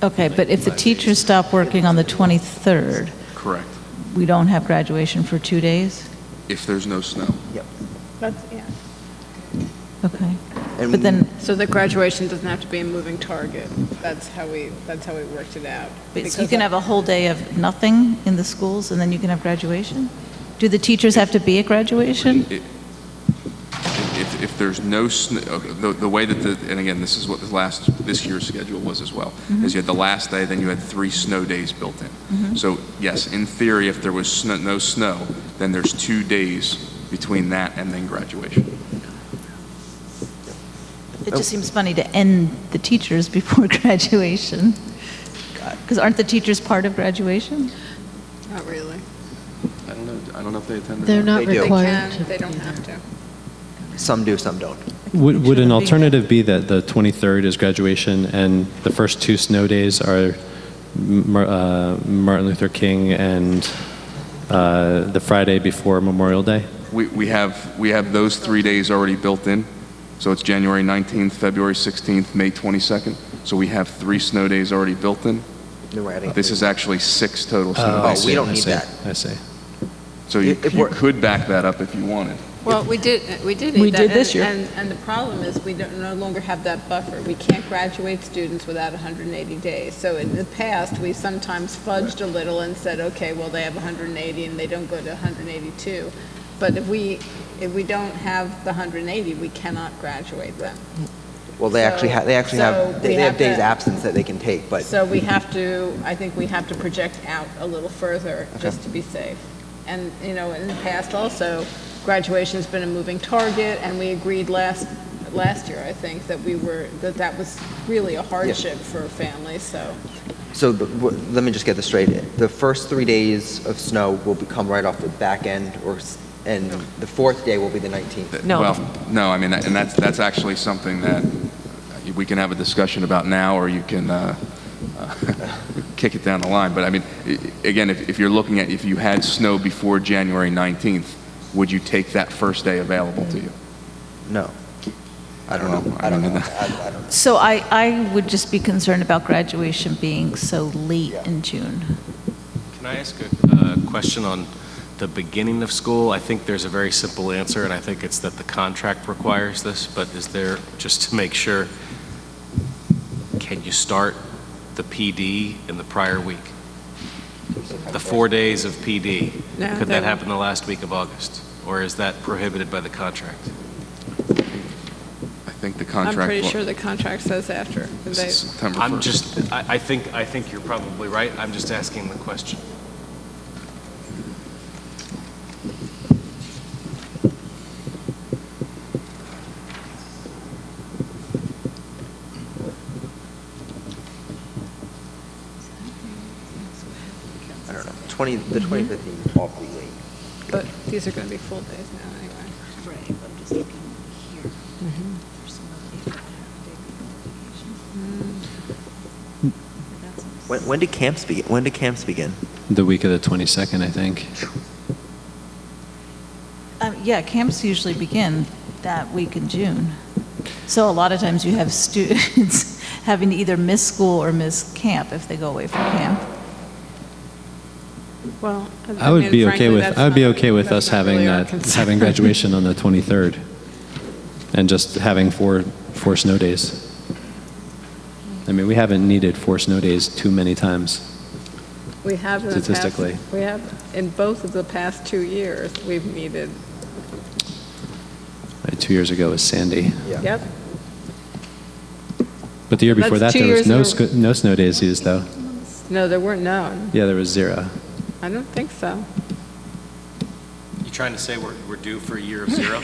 [SPEAKER 13] Okay, but if the teachers stop working on the 23rd,
[SPEAKER 5] Correct.
[SPEAKER 13] we don't have graduation for 2 days?
[SPEAKER 5] If there's no snow.
[SPEAKER 4] Yep.
[SPEAKER 12] That's, yeah.
[SPEAKER 13] Okay. But then,
[SPEAKER 12] So the graduation doesn't have to be a moving target. That's how we worked it out.
[SPEAKER 13] so you can have a whole day of nothing in the schools, and then you can have graduation? Do the teachers have to be at graduation?
[SPEAKER 5] If there's no snow, the way that and again, this is what this year's schedule was as well, is you had the last day, then you had 3 snow days built in. So yes, in theory, if there was no snow, then there's 2 days between that and then graduation.
[SPEAKER 13] It just seems funny to end the teachers before graduation. Because aren't the teachers part of graduation?
[SPEAKER 12] Not really.
[SPEAKER 5] I don't know if they attend.
[SPEAKER 14] They're not
[SPEAKER 4] They do.
[SPEAKER 14] required
[SPEAKER 12] They
[SPEAKER 14] to.
[SPEAKER 12] they don't have to.
[SPEAKER 4] Some do, some don't.
[SPEAKER 1] Would an alternative be that the 23rd is graduation and the first 2 snow days are Martin Luther King and the Friday before Memorial Day?
[SPEAKER 5] We have those 3 days already built in. So it's January 19th, February 16th, May 22nd. So we have 3 snow days already built in.
[SPEAKER 4] Then we're adding
[SPEAKER 5] This is actually 6 total snow
[SPEAKER 4] Oh,
[SPEAKER 5] days.
[SPEAKER 4] we don't
[SPEAKER 1] I
[SPEAKER 4] need
[SPEAKER 1] see.
[SPEAKER 4] that.
[SPEAKER 1] I see.
[SPEAKER 5] So you could back that up if you wanted.
[SPEAKER 12] Well, we did
[SPEAKER 13] We
[SPEAKER 12] need that.
[SPEAKER 13] did this year.
[SPEAKER 12] And the problem is we no longer have that buffer. We can't graduate students without 180 days. So in the past, we sometimes fudged a little and said, okay, well, they have 180 and they don't go to 182. But if we don't have the 180, we cannot graduate them.
[SPEAKER 4] Well, they actually have
[SPEAKER 12] we
[SPEAKER 4] days
[SPEAKER 12] to-
[SPEAKER 4] absence that they can take, but
[SPEAKER 12] So I think we have to project out a little further just to be safe. And, in the past also, graduation's been a moving target, and we agreed last year, I think, that that was really a hardship for families, so.
[SPEAKER 4] So let me just get this straight. The first 3 days of snow will come right off the back end, and the 4th day will be the 19th.
[SPEAKER 15] No.
[SPEAKER 5] Well, no, I mean, and that's actually something that we can have a discussion about now, or you can kick it down the line. But I mean, again, if you're looking at, if you had snow before January 19th, would you take that first day available to you?
[SPEAKER 4] No. I don't know. I don't know.
[SPEAKER 13] So I would just be concerned about graduation being so late in June.
[SPEAKER 10] Can I ask a question on the beginning of school? I think there's a very simple answer, and I think it's that the contract requires this, but is there, just to make sure, can you start the PD in the prior week? The 4 days of PD,
[SPEAKER 12] No,
[SPEAKER 10] could
[SPEAKER 12] they
[SPEAKER 10] that
[SPEAKER 12] won't.
[SPEAKER 10] happen the last week of August? Or is that prohibited by the contract?
[SPEAKER 5] I think the
[SPEAKER 12] I'm
[SPEAKER 5] contract.
[SPEAKER 12] pretty sure the contract says after. They-
[SPEAKER 5] September 1st.
[SPEAKER 10] I'm just, I think you're probably right. I'm just asking the question.
[SPEAKER 4] I don't know. The 2015 is awfully late.
[SPEAKER 12] But these are going to be full days now anyway.
[SPEAKER 13] Right, I'm just looking here. For somebody who had vacation.
[SPEAKER 4] When did camps begin? When did camps begin?
[SPEAKER 1] The week of the 22nd, I think.
[SPEAKER 13] Yeah, camps usually begin that week in June. So a lot of times you have students having to either miss school or miss camp if they go away from camp.
[SPEAKER 12] Well,
[SPEAKER 1] I would
[SPEAKER 12] mean,
[SPEAKER 1] be
[SPEAKER 12] frankly,
[SPEAKER 1] okay with
[SPEAKER 12] that's
[SPEAKER 1] I would be
[SPEAKER 12] not-
[SPEAKER 1] okay with
[SPEAKER 12] that's
[SPEAKER 1] us
[SPEAKER 12] not
[SPEAKER 1] having
[SPEAKER 12] really our
[SPEAKER 1] that
[SPEAKER 12] concern.
[SPEAKER 1] having graduation on the 23rd, and just having four snow days. I mean, we haven't needed 4 snow days too many times.
[SPEAKER 12] We have in the past-
[SPEAKER 1] Statistically.
[SPEAKER 12] We have, in both of the past 2 years, we've needed,
[SPEAKER 1] 2 years ago was Sandy,
[SPEAKER 12] yep.
[SPEAKER 1] but the year before
[SPEAKER 12] That's
[SPEAKER 1] that
[SPEAKER 12] 2
[SPEAKER 1] there was
[SPEAKER 12] years
[SPEAKER 1] no snow days used though.
[SPEAKER 12] No, there weren't none.
[SPEAKER 1] Yeah, there was 0.
[SPEAKER 12] I don't think so.
[SPEAKER 10] You trying to say we're due for a year of 0?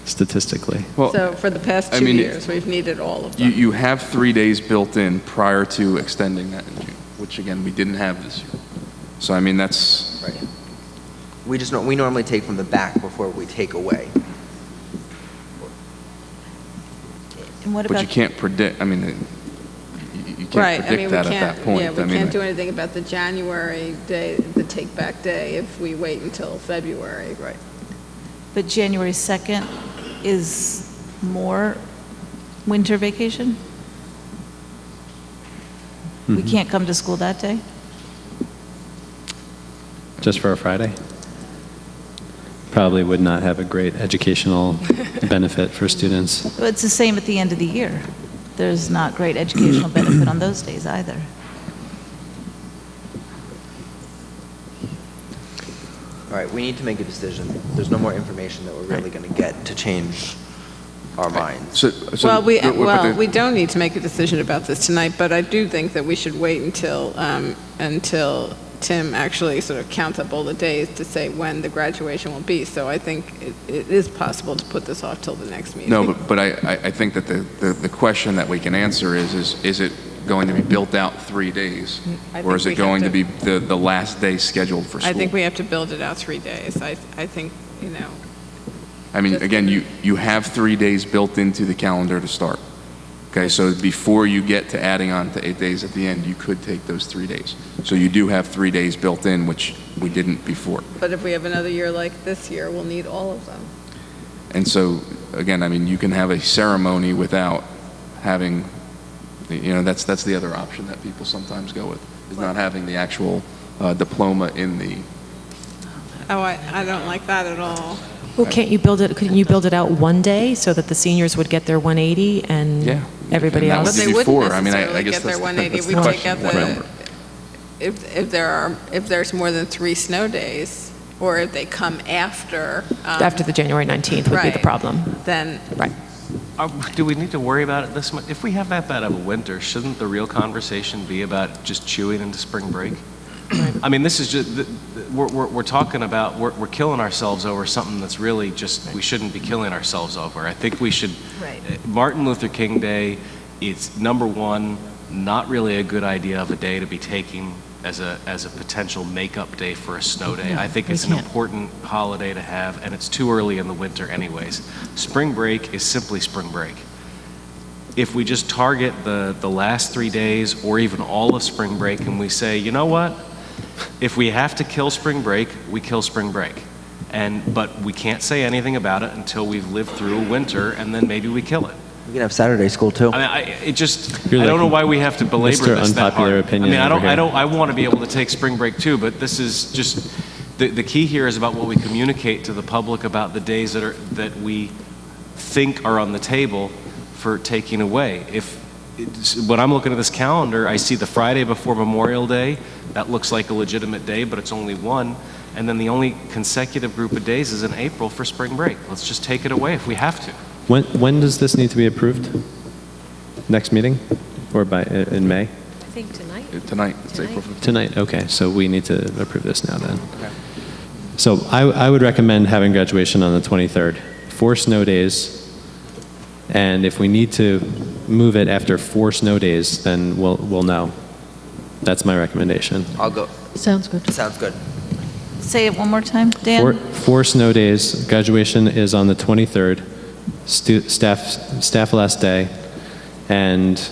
[SPEAKER 1] Statistically.
[SPEAKER 5] Well,
[SPEAKER 12] So for the past
[SPEAKER 5] I
[SPEAKER 12] 2
[SPEAKER 5] mean,
[SPEAKER 12] years, we've needed all of them.
[SPEAKER 5] You have 3 days built in prior to extending that in June, which again, we didn't have this year. So I mean, that's.
[SPEAKER 4] Right. We normally take from the back before we take away.
[SPEAKER 13] And what
[SPEAKER 5] But
[SPEAKER 13] about
[SPEAKER 5] you can't predict, I mean, you can't
[SPEAKER 12] Right, I mean,
[SPEAKER 5] predict
[SPEAKER 12] we
[SPEAKER 5] that at
[SPEAKER 12] can't,
[SPEAKER 5] that point.
[SPEAKER 12] yeah, we
[SPEAKER 5] I mean,
[SPEAKER 12] can't do anything about the January day, the take-back day, if we wait until February. Right.
[SPEAKER 13] But January 2nd is more winter vacation? We
[SPEAKER 1] Mhm.
[SPEAKER 13] can't come to school that day?
[SPEAKER 1] Just for a Friday? Probably would not have a great educational benefit for students.
[SPEAKER 13] Well, it's the same at the end of the year. There's not great educational benefit on those days either.
[SPEAKER 4] All right, we need to make a decision. There's no more information that we're really going to get to change our minds.
[SPEAKER 12] Well, we don't need to make a decision about this tonight, but I do think that we should wait until Tim actually sort of counts up all the days to say when the graduation will be. So I think it is possible to put this off till the next meeting.
[SPEAKER 5] No, but I think that the question that we can answer is it going to be built out 3 days?
[SPEAKER 12] I
[SPEAKER 5] Or is
[SPEAKER 12] think
[SPEAKER 5] it
[SPEAKER 12] we have
[SPEAKER 5] going to
[SPEAKER 12] to-
[SPEAKER 5] be the last day scheduled for school?
[SPEAKER 12] I think we have to build it out 3 days. I think, you know,
[SPEAKER 5] I mean, again, you have 3 days built into the calendar to start. Okay, so before you get to adding on to 8 days at the end, you could take those 3 days. So you do have 3 days built in, which we didn't before.
[SPEAKER 12] but if we have another year like this year, we'll need all of them.
[SPEAKER 5] And so, again, I mean, you can have a ceremony without having, that's the other option that people sometimes go with, is not having the actual diploma in the.
[SPEAKER 12] Oh, I don't like that at all.
[SPEAKER 15] Well, couldn't you build it out one day so that the seniors would get their 180 and everybody
[SPEAKER 5] And that
[SPEAKER 15] else?
[SPEAKER 5] would be
[SPEAKER 12] But they
[SPEAKER 5] before.
[SPEAKER 12] wouldn't
[SPEAKER 5] I mean, I
[SPEAKER 12] necessarily
[SPEAKER 5] guess
[SPEAKER 12] get their
[SPEAKER 5] that's
[SPEAKER 12] 180.
[SPEAKER 5] that's
[SPEAKER 12] We
[SPEAKER 5] the
[SPEAKER 12] take out
[SPEAKER 5] question.
[SPEAKER 12] if there's more than 3 snow days, or if they come after.
[SPEAKER 15] After the January 19th would be the
[SPEAKER 12] Right.
[SPEAKER 15] problem.
[SPEAKER 12] Then.
[SPEAKER 15] Right.
[SPEAKER 10] Do we need to worry about it this much? If we have that bad of a winter, shouldn't the real conversation be about just chewing into spring break? I mean, this is just, we're talking about, we're killing ourselves over something that's really just, we shouldn't be killing ourselves over. I think we should, Martin Luther King Day, it's number one, not really a good idea of a day to be taking as a potential makeup day for a snow day.
[SPEAKER 15] No,
[SPEAKER 10] I think
[SPEAKER 15] we
[SPEAKER 10] it's an
[SPEAKER 15] can't.
[SPEAKER 10] important holiday to have, and it's too early in the winter anyways. Spring break is simply spring break. If we just target the last 3 days or even all of spring break and we say, you know what? If we have to kill spring break, we kill spring break. But we can't say anything about it until we've lived through a winter, and then maybe we kill it.
[SPEAKER 4] We can have Saturday school too.
[SPEAKER 10] I mean, I don't know why we have to belabor
[SPEAKER 1] Mr.
[SPEAKER 10] this that
[SPEAKER 1] Unpopular
[SPEAKER 10] hard.
[SPEAKER 1] opinion
[SPEAKER 10] I
[SPEAKER 1] over here.
[SPEAKER 10] I want to be able to take spring break too, but this is just, the key here is about what we communicate to the public about the days that we think are on the table for taking away. When I'm looking at this calendar, I see the Friday before Memorial Day. That looks like a legitimate day, but it's only one. And then the only consecutive group of days is in April for spring break. Let's just take it away if we have to.
[SPEAKER 1] When does this need to be approved? Next meeting? Or in May?
[SPEAKER 2] I think tonight.
[SPEAKER 5] Tonight, it's April 15th.
[SPEAKER 1] Tonight, okay, so we need to approve this now then. So I would recommend having graduation on the 23rd. 4 snow days, and if we need to move it after 4 snow days, then we'll know. That's my recommendation.
[SPEAKER 4] I'll go.
[SPEAKER 14] Sounds good.
[SPEAKER 4] Sounds good.
[SPEAKER 13] Say it one more time, Dan.
[SPEAKER 1] 4 snow days, graduation is on the 23rd, staff last day, and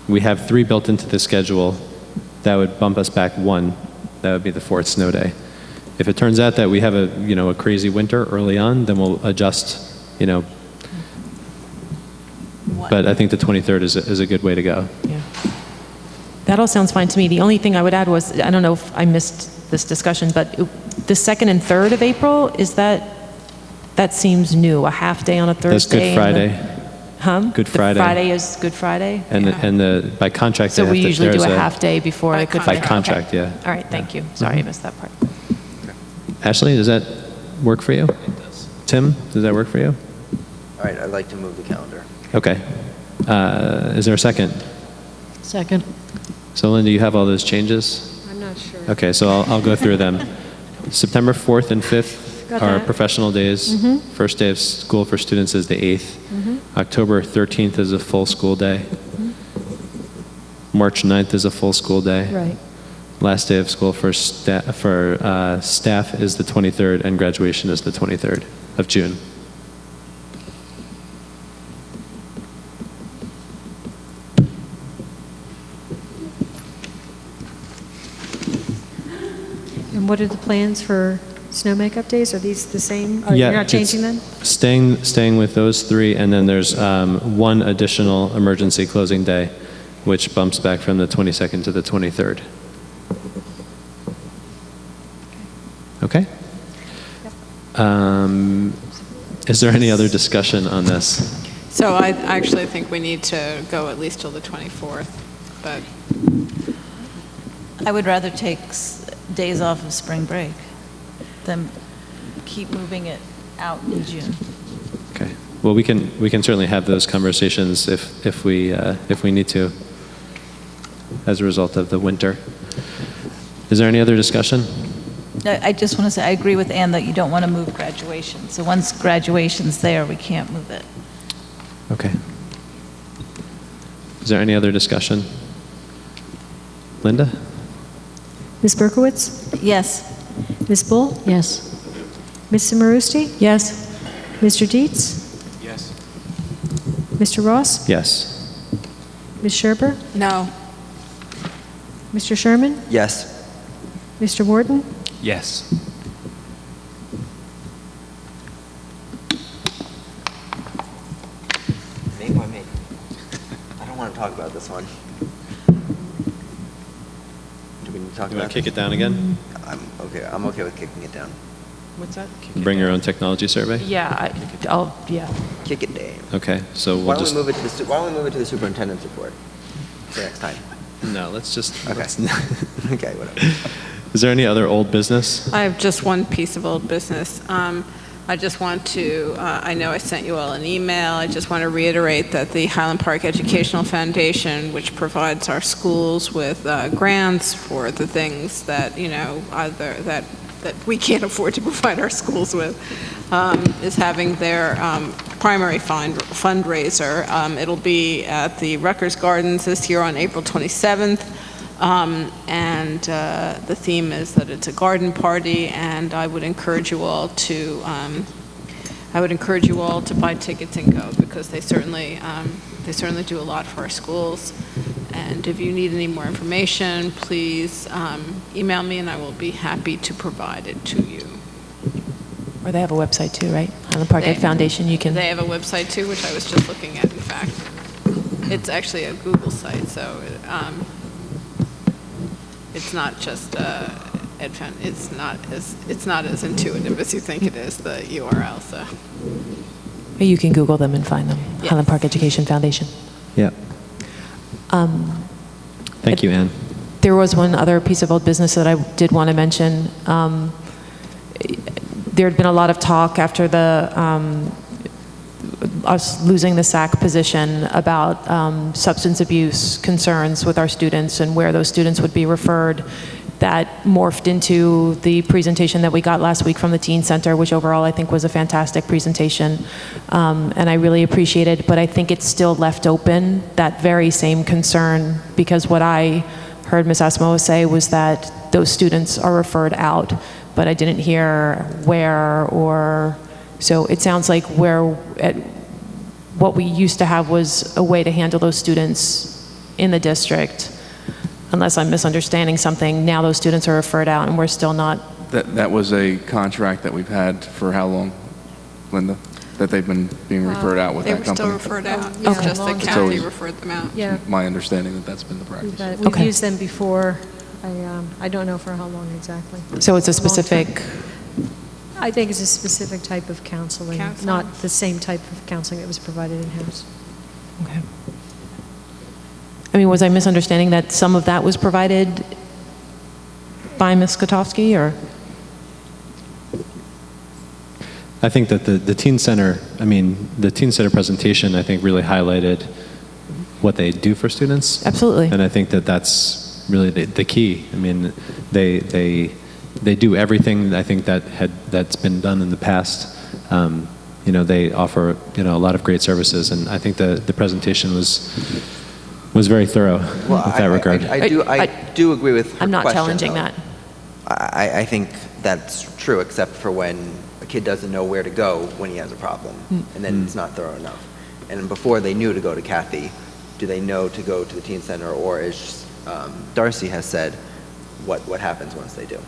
[SPEAKER 1] we have 3 built into the schedule. That would bump us back 1. That would be the 4th snow day. If it turns out that we have a crazy winter early on, then we'll adjust, But I think the 23rd is a good way to go.
[SPEAKER 15] Yeah. That all sounds fine to me. The only thing I would add was, I don't know if I missed this discussion, but the 2nd and 3rd of April, that seems new, a half day on a Thursday.
[SPEAKER 1] That's Good Friday. Good Friday.
[SPEAKER 15] Friday is Good Friday?
[SPEAKER 1] And by contract,
[SPEAKER 15] So
[SPEAKER 1] they
[SPEAKER 15] we
[SPEAKER 1] have to-
[SPEAKER 15] usually do
[SPEAKER 1] there's
[SPEAKER 15] a half day before the Good
[SPEAKER 1] By
[SPEAKER 15] Friday?
[SPEAKER 1] contract,
[SPEAKER 15] Okay.
[SPEAKER 1] yeah.
[SPEAKER 15] All right, thank you. Sorry, I missed that part.
[SPEAKER 1] Ashley, does that work for you? It does. Tim, does that work for you?
[SPEAKER 4] All right, I'd like to move the calendar.
[SPEAKER 1] Okay. Is there a second?
[SPEAKER 14] Second.
[SPEAKER 1] So Linda, you have all those changes?
[SPEAKER 2] I'm not sure.
[SPEAKER 1] Okay, so I'll go through them. September 4th and 5th
[SPEAKER 2] Got
[SPEAKER 1] are
[SPEAKER 2] that.
[SPEAKER 1] professional days.
[SPEAKER 2] Mhm.
[SPEAKER 1] First day of school for students is the 8th.
[SPEAKER 2] Mhm.
[SPEAKER 1] October 13th is a full school day. March 9th is a full school day.
[SPEAKER 2] Right.
[SPEAKER 1] Last day of school for staff is the 23rd, and graduation is the 23rd of June.
[SPEAKER 2] And what are the plans for snow makeup days? Are these the same? You're not
[SPEAKER 1] it's
[SPEAKER 2] changing them?
[SPEAKER 1] Staying with those 3, and then there's 1 additional emergency closing day, which bumps back from the 22nd to the 23rd. Okay? Is there any other discussion on this?
[SPEAKER 12] So I actually think we need to go at least till the 24th, but
[SPEAKER 13] I would rather take days off of spring break than keep moving it out in June.
[SPEAKER 1] Okay. Well, we can certainly have those conversations if we need to, as a result of the winter. Is there any other discussion?
[SPEAKER 13] I just want to say, I agree with Ann that you don't want to move graduation. So once graduation's there, we can't move it.
[SPEAKER 1] Okay. Is there any other discussion? Linda?
[SPEAKER 2] Ms. Berkowitz?
[SPEAKER 13] Yes.
[SPEAKER 2] Ms. Bull?
[SPEAKER 14] Yes.
[SPEAKER 2] Ms. Marusti?
[SPEAKER 15] Yes.
[SPEAKER 2] Mr. Dietz?
[SPEAKER 10] Yes.
[SPEAKER 2] Mr. Ross?
[SPEAKER 1] Yes.
[SPEAKER 2] Ms. Sherber?
[SPEAKER 12] no.
[SPEAKER 2] Mr. Sherman?
[SPEAKER 4] Yes.
[SPEAKER 2] Mr. Warden?
[SPEAKER 10] Yes.
[SPEAKER 4] Name by me. I don't want to talk about this one. Do we need to talk
[SPEAKER 1] You
[SPEAKER 4] about
[SPEAKER 1] want to kick it down again?
[SPEAKER 4] I'm okay with kicking it down.
[SPEAKER 15] What's that?
[SPEAKER 1] Bring your own technology survey?
[SPEAKER 15] Yeah, yeah.
[SPEAKER 4] Kick it down.
[SPEAKER 1] Okay, so
[SPEAKER 4] Why
[SPEAKER 1] we'll
[SPEAKER 4] don't
[SPEAKER 1] just...
[SPEAKER 4] we move it to the Why don't we move it to the superintendent's report for next time?
[SPEAKER 1] No, let's just...
[SPEAKER 4] Okay. Okay, whatever.
[SPEAKER 1] Is there any other old business?
[SPEAKER 12] I have just one piece of old business. I just want to, I know I sent you all an email. I just want to reiterate that the Highland Park Educational Foundation, which provides our schools with grants for the things that, either that we can't afford to provide our schools with, is having their primary fundraiser. It'll be at the Rutgers Gardens this year on April 27th. And the theme is that it's a garden party, and I would encourage you all to buy tickets and go, because they certainly do a lot for our schools. And if you need any more information, please email me, and I will be happy to provide it to you.
[SPEAKER 9] Or they have a website too, right? Highland Park Ed Foundation, you can...
[SPEAKER 8] They have a website too, which I was just looking at, in fact. It's actually a Google site, so it's not just EdFound. It's not as intuitive as you think it is, the URL, so.
[SPEAKER 9] You can Google them and find them.
[SPEAKER 8] Yes.
[SPEAKER 9] Highland Park Education Foundation.
[SPEAKER 1] Yeah. Thank you, Anne.
[SPEAKER 9] There was one other piece of old business that I did want to mention. There had been a lot of talk after us losing the SAC position about substance abuse concerns with our students and where those students would be referred. That morphed into the presentation that we got last week from the Teen Center, which overall I think was a fantastic presentation, and I really appreciate it, but I think it's still left open, that very same concern, because what I heard Ms. Asimoa say was that those students are referred out, but I didn't hear where or, so it sounds like what we used to have was a way to handle those students in the district. Unless I'm misunderstanding something, now those students are referred out and we're still not.
[SPEAKER 5] That was a contract that we've had for how long, Linda? That they've been being referred out with
[SPEAKER 8] They
[SPEAKER 5] that
[SPEAKER 8] were
[SPEAKER 5] company?
[SPEAKER 8] still referred out.
[SPEAKER 2] Yeah,
[SPEAKER 8] It's just the
[SPEAKER 2] long
[SPEAKER 8] county
[SPEAKER 5] always-
[SPEAKER 8] referred them out.
[SPEAKER 2] Yeah.
[SPEAKER 5] My understanding that that's been the practice.
[SPEAKER 2] We've used them before. I don't know for how long exactly.
[SPEAKER 9] So it's a
[SPEAKER 2] Long time.
[SPEAKER 9] specific,
[SPEAKER 2] I think it's a specific type of counseling, not the same type of counseling that was provided in-house.
[SPEAKER 9] okay. I mean, was I misunderstanding that some of that was provided by Ms. Kotowski, or?
[SPEAKER 1] I think that the Teen Center, the Teen Center presentation, I think really highlighted what they do for students.
[SPEAKER 9] Absolutely.
[SPEAKER 1] And I think that that's really the key. I mean, they do everything I think that's been done in the past. They offer, a lot of great services, and I think the presentation was very thorough with that regard.
[SPEAKER 4] I do agree with her
[SPEAKER 9] I'm not
[SPEAKER 4] question,
[SPEAKER 9] challenging
[SPEAKER 4] though.
[SPEAKER 9] that.
[SPEAKER 4] I think that's true, except for when a kid doesn't know where to go when he has a problem, and then it's not thorough enough. And before they knew to go to Kathy, do they know to go to the Teen Center, or as Darcy has said, what happens once they do?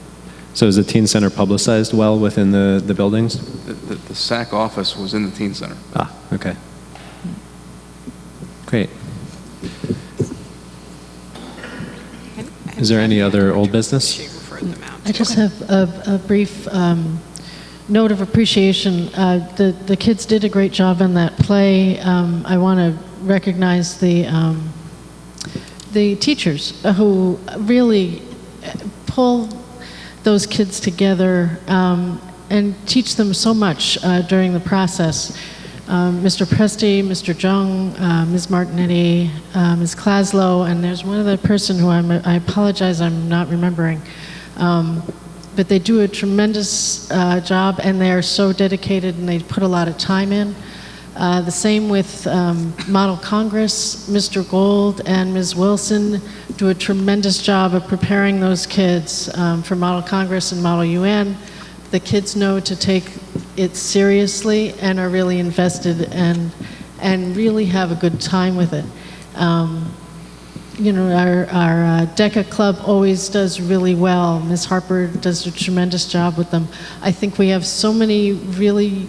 [SPEAKER 1] So is the Teen Center publicized well within the buildings?
[SPEAKER 5] The SAC office was in the Teen Center.
[SPEAKER 1] Ah, okay. Great. Is there any other old business?
[SPEAKER 14] I just have a brief note of appreciation. The kids did a great job in that play. I want to recognize the teachers who really pull those kids together and teach them so much during the process. Mr. Presti, Mr. Jung, Ms. Martinetti, Ms. Klaslow, and there's one other person who I apologize, I'm not remembering. But they do a tremendous job, and they're so dedicated, and they put a lot of time in. The same with Model Congress. Mr. Gold and Ms. Wilson do a tremendous job of preparing those kids for Model Congress and Model UN. The kids know to take it seriously and are really invested and really have a good time with it. Our DECA club always does really well. Ms. Harper does a tremendous job with them. I think we have so many really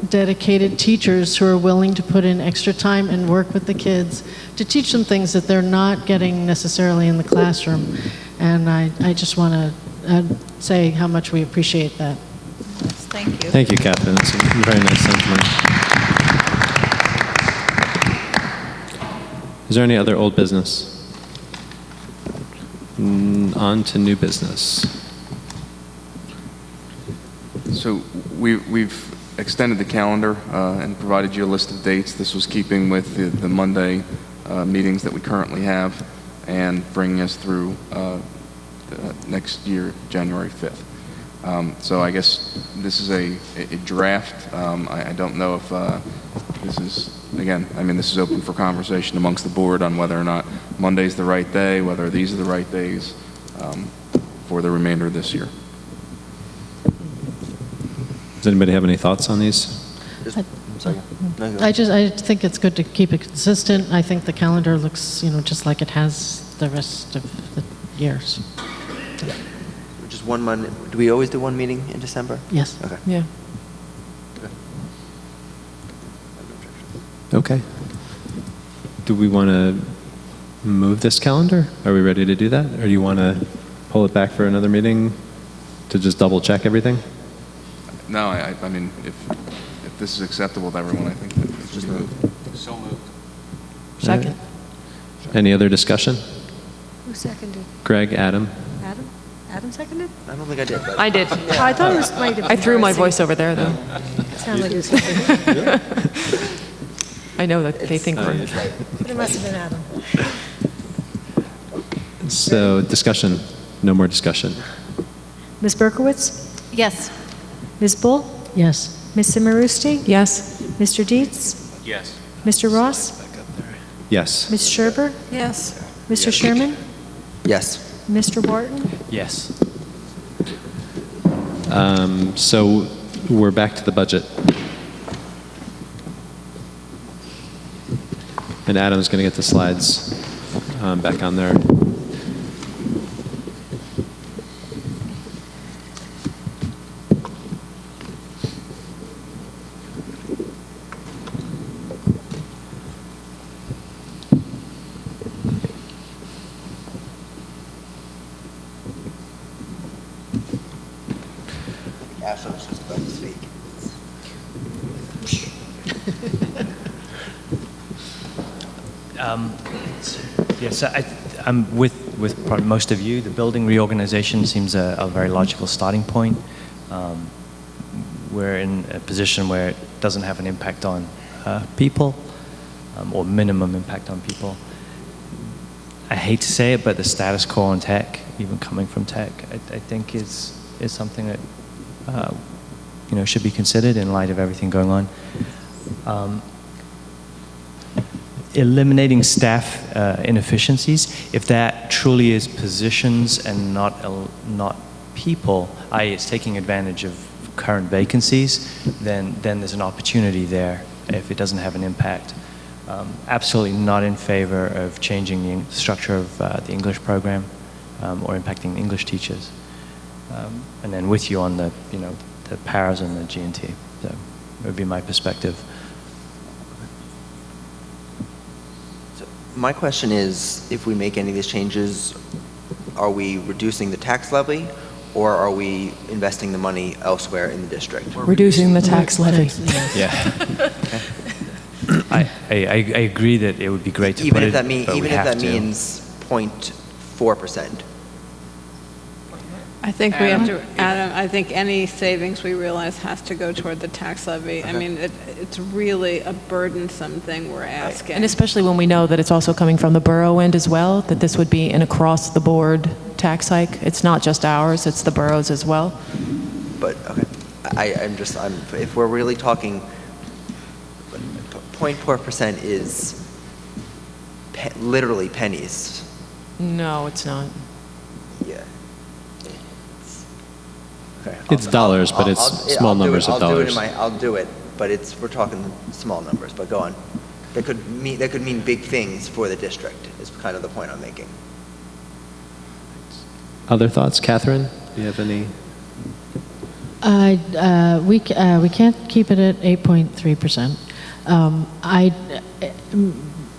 [SPEAKER 14] dedicated teachers who are willing to put in extra time and work with the kids to teach them things that they're not getting necessarily in the classroom. And I just want to say how much we appreciate that.
[SPEAKER 13] Thank you.
[SPEAKER 1] Thank you, Catherine. That's a very nice sentiment. Is there any other old business? On to new business.
[SPEAKER 5] So we've extended the calendar and provided you a list of dates. This was keeping with the Monday meetings that we currently have and bringing us through next year, January 5th. So I guess this is a draft. I don't know if this is, again, this is open for conversation amongst the board on whether or not Monday's the right day, whether these are the right days for the remainder of this year.
[SPEAKER 1] Does anybody have any thoughts on these?
[SPEAKER 14] I think it's good to keep it consistent. I think the calendar looks, just like it has the rest of the years.
[SPEAKER 4] just one Monday. Do we always do one meeting in December?
[SPEAKER 14] Yes.
[SPEAKER 4] Okay.
[SPEAKER 9] Yeah.
[SPEAKER 1] Okay. Do we want to move this calendar? Are we ready to do that? Or do you want to pull it back for another meeting to just double check everything?
[SPEAKER 5] No, I mean, if this is acceptable to everyone, I think that it's just moved.
[SPEAKER 10] So moved.
[SPEAKER 9] Second.
[SPEAKER 1] Any other discussion?
[SPEAKER 2] Who seconded?
[SPEAKER 1] Greg, Adam?
[SPEAKER 2] Adam? Adam seconded?
[SPEAKER 4] I don't think I did. But
[SPEAKER 15] I did.
[SPEAKER 2] Oh, I thought it was might have
[SPEAKER 15] I threw my
[SPEAKER 2] been
[SPEAKER 15] voice over there, though.
[SPEAKER 2] It sounded like it was seconded.
[SPEAKER 15] I know that they think we're...
[SPEAKER 2] But it must have been Adam.
[SPEAKER 1] So discussion, no more discussion.
[SPEAKER 2] Ms. Berkowitz?
[SPEAKER 13] Yes.
[SPEAKER 2] Ms. Bull?
[SPEAKER 14] Yes.
[SPEAKER 2] Ms. Simarusti?
[SPEAKER 15] Yes.
[SPEAKER 2] Mr. Dietz?
[SPEAKER 10] Yes.
[SPEAKER 2] Mr. Ross?
[SPEAKER 1] Yes.
[SPEAKER 2] Ms. Scherber?
[SPEAKER 12] Yes.
[SPEAKER 2] Mr. Sherman?
[SPEAKER 4] yes.
[SPEAKER 2] Mr. Wharton?
[SPEAKER 11] Yes.
[SPEAKER 1] So we're back to the budget. And Adam's going to get the slides back on there.
[SPEAKER 4] Ashley was just about to speak.
[SPEAKER 11] Yes, I'm with probably most of you. The building reorganization seems a very logical starting point. We're in a position where it doesn't have an impact on people, or minimum impact on people. I hate to say it, but the status quo on tech, even coming from tech, I think is something that should be considered in light of everything going on. Eliminating staff inefficiencies, if that truly is positions and not people, i.e. it's taking advantage of current vacancies, then there's an opportunity there if it doesn't have an impact. Absolutely not in favor of changing the structure of the English program or impacting English teachers. And then with you on the paras and the G&T. So that would be my perspective.
[SPEAKER 4] So my question is, if we make any of these changes, are we reducing the tax levy, or are we investing the money elsewhere in the district?
[SPEAKER 15] Reducing the tax levy.
[SPEAKER 11] Yeah. I agree that it would be great to
[SPEAKER 4] Even
[SPEAKER 11] put
[SPEAKER 4] if
[SPEAKER 11] it,
[SPEAKER 4] that
[SPEAKER 11] but we
[SPEAKER 4] even if
[SPEAKER 11] have
[SPEAKER 4] that
[SPEAKER 11] to.
[SPEAKER 4] means 0.4%.
[SPEAKER 12] I think we have to, Adam, I think any savings we realize has to go toward the tax levy. I mean, it's really a burdensome thing we're asking.
[SPEAKER 15] And especially when we know that it's also coming from the borough end as well, that this would be an across-the-board tax hike. It's not just ours, it's the boroughs as well.
[SPEAKER 4] But, okay, if we're really talking, 0.4% is literally pennies.
[SPEAKER 15] No, it's not.
[SPEAKER 4] Yeah. Okay.
[SPEAKER 1] It's dollars, but it's small numbers of dollars.
[SPEAKER 4] I'll do it, but we're talking small numbers, but go on. That could mean big things for the district, is kind of the point I'm making.
[SPEAKER 1] Other thoughts? Catherine, do you have any?
[SPEAKER 14] We can't keep it at 8.3%.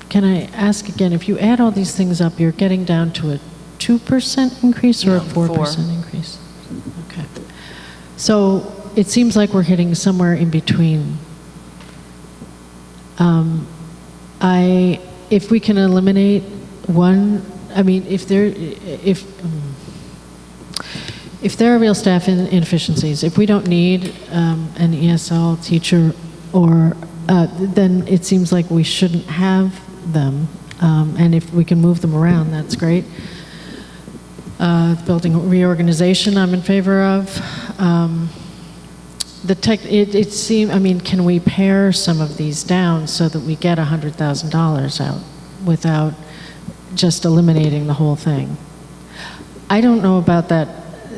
[SPEAKER 14] Can I ask again, if you add all these things up, you're getting down to a 2% increase or a 4% increase? Okay. So it seems like we're hitting somewhere in between. If we can eliminate one, I mean, if there are real staff inefficiencies, if we don't need an ESL teacher, or then it seems like we shouldn't have them. And if we can move them around, that's great. Building reorganization, I'm in favor of. Can we pare some of these down so that we get $100,000 out without just eliminating the whole thing? I don't know about that,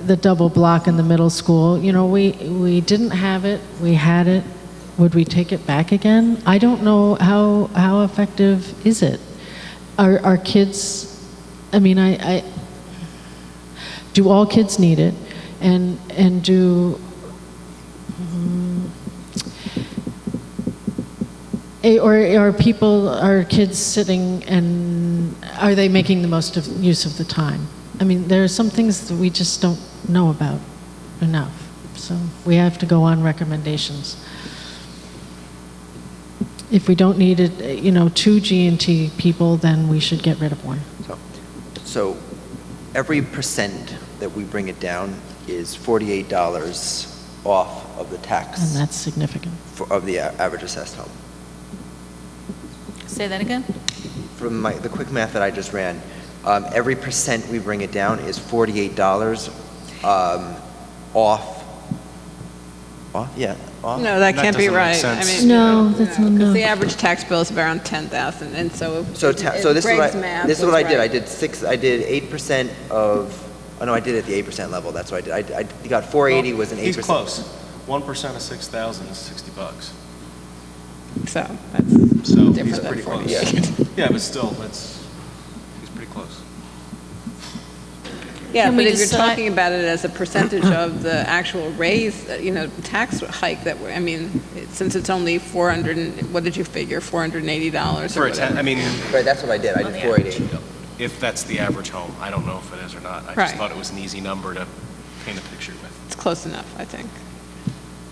[SPEAKER 14] the double block in the middle school. You know, we didn't have it, we had it. Would we take it back again? I don't know how effective is it. Are kids, do all kids need it? and do are kids sitting and are they making the most of use of the time? I mean, there are some things that we just don't know about enough, so we have to go on recommendations. If we don't need it, 2 G&T people, then we should get rid of one.
[SPEAKER 4] So every percent that we bring it down is $48 off of the tax.
[SPEAKER 14] And that's significant.
[SPEAKER 4] Of the average assessed home.
[SPEAKER 13] Say that again?
[SPEAKER 4] From the quick math that I just ran, every percent we bring it down is $48 off. Yeah. Off?
[SPEAKER 12] No, that can't be right. I mean,
[SPEAKER 14] no, that's not.
[SPEAKER 12] Because the average tax bill is around 10,000, and so
[SPEAKER 4] So this
[SPEAKER 12] Greg's
[SPEAKER 4] is
[SPEAKER 12] math
[SPEAKER 4] this is
[SPEAKER 12] was
[SPEAKER 4] what I did.
[SPEAKER 12] right.
[SPEAKER 4] I did 8% of. Oh no, I did it at the 8% level. That's what I did. I got 480 was an 8%.
[SPEAKER 10] He's close. 1% of 6,000 is $60.
[SPEAKER 12] So that's
[SPEAKER 10] So
[SPEAKER 12] different
[SPEAKER 10] he's
[SPEAKER 12] than
[SPEAKER 10] pretty close.
[SPEAKER 12] 48.
[SPEAKER 10] Yeah, but still, he's pretty close.
[SPEAKER 12] Yeah,
[SPEAKER 13] Can
[SPEAKER 12] but
[SPEAKER 13] we
[SPEAKER 12] if you're
[SPEAKER 13] decide-
[SPEAKER 12] talking about it as a percentage of the actual raise, tax hike that, since it's only 400, what did you figure, $480
[SPEAKER 10] For
[SPEAKER 12] or
[SPEAKER 10] a ten,
[SPEAKER 12] whatever?
[SPEAKER 10] I mean,
[SPEAKER 4] Right, that's what I did. I did 480.
[SPEAKER 10] if that's the average home, I don't know if it is or not. I
[SPEAKER 12] Right.
[SPEAKER 10] just thought it was an easy number to paint a picture with.
[SPEAKER 12] It's close enough, I think.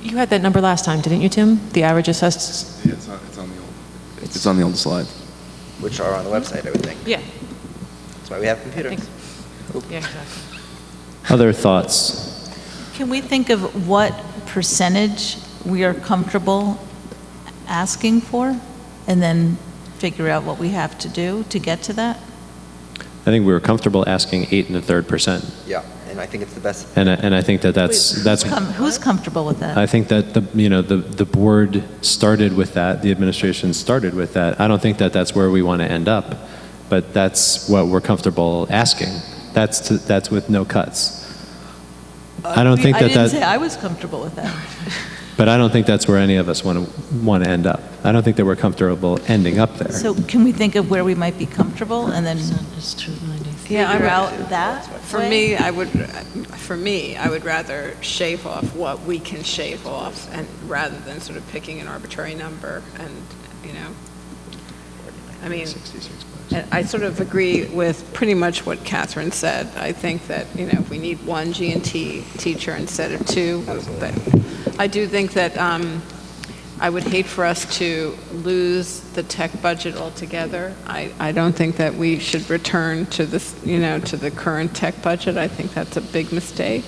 [SPEAKER 15] You had that number last time, didn't you, Tim? The average assessed?
[SPEAKER 5] Yeah, it's on the old slide.
[SPEAKER 4] Which are on the website, I would think.
[SPEAKER 15] Yeah.
[SPEAKER 4] That's why we have computers.
[SPEAKER 15] Yeah, exactly.
[SPEAKER 1] Other thoughts?
[SPEAKER 13] Can we think of what percentage we are comfortable asking for, and then figure out what we have to do to get to that?
[SPEAKER 1] I think we were comfortable asking 8 1/3%.
[SPEAKER 4] Yeah, and I think it's the best.
[SPEAKER 1] And I think that's
[SPEAKER 13] Who's comfortable with that?
[SPEAKER 1] I think that the board started with that, the administration started with that. I don't think that that's where we want to end up, but that's what we're comfortable asking. That's with no cuts. I don't think
[SPEAKER 13] I
[SPEAKER 1] that
[SPEAKER 13] didn't say I was comfortable with that.
[SPEAKER 1] but I don't think that's where any of us want to end up. I don't think that we're comfortable ending up there.
[SPEAKER 13] So can we think of where we might be comfortable, and then
[SPEAKER 12] Yeah,
[SPEAKER 13] figure out that?
[SPEAKER 12] For
[SPEAKER 13] way?
[SPEAKER 12] me, I would rather shave off what we can shave off, and rather than sort of picking an arbitrary number, and, I mean, I sort of agree with pretty much what Catherine said. I think that, if we need 1 G&T teacher instead of 2, but I do think that I would hate for us to lose the tech budget altogether. I don't think that we should return to this, to the current tech budget. I think that's a big mistake.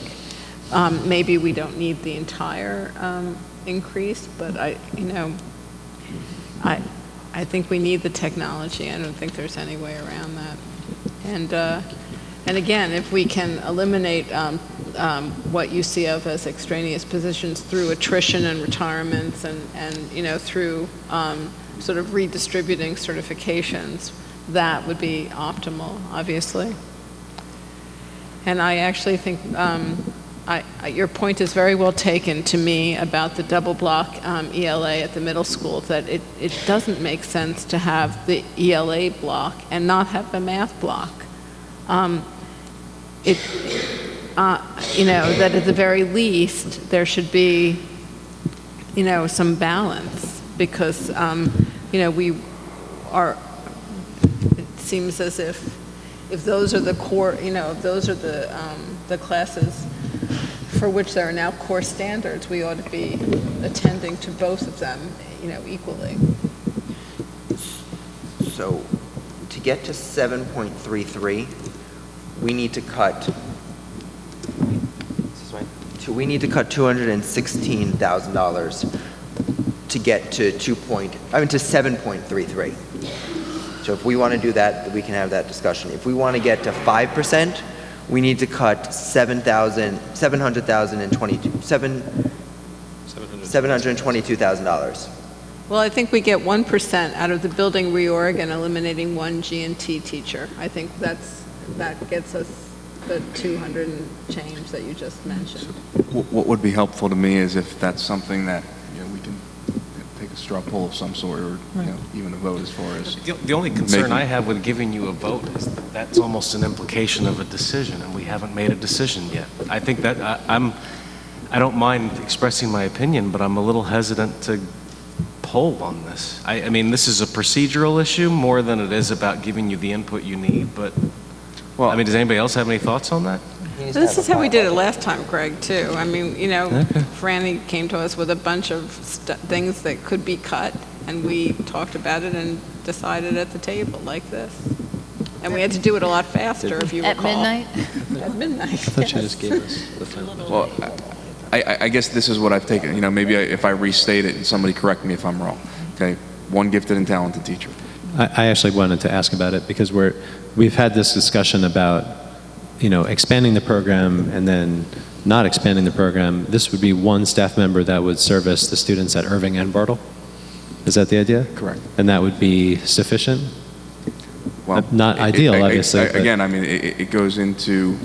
[SPEAKER 12] Maybe we don't need the entire increase, but I think we need the technology. I don't think there's any way around that. And again, if we can eliminate what you see of as extraneous positions through attrition and retirements and through sort of redistributing certifications, that would be optimal, obviously. And I actually think your point is very well taken to me about the double block ELA at the middle school, that it doesn't make sense to have the ELA block and not have the math block. That at the very least, there should be, some balance, because, we are, it seems as if those are the core, if those are the classes for which there are now core standards, we ought to be attending to both of them, equally.
[SPEAKER 4] So to get to 7.33, we need to cut. We need to cut $216,000 to get to 7.33. So if we want to do that, we can have that discussion. If we want to get to 5%, we need to cut $722,000.
[SPEAKER 12] Well, I think we get 1% out of the building reorg and eliminating 1 G&T teacher. I think that gets us the 200 and change that you just mentioned.
[SPEAKER 5] What would be helpful to me is if that's something that we can take a straw poll of some sort, or even a vote as far as.
[SPEAKER 10] The only concern
[SPEAKER 5] making-
[SPEAKER 10] I have with giving you a vote is that that's almost an implication of a decision, and we haven't made a decision yet. I think that I don't mind expressing my opinion, but I'm a little hesitant to poll on this. I mean, this is a procedural issue more than it is about giving you the input you need, but, well, I mean, does anybody else have any thoughts on that?
[SPEAKER 12] This is how we did it last time, Greg, too. I mean, Franny came to us with a bunch of things that could be cut, and we talked about it and decided at the table like this. And we had to do it a lot faster, if you recall.
[SPEAKER 3] At midnight?
[SPEAKER 12] At midnight.
[SPEAKER 1] I thought you just gave us the final.
[SPEAKER 5] Well, I guess this is what I've taken, maybe if I restate it, and somebody correct me if I'm wrong, okay? One gifted and talented teacher.
[SPEAKER 1] I actually wanted to ask about it because we've had this discussion about, expanding the program and then not expanding the program. This would be one staff member that would service the students at Irving and Bartle. Is that the idea?
[SPEAKER 5] Correct.
[SPEAKER 1] And that would be sufficient?
[SPEAKER 5] Well,
[SPEAKER 1] not ideal, obviously. but-
[SPEAKER 5] Again, I mean, it goes into,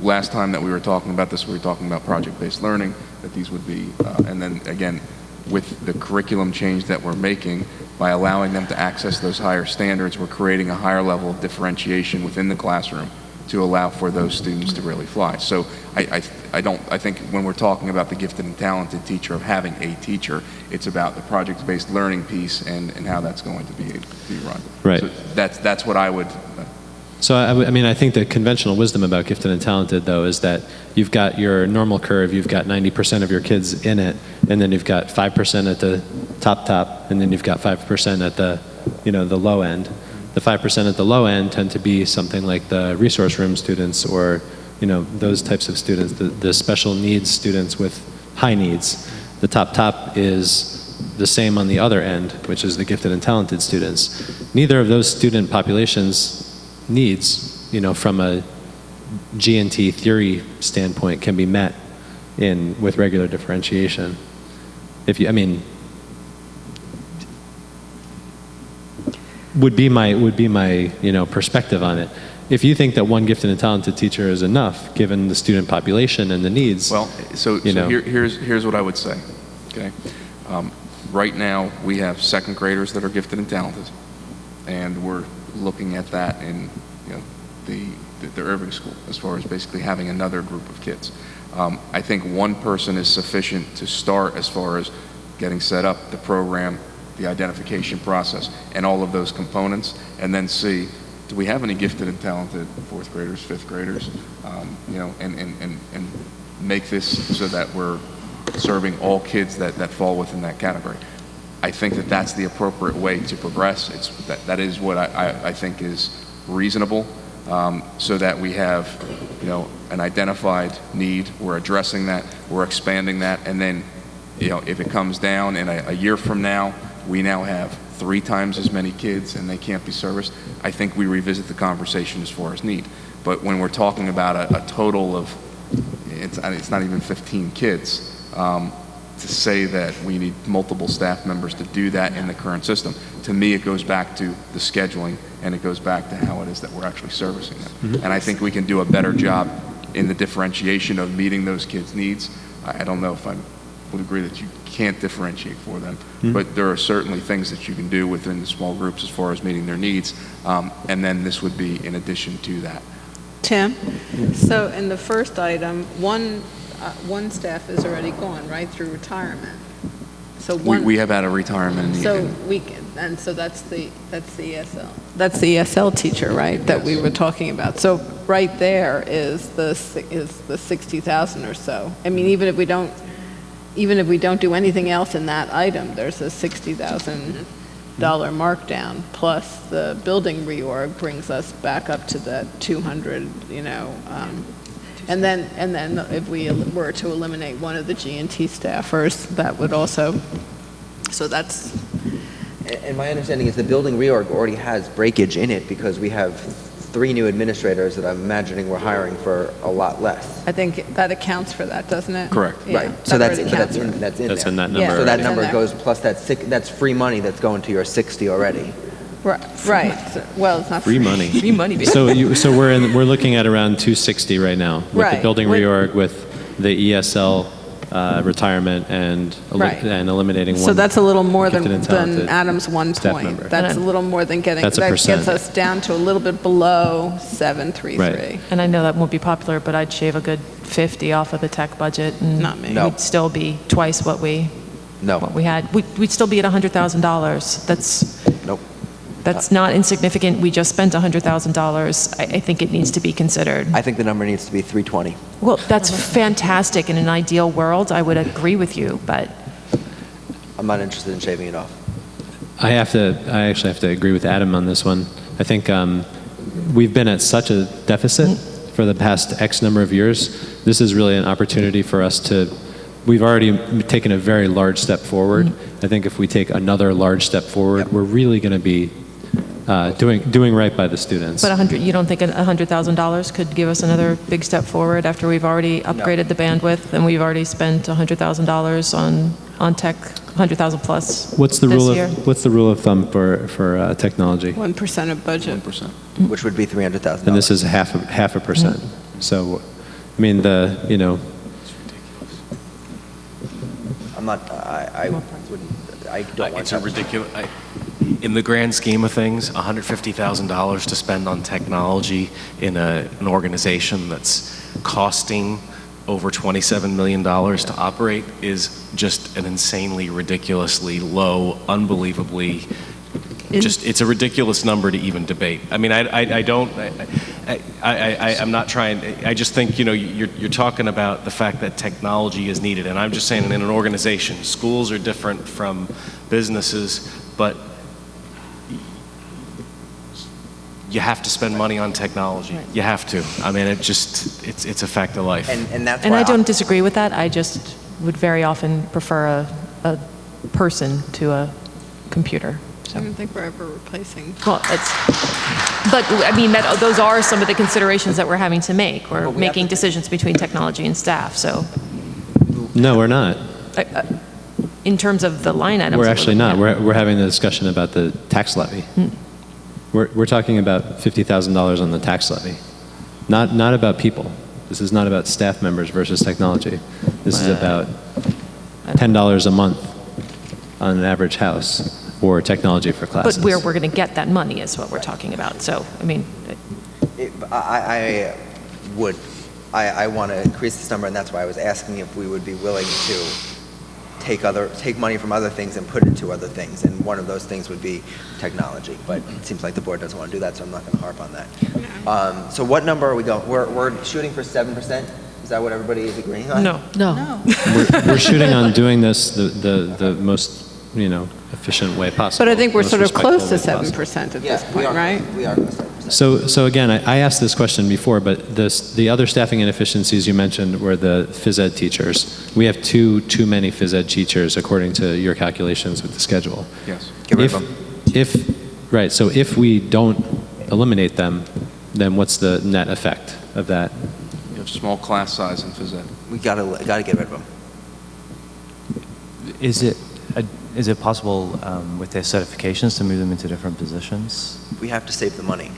[SPEAKER 5] last time that we were talking about this, we were talking about project-based learning, that these would be, and then again, with the curriculum change that we're making, by allowing them to access those higher standards, we're creating a higher level of differentiation within the classroom to allow for those students to really fly. So I think when we're talking about the gifted and talented teacher, of having a teacher, it's about the project-based learning piece and how that's going to be run.
[SPEAKER 1] Right.
[SPEAKER 5] So that's what I would.
[SPEAKER 1] So, I think the conventional wisdom about gifted and talented, though, is that you've got your normal curve, you've got 90% of your kids in it, and then you've got 5% at the top, and then you've got 5% at the, the low end. The 5% at the low end tend to be something like the resource room students or, those types of students, the special needs students with high needs. The top is the same on the other end, which is the gifted and talented students. Neither of those student populations needs, from a G&T theory standpoint, can be met with regular differentiation. Would be my perspective on it. If you think that one gifted and talented teacher is enough, given the student population and the needs,
[SPEAKER 5] Well, so here's what I would say. Okay, right now we have second graders that are gifted and talented, and we're looking at that in the Irving School as far as basically having another group of kids. I think one person is sufficient to start as far as getting set up, the program, the identification process, and all of those components, and then see, do we have any gifted and talented fourth graders, fifth graders, and make this so that we're serving all kids that fall within that category. I think that that's the appropriate way to progress. That is what I think is reasonable, so that we have, an identified need. We're addressing that. We're expanding that, and then, if it comes down and a year from now, we now have 3 times as many kids and they can't be serviced, I think we revisit the conversation as far as need. But when we're talking about a total of, it's not even 15 kids, to say that we need multiple staff members to do that in the current system, to me it goes back to the scheduling, and it goes back to how it is that we're actually servicing them.
[SPEAKER 1] Mm-hmm.
[SPEAKER 5] And I think we can do a better job in the differentiation of meeting those kids' needs. I don't know if I would agree that you can't differentiate for them, but there are certainly things that you can do within the small groups as far as meeting their needs, and then this would be in addition to that.
[SPEAKER 12] Tim, so in the first item, one staff is already gone, right, through retirement. So
[SPEAKER 5] We have had a retirement.
[SPEAKER 12] So that's the ESL. That's the ESL teacher, right, that we were talking about. So right there is the 60,000 or so. I mean, even if we don't do anything else in that item, there's a $60,000 markdown, plus the building reorg brings us back up to the 200, and then if we were to eliminate one of the G&T staffers, that would also, so that's.
[SPEAKER 4] And my understanding is the building reorg already has breakage in it, because we have 3 new administrators that I'm imagining we're hiring for a lot less.
[SPEAKER 12] I think that accounts for that, doesn't it?
[SPEAKER 5] Correct.
[SPEAKER 12] Yeah,
[SPEAKER 4] Right. So that's in there.
[SPEAKER 1] That's in that number.
[SPEAKER 4] So that
[SPEAKER 12] already.
[SPEAKER 4] number goes, plus that's free money that's going to your 60 already.
[SPEAKER 12] Right. Well, it's not
[SPEAKER 1] Free money.
[SPEAKER 12] Free money.
[SPEAKER 1] So we're looking at around 260 right now with the
[SPEAKER 12] Right.
[SPEAKER 1] building reorg, with the ESL retirement and
[SPEAKER 12] Right.
[SPEAKER 1] and eliminating one.
[SPEAKER 12] So that's a little more
[SPEAKER 1] gifted and
[SPEAKER 12] than
[SPEAKER 1] talented
[SPEAKER 12] Adam's 1
[SPEAKER 1] staff
[SPEAKER 12] point.
[SPEAKER 1] member.
[SPEAKER 12] That's a little more than getting,
[SPEAKER 1] That's a
[SPEAKER 12] that
[SPEAKER 1] percent.
[SPEAKER 12] gets us down to a little bit below 733.
[SPEAKER 1] Right.
[SPEAKER 9] And I know that won't be popular, but I'd shave a good 50 off of the tech budget, and
[SPEAKER 12] Not me.
[SPEAKER 4] No.
[SPEAKER 9] we'd still be twice what we
[SPEAKER 4] No.
[SPEAKER 9] had. We'd still be at $100,000.
[SPEAKER 4] Nope.
[SPEAKER 9] That's not insignificant. We just spent $100,000. I think it needs to be considered.
[SPEAKER 4] I think the number needs to be 320.
[SPEAKER 9] Well, that's fantastic. In an ideal world, I would agree with you, but
[SPEAKER 4] I'm not interested in shaving it off.
[SPEAKER 1] I actually have to agree with Adam on this one. I think we've been at such a deficit for the past X number of years. This is really an opportunity for us to, we've already taken a very large step forward. I think if we take another large step forward, we're really going to be doing right by the students.
[SPEAKER 9] But you don't think $100,000 could give us another big step forward after we've already upgraded the bandwidth and we've already spent $100,000 on tech, 100,000 plus
[SPEAKER 1] What's the
[SPEAKER 9] this
[SPEAKER 1] rule of thumb for technology?
[SPEAKER 12] 1% of budget.
[SPEAKER 5] 1%.
[SPEAKER 4] Which would be $300,000.
[SPEAKER 1] And this is half a percent. So, I mean,
[SPEAKER 4] I'm not, I wouldn't, I don't want
[SPEAKER 10] It's a ridiculous, in the grand scheme of things, $150,000 to spend on technology in an organization that's costing over $27 million to operate is just an insanely, ridiculously low, unbelievably, it's a ridiculous number to even debate. I mean, I'm not trying, I just think, you're talking about the fact that technology is needed, and I'm just saying in an organization, schools are different from businesses, but you have to spend money on technology. You have to. I mean, it's a fact of life.
[SPEAKER 4] And that's
[SPEAKER 9] And
[SPEAKER 4] why
[SPEAKER 9] I don't disagree with that. I just would very often prefer a person to a computer.
[SPEAKER 12] I don't think we're ever replacing.
[SPEAKER 9] But I mean, those are some of the considerations that we're having to make. We're making decisions between technology and staff. So,
[SPEAKER 1] no, we're not.
[SPEAKER 9] in terms of the line items,
[SPEAKER 1] We're actually not. We're having a discussion about the tax levy. We're talking about $50,000 on the tax levy, not about people. This is not about staff members versus technology. This is about $10 a month on an average house for technology for classes.
[SPEAKER 9] But where we're going to get that money is what we're talking about. So, I mean,
[SPEAKER 4] I want to increase this number, and that's why I was asking if we would be willing to take money from other things and put it into other things, and one of those things would be technology. But it seems like the board doesn't want to do that, so I'm not going to harp on that. So what number are we going? We're shooting for 7%. Is that what everybody is agreeing on?
[SPEAKER 9] No.
[SPEAKER 1] We're shooting on doing this the most efficient way possible.
[SPEAKER 12] But I think we're
[SPEAKER 1] most
[SPEAKER 12] sort of close to
[SPEAKER 1] respectful way possible.
[SPEAKER 12] 7% at this point, right?
[SPEAKER 4] We are close to 7%.
[SPEAKER 1] So again, I asked this question before, but the other staffing inefficiencies you mentioned were the phys ed teachers. We have too many phys ed teachers according to your calculations with the schedule.
[SPEAKER 5] Yes.
[SPEAKER 4] Get rid of them.
[SPEAKER 1] Right, so if we don't eliminate them, then what's the net effect of that?
[SPEAKER 5] You have small class size in phys ed.
[SPEAKER 4] We gotta get rid of them.
[SPEAKER 11] Is it possible with their certifications to move them into different positions?
[SPEAKER 4] We have to save the money.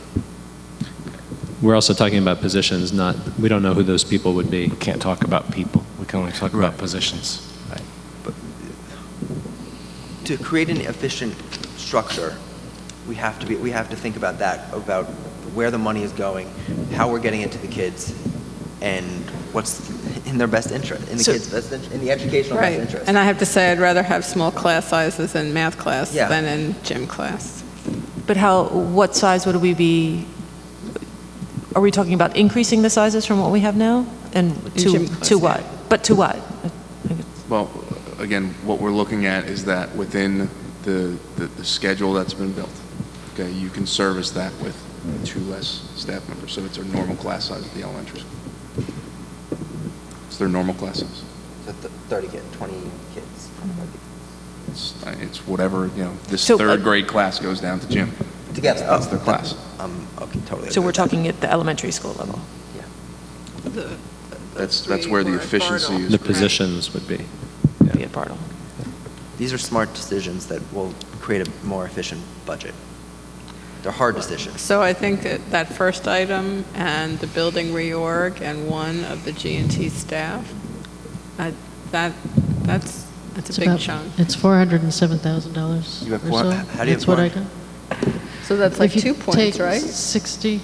[SPEAKER 1] We're also talking about positions, we don't know who those people would be.
[SPEAKER 10] We can't talk about people. We can only talk about positions.
[SPEAKER 4] Right. But to create an efficient structure, we have to think about that, about where the money is going, how we're getting it to the kids, and what's in their best interest, in the kids' best interest, in the educational best interest.
[SPEAKER 12] And I have to say, I'd rather have small class sizes in math class
[SPEAKER 4] Yeah.
[SPEAKER 12] than in gym class.
[SPEAKER 9] but what size would we be? Are we talking about increasing the sizes from what we have now? And
[SPEAKER 12] gym class,
[SPEAKER 9] to what? But to what?
[SPEAKER 5] Well, again, what we're looking at is that within the schedule that's been built, okay, you can service that with 2 less staff members. So it's a normal class size at the elementary school. It's their normal class size.
[SPEAKER 4] So 30 kids, 20 kids.
[SPEAKER 5] It's whatever, this
[SPEAKER 9] So,
[SPEAKER 5] third grade class goes down to gym.
[SPEAKER 4] Together.
[SPEAKER 5] That's their class.
[SPEAKER 4] Okay, totally.
[SPEAKER 9] So we're talking at the elementary school level.
[SPEAKER 5] That's where the efficiency is.
[SPEAKER 1] The positions would be.
[SPEAKER 9] Be at Bartle.
[SPEAKER 4] These are smart decisions that will create a more efficient budget. They're hard decisions.
[SPEAKER 12] So I think that first item and the building reorg and one of the G&T staff, That's
[SPEAKER 14] It's
[SPEAKER 12] a big
[SPEAKER 14] about-
[SPEAKER 12] chunk.
[SPEAKER 14] It's $407,000
[SPEAKER 4] You have
[SPEAKER 14] or
[SPEAKER 4] four-
[SPEAKER 14] so.
[SPEAKER 4] how do you have
[SPEAKER 14] That's what I
[SPEAKER 4] four?
[SPEAKER 14] got.
[SPEAKER 12] So that's like
[SPEAKER 14] If you
[SPEAKER 12] 2 points,
[SPEAKER 14] take
[SPEAKER 12] right?
[SPEAKER 14] 60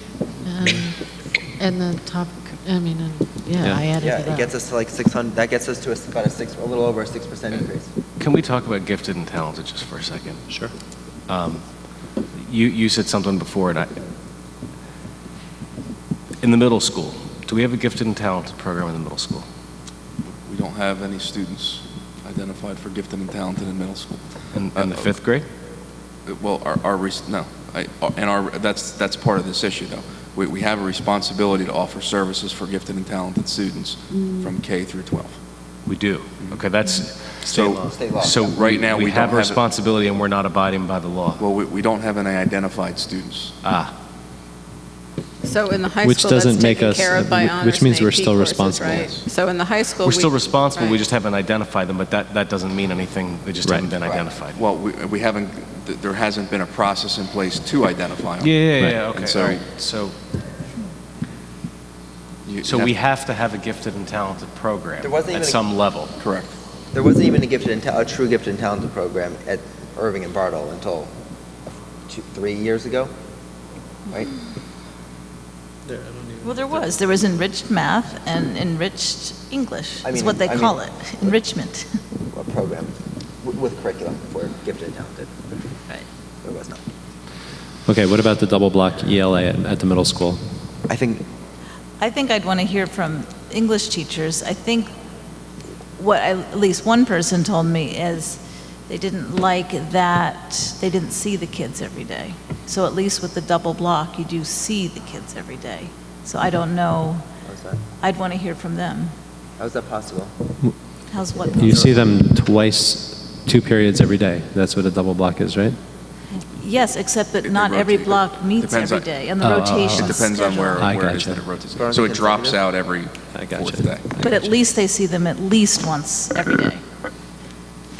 [SPEAKER 14] and the top, I mean, and
[SPEAKER 1] Yeah.
[SPEAKER 14] I added
[SPEAKER 4] Yeah,
[SPEAKER 14] it
[SPEAKER 4] it
[SPEAKER 14] up.
[SPEAKER 4] gets us to like 600, that gets us to about a little over a 6% increase.
[SPEAKER 10] Can we talk about gifted and talented just for a second?
[SPEAKER 1] Sure.
[SPEAKER 10] You said something before, and in the middle school, do we have a gifted and talented program in the middle school?
[SPEAKER 5] We don't have any students identified for gifted and talented in middle school.
[SPEAKER 10] In the fifth grade?
[SPEAKER 5] Well, that's part of this issue, though. We have a responsibility to offer services for gifted and talented students from K through 12.
[SPEAKER 10] We do. Okay, that's
[SPEAKER 5] So,
[SPEAKER 4] State law.
[SPEAKER 5] so right now
[SPEAKER 10] we
[SPEAKER 5] we
[SPEAKER 10] have
[SPEAKER 5] don't
[SPEAKER 10] a
[SPEAKER 5] have
[SPEAKER 10] responsibility and we're not abiding by the law.
[SPEAKER 5] Well, we don't have any identified students.
[SPEAKER 12] So in the high
[SPEAKER 1] Which
[SPEAKER 12] school,
[SPEAKER 1] doesn't
[SPEAKER 12] that's
[SPEAKER 1] make
[SPEAKER 12] taken
[SPEAKER 1] us-
[SPEAKER 12] care of by honors
[SPEAKER 1] which means
[SPEAKER 12] and
[SPEAKER 1] we're
[SPEAKER 12] AP
[SPEAKER 1] still
[SPEAKER 12] courses,
[SPEAKER 1] responsible.
[SPEAKER 12] right? So in the high school,
[SPEAKER 10] We're still responsible, we
[SPEAKER 12] right.
[SPEAKER 10] just haven't identified them, but that doesn't mean anything, they just haven't been identified.
[SPEAKER 5] Well, we haven't, there hasn't been a process in place to identify them.
[SPEAKER 10] Yeah,
[SPEAKER 5] And
[SPEAKER 10] okay,
[SPEAKER 5] so
[SPEAKER 10] all right. So we have to have a gifted and talented program
[SPEAKER 4] There wasn't
[SPEAKER 10] at
[SPEAKER 4] even a-
[SPEAKER 10] some level.
[SPEAKER 5] Correct.
[SPEAKER 4] There wasn't even a true gifted and talented program at Irving and Bartle until 3 years ago, right?
[SPEAKER 13] Well, there was. There was enriched math and enriched English,
[SPEAKER 4] I
[SPEAKER 13] is
[SPEAKER 4] mean-
[SPEAKER 13] what they
[SPEAKER 4] I
[SPEAKER 13] call
[SPEAKER 4] mean-
[SPEAKER 13] it, enrichment.
[SPEAKER 4] A program with curriculum for gifted and talented.
[SPEAKER 13] Right.
[SPEAKER 4] There was not.
[SPEAKER 1] Okay, what about the double block ELA at the middle school?
[SPEAKER 4] I think
[SPEAKER 13] I'd want to hear from English teachers. I think what at least one person told me is they didn't like that they didn't see the kids every day. So at least with the double block, you do see the kids every day. So I don't know.
[SPEAKER 4] How's that?
[SPEAKER 13] I'd want to hear from them.
[SPEAKER 4] How's that possible?
[SPEAKER 13] How's what?
[SPEAKER 1] You see them twice, 2 periods every day. That's what a double block is, right?
[SPEAKER 13] Yes, except that not every block meets
[SPEAKER 5] Depends
[SPEAKER 13] every
[SPEAKER 5] on-
[SPEAKER 13] day, and the rotation
[SPEAKER 5] It depends on where
[SPEAKER 1] I
[SPEAKER 5] it is
[SPEAKER 1] gotcha.
[SPEAKER 5] that it rotates. So it drops out every fourth day.
[SPEAKER 13] But at least they see them at least once every day.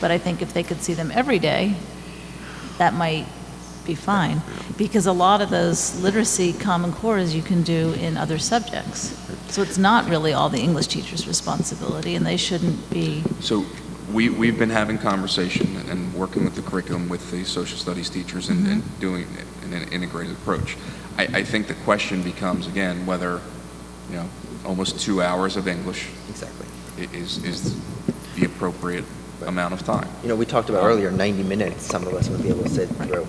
[SPEAKER 13] But I think if they could see them every day, that might be fine, because a lot of those literacy Common Cores you can do in other subjects. So it's not really all the English teacher's responsibility, and they shouldn't be.
[SPEAKER 5] So we've been having conversation and working with the curriculum with the social studies teachers and doing an integrated approach. I think the question becomes, again, whether, almost 2 hours of English
[SPEAKER 4] Exactly.
[SPEAKER 5] is the appropriate amount of time.
[SPEAKER 4] We talked about earlier, 90 minutes, some of us would be able to sit through.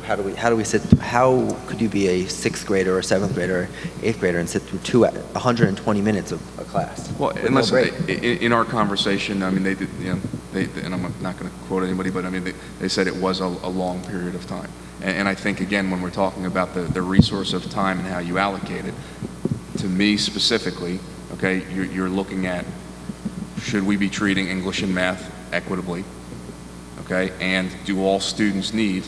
[SPEAKER 4] How could you be a 6th grader or 7th grader, or 8th grader and sit through 120 minutes of a class?
[SPEAKER 5] Well,
[SPEAKER 4] with
[SPEAKER 5] and
[SPEAKER 4] no
[SPEAKER 5] listen,
[SPEAKER 4] break?
[SPEAKER 5] in our conversation, I mean, they did, and I'm not going to quote anybody, but I mean, they said it was a long period of time. And I think, again, when we're talking about the resource of time and how you allocate it, to me specifically, okay, you're looking at, should we be treating English and math equitably, okay? And do all students need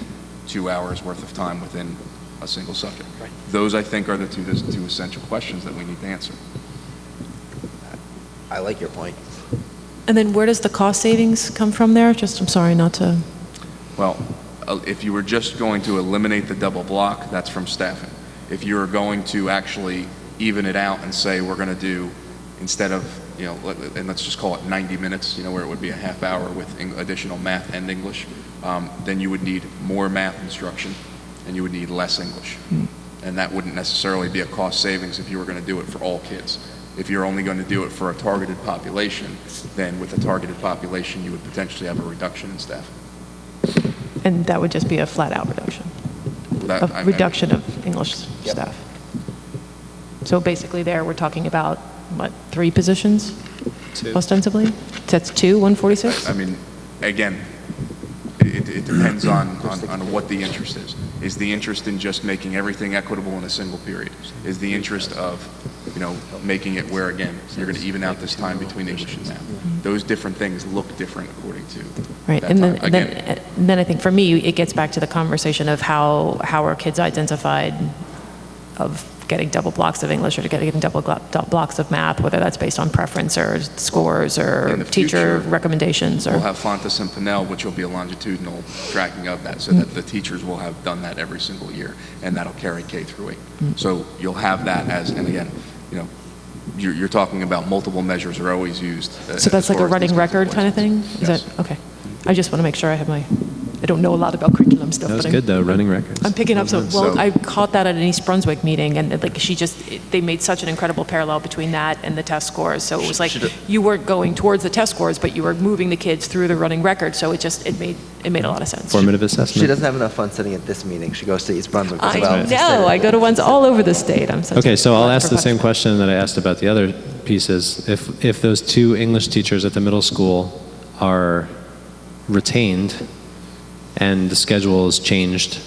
[SPEAKER 5] 2 hours worth of time within a single subject?
[SPEAKER 4] Right.
[SPEAKER 5] Those, I think, are the two essential questions that we need to answer.
[SPEAKER 4] I like your point.
[SPEAKER 15] And then where does the cost savings come from there? I'm sorry not to.
[SPEAKER 5] Well, if you were just going to eliminate the double block, that's from staffing. If you were going to actually even it out and say we're going to do, instead of, and let's just call it 90 minutes, where it would be a half hour with additional math and English, then you would need more math instruction and you would need less English. And that wouldn't necessarily be a cost savings if you were going to do it for all kids. If you're only going to do it for a targeted population, then with a targeted population, you would potentially have a reduction in staff.
[SPEAKER 15] And that would just be a flat-out reduction? Reduction of English staff? So basically there, we're talking about, 3 positions?
[SPEAKER 1] 2.
[SPEAKER 15] Ostensibly? That's 2, 146?
[SPEAKER 5] I mean, again, it depends on what the interest is. Is the interest in just making everything equitable in a single period? Is the interest of, making it where, again, you're going to even out this time between English and math? Those different things look different according to
[SPEAKER 15] Right,
[SPEAKER 5] that
[SPEAKER 15] and
[SPEAKER 5] time.
[SPEAKER 15] then I think for me, it gets back to the conversation of how are kids identified of getting double blocks of English or getting double blocks of math, whether that's based on preference or scores or
[SPEAKER 5] In the
[SPEAKER 15] teacher
[SPEAKER 5] future,
[SPEAKER 15] recommendations or.
[SPEAKER 5] We'll have Fontes and Pinnell, which will be a longitudinal tracking of that, so that the teachers will have done that every single year, and that'll carry K through 8. So you'll have that as, and again, you're talking about multiple measures are always used.
[SPEAKER 15] So that's like a running record kind of thing? Is that, okay. I just want to make sure I don't know a lot about curriculum stuff.
[SPEAKER 1] That was
[SPEAKER 15] but
[SPEAKER 1] good, though, running records.
[SPEAKER 15] I'm picking up some, well,
[SPEAKER 5] So-
[SPEAKER 15] I caught that at an East Brunswick meeting, and like they made such an incredible parallel between that and the test scores. So it was like you weren't going towards the test scores, but you were moving the kids through the running record. So it made a lot of sense.
[SPEAKER 1] Formative assessment.
[SPEAKER 4] She doesn't have enough fun sitting at this meeting. She goes to East Brunswick as well.
[SPEAKER 15] I know. I go to ones all over the state. I'm such
[SPEAKER 1] Okay,
[SPEAKER 15] a
[SPEAKER 1] so I'll
[SPEAKER 15] sucker
[SPEAKER 1] ask the
[SPEAKER 15] for
[SPEAKER 1] same question that I asked about the other pieces. If those 2 English teachers at the middle school are retained and the schedule is changed,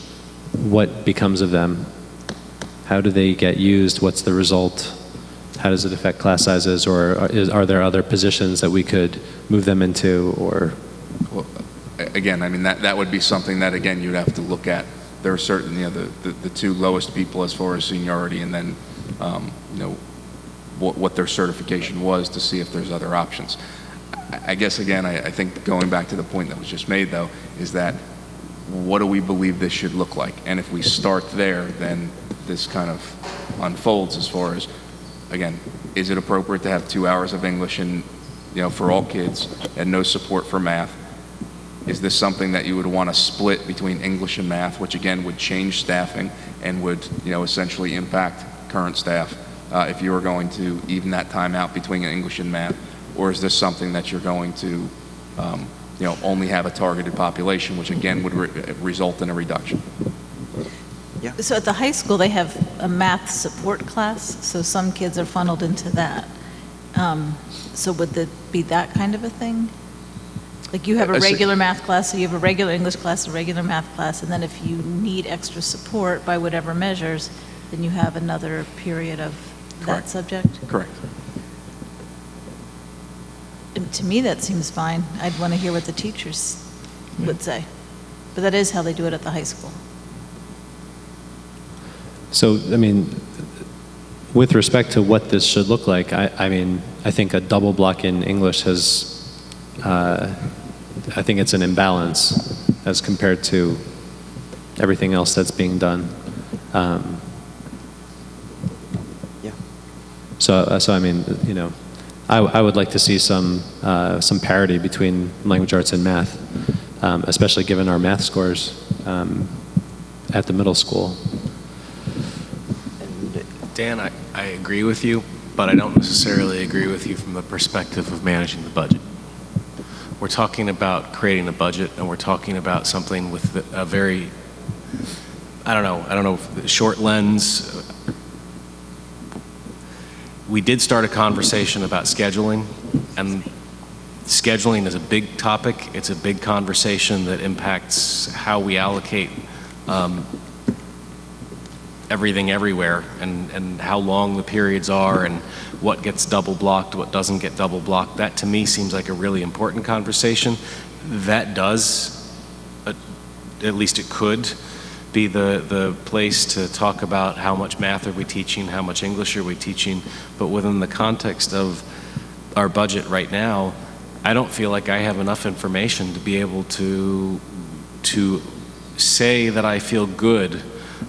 [SPEAKER 1] what becomes of them? How do they get used? What's the result? How does it affect class sizes? Or are there other positions that we could move them into? Or
[SPEAKER 5] Well, again, I mean, that would be something that, again, you'd have to look at. There are certain, the 2 lowest people as far as seniority, and then, what their certification was to see if there's other options. I guess, again, I think going back to the point that was just made, though, is that what do we believe this should look like? And if we start there, then this kind of unfolds as far as, again, is it appropriate to have 2 hours of English and, for all kids and no support for math? Is this something that you would want to split between English and math, which again would change staffing and would, essentially impact current staff if you were going to even that time out between English and math? Or is this something that you're going to, only have a targeted population, which again would result in a reduction?
[SPEAKER 4] Yeah.
[SPEAKER 13] So at the high school, they have a math support class, so some kids are funneled into that. So would it be that kind of a thing? Like you have a regular math class, so you have a regular English class, a regular math class, and then if you need extra support by whatever measures, then you have another period of that subject?
[SPEAKER 5] Correct.
[SPEAKER 13] And to me, that seems fine. I'd want to hear what the teachers would say. But that is how they do it at the high school.
[SPEAKER 1] So, I mean, with respect to what this should look like, I think a double block in English has, I think it's an imbalance as compared to everything else that's being done.
[SPEAKER 4] Yeah.
[SPEAKER 1] So I mean, I would like to see some parity between language arts and math, especially given our math scores at the middle school.
[SPEAKER 10] Dan, I agree with you, but I don't necessarily agree with you from the perspective of managing the budget. We're talking about creating a budget, and we're talking about something with a very, I don't know, short lens. We did start a conversation about scheduling, and scheduling is a big topic. It's a big conversation that impacts how we allocate everything everywhere, and how long the periods are, and what gets double blocked, what doesn't get double blocked. That to me seems like a really important conversation. That does, at least it could, be the place to talk about how much math are we teaching, how much English are we teaching, but within the context of our budget right now, I don't feel like I have enough information to be able to say that I feel good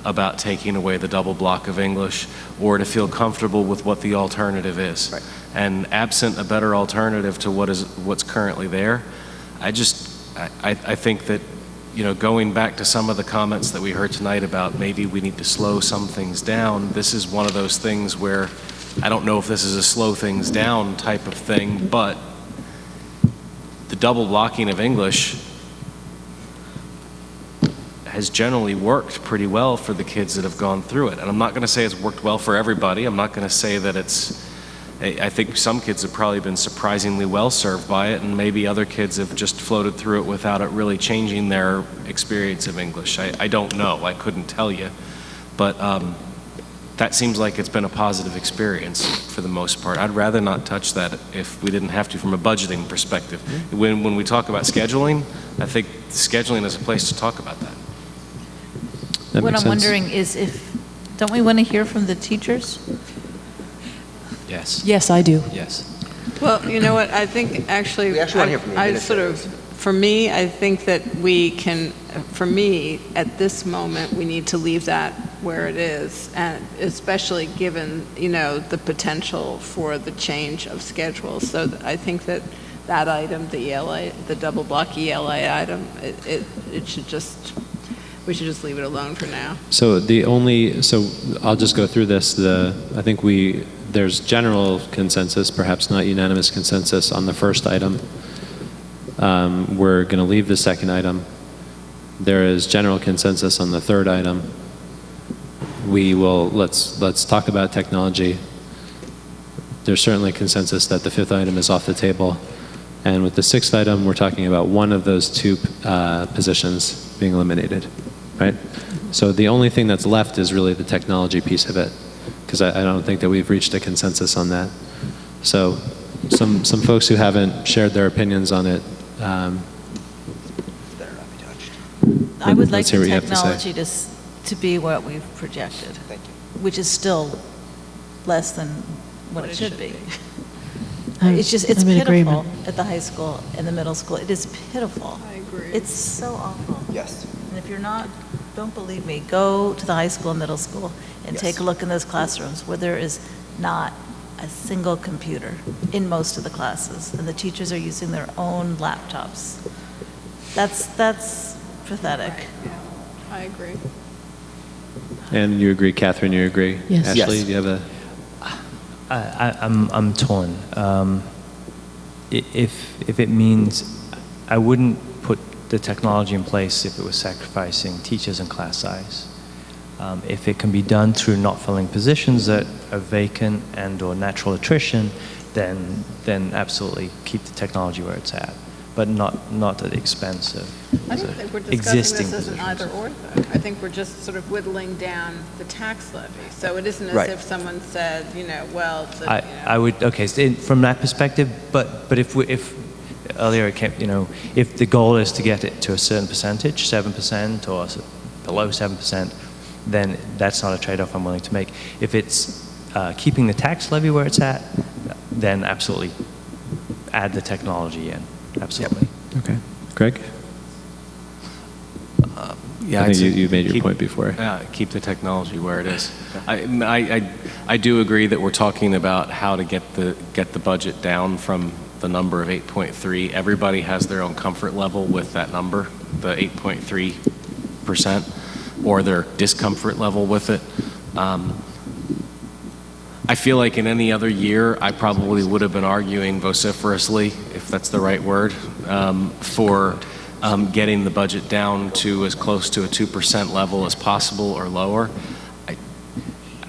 [SPEAKER 10] about taking away the double block of English, or to feel comfortable with what the alternative is.
[SPEAKER 4] Right.
[SPEAKER 10] And absent a better alternative to what's currently there, I think that, going back to some of the comments that we heard tonight about maybe we need to slow some things down, this is one of those things where I don't know if this is a slow things down type of thing, but the double blocking of English has generally worked pretty well for the kids that have gone through it. And I'm not going to say it's worked well for everybody. I'm not going to say that I think some kids have probably been surprisingly well served by it, and maybe other kids have just floated through it without it really changing their experience of English. I don't know. I couldn't tell you. But that seems like it's been a positive experience for the most part. I'd rather not touch that if we didn't have to from a budgeting perspective. When we talk about scheduling, I think scheduling is a place to talk about that.
[SPEAKER 13] What I'm wondering is don't we want to hear from the teachers?
[SPEAKER 11] Yes.
[SPEAKER 15] Yes, I do.
[SPEAKER 11] Yes.
[SPEAKER 12] Well, you know what, I think actually,
[SPEAKER 4] We actually want to hear from the
[SPEAKER 12] I sort of,
[SPEAKER 4] administrators.
[SPEAKER 12] for me, I think that we can, for me, at this moment, we need to leave that where it is, and especially given, the potential for the change of schedules. So I think that item, the ELA, the double block ELA item, we should just leave it alone for now.
[SPEAKER 1] So I'll just go through this. I think there's general consensus, perhaps not unanimous consensus, on the first item. We're going to leave the second item. There is general consensus on the third item. Let's talk about technology. There's certainly consensus that the fifth item is off the table. And with the sixth item, we're talking about one of those two positions being eliminated, right? So the only thing that's left is really the technology piece of it, because I don't think that we've reached a consensus on that. So some folks who haven't shared their opinions on it,
[SPEAKER 13] I would like
[SPEAKER 1] let's hear
[SPEAKER 13] the
[SPEAKER 1] what you have to say.
[SPEAKER 13] technology to be what we've projected, which is still less than what it should be. It's
[SPEAKER 14] I'm in
[SPEAKER 13] pitiful
[SPEAKER 14] agreement.
[SPEAKER 13] at the high school and the middle school. It is pitiful.
[SPEAKER 12] I agree.
[SPEAKER 13] It's so awful.
[SPEAKER 4] Yes.
[SPEAKER 13] And if don't believe me, go to the high school and middle school and take a look in those classrooms where there is not a single computer in most of the classes, and the teachers are using their own laptops. That's pathetic.
[SPEAKER 12] Yeah, I agree.
[SPEAKER 1] and you agree, Catherine, you agree?
[SPEAKER 14] Yes.
[SPEAKER 1] Ashley,
[SPEAKER 4] Yes.
[SPEAKER 1] do you have a?
[SPEAKER 11] I'm torn. If it means, I wouldn't put the technology in place if it was sacrificing teachers and class size. If it can be done through not filling positions that are vacant and/or natural attrition, then absolutely keep the technology where it's at, but not at the expense of
[SPEAKER 12] I don't think we're
[SPEAKER 11] existing
[SPEAKER 12] discussing this as an
[SPEAKER 11] positions.
[SPEAKER 12] either or thing. I think we're just sort of whittling down the tax levy. So it isn't as
[SPEAKER 11] Right.
[SPEAKER 12] if someone said, well, it's
[SPEAKER 11] I would, okay, so from that perspective, but if earlier it came, if the goal is to get it to a certain percentage, 7% or below 7%, then that's not a trade-off I'm willing to make. If it's keeping the tax levy where it's at, then absolutely add the technology in, absolutely.
[SPEAKER 1] Okay. Greg?
[SPEAKER 10] Yeah,
[SPEAKER 1] I
[SPEAKER 10] I'd
[SPEAKER 1] think
[SPEAKER 10] say
[SPEAKER 1] you made your point before.
[SPEAKER 10] Keep the technology where it is. I do agree that we're talking about how to get the budget down from the number of 8.3. Everybody has their own comfort level with that number, the 8.3%, or their discomfort level with it. I feel like in any other year, I probably would have been arguing vociferously, if that's the right word, for getting the budget down to as close to a 2% level as possible or lower.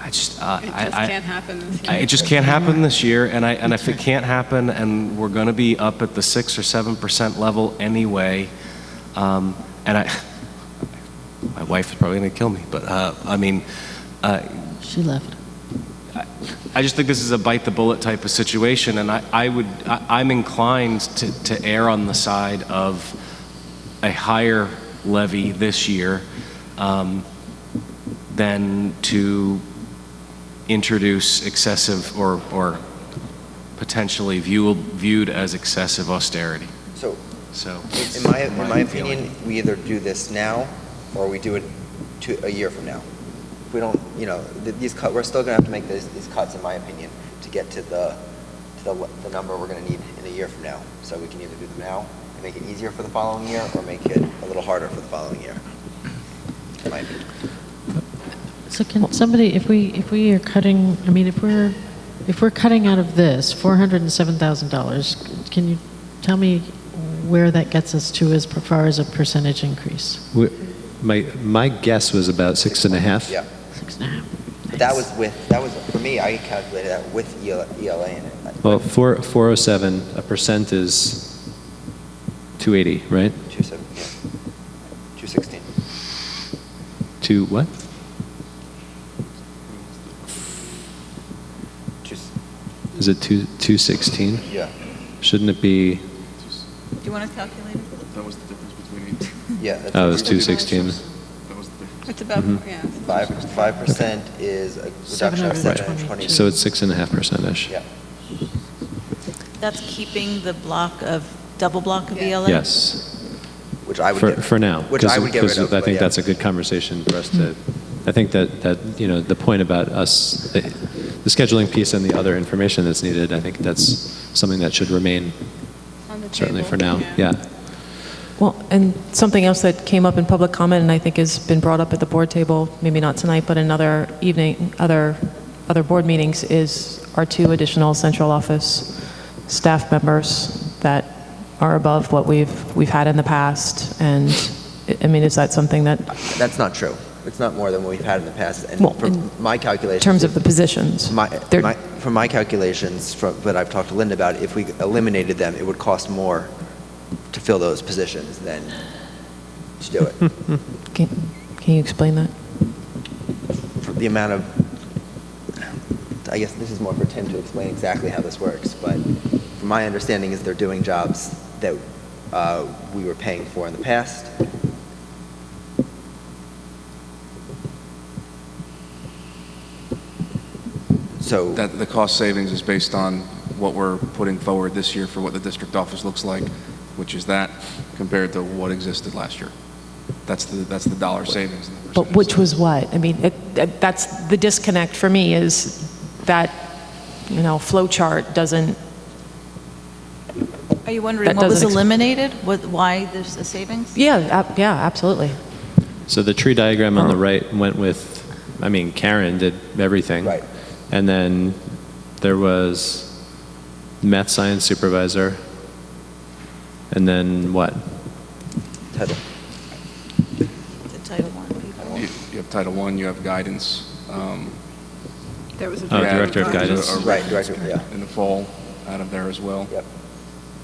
[SPEAKER 12] it just can't happen this year.
[SPEAKER 10] It just can't happen this year, and if it can't happen, and we're going to be up at the 6 or 7% level anyway, and my wife is probably going to kill me, but
[SPEAKER 14] She left.
[SPEAKER 10] I just think this is a bite the bullet type of situation, and I'm inclined to err on the side of a higher levy this year than to introduce excessive or potentially viewed as excessive austerity.
[SPEAKER 4] So in my opinion, we either do this now or we do it a year from now. If we don't, we're still going to have to make these cuts, in my opinion, to get to the number we're going to need in a year from now. So we can either do them now and make it easier for the following year, or make it a little harder for the following year, in my opinion.
[SPEAKER 14] So can somebody, if we are cutting, if we're cutting out of this $407,000, can you tell me where that gets us to as far as a percentage increase?
[SPEAKER 1] My guess was about 6.5.
[SPEAKER 4] Yeah.
[SPEAKER 14] 6.5.
[SPEAKER 4] But that was for me, I calculated that with ELA in it.
[SPEAKER 1] Well, 407, a percent is 280, right?
[SPEAKER 4] 216.
[SPEAKER 1] To what? Is it 216?
[SPEAKER 4] Yeah.
[SPEAKER 1] Shouldn't it be?
[SPEAKER 13] Do you want to calculate it?
[SPEAKER 5] That was the difference between.
[SPEAKER 4] Yeah.
[SPEAKER 1] Oh, it was 216.
[SPEAKER 12] It's about, yeah.
[SPEAKER 4] 5% is a reduction of 720.
[SPEAKER 1] So it's 6.5%-ish.
[SPEAKER 4] Yeah.
[SPEAKER 13] That's keeping the double block of ELA?
[SPEAKER 1] Yes.
[SPEAKER 4] Which I would
[SPEAKER 1] for now.
[SPEAKER 4] Which I would get rid of.
[SPEAKER 1] I
[SPEAKER 4] but
[SPEAKER 1] think
[SPEAKER 4] yeah.
[SPEAKER 1] that's a good conversation for us to I think that you know, the point about us, the scheduling piece and the other information that's needed, I think that's something that should remain certainly for now. Yeah.
[SPEAKER 9] Well, and something else that came up in public comment, and I think has been brought up at the board table, maybe not tonight, but in other board meetings, is our 2 additional central office staff members that are above what we've had in the past. And I mean, is that something that?
[SPEAKER 4] That's not true. It's not more than what we've had in the past. And
[SPEAKER 9] Well,
[SPEAKER 4] from my calculations,
[SPEAKER 9] in terms of the positions,
[SPEAKER 4] from my calculations, that I've talked to Linda about, if we eliminated them, it would cost more to fill those positions than to do it.
[SPEAKER 9] Can you explain that?
[SPEAKER 4] For the amount of, I guess this is more for Tim to explain exactly how this works, but from my understanding is they're doing jobs that we were paying for in the past. So
[SPEAKER 5] that the cost savings is based on what we're putting forward this year for what the district office looks like, which is that compared to what existed last year. That's the dollar savings.
[SPEAKER 9] But which was what? I mean, that's the disconnect for me, is that, you know, flow chart doesn't.
[SPEAKER 13] Are you wondering what was eliminated? Why there's the savings?
[SPEAKER 9] Yeah, yeah, absolutely.
[SPEAKER 1] So the tree diagram on the right went with, I mean, Karen did everything.
[SPEAKER 4] Right.
[SPEAKER 1] And then there was math science supervisor. And then what?
[SPEAKER 4] Title.
[SPEAKER 13] The Title I people.
[SPEAKER 5] You have Title I, you have guidance.
[SPEAKER 8] There was a
[SPEAKER 1] director of guidance.
[SPEAKER 4] Right, director, yeah.
[SPEAKER 5] In the fall, out of there as well.
[SPEAKER 4] Yep.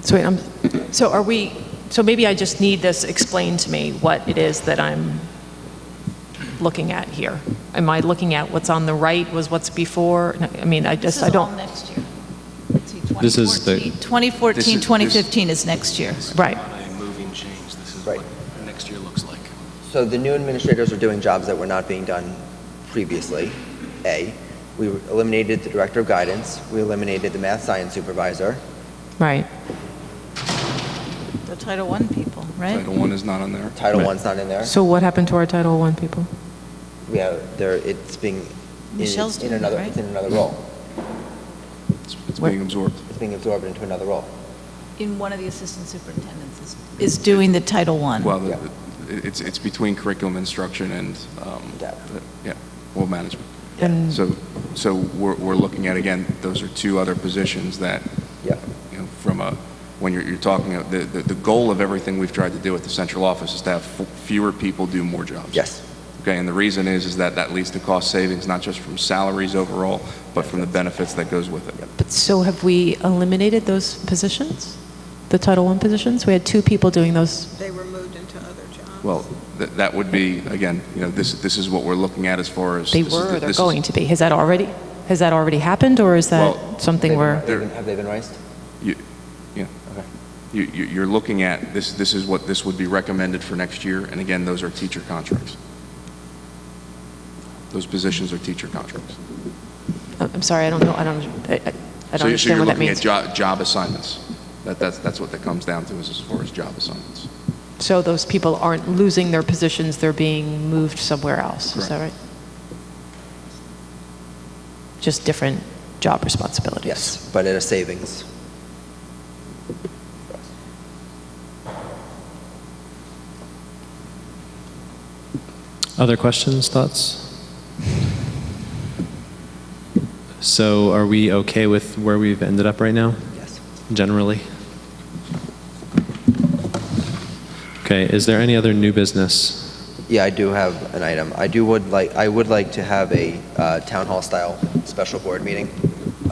[SPEAKER 9] So wait, so are we, so maybe I just need this explained to me, what it is that I'm looking at here. Am I looking at what's on the right was what's before? I mean, I don't.
[SPEAKER 13] This is all next year. Let's see,
[SPEAKER 1] This is the
[SPEAKER 13] 2014, 2015 is next year.
[SPEAKER 9] Right.
[SPEAKER 10] A moving change. This is
[SPEAKER 4] Right.
[SPEAKER 10] what next year looks like.
[SPEAKER 4] So the new administrators are doing jobs that were not being done previously. A, we eliminated the director of guidance. We eliminated the math science supervisor.
[SPEAKER 9] Right.
[SPEAKER 13] The Title I people, right?
[SPEAKER 5] Title I is not on there.
[SPEAKER 4] Title I's not in there.
[SPEAKER 9] So what happened to our Title I people?
[SPEAKER 4] Yeah, it's being
[SPEAKER 13] Michelle's
[SPEAKER 4] in
[SPEAKER 13] doing it,
[SPEAKER 4] another
[SPEAKER 13] right?
[SPEAKER 4] it's in another role.
[SPEAKER 5] It's being absorbed.
[SPEAKER 4] It's being absorbed into another role.
[SPEAKER 13] In one of the assistant superintendents is doing the Title I.
[SPEAKER 5] Well, it's between curriculum instruction and management.
[SPEAKER 9] And
[SPEAKER 5] So we're looking at, again, those are 2 other positions that, you know, from a, when you're talking, the goal of everything we've tried to do at the central office is to have fewer people do more jobs.
[SPEAKER 4] Yes.
[SPEAKER 5] Okay, and the reason is that leads to cost savings, not just from salaries overall, but from the benefits that goes with it.
[SPEAKER 9] But so have we eliminated those positions? The Title I positions? We had 2 people doing those.
[SPEAKER 12] They were moved into other jobs.
[SPEAKER 5] Well, that would be, again, you know, this is what we're looking at as far as...
[SPEAKER 9] They were, or they're going to be. Has that already happened, or is that something where...
[SPEAKER 4] Have they been raised?
[SPEAKER 5] Yeah. Okay. You're looking at, this is what this would be recommended for next year, and again, those are teacher contracts. Those positions are teacher contracts.
[SPEAKER 9] I'm sorry, I don't know, I don't understand what that means.
[SPEAKER 5] So you're looking at job assignments. That's what that comes down to, is as far as job assignments.
[SPEAKER 9] So those people aren't losing their positions, they're being moved somewhere else, is that right? Just different job responsibilities?
[SPEAKER 4] Yes, but at a savings.
[SPEAKER 1] Other questions, thoughts? So are we okay with where we've ended up right now?
[SPEAKER 4] Yes.
[SPEAKER 1] Generally? Okay, is there any other new business?
[SPEAKER 4] Yeah, I do have an item. I would like to have a town hall style special board meeting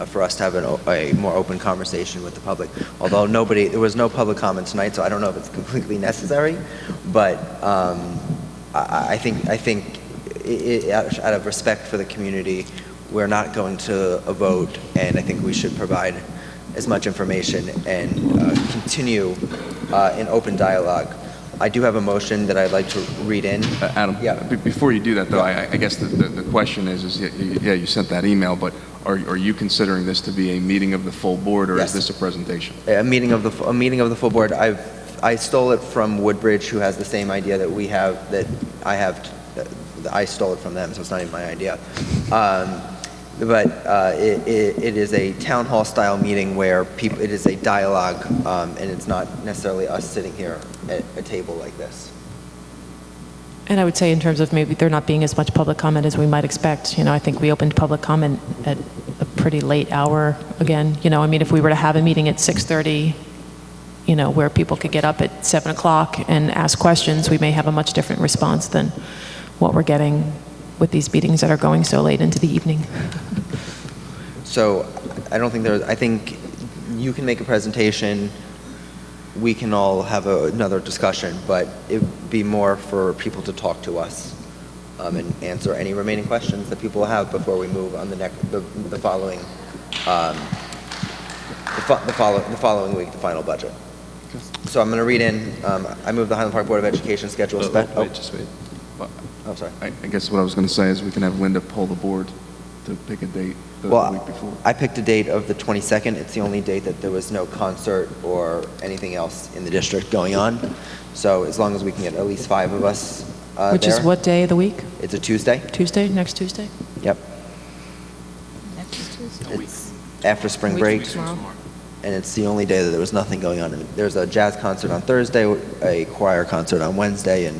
[SPEAKER 4] for us to have a more open conversation with the public. Although there was no public comment tonight, so I don't know if it's completely necessary, but I think out of respect for the community, we're not going to vote, and I think we should provide as much information and continue an open dialogue. I do have a motion that I'd like to read in.
[SPEAKER 5] Adam, before you do that, though, I guess the question is you sent that email, but are you considering this to be a meeting of the full board, or
[SPEAKER 4] Yes.
[SPEAKER 5] is this a presentation?
[SPEAKER 4] A meeting of the full board. I stole it from Woodbridge, who has the same idea that I have I stole it from them, so it's not even my idea. But it is a town hall style meeting where people, it is a dialogue, and it's not necessarily us sitting here at a table like this.
[SPEAKER 15] And I would say in terms of maybe there not being as much public comment as we might expect, I think we opened public comment at a pretty late hour again. I mean, if we were to have a meeting at 6:30, where people could get up at 7 o'clock and ask questions, we may have a much different response than what we're getting with these meetings that are going so late into the evening.
[SPEAKER 4] So I think you can make a presentation, we can all have another discussion, but it would be more for people to talk to us and answer any remaining questions that people have before we move on the following week, the final budget. So I'm going to read in, I move the Highland Park Board of Education schedule.
[SPEAKER 5] Just wait.
[SPEAKER 4] Oh, sorry.
[SPEAKER 5] I guess what I was going to say is we can have Linda poll the board to pick a date the week before.
[SPEAKER 4] I picked a date of the 22nd. It's the only date that there was no concert or anything else in the district going on. So as long as we can get at least 5 of us
[SPEAKER 15] Which is what day of the week?
[SPEAKER 4] It's a Tuesday.
[SPEAKER 15] Tuesday, next Tuesday?
[SPEAKER 4] Yep.
[SPEAKER 13] Next Tuesday.
[SPEAKER 4] It's after spring break. And it's the only day that there was nothing going on. There's a jazz concert on Thursday, a choir concert on Wednesday, and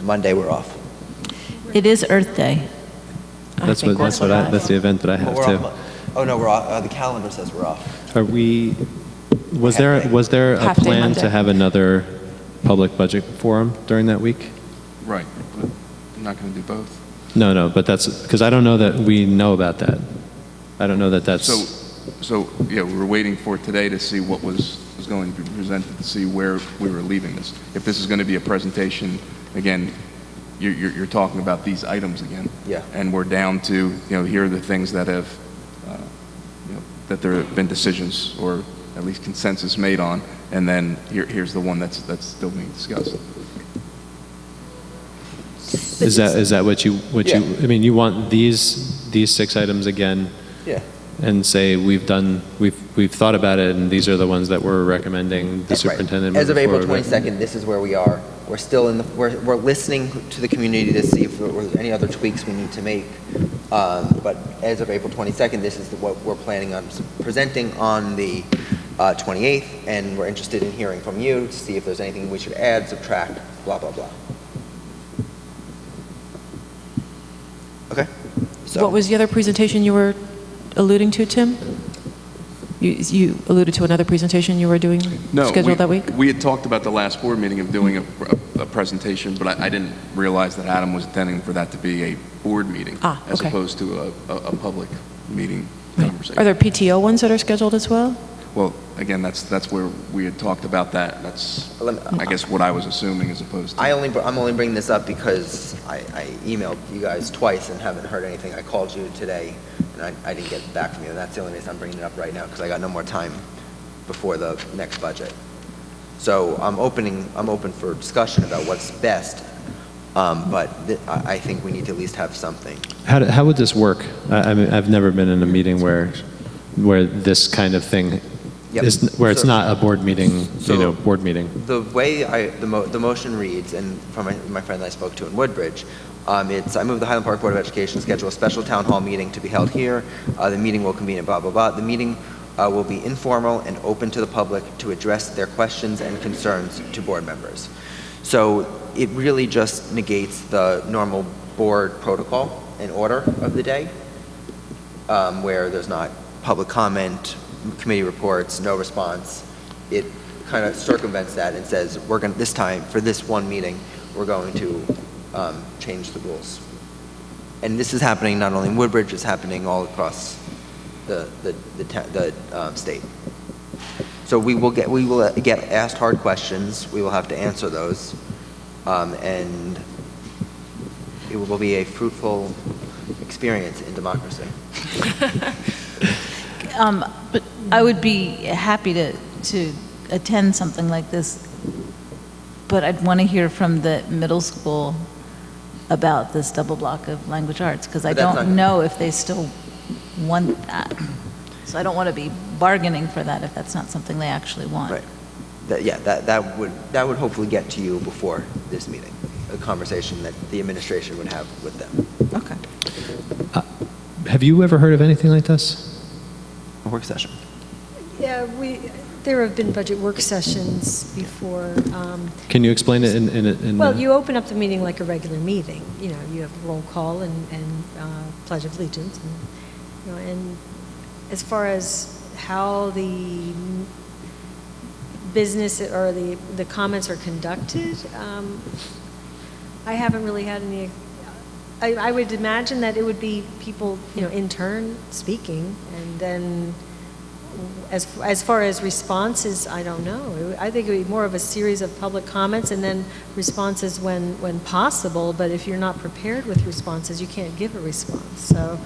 [SPEAKER 4] Monday we're off.
[SPEAKER 13] It is Earth Day.
[SPEAKER 1] That's the event that I have too.
[SPEAKER 4] Oh no, we're off. The calendar says we're off.
[SPEAKER 1] Are we? Was there a
[SPEAKER 15] Half day
[SPEAKER 1] plan
[SPEAKER 15] Monday.
[SPEAKER 1] to have another public budget forum during that week?
[SPEAKER 5] Right, but I'm not going to do both.
[SPEAKER 1] No, but that's because I don't know that we know about that. I don't know that that's.
[SPEAKER 5] So yeah, we were waiting for today to see what was going to be presented, to see where we were leaving this. If this is going to be a presentation, again, you're talking about these items again.
[SPEAKER 4] Yeah.
[SPEAKER 5] And we're down to, here are the things that have, that there have been decisions or at least consensus made on, and then here's the one that's still being discussed.
[SPEAKER 1] Is that what you?
[SPEAKER 4] Yeah.
[SPEAKER 1] I mean, you want these 6 items again?
[SPEAKER 4] Yeah.
[SPEAKER 1] And say we've thought about it, and these are the ones that we're recomming the superintendent.
[SPEAKER 4] As of
[SPEAKER 1] moving
[SPEAKER 4] April
[SPEAKER 1] forward with.
[SPEAKER 4] 22nd, this is where we are. We're still we're listening to the community to see if there's any other tweaks we need to make. But as of April 22nd, this is what we're planning on presenting on the 28th, and we're interested in hearing from you to see if there's anything we should add, subtract, blah, blah, blah. Okay? So.
[SPEAKER 15] What was the other presentation you were alluding to, Tim? You alluded to another presentation you were doing scheduled that week?
[SPEAKER 5] We had talked about the last board meeting of doing a presentation, but I didn't realize that Adam was intending for that to be a board meeting as opposed to a public meeting conversation.
[SPEAKER 15] Are there PTO ones that are scheduled as well?
[SPEAKER 5] Well, again, that's where we had talked about that. That's, I guess, what I was assuming as opposed to...
[SPEAKER 4] I'm only bringing this up because I emailed you guys twice and haven't heard anything. I called you today, and I didn't get back from you. And that's the only reason I'm bringing it up right now, because I got no more time before the next budget. So I'm open for discussion about what's best, but I think we need to at least have something.
[SPEAKER 1] How would this work? I mean, I've never been in a meeting where this kind of thing where it's not a board meeting, board meeting.
[SPEAKER 4] The way the motion reads, and from my friend I spoke to in Woodbridge, it's I move the Highland Park Board of Education schedule a special town hall meeting to be held here. The meeting will convene at blah, blah, blah. The meeting will be informal and open to the public to address their questions and concerns to board members. So it really just negates the normal board protocol and order of the day, where there's not public comment, committee reports, no response. It kind of circumvents that and says, we're going to, this time, for this one meeting, we're going to change the rules. And this is happening not only in Woodbridge, it's happening all across the state. So we will get asked hard questions. We will have to answer those, and it will be a fruitful experience in democracy.
[SPEAKER 13] But I would be happy to attend something like this, but I'd want to hear from the middle school about this double block of language arts, because I don't know if they still want that. So I don't want to be bargaining for that if that's not something they actually want.
[SPEAKER 4] Right. That would hopefully get to you before this meeting. a conversation that the administration would have with them.
[SPEAKER 13] Okay.
[SPEAKER 1] Have you ever heard of anything like this?
[SPEAKER 4] A work session.
[SPEAKER 2] Yeah, there have been budget work sessions before.
[SPEAKER 1] Can you explain it in
[SPEAKER 2] Well, you open up the meeting like a regular meeting. You know, you have roll call and pledge of allegiance. And, you know, and as far as how the business or the comments are conducted, I haven't really had any. I would imagine that it would be people, you know, in turn speaking, and then as far as responses, I don't know. I think it would be more of a series of public comments and then responses when possible, but if you're not prepared with responses, you can't give a response. So,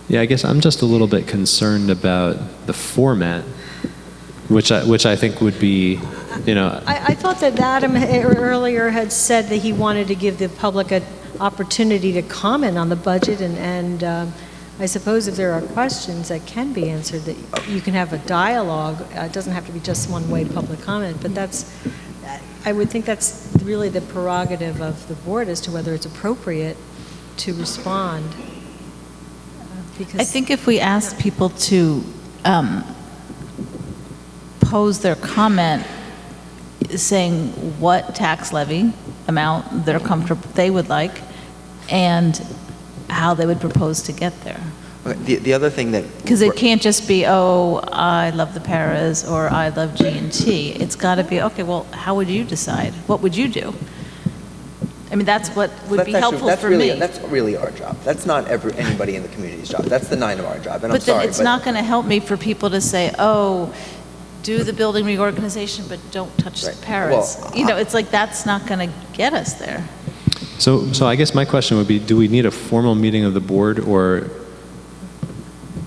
[SPEAKER 1] Yeah, I guess I'm just a little bit concerned about the format, which I think would be, you know.
[SPEAKER 2] I thought that Adam earlier had said that he wanted to give the public an opportunity to comment on the budget, and I suppose if there are questions that can be answered, that you can have a dialogue. It doesn't have to be just one-way public comment, but I would think that's really the prerogative of the board as to whether it's appropriate to respond. Because
[SPEAKER 13] I think if we ask people to pose their comment saying what tax levy amount they're comfortable, they would like, and how they would propose to get there.
[SPEAKER 4] The other thing that...
[SPEAKER 13] Because it can't just be, oh, I love the paras, or I love G&T. It's got to be, okay, well, how would you decide? What would you do? I mean, that's what would be helpful for me.
[SPEAKER 4] That's really our job. That's not anybody in the community's job. That's the 9 of our job, and
[SPEAKER 13] but then it's not going to help me for people to say, oh, do the building reorganization, but don't touch the paras.
[SPEAKER 4] Well,
[SPEAKER 13] you know, it's like that's not going to get us there.
[SPEAKER 1] So I guess my question would be, do we need a formal meeting of the board, or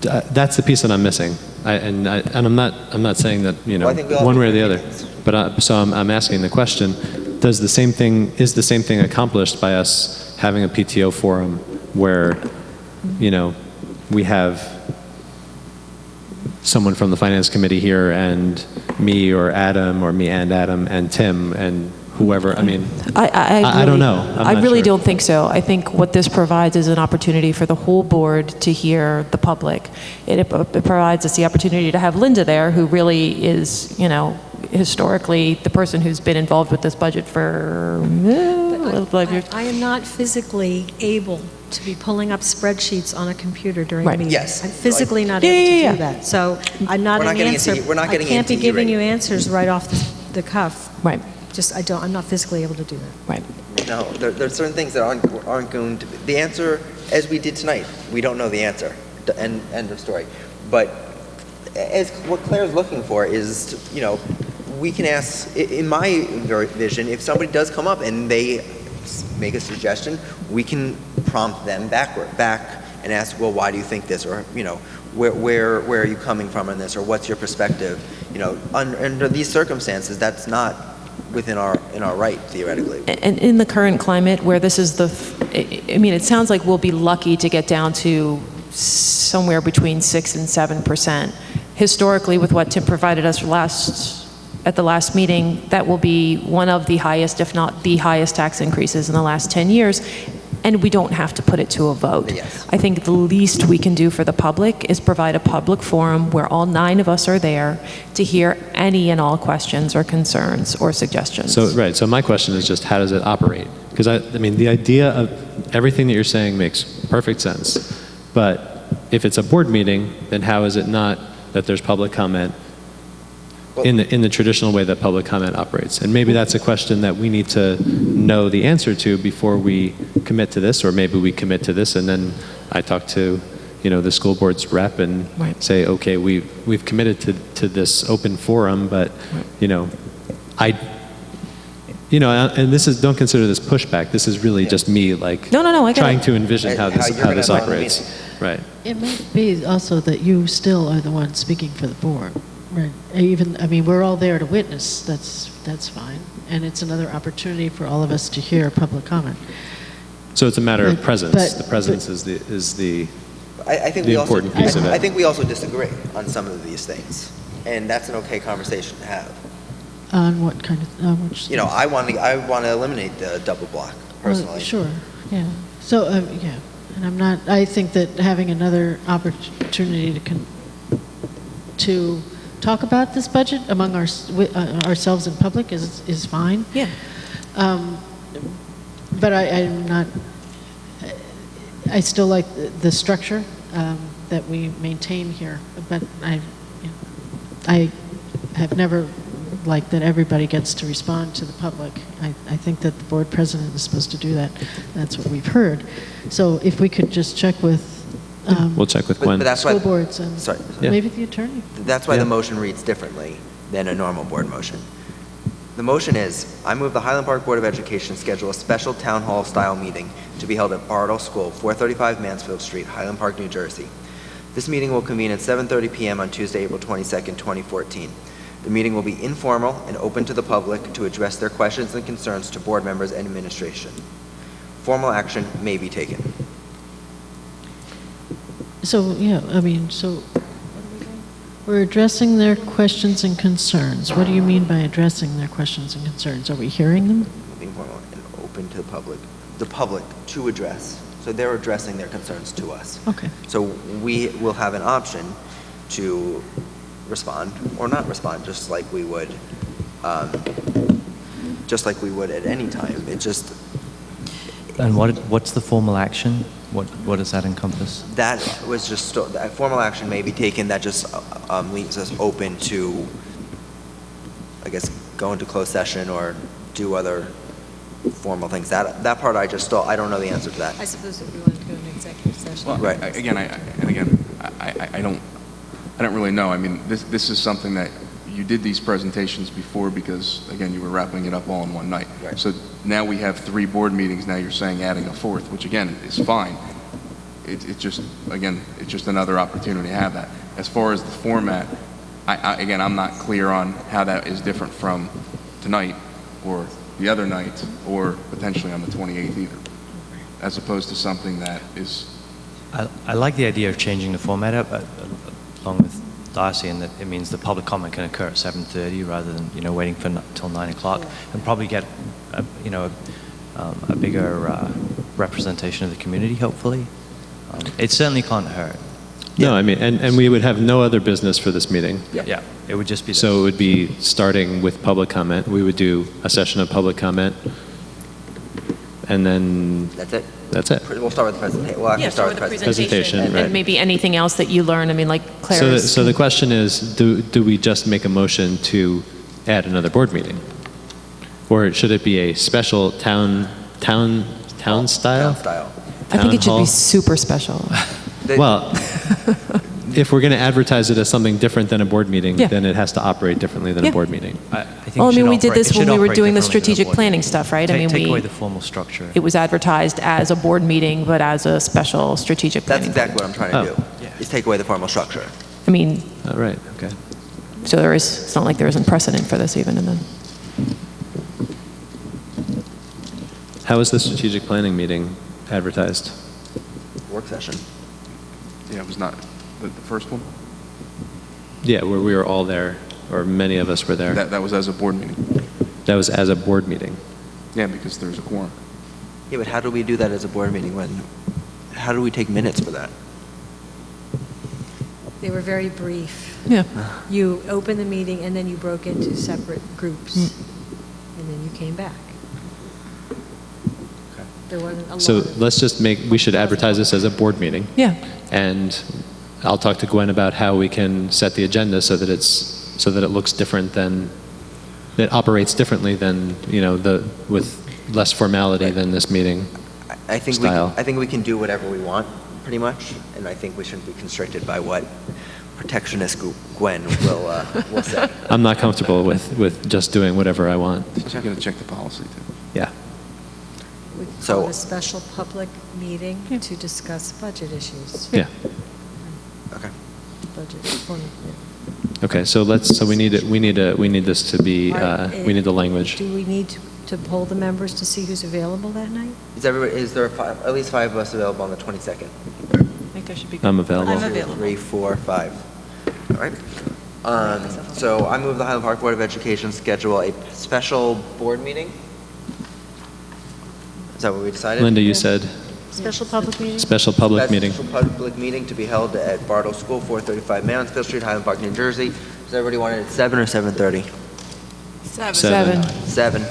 [SPEAKER 1] that's the piece that I'm missing? And I'm not saying that, you know, one way or the other. But so I'm asking the question: is the same thing accomplished by us having a PTO forum where, you know, we have someone from the finance committee here and me or Adam or me and Adam and Tim and whoever? I mean, I don't know.
[SPEAKER 15] I really don't think so. I think what this provides is an opportunity for the whole board to hear the public. It provides us the opportunity to have Linda there, who really is, you know, historically the person who's been involved with this budget for 5 years.
[SPEAKER 2] I am not physically able to be pulling up spreadsheets on a computer during
[SPEAKER 15] Right.
[SPEAKER 2] meetings.
[SPEAKER 4] Yes.
[SPEAKER 2] I'm physically not able to do that. So I'm not
[SPEAKER 4] We're not
[SPEAKER 2] an
[SPEAKER 4] getting
[SPEAKER 2] answer.
[SPEAKER 4] into- we're not getting
[SPEAKER 2] I can't be
[SPEAKER 4] into
[SPEAKER 2] giving
[SPEAKER 4] E-rate.
[SPEAKER 2] you answers right off the cuff.
[SPEAKER 15] Right.
[SPEAKER 2] I'm not physically able to do that.
[SPEAKER 15] Right.
[SPEAKER 4] No, there are certain things that aren't going to be. The answer, as we did tonight, we don't know the answer. End of story. But as what Claire's looking for is, you know, we can ask, in my vision, if somebody does come up and they make a suggestion, we can prompt them back and ask, well, why do you think this? Or, you know, where are you coming from on this? Or what's your perspective? You know, under these circumstances, that's not within our right, theoretically.
[SPEAKER 15] And in the current climate where this is I mean, it sounds like we'll be lucky to get down to somewhere between 6 and 7%. Historically, with what Tim provided us at the last meeting, that will be one of the highest, if not the highest tax increases in the last 10 years. And we don't have to put it to a vote.
[SPEAKER 4] Yes.
[SPEAKER 15] I think the least we can do for the public is provide a public forum where all 9 of us are there to hear any and all questions or concerns or suggestions.
[SPEAKER 1] So, right. So my question is just, how does it operate? Because I mean, the idea of everything that you're saying makes perfect sense. But if it's a board meeting, then how is it not that there's public comment in the traditional way that public comment operates? And maybe that's a question that we need to know the answer to before we commit to this, or maybe we commit to this and then I talk to, you know, the school board's rep and say, okay, we've committed to this open forum, but you know, and this is, don't consider this pushback. This is really just me, like,
[SPEAKER 15] No, I get
[SPEAKER 1] trying
[SPEAKER 15] it.
[SPEAKER 1] to envision how this operates. Right.
[SPEAKER 14] It might be also that you still are the one speaking for the board. Right. Even, I mean, we're all there to witness. That's fine. And it's another opportunity for all of us to hear public comment.
[SPEAKER 1] So it's a matter of presence.
[SPEAKER 14] but-
[SPEAKER 1] The presence is the
[SPEAKER 4] I think
[SPEAKER 1] the
[SPEAKER 4] we also,
[SPEAKER 1] important piece of it.
[SPEAKER 4] I think we also disagree on some of these things, and that's an okay conversation to have.
[SPEAKER 14] On what kind of, which?
[SPEAKER 4] You know, I want to eliminate the double block, personally.
[SPEAKER 14] Sure, yeah. So, yeah, and I think that having another opportunity to talk about this budget among ourselves in public is fine.
[SPEAKER 15] Yeah.
[SPEAKER 14] But I'm not, I still like the structure that we maintain here, but I have never liked that everybody gets to respond to the public. I think that the board president is supposed to do that. That's what we've heard. So if we could just check with
[SPEAKER 1] We'll check with Gwen.
[SPEAKER 4] But that's
[SPEAKER 14] school
[SPEAKER 4] why,
[SPEAKER 14] boards and
[SPEAKER 4] sorry.
[SPEAKER 14] maybe the attorney.
[SPEAKER 4] That's why
[SPEAKER 1] Yeah.
[SPEAKER 4] the motion reads differently than a normal board motion. The motion is, I move the Highland Park Board of Education schedule a special town hall style meeting to be held at Bartle School, 435 Mansfield Street, Highland Park, New Jersey. This meeting will convene at 7:30 p.m. on Tuesday, April 22nd, 2014. The meeting will be informal and open to the public to address their questions and concerns to board members and administration. Formal action may be taken.
[SPEAKER 14] So, yeah, I mean, so we're addressing their questions and concerns. What do you mean by addressing their questions and concerns? Are we hearing them?
[SPEAKER 4] Informal and open to the public to address. So they're addressing their concerns to us.
[SPEAKER 14] Okay.
[SPEAKER 4] So we will have an option to respond or not respond, just like we would at any time. It just,
[SPEAKER 11] And what's the formal action? What does that encompass?
[SPEAKER 4] that was just, that formal action may be taken, that just leaves us open to, I guess, go into closed session or do other formal things. That part I don't know the answer to that.
[SPEAKER 20] I suppose if we wanted to go into executive session.
[SPEAKER 5] Well,
[SPEAKER 4] Right.
[SPEAKER 5] I don't really know. I mean, this is something that you did these presentations before because, again, you were wrapping it up all in one night.
[SPEAKER 4] Right.
[SPEAKER 5] So now we have 3 board meetings. Now you're saying adding a 4th, which again is fine. It's just another opportunity to have that. As far as the format, I'm not clear on how that is different from tonight or the other night or potentially on the 28th either, as opposed to something that is.
[SPEAKER 11] I like the idea of changing the format up, along with Darcy, and that it means the public comment can occur at 7:30 rather than waiting till 9 o'clock, and probably get a bigger representation of the community. Hopefully, it certainly can't hurt.
[SPEAKER 1] No, I mean, and we would have no other business for this meeting.
[SPEAKER 11] Yeah, it would just be this.
[SPEAKER 1] So it would be starting with public comment. We would do a session of public comment, and then
[SPEAKER 4] That's it?
[SPEAKER 1] that's it.
[SPEAKER 4] We'll start with the presentation. We'll actually start with the
[SPEAKER 1] Presentation,
[SPEAKER 15] And
[SPEAKER 1] right.
[SPEAKER 15] maybe anything else that you learn. I mean, like Claire's.
[SPEAKER 1] So the question is, do we just make a motion to add another board meeting? Or should it be a special town style?
[SPEAKER 4] Town style.
[SPEAKER 15] I think it should
[SPEAKER 1] Town
[SPEAKER 15] be
[SPEAKER 1] hall?
[SPEAKER 15] super special.
[SPEAKER 1] Well, if we're going to advertise it as something different than a board meeting,
[SPEAKER 15] Yeah.
[SPEAKER 1] then it has to operate differently than
[SPEAKER 15] Yeah.
[SPEAKER 1] a board meeting.
[SPEAKER 11] I think
[SPEAKER 15] Well, I
[SPEAKER 11] it
[SPEAKER 15] mean,
[SPEAKER 11] should
[SPEAKER 15] we did
[SPEAKER 11] operate-
[SPEAKER 15] this
[SPEAKER 11] it
[SPEAKER 15] when
[SPEAKER 11] should
[SPEAKER 15] we were
[SPEAKER 11] operate
[SPEAKER 15] doing the
[SPEAKER 11] differently than a
[SPEAKER 15] strategic
[SPEAKER 11] board
[SPEAKER 15] planning
[SPEAKER 11] meeting.
[SPEAKER 15] stuff, right? I mean,
[SPEAKER 11] Take away the formal structure.
[SPEAKER 15] it was advertised as a board meeting, but as a special strategic
[SPEAKER 4] That's
[SPEAKER 15] planning.
[SPEAKER 4] exactly what I'm trying to
[SPEAKER 1] Oh.
[SPEAKER 4] do, is take away the formal structure.
[SPEAKER 15] I mean,
[SPEAKER 1] All right, okay.
[SPEAKER 15] so it's not like there isn't precedent for this even, and then.
[SPEAKER 1] How is the strategic planning meeting advertised?
[SPEAKER 4] Work session.
[SPEAKER 5] Yeah, it was not the first one.
[SPEAKER 1] Yeah, where we were all there, or many of us were there.
[SPEAKER 5] That was as a board meeting.
[SPEAKER 1] That was as a board meeting.
[SPEAKER 5] Yeah, because there's a quorum.
[SPEAKER 4] Yeah, but how do we do that as a board meeting how do we take minutes for that?
[SPEAKER 20] They were very brief.
[SPEAKER 15] Yeah.
[SPEAKER 20] You opened the meeting and then you broke into separate groups. And then you came back. There wasn't a lot
[SPEAKER 1] So
[SPEAKER 20] of...
[SPEAKER 1] let's just we should advertise this as a board meeting.
[SPEAKER 15] Yeah.
[SPEAKER 1] And I'll talk to Gwen about how we can set the agenda so that it looks different than, it operates differently than, with less formality than this meeting
[SPEAKER 4] I think
[SPEAKER 1] style.
[SPEAKER 4] I think we can do whatever we want, pretty much, and I think we shouldn't be constricted by what protectionist Gwen will say.
[SPEAKER 1] I'm not comfortable with just doing whatever I want.
[SPEAKER 5] I'm going to check the policy too.
[SPEAKER 1] Yeah.
[SPEAKER 20] We
[SPEAKER 4] So-
[SPEAKER 20] called a special public meeting to discuss budget issues.
[SPEAKER 1] Yeah.
[SPEAKER 4] Okay.
[SPEAKER 20] Budget. Yeah.
[SPEAKER 1] Okay, so we need this to be, we need the language.
[SPEAKER 20] Do we need to poll the members to see who's available that night?
[SPEAKER 4] Is there at least 5 of us available on the 22nd?
[SPEAKER 15] I think there should be.
[SPEAKER 1] I'm available.
[SPEAKER 4] I'm available. 3, 4, 5. All right. So I move the Highland Park Board of Education schedule a special board meeting. Is that what we decided?
[SPEAKER 1] Linda, you said
[SPEAKER 2] Special public meeting?
[SPEAKER 1] special public meeting.
[SPEAKER 4] Special public meeting to be held at Bartle School, 435 Mansfield Street, Highland Park, New Jersey. Does everybody want it at 7 or 7:30?
[SPEAKER 15] 7.
[SPEAKER 4] 7.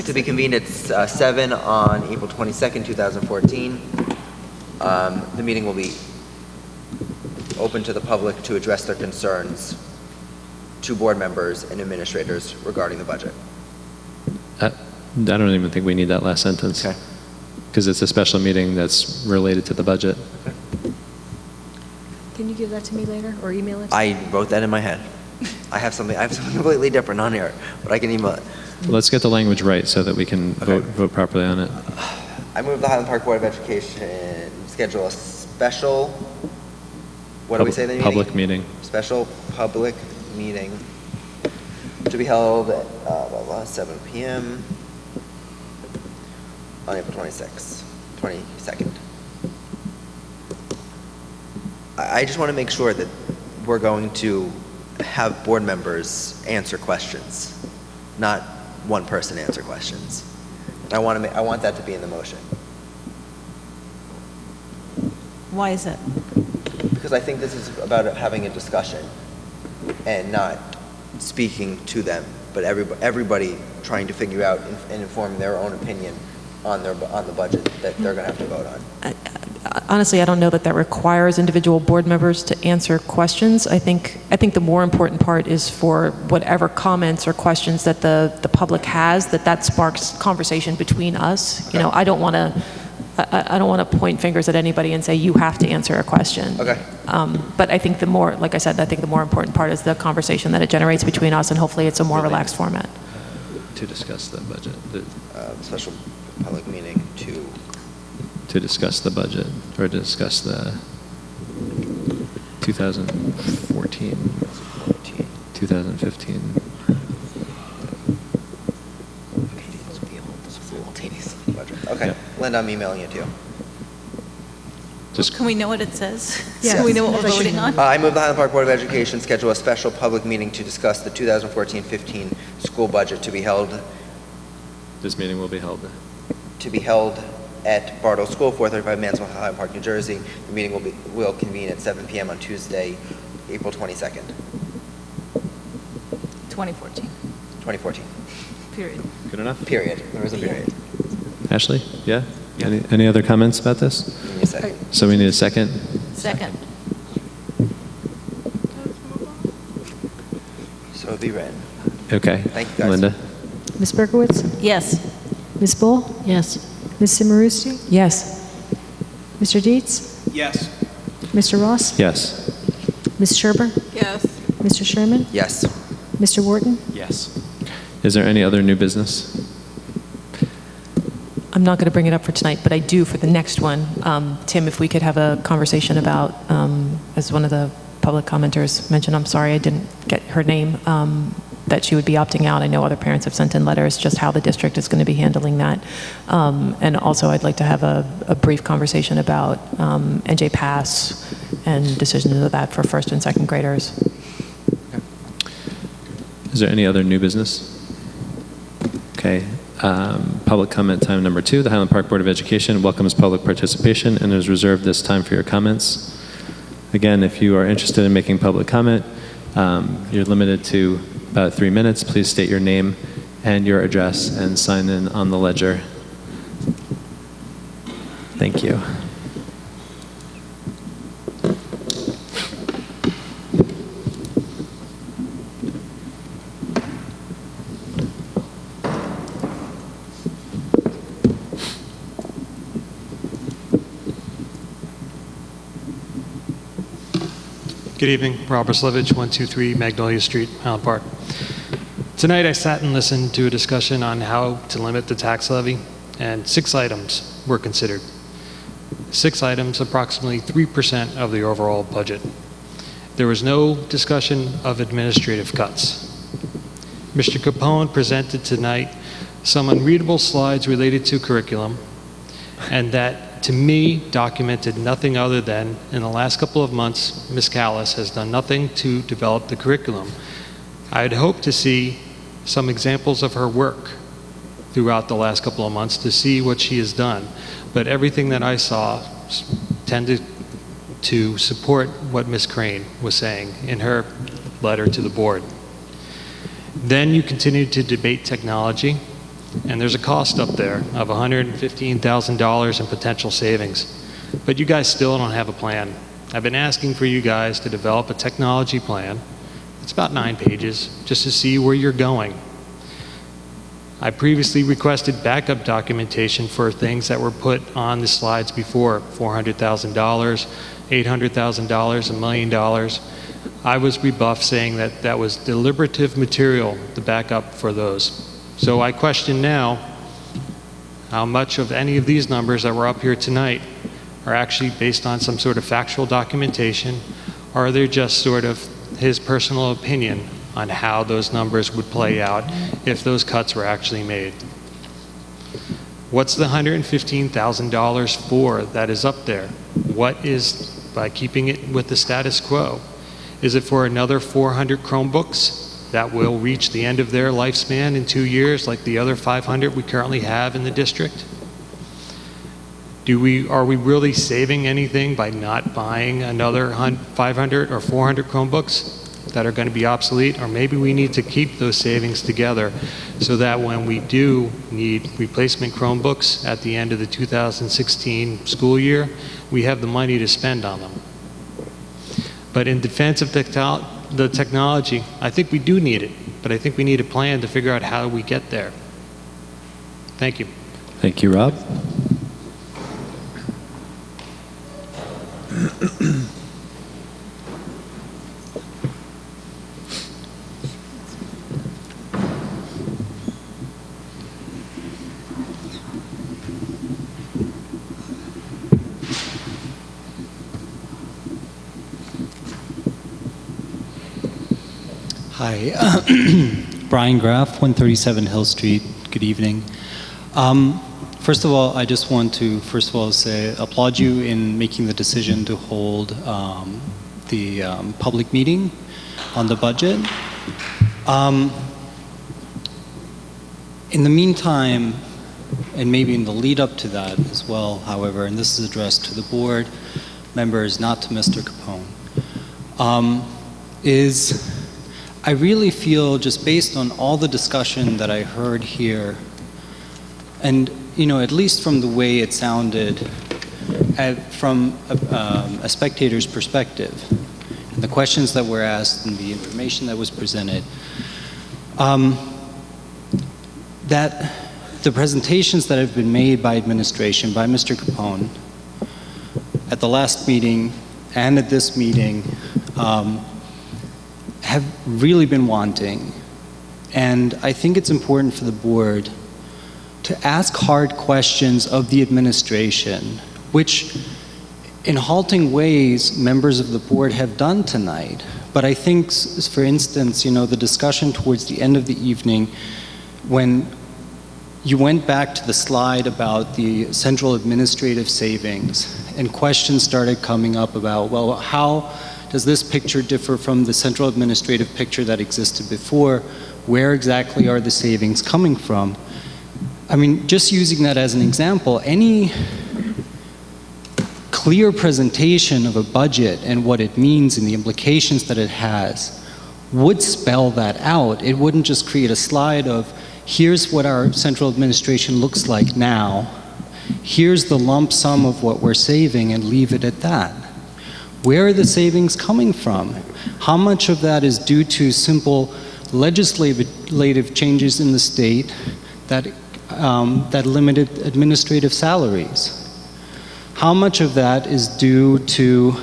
[SPEAKER 4] To be convened at 7 on April 22nd, 2014. The meeting will be open to the public to address their concerns to board members and administrators regarding the budget.
[SPEAKER 1] I don't even think we need that last sentence.
[SPEAKER 4] Okay.
[SPEAKER 1] Because it's a special meeting that's related to the budget.
[SPEAKER 2] Can you give that to me later or email it?
[SPEAKER 4] I wrote that in my head. I have something completely different on here, but I can email it.
[SPEAKER 1] Let's get the language right so that we can vote properly on it.
[SPEAKER 4] I move the Highland Park Board of Education schedule a special, what do we say the meeting?
[SPEAKER 1] Public meeting.
[SPEAKER 4] Special public meeting to be held at 7 p.m. on April 22nd. I just want to make sure that we're going to have board members answer questions, not one person answer questions. And I want that to be in the motion.
[SPEAKER 13] Why is that?
[SPEAKER 4] Because I think this is about having a discussion and not speaking to them, but everybody trying to figure out and inform their own opinion on the budget that they're going to have to vote on.
[SPEAKER 15] Honestly, I don't know that that requires individual board members to answer questions. I think the more important part is for whatever comments or questions that the public has, that sparks conversation between us. You know, I don't want to point fingers at anybody and say you have to answer a question.
[SPEAKER 4] Okay.
[SPEAKER 15] But I think the more, like I said, I think the more important part is the conversation that it generates between us, and hopefully it's a more relaxed format.
[SPEAKER 1] To discuss the budget.
[SPEAKER 4] Special public meeting
[SPEAKER 1] to discuss the budget, or to discuss the 2014, 2015.
[SPEAKER 4] Okay, Linda, I'm emailing it to you.
[SPEAKER 1] Just
[SPEAKER 13] Can we know what it says?
[SPEAKER 2] Yes.
[SPEAKER 13] So we know what we're voting on?
[SPEAKER 4] I move the Highland Park Board of Education schedule a special public meeting to discuss the 2014-15 school budget to be held.
[SPEAKER 1] This meeting will be held.
[SPEAKER 4] To be held at Bartle School, 435 Mansfield, Highland Park, New Jersey. The meeting will convene at 7 p.m. on Tuesday, April 22nd,
[SPEAKER 13] 2014.
[SPEAKER 4] 2014.
[SPEAKER 13] Period.
[SPEAKER 1] Good enough?
[SPEAKER 4] Period. There is a period.
[SPEAKER 1] Ashley? Yeah? Any other comments about this?
[SPEAKER 4] Give me a second.
[SPEAKER 1] So we need a second?
[SPEAKER 13] Second.
[SPEAKER 4] So it'll be read.
[SPEAKER 1] Okay.
[SPEAKER 4] Thank you, guys.
[SPEAKER 1] Linda?
[SPEAKER 2] Ms. Berkowitz?
[SPEAKER 13] Yes.
[SPEAKER 2] Ms. Bull?
[SPEAKER 14] Yes.
[SPEAKER 2] Ms. Simarusti?
[SPEAKER 15] Yes.
[SPEAKER 2] Mr. Dietz?
[SPEAKER 11] Yes.
[SPEAKER 2] Mr. Ross?
[SPEAKER 1] Yes.
[SPEAKER 2] Ms. Sherber?
[SPEAKER 12] Yes.
[SPEAKER 2] Mr. Sherman?
[SPEAKER 4] Yes.
[SPEAKER 2] Mr. Wharton?
[SPEAKER 11] Yes.
[SPEAKER 1] Is there any other new business?
[SPEAKER 15] I'm not going to bring it up for tonight, but I do for the next one. Tim, if we could have a conversation about, as one of the public commenters mentioned, I'm sorry I didn't get her name, that she would be opting out. I know other parents have sent in letters, just how the district is going to be handling that. And also I'd like to have a brief conversation about NJ Pass and decisions of that for first and second graders.
[SPEAKER 1] Is there any other new business? Okay. Public comment time number 2. The Highland Park Board of Education welcomes public participation and has reserved this time for your comments. Again, if you are interested in making public comment, you're limited to about 3 minutes. Please state your name and your address and sign in on the ledger. Thank you.
[SPEAKER 2] Good evening, Robert Slevich, 123 Magnolia Street, Highland Park. Tonight I sat and listened to a discussion on how to limit the tax levy, and 6 items were considered. 6 items, approximately 3% of the overall budget. There was no discussion of administrative cuts. Mr. Capone presented tonight some unreadable slides related to curriculum, and that
[SPEAKER 21] to me, documented nothing other than, in the last couple of months, Ms. Callis has done nothing to develop the curriculum. I'd hope to see some examples of her work throughout the last couple of months to see what she has done. But everything that I saw tended to support what Ms. Crane was saying in her letter to the board. Then you continued to debate technology, and there's a cost up there of $115,000 in potential savings. But you guys still don't have a plan. I've been asking for you guys to develop a technology plan. It's about 9 pages, just to see where you're going. I previously requested backup documentation for things that were put on the slides before, $400,000, $800,000, $1 million. I was rebuffed saying that that was deliberative material, the backup for those. So I question now how much of any of these numbers that were up here tonight are actually based on some sort of factual documentation, or are they just sort of his personal opinion on how those numbers would play out if those cuts were actually made. What's the $115,000 for that is up there? What is, by keeping it with the status quo, is it for another 400 Chromebooks that will reach the end of their lifespan in 2 years like the other 500 we currently have in the district? Are we really saving anything by not buying another 500 or 400 Chromebooks that are going to be obsolete? Or maybe we need to keep those savings together so that when we do need replacement Chromebooks at the end of the 2016 school year, we have the money to spend on them. But in defense of the technology, I think we do need it, but I think we need a plan to figure out how we get there. Thank you.
[SPEAKER 1] Thank you, Rob.
[SPEAKER 22] Hi, Brian Graff, 137 Hill Street. Good evening. First of all, I just want to say applaud you in making the decision to hold the public meeting on the budget. In the meantime, and maybe in the lead up to that as well, however, and this is addressed to the board members, not to Mr. Capone, is I really feel, just based on all the discussion that I heard here, and at least from the way it sounded from a spectator's perspective, and the questions that were asked and the information that was presented, that the presentations that have been made by administration, by Mr. Capone, at the last meeting and at this meeting, have really been wanting. And I think it's important for the board to ask hard questions of the administration, which in halting ways members of the board have done tonight. But I think, for instance, the discussion towards the end of the evening, when you went back to the slide about the central administrative savings, and questions started coming up about, well, how does this picture differ from the central administrative picture that existed before? Where exactly are the savings coming from? I mean, just using that as an example, any clear presentation of a budget and what it means and the implications that it has would spell that out. It wouldn't just create a slide of, here's what our central administration looks like now, here's the lump sum of what we're saving, and leave it at that. Where are the savings coming from? How much of that is due to simple legislative changes in the state that limited administrative salaries? How much of that is due to,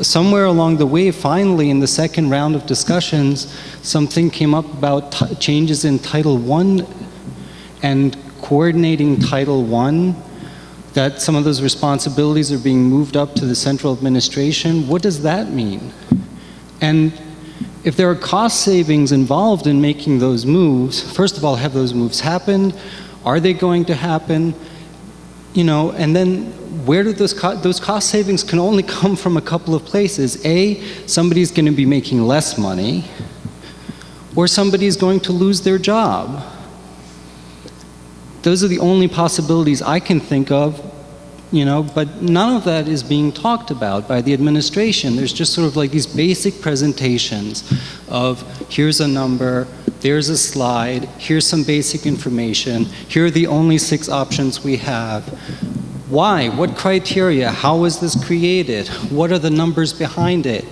[SPEAKER 22] somewhere along the way, finally, in the second round of discussions, something came up about changes in Title I and coordinating Title I, that some of those responsibilities are being moved up to the central administration. What does that mean? And if there are cost savings involved in making those moves, first of all, have those moves happened? Are they going to happen? And then where do those cost savings can only come from a couple of places. A, somebody's going to be making less money, or somebody's going to lose their job. Those are the only possibilities I can think of, but none of that is being talked about by the administration. There's just sort of like these basic presentations of here's a number, there's a slide, here's some basic information, here are the only 6 options we have. Why? What criteria? How was this created? What are the numbers behind it?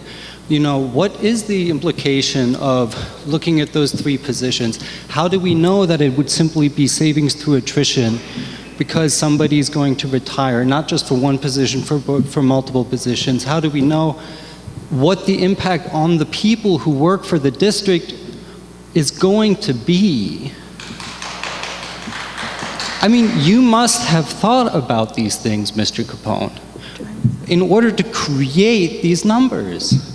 [SPEAKER 22] What is the implication of looking at those 3 positions? How do we know that it would simply be savings through attrition because somebody's going to retire, not just for one position, for multiple positions? How do we know what the impact on the people who work for the district is going to be? I mean, you must have thought about these things, Mr. Capone, in order to create these numbers.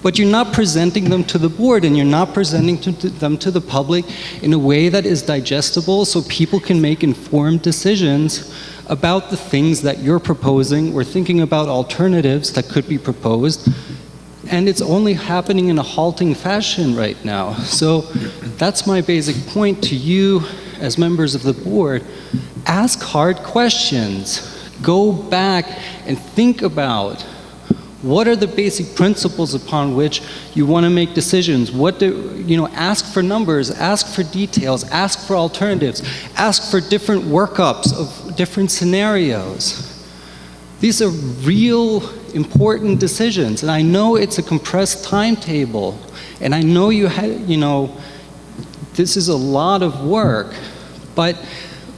[SPEAKER 22] But you're not presenting them to the board, and you're not presenting them to the public in a way that is digestible so people can make informed decisions about the things that you're proposing. We're thinking about alternatives that could be proposed, and it's only happening in a halting fashion right now. So that's my basic point to you as members of the board. Ask hard questions. Go back and think about what are the basic principles upon which you want to make decisions. Ask for numbers, ask for details, ask for alternatives, ask for different workups of different scenarios. These are real important decisions, and I know it's a compressed timetable, and I know this is a lot of work, but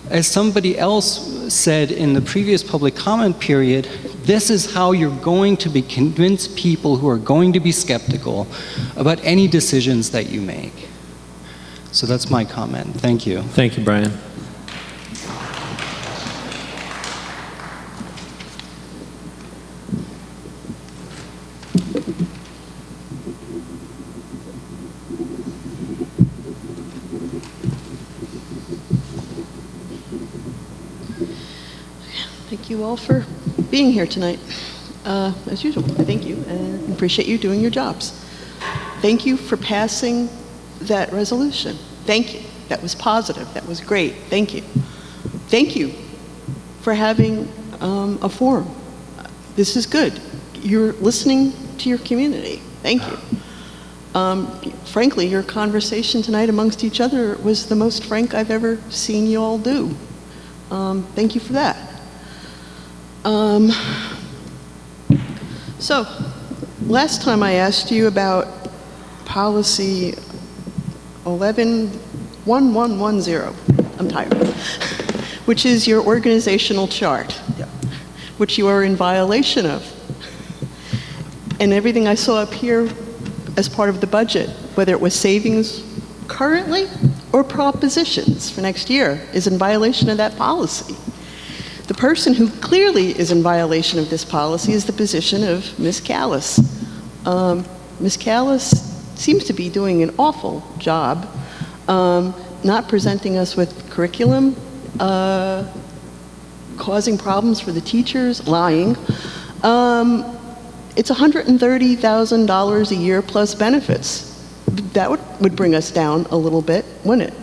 [SPEAKER 22] as somebody else said in the previous public comment period, this is how you're going to convince people who are going to be skeptical about any decisions that you make. So that's my comment. Thank you.
[SPEAKER 1] Thank you, Brian.
[SPEAKER 17] Thank you all for being here tonight. As usual, I thank you and appreciate you doing your jobs. Thank you for passing that resolution. Thank you. That was positive. That was great. Thank you. Thank you for having a forum. This is good. You're listening to your community. Thank you. Frankly, your conversation tonight amongst each other was the most frank I've ever seen you all do. Thank you for that. So, last time I asked you about policy 111110, I'm tired, which is your organizational chart, which you are in violation of. And everything I saw up here as part of the budget, whether it was savings currently or propositions for next year, is in violation of that policy. The person who clearly is in violation of this policy is the position of Ms. Callis. Ms. Callis seems to be doing an awful job not presenting us with curriculum, causing problems for the teachers, lying. It's $130,000 a year plus benefits. That would bring us down a little bit, wouldn't it?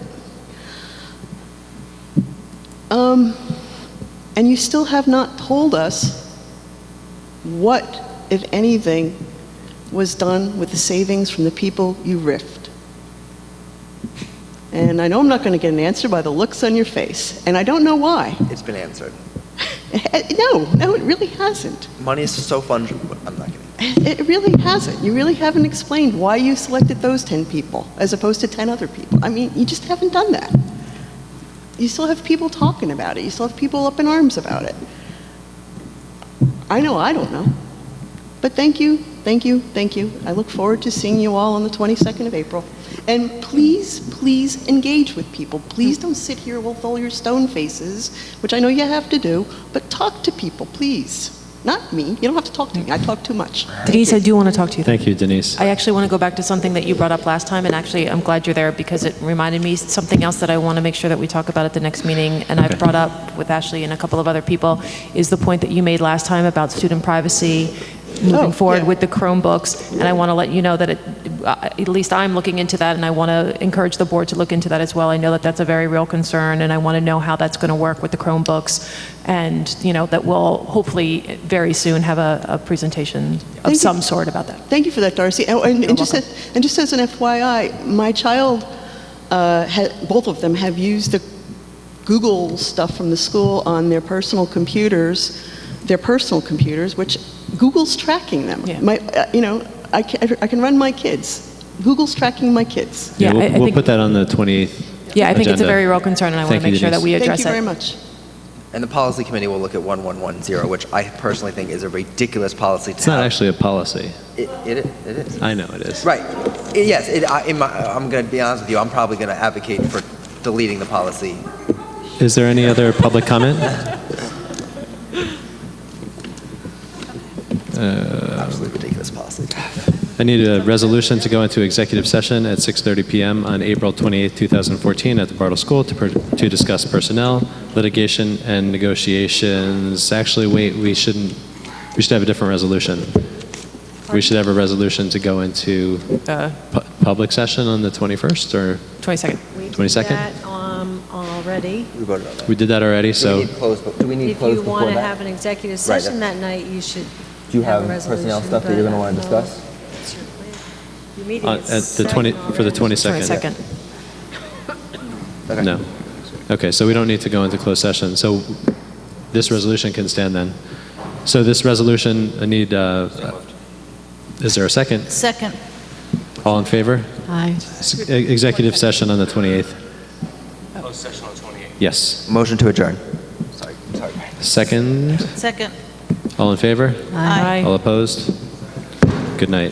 [SPEAKER 17] And you still have not told us what, if anything, was done with the savings from the people you riffed. And I know I'm not going to get an answer by the looks on your face, and I don't know why.
[SPEAKER 4] It's been answered.
[SPEAKER 17] No, it really hasn't.
[SPEAKER 4] Money is so fungible. I'm not kidding.
[SPEAKER 17] It really hasn't. You really haven't explained why you selected those 10 people as opposed to 10 other people. I mean, you just haven't done that. You still have people talking about it. You still have people up in arms about it. I know I don't know. But thank you, thank you, thank you. I look forward to seeing you all on the 22nd of April. And please, please engage with people. Please don't sit here with all your stone faces, which I know you have to do, but talk to people, please. Not me. You don't have to talk to me. I talk too much.
[SPEAKER 9] Denise, I do want to talk to you.
[SPEAKER 1] Thank you, Denise.
[SPEAKER 9] I actually want to go back to something that you brought up last time, and actually, I'm glad you're there because it reminded me something else that I want to make sure that we talk about at the next meeting, and I've brought up with Ashley and a couple of other people, is the point that you made last time about student privacy moving forward with the Chromebooks, and I want to let you know that at least I'm looking into that, and I want to encourage the board to look into that as well. I know that that's a very real concern, and I want to know how that's going to work with the Chromebooks, and that we'll hopefully very soon have a presentation of some sort about that.
[SPEAKER 17] Thank you for that, Darcy. And just as an FYI, my child, both of them have used the Google stuff from the school on their personal computers, which Google's tracking them. I can run my kids. Google's tracking my kids.
[SPEAKER 1] Yeah, we'll put that on the 28th.
[SPEAKER 9] Yeah, I think it's a
[SPEAKER 1] agenda.
[SPEAKER 9] very real concern, and I want to make sure that we address it.
[SPEAKER 17] Thank you very much.
[SPEAKER 4] And the policy committee will look at 1110, which I personally think is a ridiculous policy to
[SPEAKER 1] It's not actually a policy.
[SPEAKER 4] It is.
[SPEAKER 1] I know it is.
[SPEAKER 4] Right. Yes, I'm going to be honest with you, I'm probably going to advocate for deleting the policy.
[SPEAKER 1] Is there any other public comment?
[SPEAKER 4] Absolutely ridiculous policy.
[SPEAKER 1] I need a resolution to go into executive session at 6:30 p.m. on April 28, 2014 at the Bartle School to discuss personnel, litigation, and negotiations. Actually, wait, we should have a different resolution. We should have a resolution to go into public session on the 21st or
[SPEAKER 9] 22nd.
[SPEAKER 1] 22nd?
[SPEAKER 20] That already.
[SPEAKER 4] We voted on that.
[SPEAKER 1] We did that already, so
[SPEAKER 4] Do we need
[SPEAKER 20] If
[SPEAKER 4] closed
[SPEAKER 20] you
[SPEAKER 4] before
[SPEAKER 20] want to
[SPEAKER 4] that?
[SPEAKER 20] have an executive
[SPEAKER 4] Right,
[SPEAKER 20] session that night, you should
[SPEAKER 4] Do you have
[SPEAKER 20] a resolution.
[SPEAKER 4] personnel stuff that you're going to want to
[SPEAKER 20] but,
[SPEAKER 4] discuss?
[SPEAKER 20] it's your plan. Your meeting
[SPEAKER 1] at
[SPEAKER 20] is
[SPEAKER 1] the 20
[SPEAKER 20] 7
[SPEAKER 1] for the
[SPEAKER 20] already.
[SPEAKER 1] 22nd.
[SPEAKER 9] 22nd.
[SPEAKER 1] No. Okay, so we don't need to go into closed session. So this resolution can stand then. So this resolution, I need, is there a second?
[SPEAKER 13] Second.
[SPEAKER 1] All in favor?
[SPEAKER 14] Aye.
[SPEAKER 1] Executive session on the 28th.
[SPEAKER 10] Closed session on 28th.
[SPEAKER 1] Yes.
[SPEAKER 4] Motion to adjourn.
[SPEAKER 1] Second.
[SPEAKER 13] Second.
[SPEAKER 1] All in favor?
[SPEAKER 9] Aye.
[SPEAKER 1] All opposed? Good night.